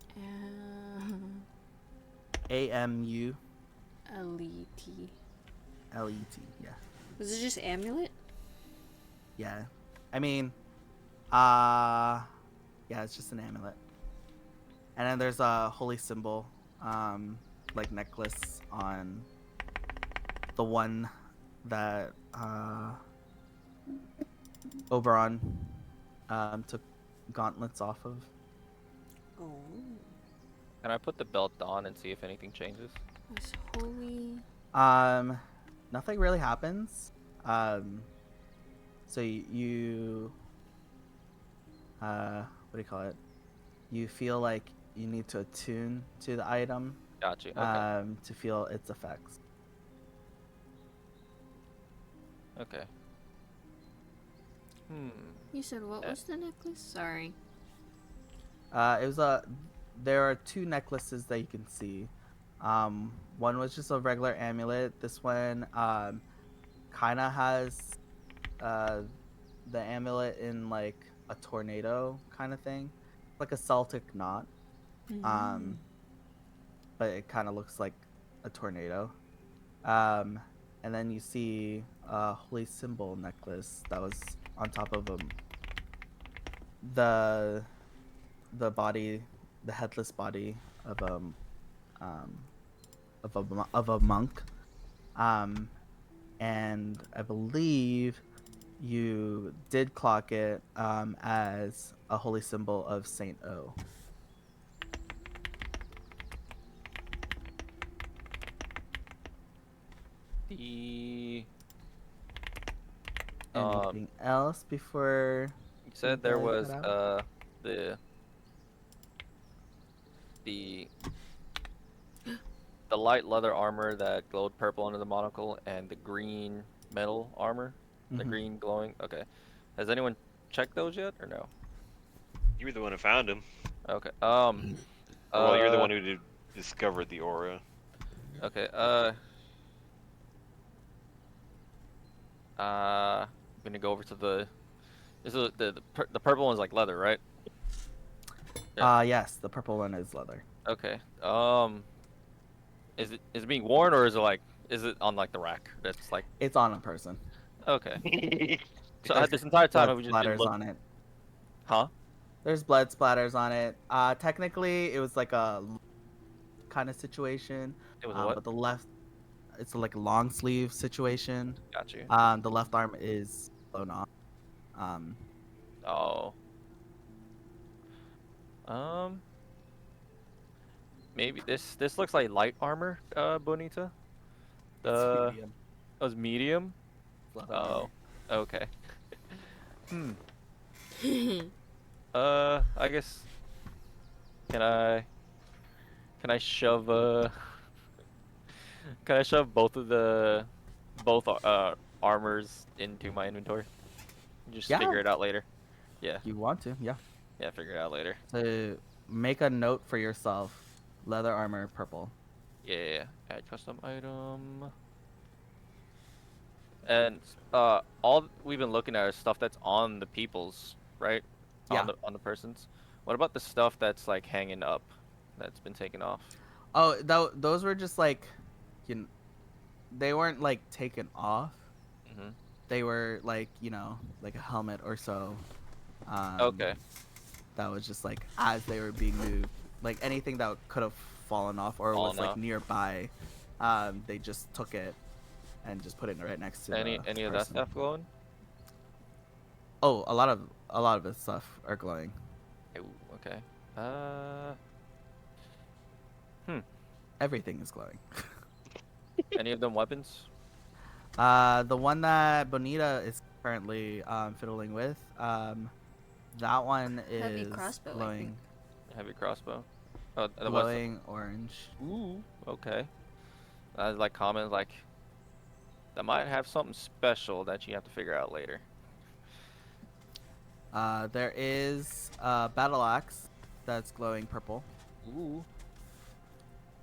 AMULET. L-E-T. Yeah. Was it just amulet? Yeah. I mean, yeah, it's just an amulet. And then there's a holy symbol, like necklace on the one that Oberon took gauntlets off of. Oh, Can I put the belt on and see if anything changes? that's holy. Nothing really happens. So you what do you call it? You feel like you need to attune to the item Got you. Okay. to feel its effects. Okay. You said what was the necklace? Sorry. It was there are two necklaces that you can see. One was just a regular amulet. This one kind of has the amulet in like a tornado kind of thing, like a Celtic knot. But it kind of looks like a tornado. And then you see a holy symbol necklace that was on top of the body, the headless body of a monk. And I believe you did clock it as a holy symbol of Saint O. The Anything else before you said you there guys was head out? the the light leather armor that glowed purple under the monocle and the green metal armor, the Mhm. green glowing. Okay, has anyone checked those yet or no? You were the one who found him. Okay. Or, well, you're the one who discovered the aura. Okay. I'm gonna go over to the. This is the purple one's like leather, right? Yeah. Yes, the purple one is leather. Okay. Is it being worn or is it on like the rack? That's like It's on a person. okay. So There's this entire time blood have we just been splatters looking? on it. Huh? There's blood splatters on it. Technically, it was like a kind of situation. It was a what? But the left, it's like a long sleeve situation. Got you. The left arm is blown off. Oh. Maybe this looks like light armor, Bonita. It's The medium. It was medium. Leather Oh, armor. okay. I guess. Can I shove can I shove both of both armors into my inventory? Just Yeah. figure it out later. Yeah, You want to? Yeah. yeah, figure it out later. So make a note for yourself. Leather armor, purple. Yeah. Add custom item. And all we've been looking at is stuff that's on the people's, right? Yeah. On the persons. What about the stuff that's like hanging up, that's been taken off? Oh, those were just like, they weren't like taken off. Mhm. They were like, like a helmet or so. Okay. That was just like as they were being moved, like anything that could have fallen off or was Fallen like off. nearby, they just took it and just put it right next to Any the of that person. stuff glowing? Oh, a lot of the stuff are glowing. Ooh, okay. Everything is glowing. Any of them weapons? The one that Bonita is currently fiddling with, that one Heavy is crossbow, I glowing, think. Heavy crossbow. Oh, the what's glowing orange. Ooh, okay. That's like comments like that might have something special that you have to figure out later. There is a battle axe that's glowing purple Ooh.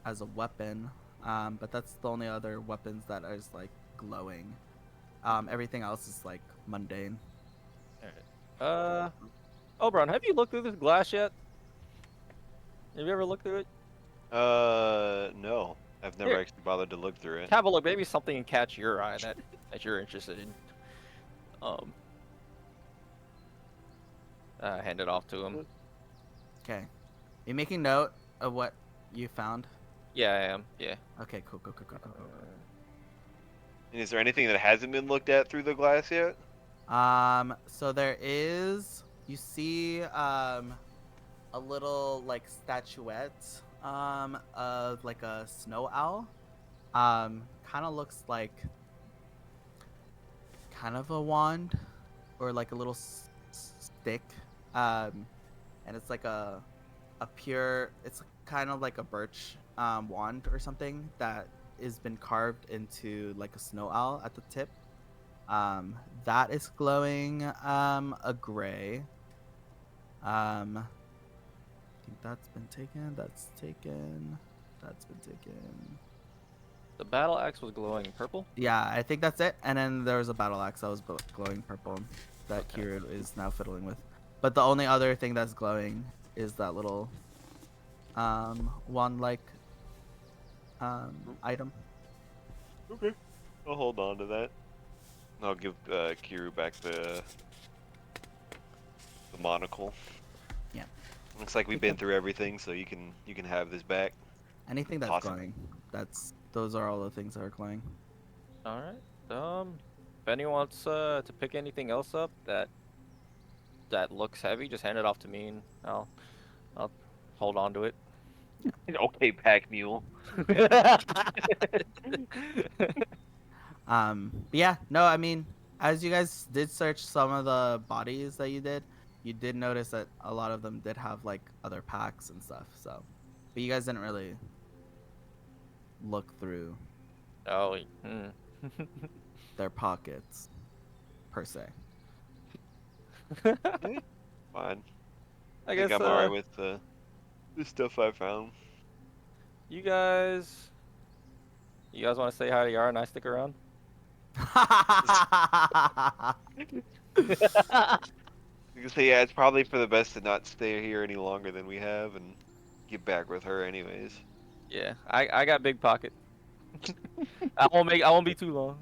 as a weapon, but that's the only other weapons that is like glowing. Everything else is like mundane. Oberon, have you looked through this glass yet? Have you ever looked through it? No. I've never Here. actually bothered to look through it. Have a look. Maybe something can catch your eye that you're interested in. Hand it off to him. Okay, you making note of what you found? Yeah, I am. Yeah. Okay, cool. And is there anything that hasn't been looked at through the glass yet? So there is, you see, a little like statuette, of like a snow owl. Kind of looks like kind of a wand or like a little stick. Um, and it's like a pure, it's kind of like a birch wand or something that has been carved into like a snow owl at the tip. That is glowing a gray. I think that's been taken. That's taken. That's been taken. The battle axe was glowing purple. Yeah, I think that's it. And then there was a battle axe that was glowing purple that Okay. Kiru is now fiddling with. But the only other thing that's glowing is that little wand like item. Okay. I'll hold on to that. I'll give Kiru back the monocle. Yeah. Looks like we've been through everything, so you can have this back. Anything that's Toss it. glowing. Those are all the things that are glowing. All right. If anyone wants to pick anything else up that looks heavy, just hand it off to me, and I'll hold on to it. Okay, pack mule. But yeah, no, I mean, as you guys did search some of the bodies that you did notice that a lot of them did have like other packs and stuff. So, but you guys didn't really look through Oh. their pockets per se. Fine. I I think guess I'm alright with the stuff I found. you guys want to say hi to Yara and I stick around? You can say, yeah, it's probably for the best to not stay here any longer than we have and get back with her anyways. Yeah, I got big pocket. I won't be too long.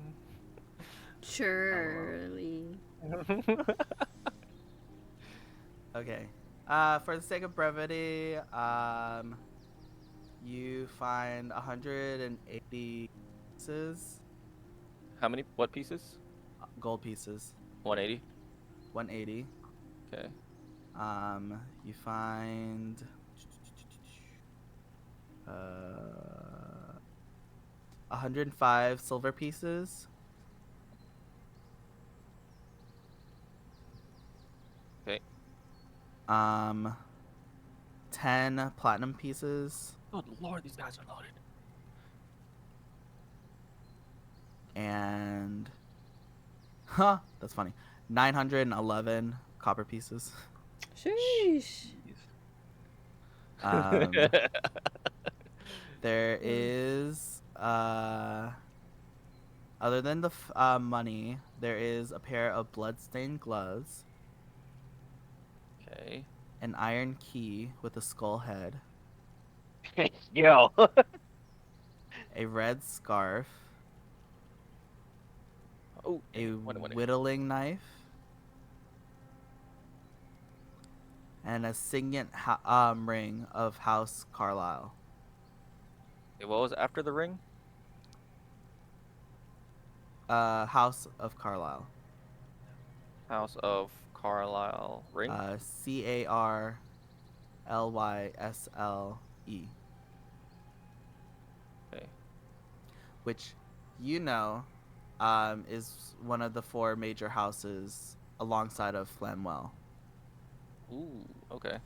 Surely. Okay. For the sake of brevity, you find 180 pieces, What pieces? gold pieces, 180. 180. Okay. You find 105 silver pieces. Okay. 10 platinum pieces Good lord, these guys are loaded. and that's funny. 911 copper pieces. Sheesh. Um, there is other than the money, there is a pair of bloodstained gloves, Okay. an iron key with a skull head, Yo. a red scarf, Oh, a what? whittling knife, and a signet ring of House Carlisle. Okay, what was after the ring? House of Carlisle. House of Carlisle ring. Carlysle. Okay. Which you know is one of the 4 major houses alongside of Flamwell Ooh. Okay.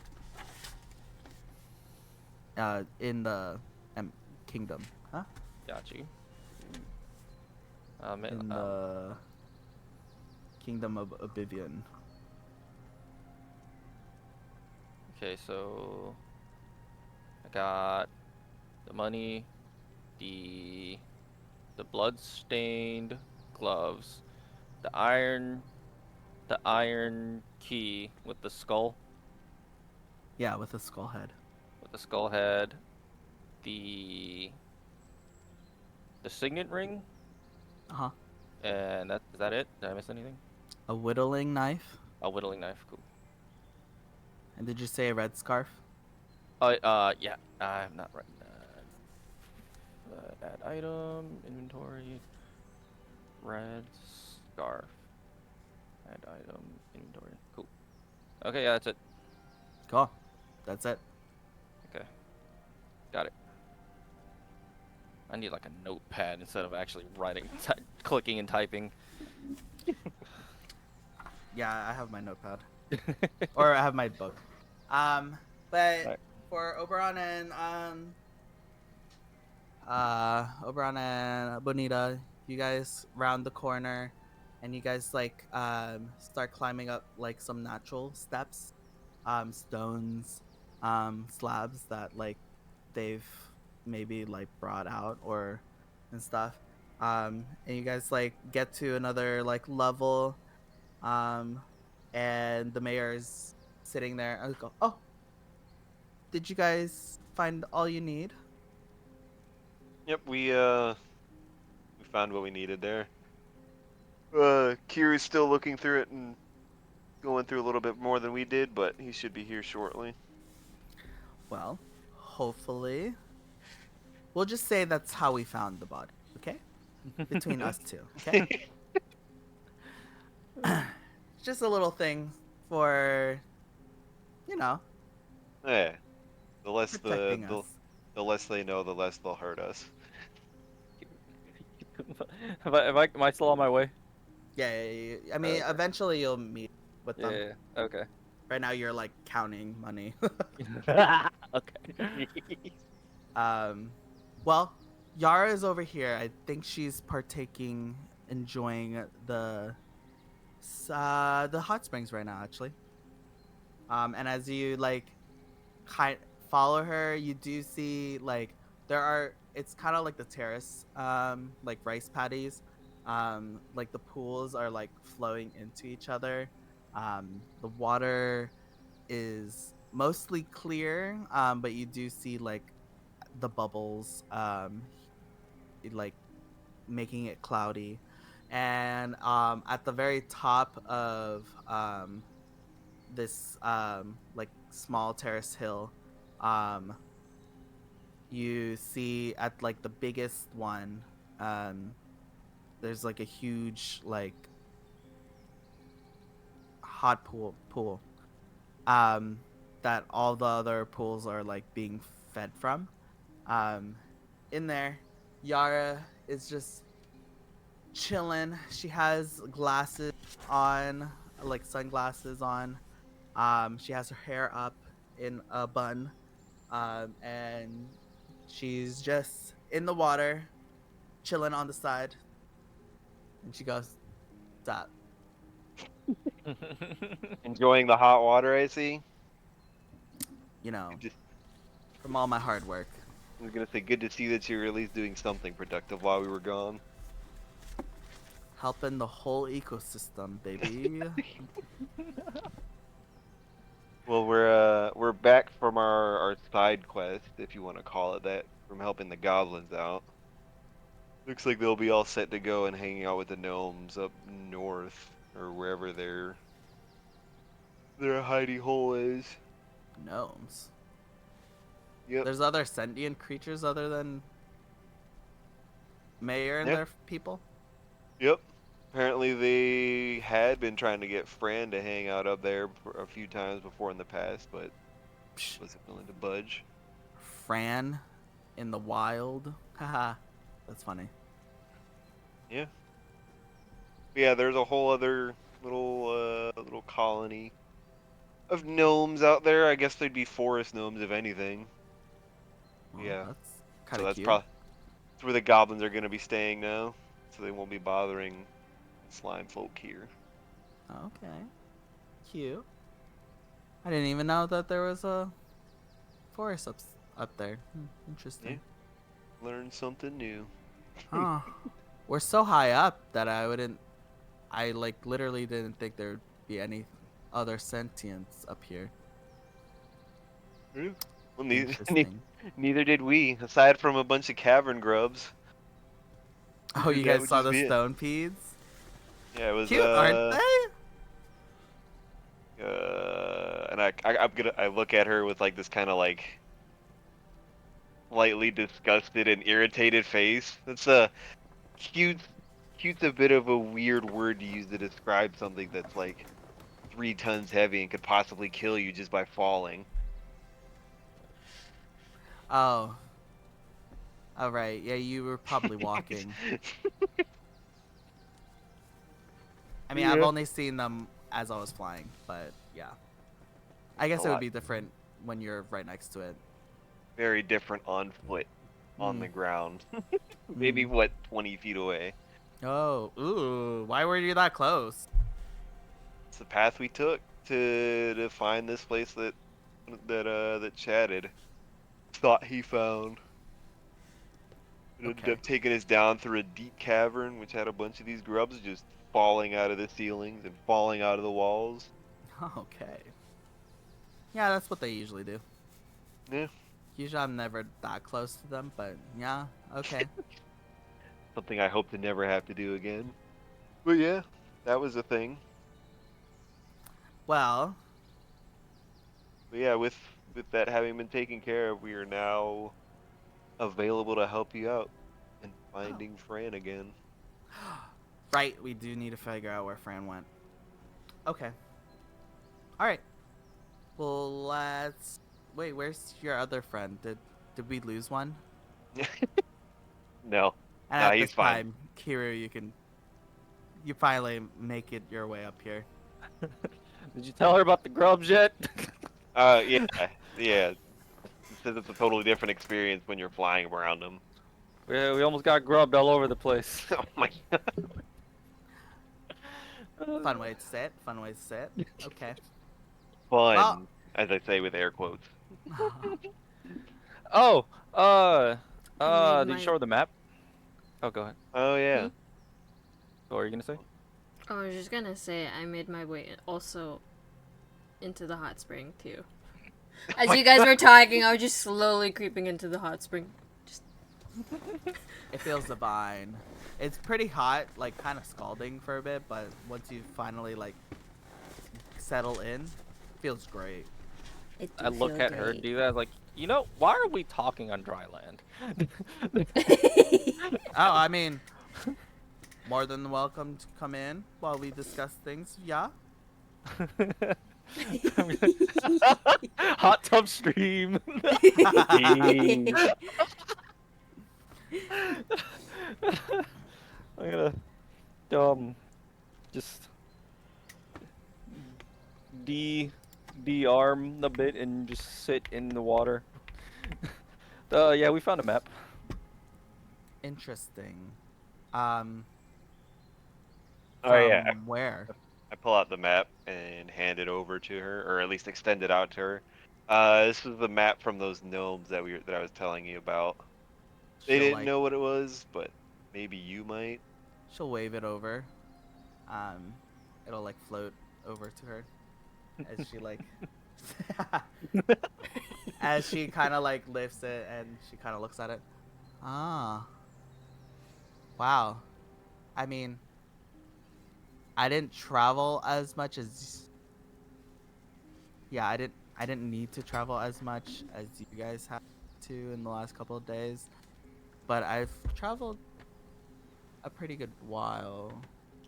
in the kingdom. Huh? Got you. In the kingdom of Oblivion. Okay, so I got the money, the blood-stained gloves, the iron key with the skull, Yeah, with a skull head. head, the signet ring, Uh-huh. and is that it? Did I miss anything? A whittling knife. A whittling knife. Cool. And did you say a red scarf? Yeah, I have not written that. Add item, inventory, red scarf. Add item inventory. Cool. Okay, yeah, that's it. Cool. That's it. Okay. Got it. I need like a notepad instead of actually writing, clicking and typing. Yeah, I have my notepad. Or I have my book. But Right. for Oberon and Bonita, you guys round the corner and you guys like start climbing up like some natural steps, stones, slabs that like they've maybe like brought out or and stuff. And you guys like get to another like level, um and the mayor's sitting there. I go, "Oh, did you guys find all you need?" Yep, we found what we needed there. Kiru's still looking through it and going through a little bit more than we did, but he should be here shortly. Well, hopefully. We'll just say that's how we found the body, okay? Between us two, okay? Just a little thing for, you know, Yeah. The less protecting us. the less they know, the less they'll hurt us. Am I still on my way? Yeah. I mean, Okay. eventually you'll meet with them. Yeah. Okay. Right now you're like counting money. Okay. Well, Yara is over here. I think she's partaking, enjoying the hot springs right now, actually. And as you like kind follow her, you do see like it's kind of like the terrace, like rice paddies. Like the pools are like flowing into each other. The water is mostly clear, but you do see like the bubbles, like making it cloudy. And at the very top of this like small terrace hill, um, you see at like the biggest one, there's like a huge like hot pool, um, that all the other pools are like being fed from. Um, in there, Yara is just chilling. She has glasses on, like sunglasses on. She has her hair up in a bun, and she's just in the water, chilling on the side. And she goes, "Stop." Enjoying the hot water, I see. You know, Just, from all my hard work. I was gonna say, good to see that you were at least doing something productive while we were gone. Helping the whole ecosystem, baby. Well, we're back from our side quest, if you want to call it that, from helping the goblins out. Looks like they'll be all set to go and hanging out with the gnomes up north or wherever their hidey hole is. Gnomes. Yep. There's other sentient creatures other than Mayor and Yep. their people? Yep. Apparently they had been trying to get Fran to hang out up there for a few times before in the past, but Psh, wasn't willing to budge. Fran in the wild. Haha. That's funny. Yeah. Yeah, there's a whole other little colony of gnomes out there. I guess they'd be forest gnomes if anything. Well, Yeah. that's So kind of that's cute. probably where the goblins are gonna be staying now, so they won't be bothering slime folk here. Okay. Cute. I didn't even know that there was a forest up there. Interesting. Learn something new. Huh. We're so high up that I like literally didn't think there'd be any other sentience up here. Well, Interesting. neither did we, aside from a bunch of cavern grubs. Oh, you That guys would saw just the be it. stone peas? Yeah, it was Cute, aren't they? and I look at her with like this kind of like slightly disgusted and irritated face. It's a cute Cute's a bit of a weird word to use to describe something that's like 3 tons heavy and could possibly kill you just by falling. Oh. All right. Yeah, you were probably walking. I mean, I've Yeah. only seen them as I was flying, but yeah. I guess A it would lot. be different when you're right next to it. Very different on foot, on the Mm. ground. Maybe Mm. what 20 feet away. Oh, ooh. Why were you that close? It's the path we took to find this place that Chad thought he found. It ended Okay. up taking us down through a deep cavern, which had a bunch of these grubs just falling out of the ceilings and falling out of the walls. Okay. Yeah, that's what they usually do. Yeah, Usually I'm never that close to them, but yeah, okay. something I hope to never have to do again. But yeah, that was a thing. Well, But yeah, with that having been taken care of, we are now available to help you out and finding Fran again. right, we do need to figure out where Fran went. Okay. Alright. Well, let's... Wait, where's your other friend? Did we lose one? No, And nah, at he's this fine. time, Kiru, you finally make it your way up here. Did you tell her about the grubs yet? Yeah, yeah. It says it's a totally different experience when you're flying around them. We almost got grubbed all over the place. Oh my god. Fun way to say it. Fun way to say it. Okay. Fun, as I say with air quotes. Oh, I made did you my. show her the map? Oh, go ahead. Oh yeah. Hmm? What were you gonna say? Oh, I was just gonna say I made my way also into the hot spring too. As you guys were talking, I was just slowly creeping into the hot spring. It feels divine. It's pretty hot, like kind of scalding for a bit, but once you finally like settle in, feels great. It I do look feel at her great. do that. I was like, you know, why are we talking on dry land? Oh, I mean, more than welcome to come in while we discuss things. Yeah. Hot tub stream. Dang. I'm gonna just de-arm a bit and just sit in the water. Yeah, we found a map. Interesting. Oh yeah. From where? I pull out the map and hand it over to her, or at least extend it out to her. This is the map from those gnomes that I was telling you about. They She'll didn't like know what it was, but maybe you might. she'll wave it over. It'll like float over to her as she like as she kind of like lifts it and she kind of looks at it. Ah. Wow. I mean, I didn't travel as much as yeah, I didn't need to travel as much as you guys have to in the last couple of days, but I've traveled a pretty good while.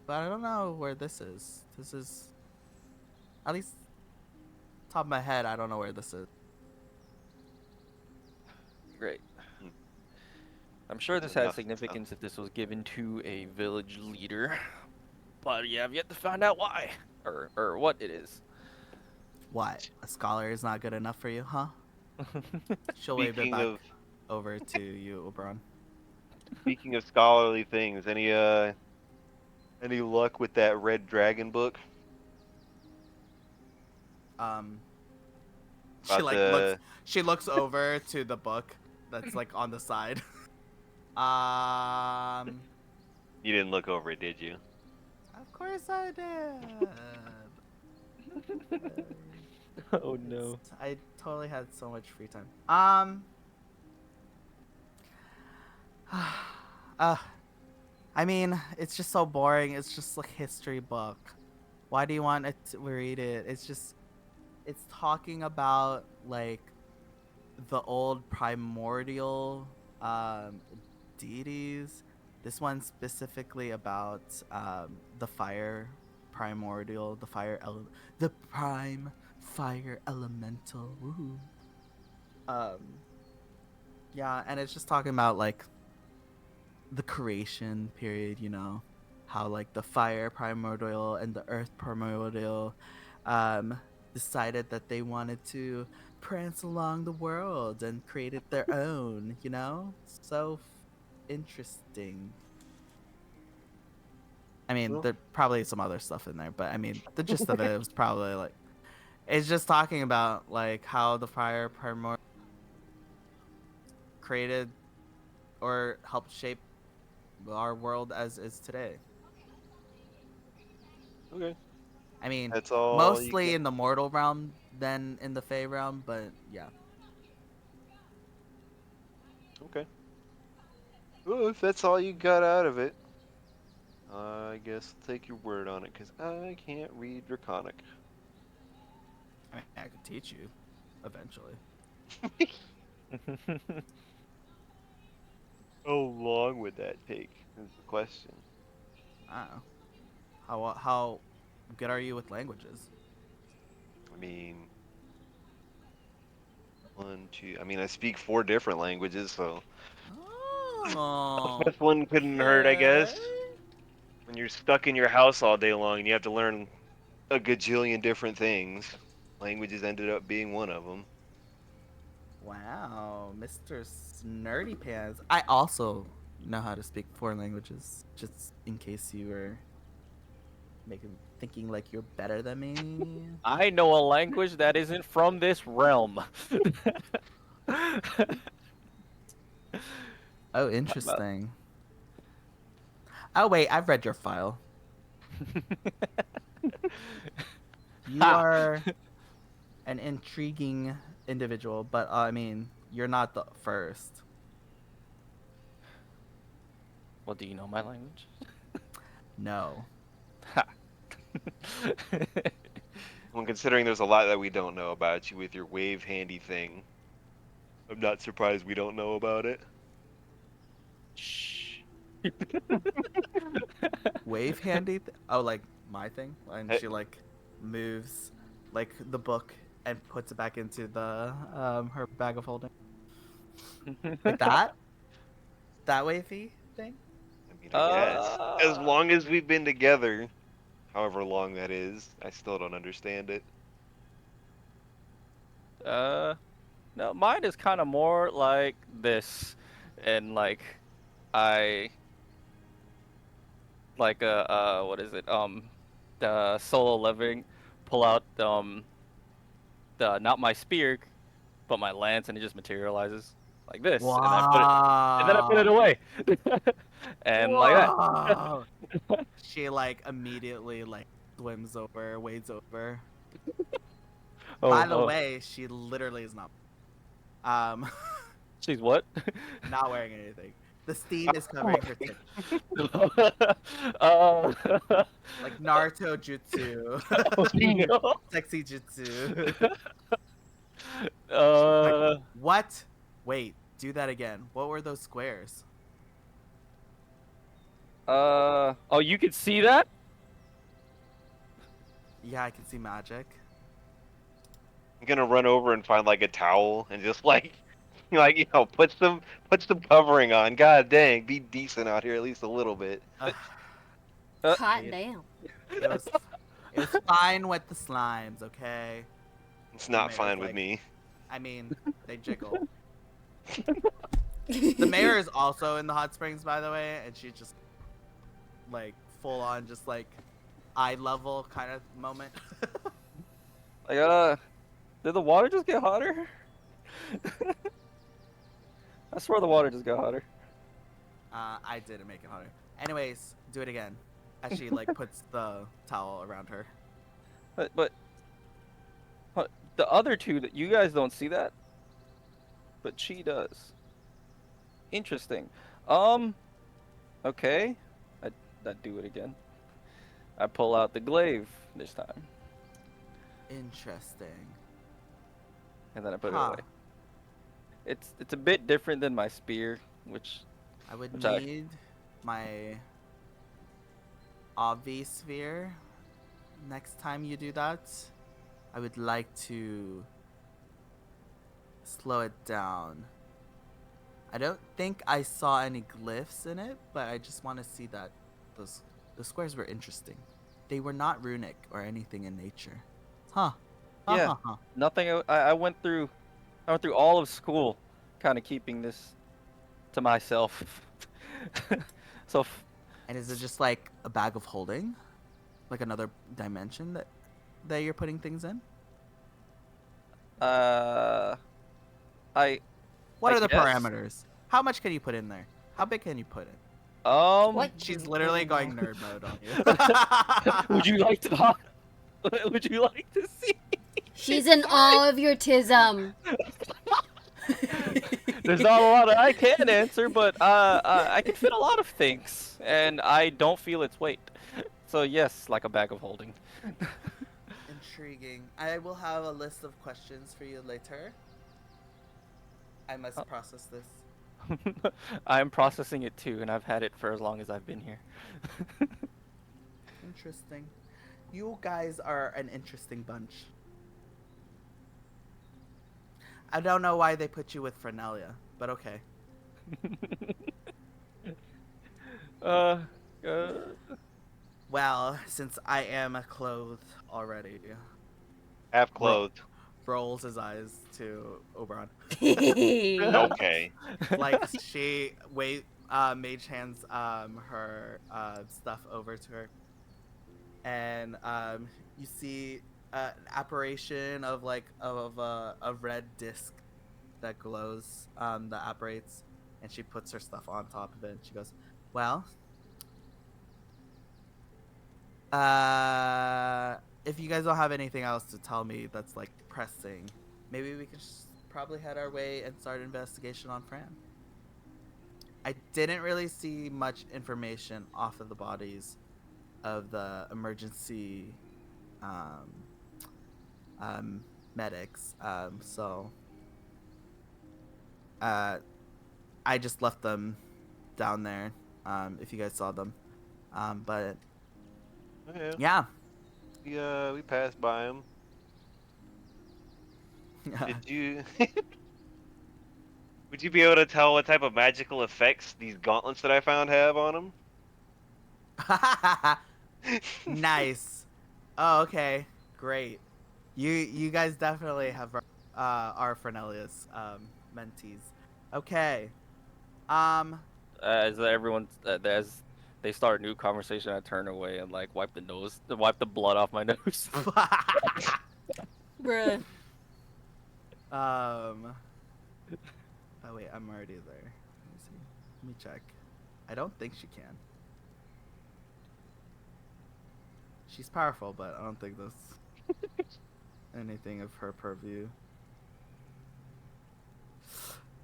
But I don't know where this is. This is at least top of my head, I don't know where this is. Great. Hmm. I'm sure this Enough has stuff. significance if this was given to a village leader, but you have yet to find out why or what it is. What? A scholar is not good enough for you, huh? She'll wave it Speaking back of over to you, Oberon. speaking of scholarly things, any luck with that red dragon book? She About like the she looks over to the book that's like on the side. You didn't look over it, did you? Of course I did. Oh no. I totally had so much free time. I mean, it's just so boring. It's just like history book. Why do you want to read it? It's talking about like the old primordial deities This one's specifically about the fire primordial, the prime fire elemental. Woohoo. Um, yeah, and it's just talking about like the creation period, you know, how like the fire primordial and the earth primordial um, decided that they wanted to prance along the world and created their own, you know? So interesting. I mean, Well, there probably some other stuff in there, but I mean, the gist of it was probably like it's just talking about like how the fire primordial created or helped shape our world as is today. okay. I mean, That's all you mostly get. in the mortal realm than in the fey realm, but yeah. Okay. Well, if that's all you got out of it, I guess I'll take your word on it, because I can't read Draconic. I mean, I could teach you eventually. How long would that take? Is the question. I don't know. How good are you with languages? I mean, one, two. I mean, I speak 4 different languages, so a Oh, fifth one couldn't hurt, I okay. guess. When you're stuck in your house all day long and you have to learn a gajillion different things, languages ended up being one of them. Wow, Mr. Nerdy Pants. I also know how to speak 4 languages, just in case you were thinking like you're better than me. I know a language that isn't from this realm. Oh, interesting. Oh wait, I've read your file. You Ha! are an intriguing individual, but I mean, you're not the first. Well, do you know my language? No. Ha! When considering there's a lot that we don't know about you with your wave handy thing, I'm not surprised we don't know about it. Shh. Wave handy? Oh, like my thing? And Hey, she like moves like the book and puts it back into the her bag of holding. Like that? That wavy thing? I mean, I guess. As uh, long as we've been together, however long that is, I still don't understand it. uh, no, mine is kind of more like this, and like I what is it? The solo living, pull out the not my spear, but my lance, and it just materializes like this, and then I put it Wow. away, and like that. Whoa. She like immediately like swims over, wades over. Oh, By the oh, way, she literally is not um she's what? not wearing anything. The steam is covering her tip. uh, Like Naruto jutsu. oh no. Sexy jutsu. Like, Uh, what? Wait, do that again. What were those squares? oh, you can see that? Yeah, I can see magic. I'm gonna run over and find like a towel and just like, put some covering on. God dang, be decent out here at least a little bit. Ugh, Hot it, damn. it was it was fine with the slimes, okay? It's The not mayor's fine with like, me. I mean, they jiggle. The mayor is also in the hot springs, by the way, and she just like full on, just like eye level kind of moment. Like, did the water just get hotter? I swear the water just got hotter. I didn't make it hotter. Anyways, do it again. As she like puts the towel around her. But the other two that you guys don't see that, but she does. Interesting. Okay. I do it again. I pull out the glaive this time, Interesting. and then I put it Huh. away. It's a bit different than my spear, which I would which I need my Obvi sphere. Next time you do that, I would like to slow it down. I don't think I saw any glyphs in it, but I just want to see that the squares were interesting. They were not runic or anything in nature. Huh. Yeah. Nothing. I went through all of school, kind of keeping this to myself. So, And is it just like a bag of holding? Like another dimension that you're putting things in? I What I are the guess. parameters? How much can you put in there? How big can you put it? What? She's can literally you going know? nerd mode on you. Would you like to? Would you like to see? She's in all of your tism. There's not a lot that I can answer, but I can fit a lot of things, and I don't feel its weight. So yes, like a bag of holding. Intriguing. I will have a list of questions for you later. I must process this. I'm processing it too, and I've had it for as long as I've been here. Interesting. You guys are an interesting bunch. I don't know why they put you with Frenelia, but okay. uh, Well, since I am clothed already, Half clothed. rolls his eyes to Oberon. Okay. Like she mage hands her stuff over to her, and you see an apparition of like of a red disc that glows, that apparates, and she puts her stuff on top of it, and she goes, well, if you guys don't have anything else to tell me that's like pressing, maybe we can just probably head our way and start investigation on Fran. I didn't really see much information off of the bodies of the emergency medics, so I just left them down there, if you guys saw them, but Yeah. yeah. We passed by him. Did you? Would you be able to tell what type of magical effects these gauntlets that I found have on them? Nice. Oh, okay. Great. You guys definitely have our Fernelius mentees. Okay. as everyone, as they start a new conversation, I turn away and like wipe the blood off my nose. Bruh. Oh wait, I'm already there. Let me see. Let me check. I don't think she can. She's powerful, but I don't think that's anything of her purview.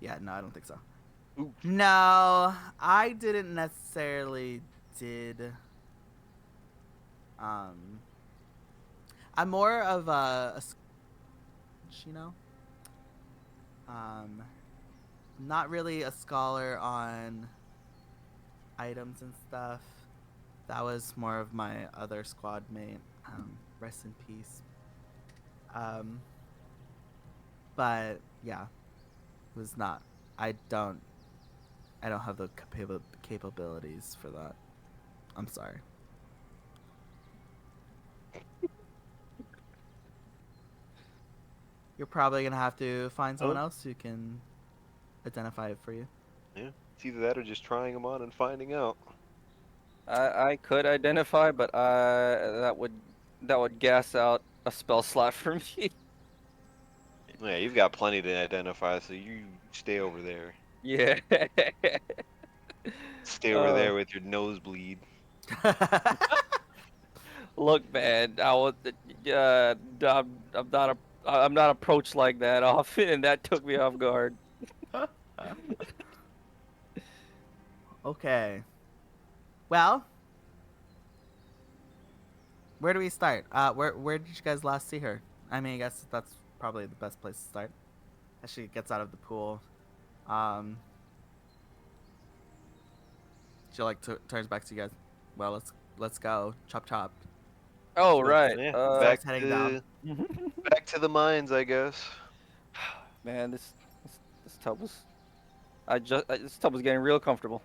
Yeah, no, I don't think so. Ooh. No, I didn't necessarily did. I'm more of you know, not really a scholar on items and stuff. That was more of my other squad mate. Rest in peace. But yeah, it was not. I don't have the capabilities for that. I'm sorry. You're probably gonna have to find someone else who can identify it for you. Yeah, it's either that or just trying them on and finding out. I could identify, but that would gas out a spell slot for me. Yeah, you've got plenty to identify, so you stay over there. Yeah. Stay over there with your nosebleed. Look, man, I'm not approached like that often, and that took me off guard. Okay. Well, where do we start? Where did you guys last see her? I mean, I guess that's probably the best place to start. As she gets out of the pool. She like turns back to you guys. Well, let's go. Chop chop. Oh So right. Yeah, starts heading down. back to the mines, I guess. Man, this tub was. This tub was getting real comfortable.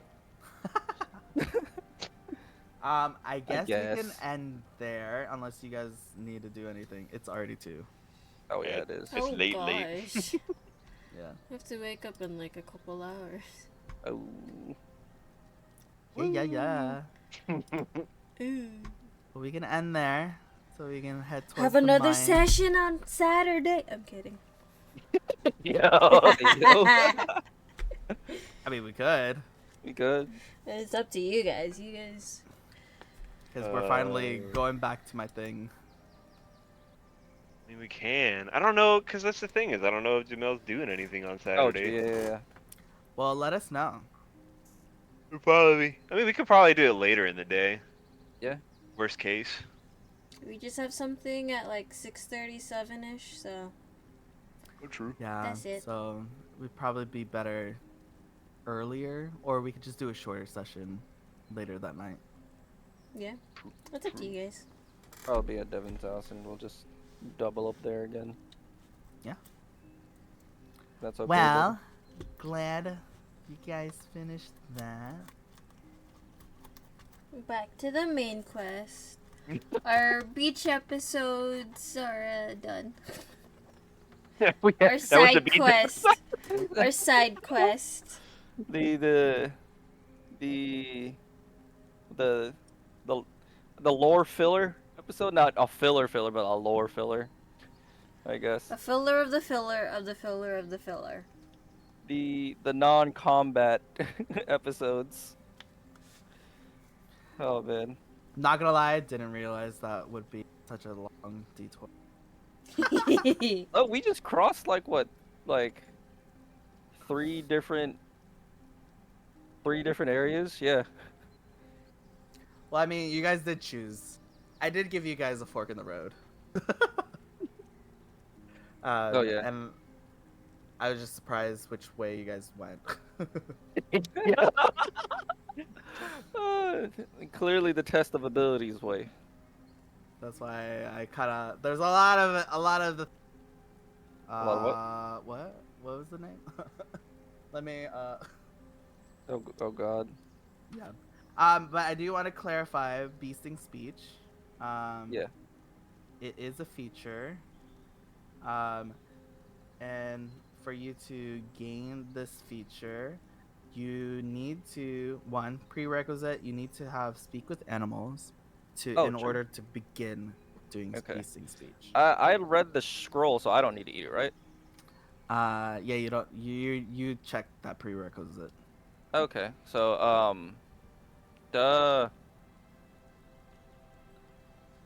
I guess we can guess. end there unless you guys need to do anything. It's already 2. Oh yeah, Yeah, it is. It's Oh late. gosh. Yeah. I have to wake up in like a couple hours. Oh. Yeah. Ooh. But we can end there, so we can head towards Have the another mine. session on Saturday. I'm kidding. Yo. I mean, we could, We good. It's up to you guys. You guys. because we're finally going back to my thing. I mean, we can. I don't know, because that's the thing is, I don't know if Jamel's doing anything on Oh Saturday. yeah. Well, let us know. We'll probably. I mean, we could probably do it later in the day. Yeah. Worst case. We just have something at like 6:37 ish. So True. Yeah. That's it. So we'd probably be better earlier, or we could just do a shorter session later that night. yeah, that's up to you guys. I'll be at Devin's house and we'll just double up there again. Yeah. That's okay. Well, glad you guys finished that. Back to the main quest. Our beach episodes are done. Yeah, Our that was the side beat. quest. Our side quest. The lore filler episode, not a filler, but a lore filler, I guess. A filler of the filler of the filler of the filler. The non-combat episodes. Oh man. Not gonna lie, didn't realize that would be such a long detour. Oh, we just crossed like 3 different areas. Yeah. Well, I mean, you guys did choose. I did give you guys a fork in the road. Oh, yeah. And I was just surprised which way you guys went. Clearly the test of abilities way. That's why I kind of. There's a lot of the. A lot of what? What was the name? Let me. Oh god. Yeah. But I do want to clarify beasting speech. Yeah. It is a feature. And for you to gain this feature, you need to prerequisite. You need to have speak with animals, in true. order to begin doing Okay. beasting speech. I read the scroll, so I don't need to eat it, right? Yeah, you don't. You check that prerequisite. Okay. So duh.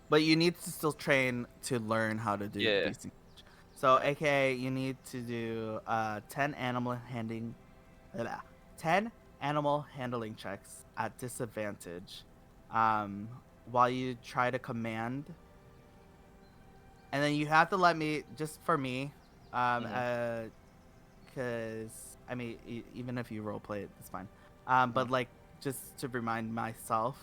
But you need to still train to learn how to do Yeah. beasting speech. So, aka, you need to do 10 animal handling checks at disadvantage, while you try to command. And then you have to let me, just for me, because I mean, even if you roleplay it, it's fine. But like, just to remind myself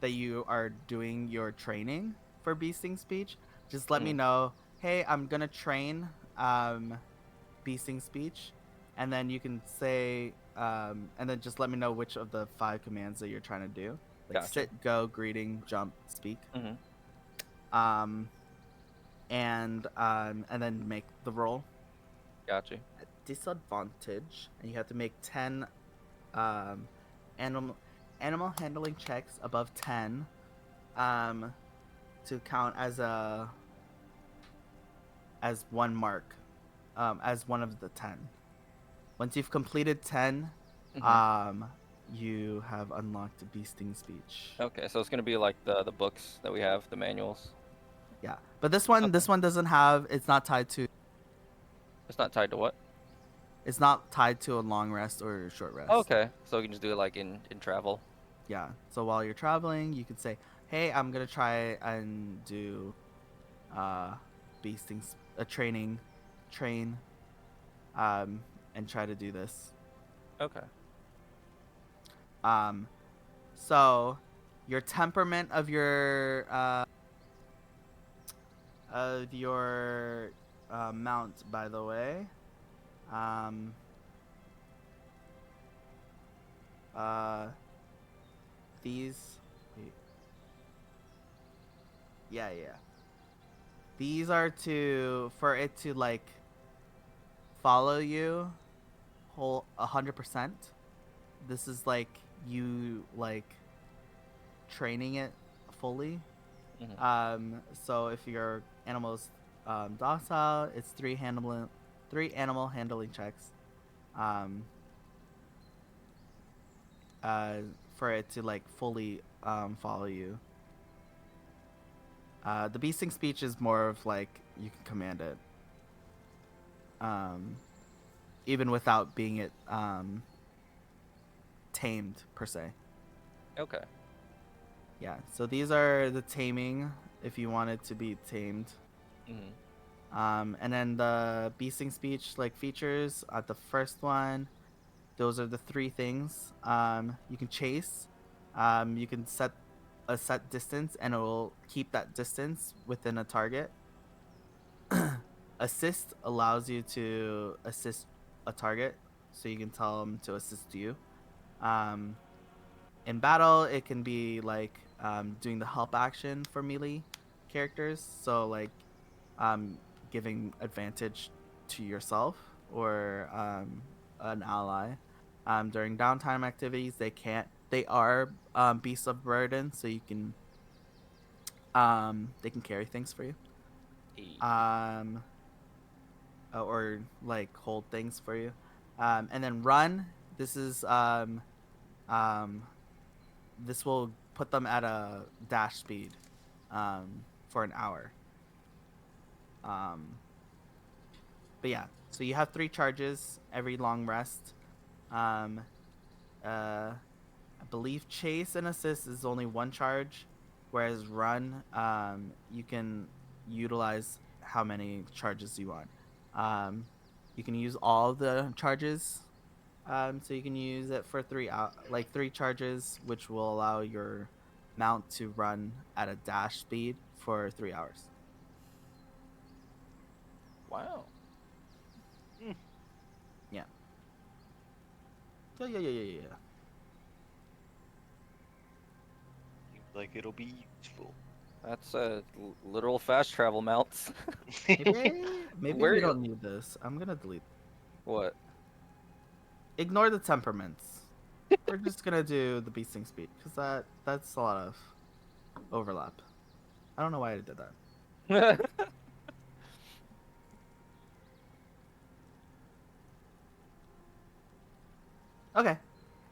that you are doing your training for beasting speech, just let me know. Hey, I'm gonna train beasting speech, and then you can say, and then just let me know which of the 5 commands that you're trying to do, like Gotcha. sit, go, greeting, jump, speak. Mhm. And then make the roll Gotcha. at disadvantage, and you have to make 10 animal handling checks above 10 to count as one mark, as one of the 10. Once you've completed 10, you have unlocked beasting speech. Okay, so it's gonna be like the books that we have, the manuals. Yeah, but this one doesn't have. It's not tied to. It's not tied to what? It's not tied to a long rest or a short rest. Okay, so we can just do it like in travel. Yeah. So while you're traveling, you could say, "Hey, I'm gonna try and do, beasting, train, and try to do this." Okay. So, your temperament of your mount, by the way. Um, uh, these. Wait. Yeah, yeah. These are for it to like follow you whole 100%. This is like you like training it fully. So if your animal's docile, it's three animal handling checks. Um, uh, for it to like fully follow you. The beasting speech is more of like you can command it, um, even without being it tamed per se. Okay. Yeah. So these are the taming if you want it to be tamed. And then the beasting speech like features at the first one. Those are the three things. You can chase. You can set a set distance, and it will keep that distance within a target. Assist allows you to assist a target, so you can tell them to assist you. Um, in battle, it can be like doing the help action for melee characters, so like um, giving advantage to yourself or an ally. During downtime activities, they are beasts of burden, so you can they can carry things for you. Or like hold things for you. And then run. This is um, this will put them at a dash speed for an hour. But yeah, so you have 3 charges every long rest. I believe chase and assist is only 1 charge, whereas run, you can utilize how many charges you want. You can use all the charges, so you can use it for 3 charges, which will allow your mount to run at a dash speed for 3 hours. Wow. Yeah. Yeah. Seems like it'll be useful. That's literal fast travel mounts. Maybe we don't need this. I'm gonna delete. What? Ignore the temperaments. We're just gonna do the beasting speed because that's a lot of overlap. I don't know why I did that. Okay.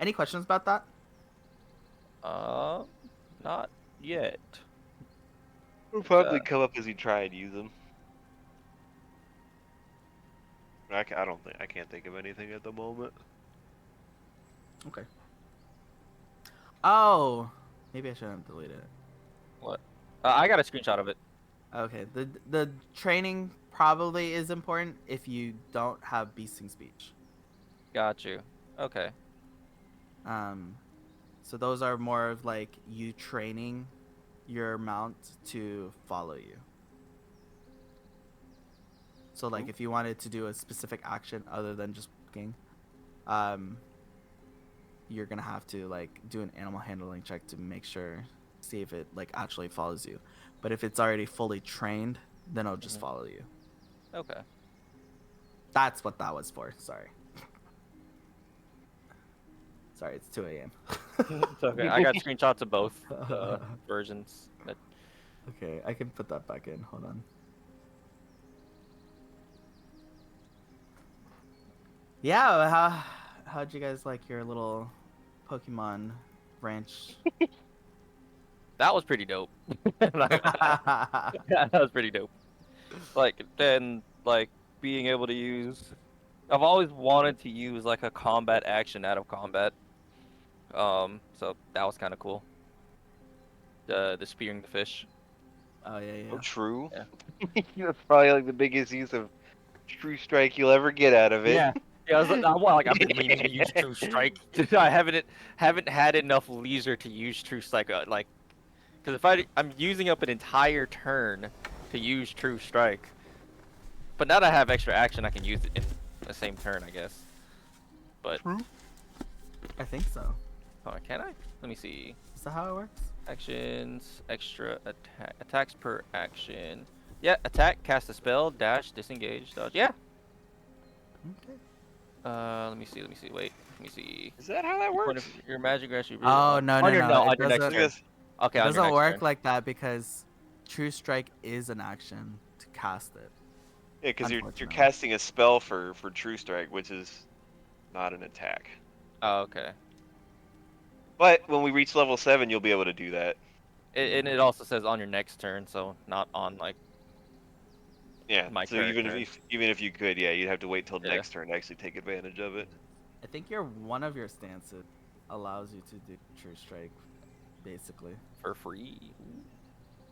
Any questions about that? Not yet. We'll probably come up as we try and use them. I can't think of anything at the moment. Okay. Oh, maybe I shouldn't delete it. What? I got a screenshot of it. Okay. The training probably is important if you don't have beasting speech. Got you. Okay. So those are more of like you training your mount to follow you. So like if you wanted to do a specific action other than just walking, you're gonna have to like do an animal handling check to make sure, see if it like actually follows you. But if it's already fully trained, then it'll just follow you. Okay. That's what that was for. Sorry. Sorry, it's 2 a.m. It's okay. I got screenshots of both versions. Okay, I can put that back in. Hold on. Yeah, how'd you guys like your little Pokemon ranch? That was pretty dope. That was pretty dope. Like then like being able to use I've always wanted to use like a combat action out of combat. So that was kind of cool. The spearing the fish. Oh yeah. Oh, true. Yeah. That's probably like the biggest use of True Strike you'll ever get out of it. Yeah. Yeah, I was like, I've been meaning to use True Strike. I haven't had enough leisure to use True Strike. Like, because if I'm using up an entire turn to use True Strike, but now that I have extra action, I can use it in the same turn, I guess. But I think so. oh, can I? Let me see. Is that how it works? Actions, extra attack, attacks per action. Yeah, attack, cast a spell, dash, disengage, dodge. Yeah. Okay. Let me see. Wait. Let me see. Is that how that One of works? your magic actually really Oh, no, on no, your no, it on your next doesn't- turn. Because Okay, It on your doesn't next work turn. like that because True Strike is an action to cast it. yeah, because you're Unfortunately. casting a spell for True Strike, which is not an attack. Oh, okay. But when we reach level 7, you'll be able to do that. And it also says on your next turn, so not on like Yeah. my So even character. if you could, yeah, you'd have to wait till Yeah. next turn to actually take advantage of it. I think one of your stances allows you to do True Strike, basically. For free.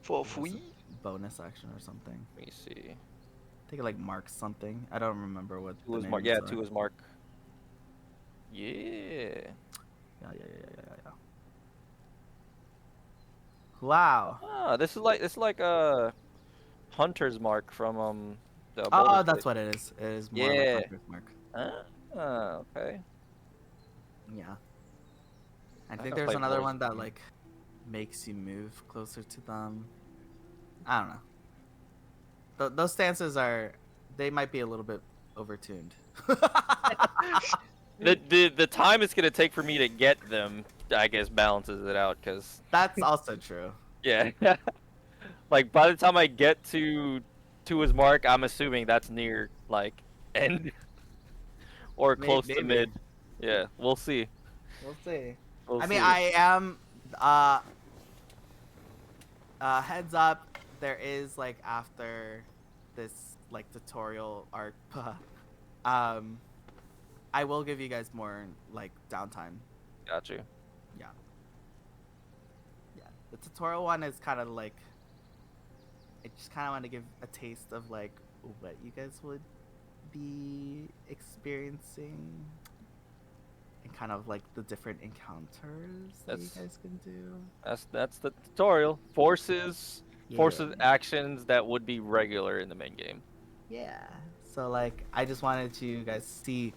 For Unless free. it's bonus action or something. Let me see. I think it like marks something. I don't remember what Two the is names mark. Yeah, are. 2 is mark. Yeah. Yeah. Wow. Ah, this is like Hunter's mark from the Oh, Boulder that's Fight. what it is. It is more Yeah. like Hunter's Mark. Ah, okay. Yeah. I I think haven't there's played another Boulder's one that game. like makes you move closer to them. I don't know. Those stances they might be a little bit overtuned. The time it's gonna take for me to get them, I guess, balances it out. Cause That's also true. yeah, like by the time I get to his mark, I'm assuming that's near like end or close to Maybe. mid. Yeah, we'll see. We'll see. We'll I mean, see. I am. Heads up, there is like after this like tutorial arc, um, I will give you guys more like downtime. Got you. Yeah. The tutorial one is kind of like, I just kind of want to give a taste of like what you guys would be experiencing. And kind of like the different encounters that you That's- guys can do. That's the tutorial. Forces Yeah. actions that would be regular in the main game. Yeah. So like I just wanted to guys see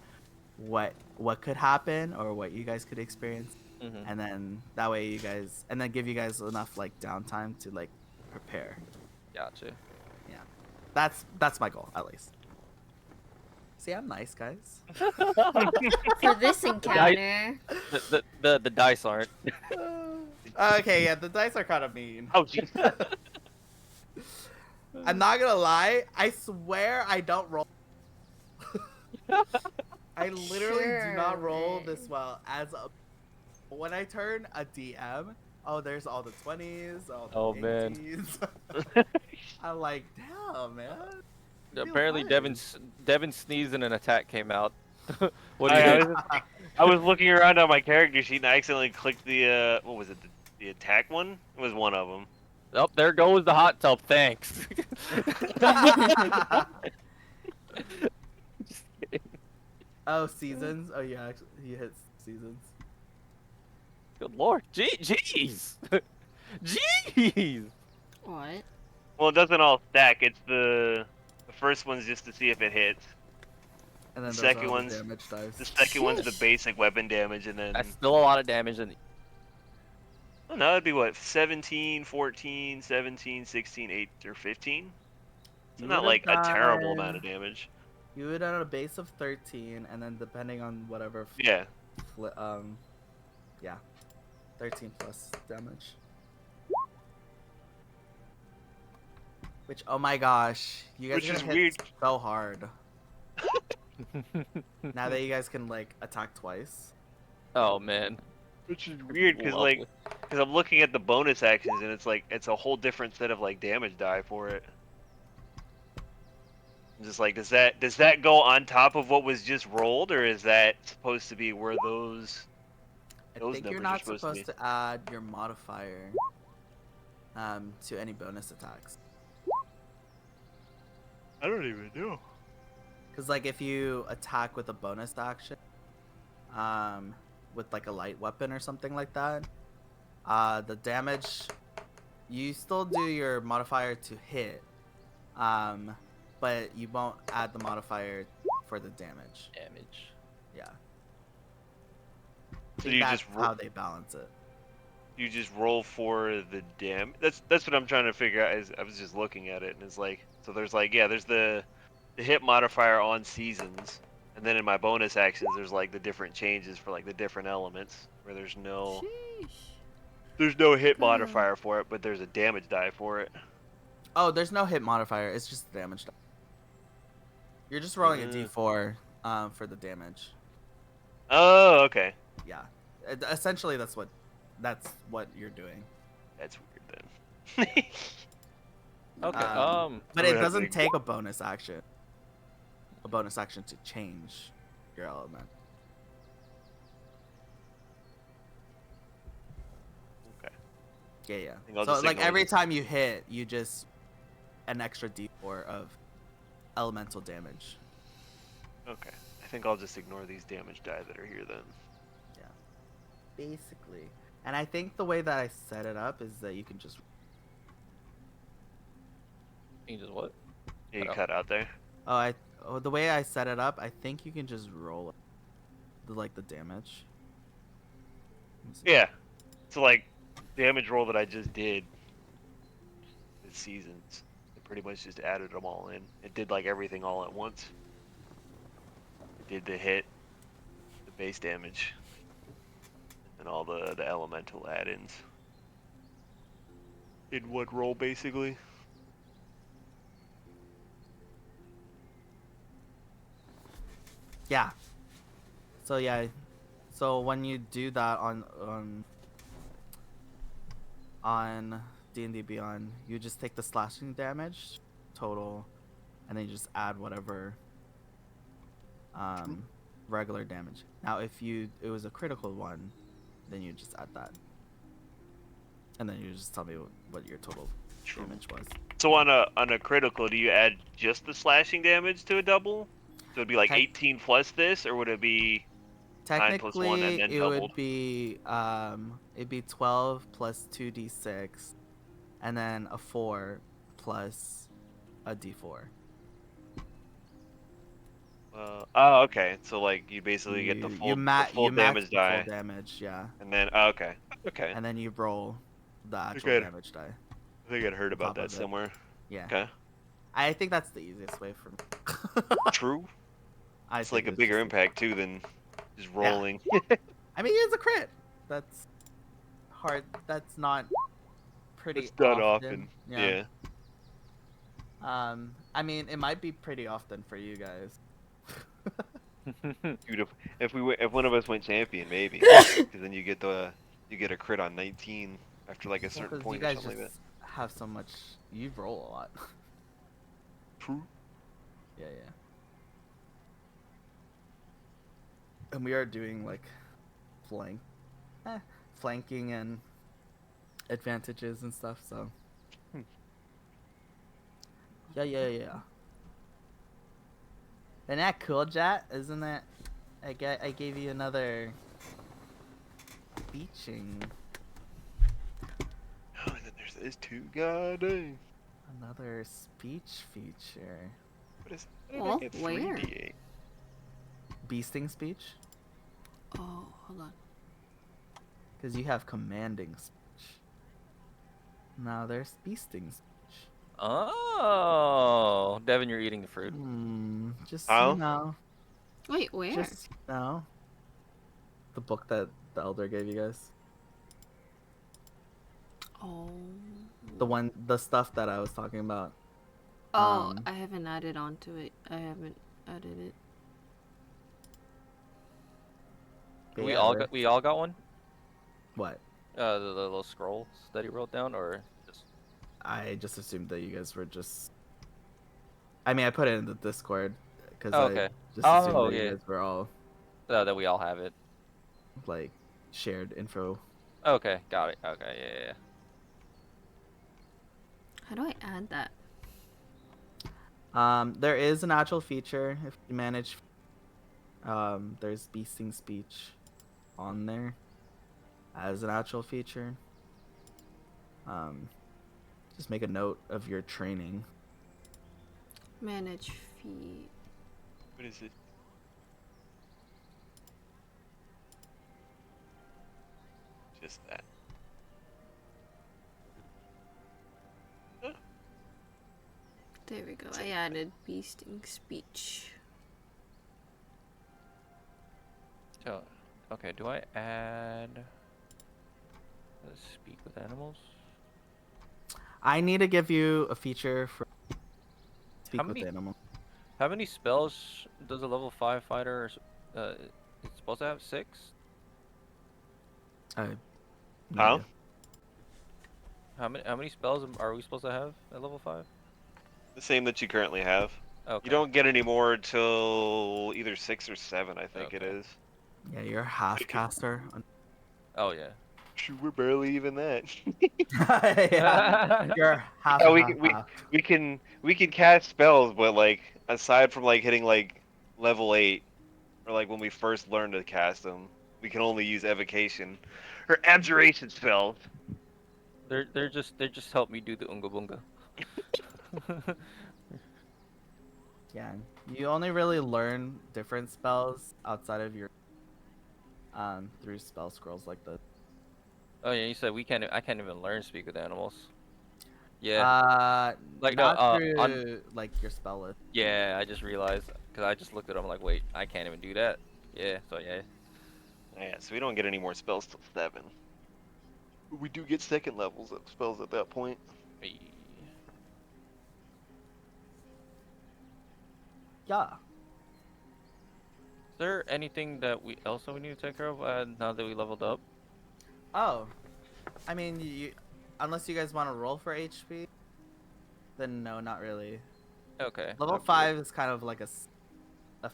what could happen or what you guys could experience, Mm-hmm. and then that way you guys, and then give you guys enough like downtime to like prepare. Gotcha. That's my goal at least. See, I'm nice, guys. For this encounter, The dice aren't. Okay, yeah, the dice are kind of mean. Oh, jeez. I'm not gonna lie. I swear I don't roll. I literally do not roll Sure. this well as a. When I turn a DM, oh, there's all the 20s, all the Oh, man. 80s. I'm like, damn, man. Feel Apparently, fine. Devin sneezed and an attack came out. What do I, you I think? was, I was looking around on my character sheet and I accidentally clicked the what was it? The attack one? It was one of them. Oh, there goes the hot tub. Thanks. Just kidding. Oh, seasons. Oh, yeah, actually, he hits seasons. Good lord. Jeez. Jeez. what? Well, it doesn't all stack. It's the first one's just to see if it hits. And then The those second are all the one's- damage dice. The second one's the Sheesh. basic weapon damage, and then That's still a lot of damage. And oh, no, it'd be what 17, 14, 17, 16, 8, or 15. It's You not would've like a terrible done- amount of damage. You would on a base of 13, and then depending on whatever. Yeah. Yeah, 13 plus damage. Which, oh my gosh, you guys Which are is gonna hit weird. so hard. Now that you guys can like attack twice. oh man. Which is weird because Lovely. I'm looking at the bonus actions and it's like it's a whole different set of like damage die for it. I'm just like, does that go on top of what was just rolled, or is that supposed to be where those I Those think you're numbers are not supposed supposed to to add your modifier to any bonus attacks. I don't even know. Because like if you attack with a bonus action, with like a light weapon or something like that, the damage, you still do your modifier to hit, but you won't add the modifier for the damage. Damage. Yeah. I So think you that's just how they balance it. you just roll for the That's what I'm trying to figure out. Is I was just looking at it and it's like, so there's like, yeah, there's the hit modifier on seasons, and then in my bonus actions there's like the different changes for like the different elements where there's no hit Girl. modifier for it, but there's a damage die for it. Oh, there's no hit modifier. It's just damage. You're just rolling a Mm. d4 for the damage. Oh, okay. Yeah. Essentially, that's what you're doing. That's weird then. Okay. But I it would have to doesn't take a bonus action. A bonus action to change your element. Okay. Yeah, think I'll So just like ignore every this. time you hit, you just an extra d4 of elemental damage. Okay. I think I'll just ignore these damage die that are here then. Basically. And I think the way that I set it up is that you can just You just what? Yeah, you Cut out. cut out there. the way I set it up, I think you can just roll it. The damage. Let me see. Yeah. So like damage roll that I just did with seasons. It pretty much just added them all in. It did like everything all at once. It did the hit, the base damage, and all the elemental add-ins. In one roll basically. Yeah. So yeah. So when you do that on D&D Beyond, you just take the slashing damage total, and then you just add whatever regular damage. Now, if it was a critical one, then you just add that, and then you just tell me what your total damage was. So on a critical, do you add just the slashing damage to a double? So it'd be like Tec- 18 plus this, or would it be 9 plus 1 and Technically, then it doubled? would be it'd be 12 plus 2d6, and then a 4 plus a d4. Oh, okay. So like you basically get the full you max damage the die, full damage, yeah, and then okay, okay. and then you roll the actual Okay. damage die. I think I'd heard on about top that of it. somewhere. Yeah, Okay. I think that's the easiest way for me. True. I It's think like a bigger just- impact too than just rolling. I mean, it's a crit. That's hard. That's not pretty It's done often. Yeah. I mean, it might be pretty often for you guys. Dude, if one of us went champion, maybe, because then you get a crit on 19 after like a certain Because you point or guys something like just have so much. You roll a lot. that. True. Yeah. And we are doing like flanking and advantages and stuff. So. Yeah. Isn't that cool, Jet? Isn't that? I gave you another beaching. Oh, and then there's this too. God dang. Another speech feature. What is? Well, Get where? 3d8. Beasting speech? Oh, hold on. Because you have commanding speech. Now there's beasting speech. Oh, Devin, you're eating the fruit. Just Oh? you know. Wait, where? Just you know. The book that the elder gave you guys. Oh. The stuff that I was talking about. Oh, I haven't added onto it. I haven't added it. But We yeah, all got one. What? The little scrolls that he wrote down, or just I just assumed that you guys were just. I mean, I put it in the Discord because Oh, I okay. just assumed Oh, that yeah. you guys were all that we all have it. like shared info. Okay, got it. Okay, yeah. How do I add that? There is a natural feature if you manage. There's beasting speech on there as an actual feature. Just make a note of your training. Manage feed. What is it? Just that. There we go. I added beasting speech. So, okay, do I add speak with animals? I need to give you a feature for speak How with many- animal. How many spells does a level 5 fighter it's supposed to have? 6? No Huh? idea. How many spells are we supposed to have at level 5? The same that you currently have. Okay. You don't get any more till either 6 or 7, I think it Okay. is. Yeah, you're a half Okay. caster. Oh yeah. Shoot, we're barely even that. Yeah, you're half. Yeah, a we half, can we, half. we can cast spells, but like aside from like hitting like level 8 or like when we first learned to cast them, we can only use evocation or abjuration spells. They're just help me do the unga bunga. Yeah, you only really learn different spells outside of your through spell scrolls like this. Oh yeah, you said I can't even learn speak with animals. Yeah. Like, no, Not on through like your spell list. yeah, I just realized because I just looked at them like, wait, I can't even do that. Yeah, so yeah. Yeah, so we don't get any more spells till 7. But we do get second levels of spells at that point. Is Yeah. there anything that we need to take care of now that we leveled up? Oh, I mean, you unless you guys want to roll for HP, then no, not really. Okay. Level Okay. 5 is kind of like a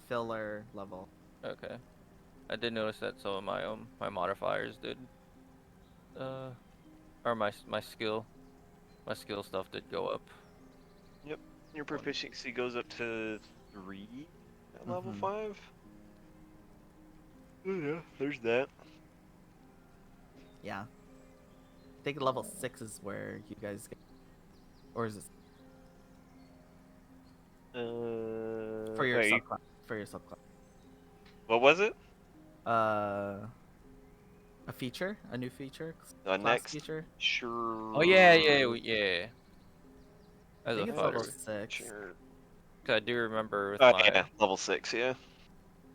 filler level. Okay. I did notice that some of my modifiers did or my skill stuff did go up. Yep, your proficiency goes up to 3 at level Mhm. 5. Oh yeah, there's that. Yeah. I think level 6 is where you guys get, or is it for your wait, subclass? For your subclass. what was it? A feature, a new feature, class Next. feature. Sure. Oh yeah. I As a think it's level fighter, 6. Sure. 'Cause I do remember with Oh my yeah, level 6. Yeah.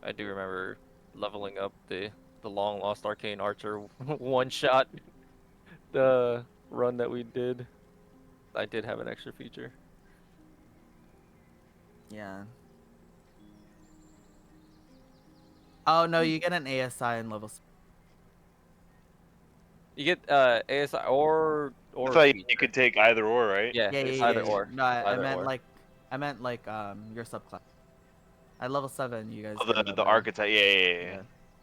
I do remember leveling up the long lost arcane archer one shot the run that we did. I did have an extra feature. Yeah. Oh no, you get an ASI in level. You get ASI or I thought you feature. could take either or, right? Yeah, Yeah, it's yeah, either yeah. or. No, It's either or. I meant like your subclass. At level 7, you guys Oh, get the another. archetype. Yeah. Yeah.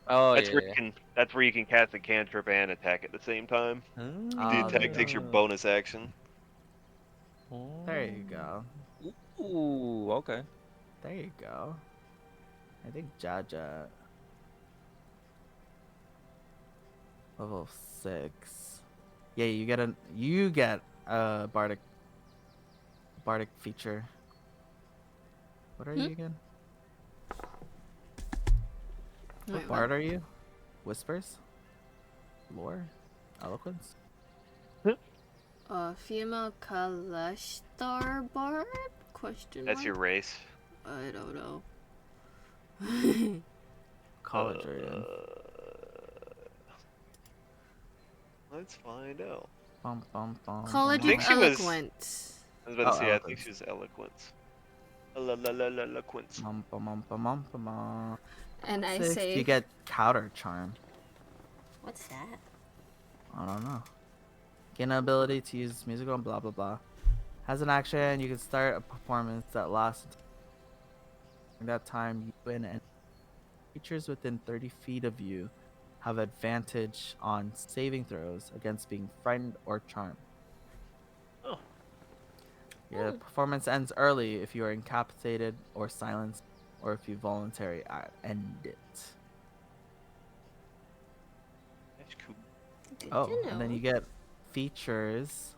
Oh That's yeah. where you can. That's where you can cast a cantrip and attack at the same time. The attack takes your bonus action. There you go. Ooh, okay. There you go. I think Jaja. Level 6. Yeah, you get a bardic feature. What are you again? Wait, What bard are you? Whispers? Lore? Eloquence? Female Kalashtar Bard? Question That's mark? your race. I don't know. College are you in? Let's find out. Bum, bum, bum, College bum, think of she was- Eloquence. I was about to Oh, say, I think eloquence. she was eloquence. Eloquence. bum, bum, bum, bum, bum, bum, bum. And I 6, say, you get counter charm. what's that? I don't know. Gain an ability to use musical and blah blah blah. Has an action, you can start a performance that lasts in that time you win, and creatures within 30 feet of you have advantage on saving throws against being frightened or charmed. Oh. Your performance ends early if you are incapacitated or silenced, or if you voluntarily end it. That's cool. Good Oh, to and then know. you get features.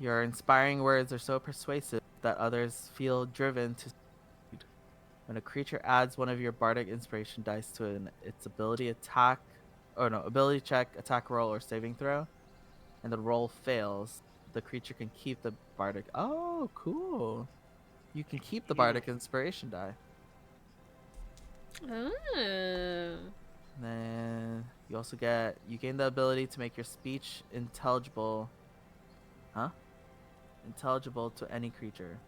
Your inspiring words are so persuasive that others feel driven to succeed. When a creature adds one of your bardic inspiration dice to its ability ability check, attack roll, or saving throw, and the roll fails, the creature can keep the bardic. Oh, cool! You can keep the bardic inspiration die. Oh. Then you gain the ability to make your speech intelligible. Huh? Intelligible to any creature.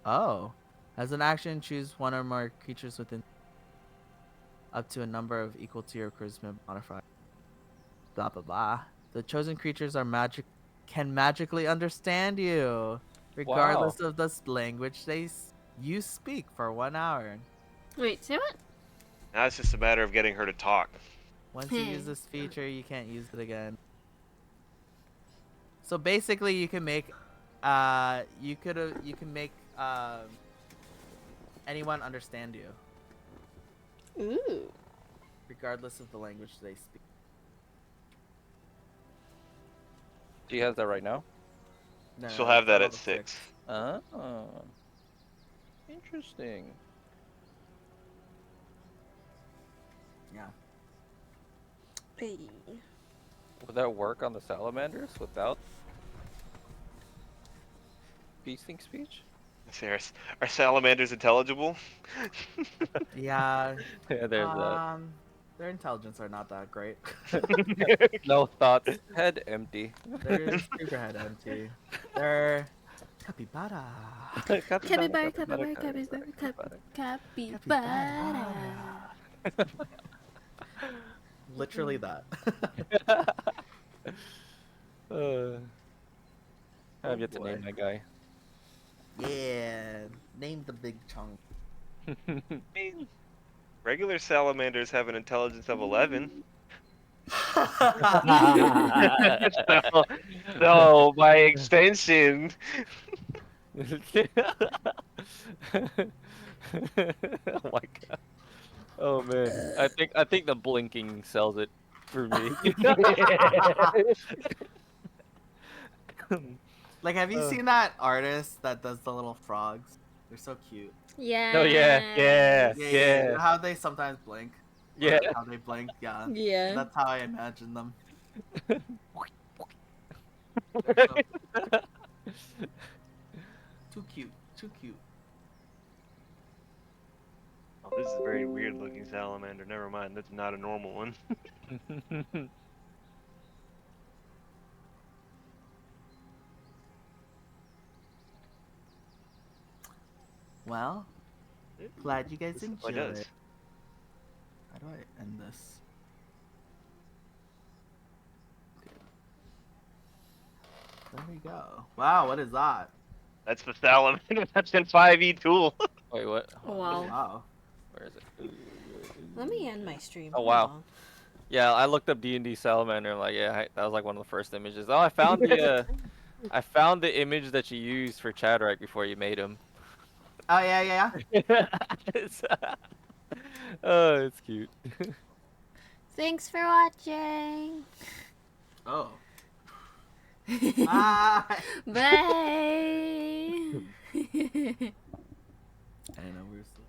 Oh. As an action, choose one or more creatures within up to a number of equal to your charisma modifier. Blah blah blah. The chosen creatures can magically understand you, Wow. regardless of the language you speak for 1 hour. Wait, say what? Now it's just a matter of getting her to talk. Once you use this feature, you can't use it again. So basically, you can make, you can make anyone understand you, Ooh. regardless of the language they speak. She has that right now. No, She'll no, have it's at that at level 6. Oh. Interesting. Yeah. Hey. Would that work on the salamanders without feasting speech? Are salamanders intelligible? Yeah. Yeah, there's that. Their intelligence are not that great. No thoughts. Head empty. They're super head empty. They're capybara. Capybara, capybara, capybara, capybara. Literally that. I have yet to name my guy. Yeah. Name the big chunk. I mean, regular salamanders have an intelligence of 11. so, so by extension, Oh my god. Oh man. I think the blinking sells it for me. Like, have you seen that artist that does the little frogs? They're so cute. Yeah. Oh yeah, yeah, Yeah. You yeah, know how they sometimes blink? yeah. Or how they blink? Yeah. Yeah. That's how I imagine them. They're so too cute. Too cute. oh, this is a very weird looking salamander. Never mind, that's not a normal one. Well, glad you guys This is what it enjoyed. does. How do I end this? There we go. Wow, what is that? That's the salamander. That's in 5e tool. Wait, what? Oh, wow. Wow. Where is it? Let me end my stream. Oh Hold wow. on. Yeah, I looked up D&D salamander. I'm like, yeah, that was like one of the first images. Oh, I found the I found the image that you used for Chad right before you made him. Oh yeah. It's, oh, it's cute. Thanks for watching. Oh. Bye. Bye. I know we're still.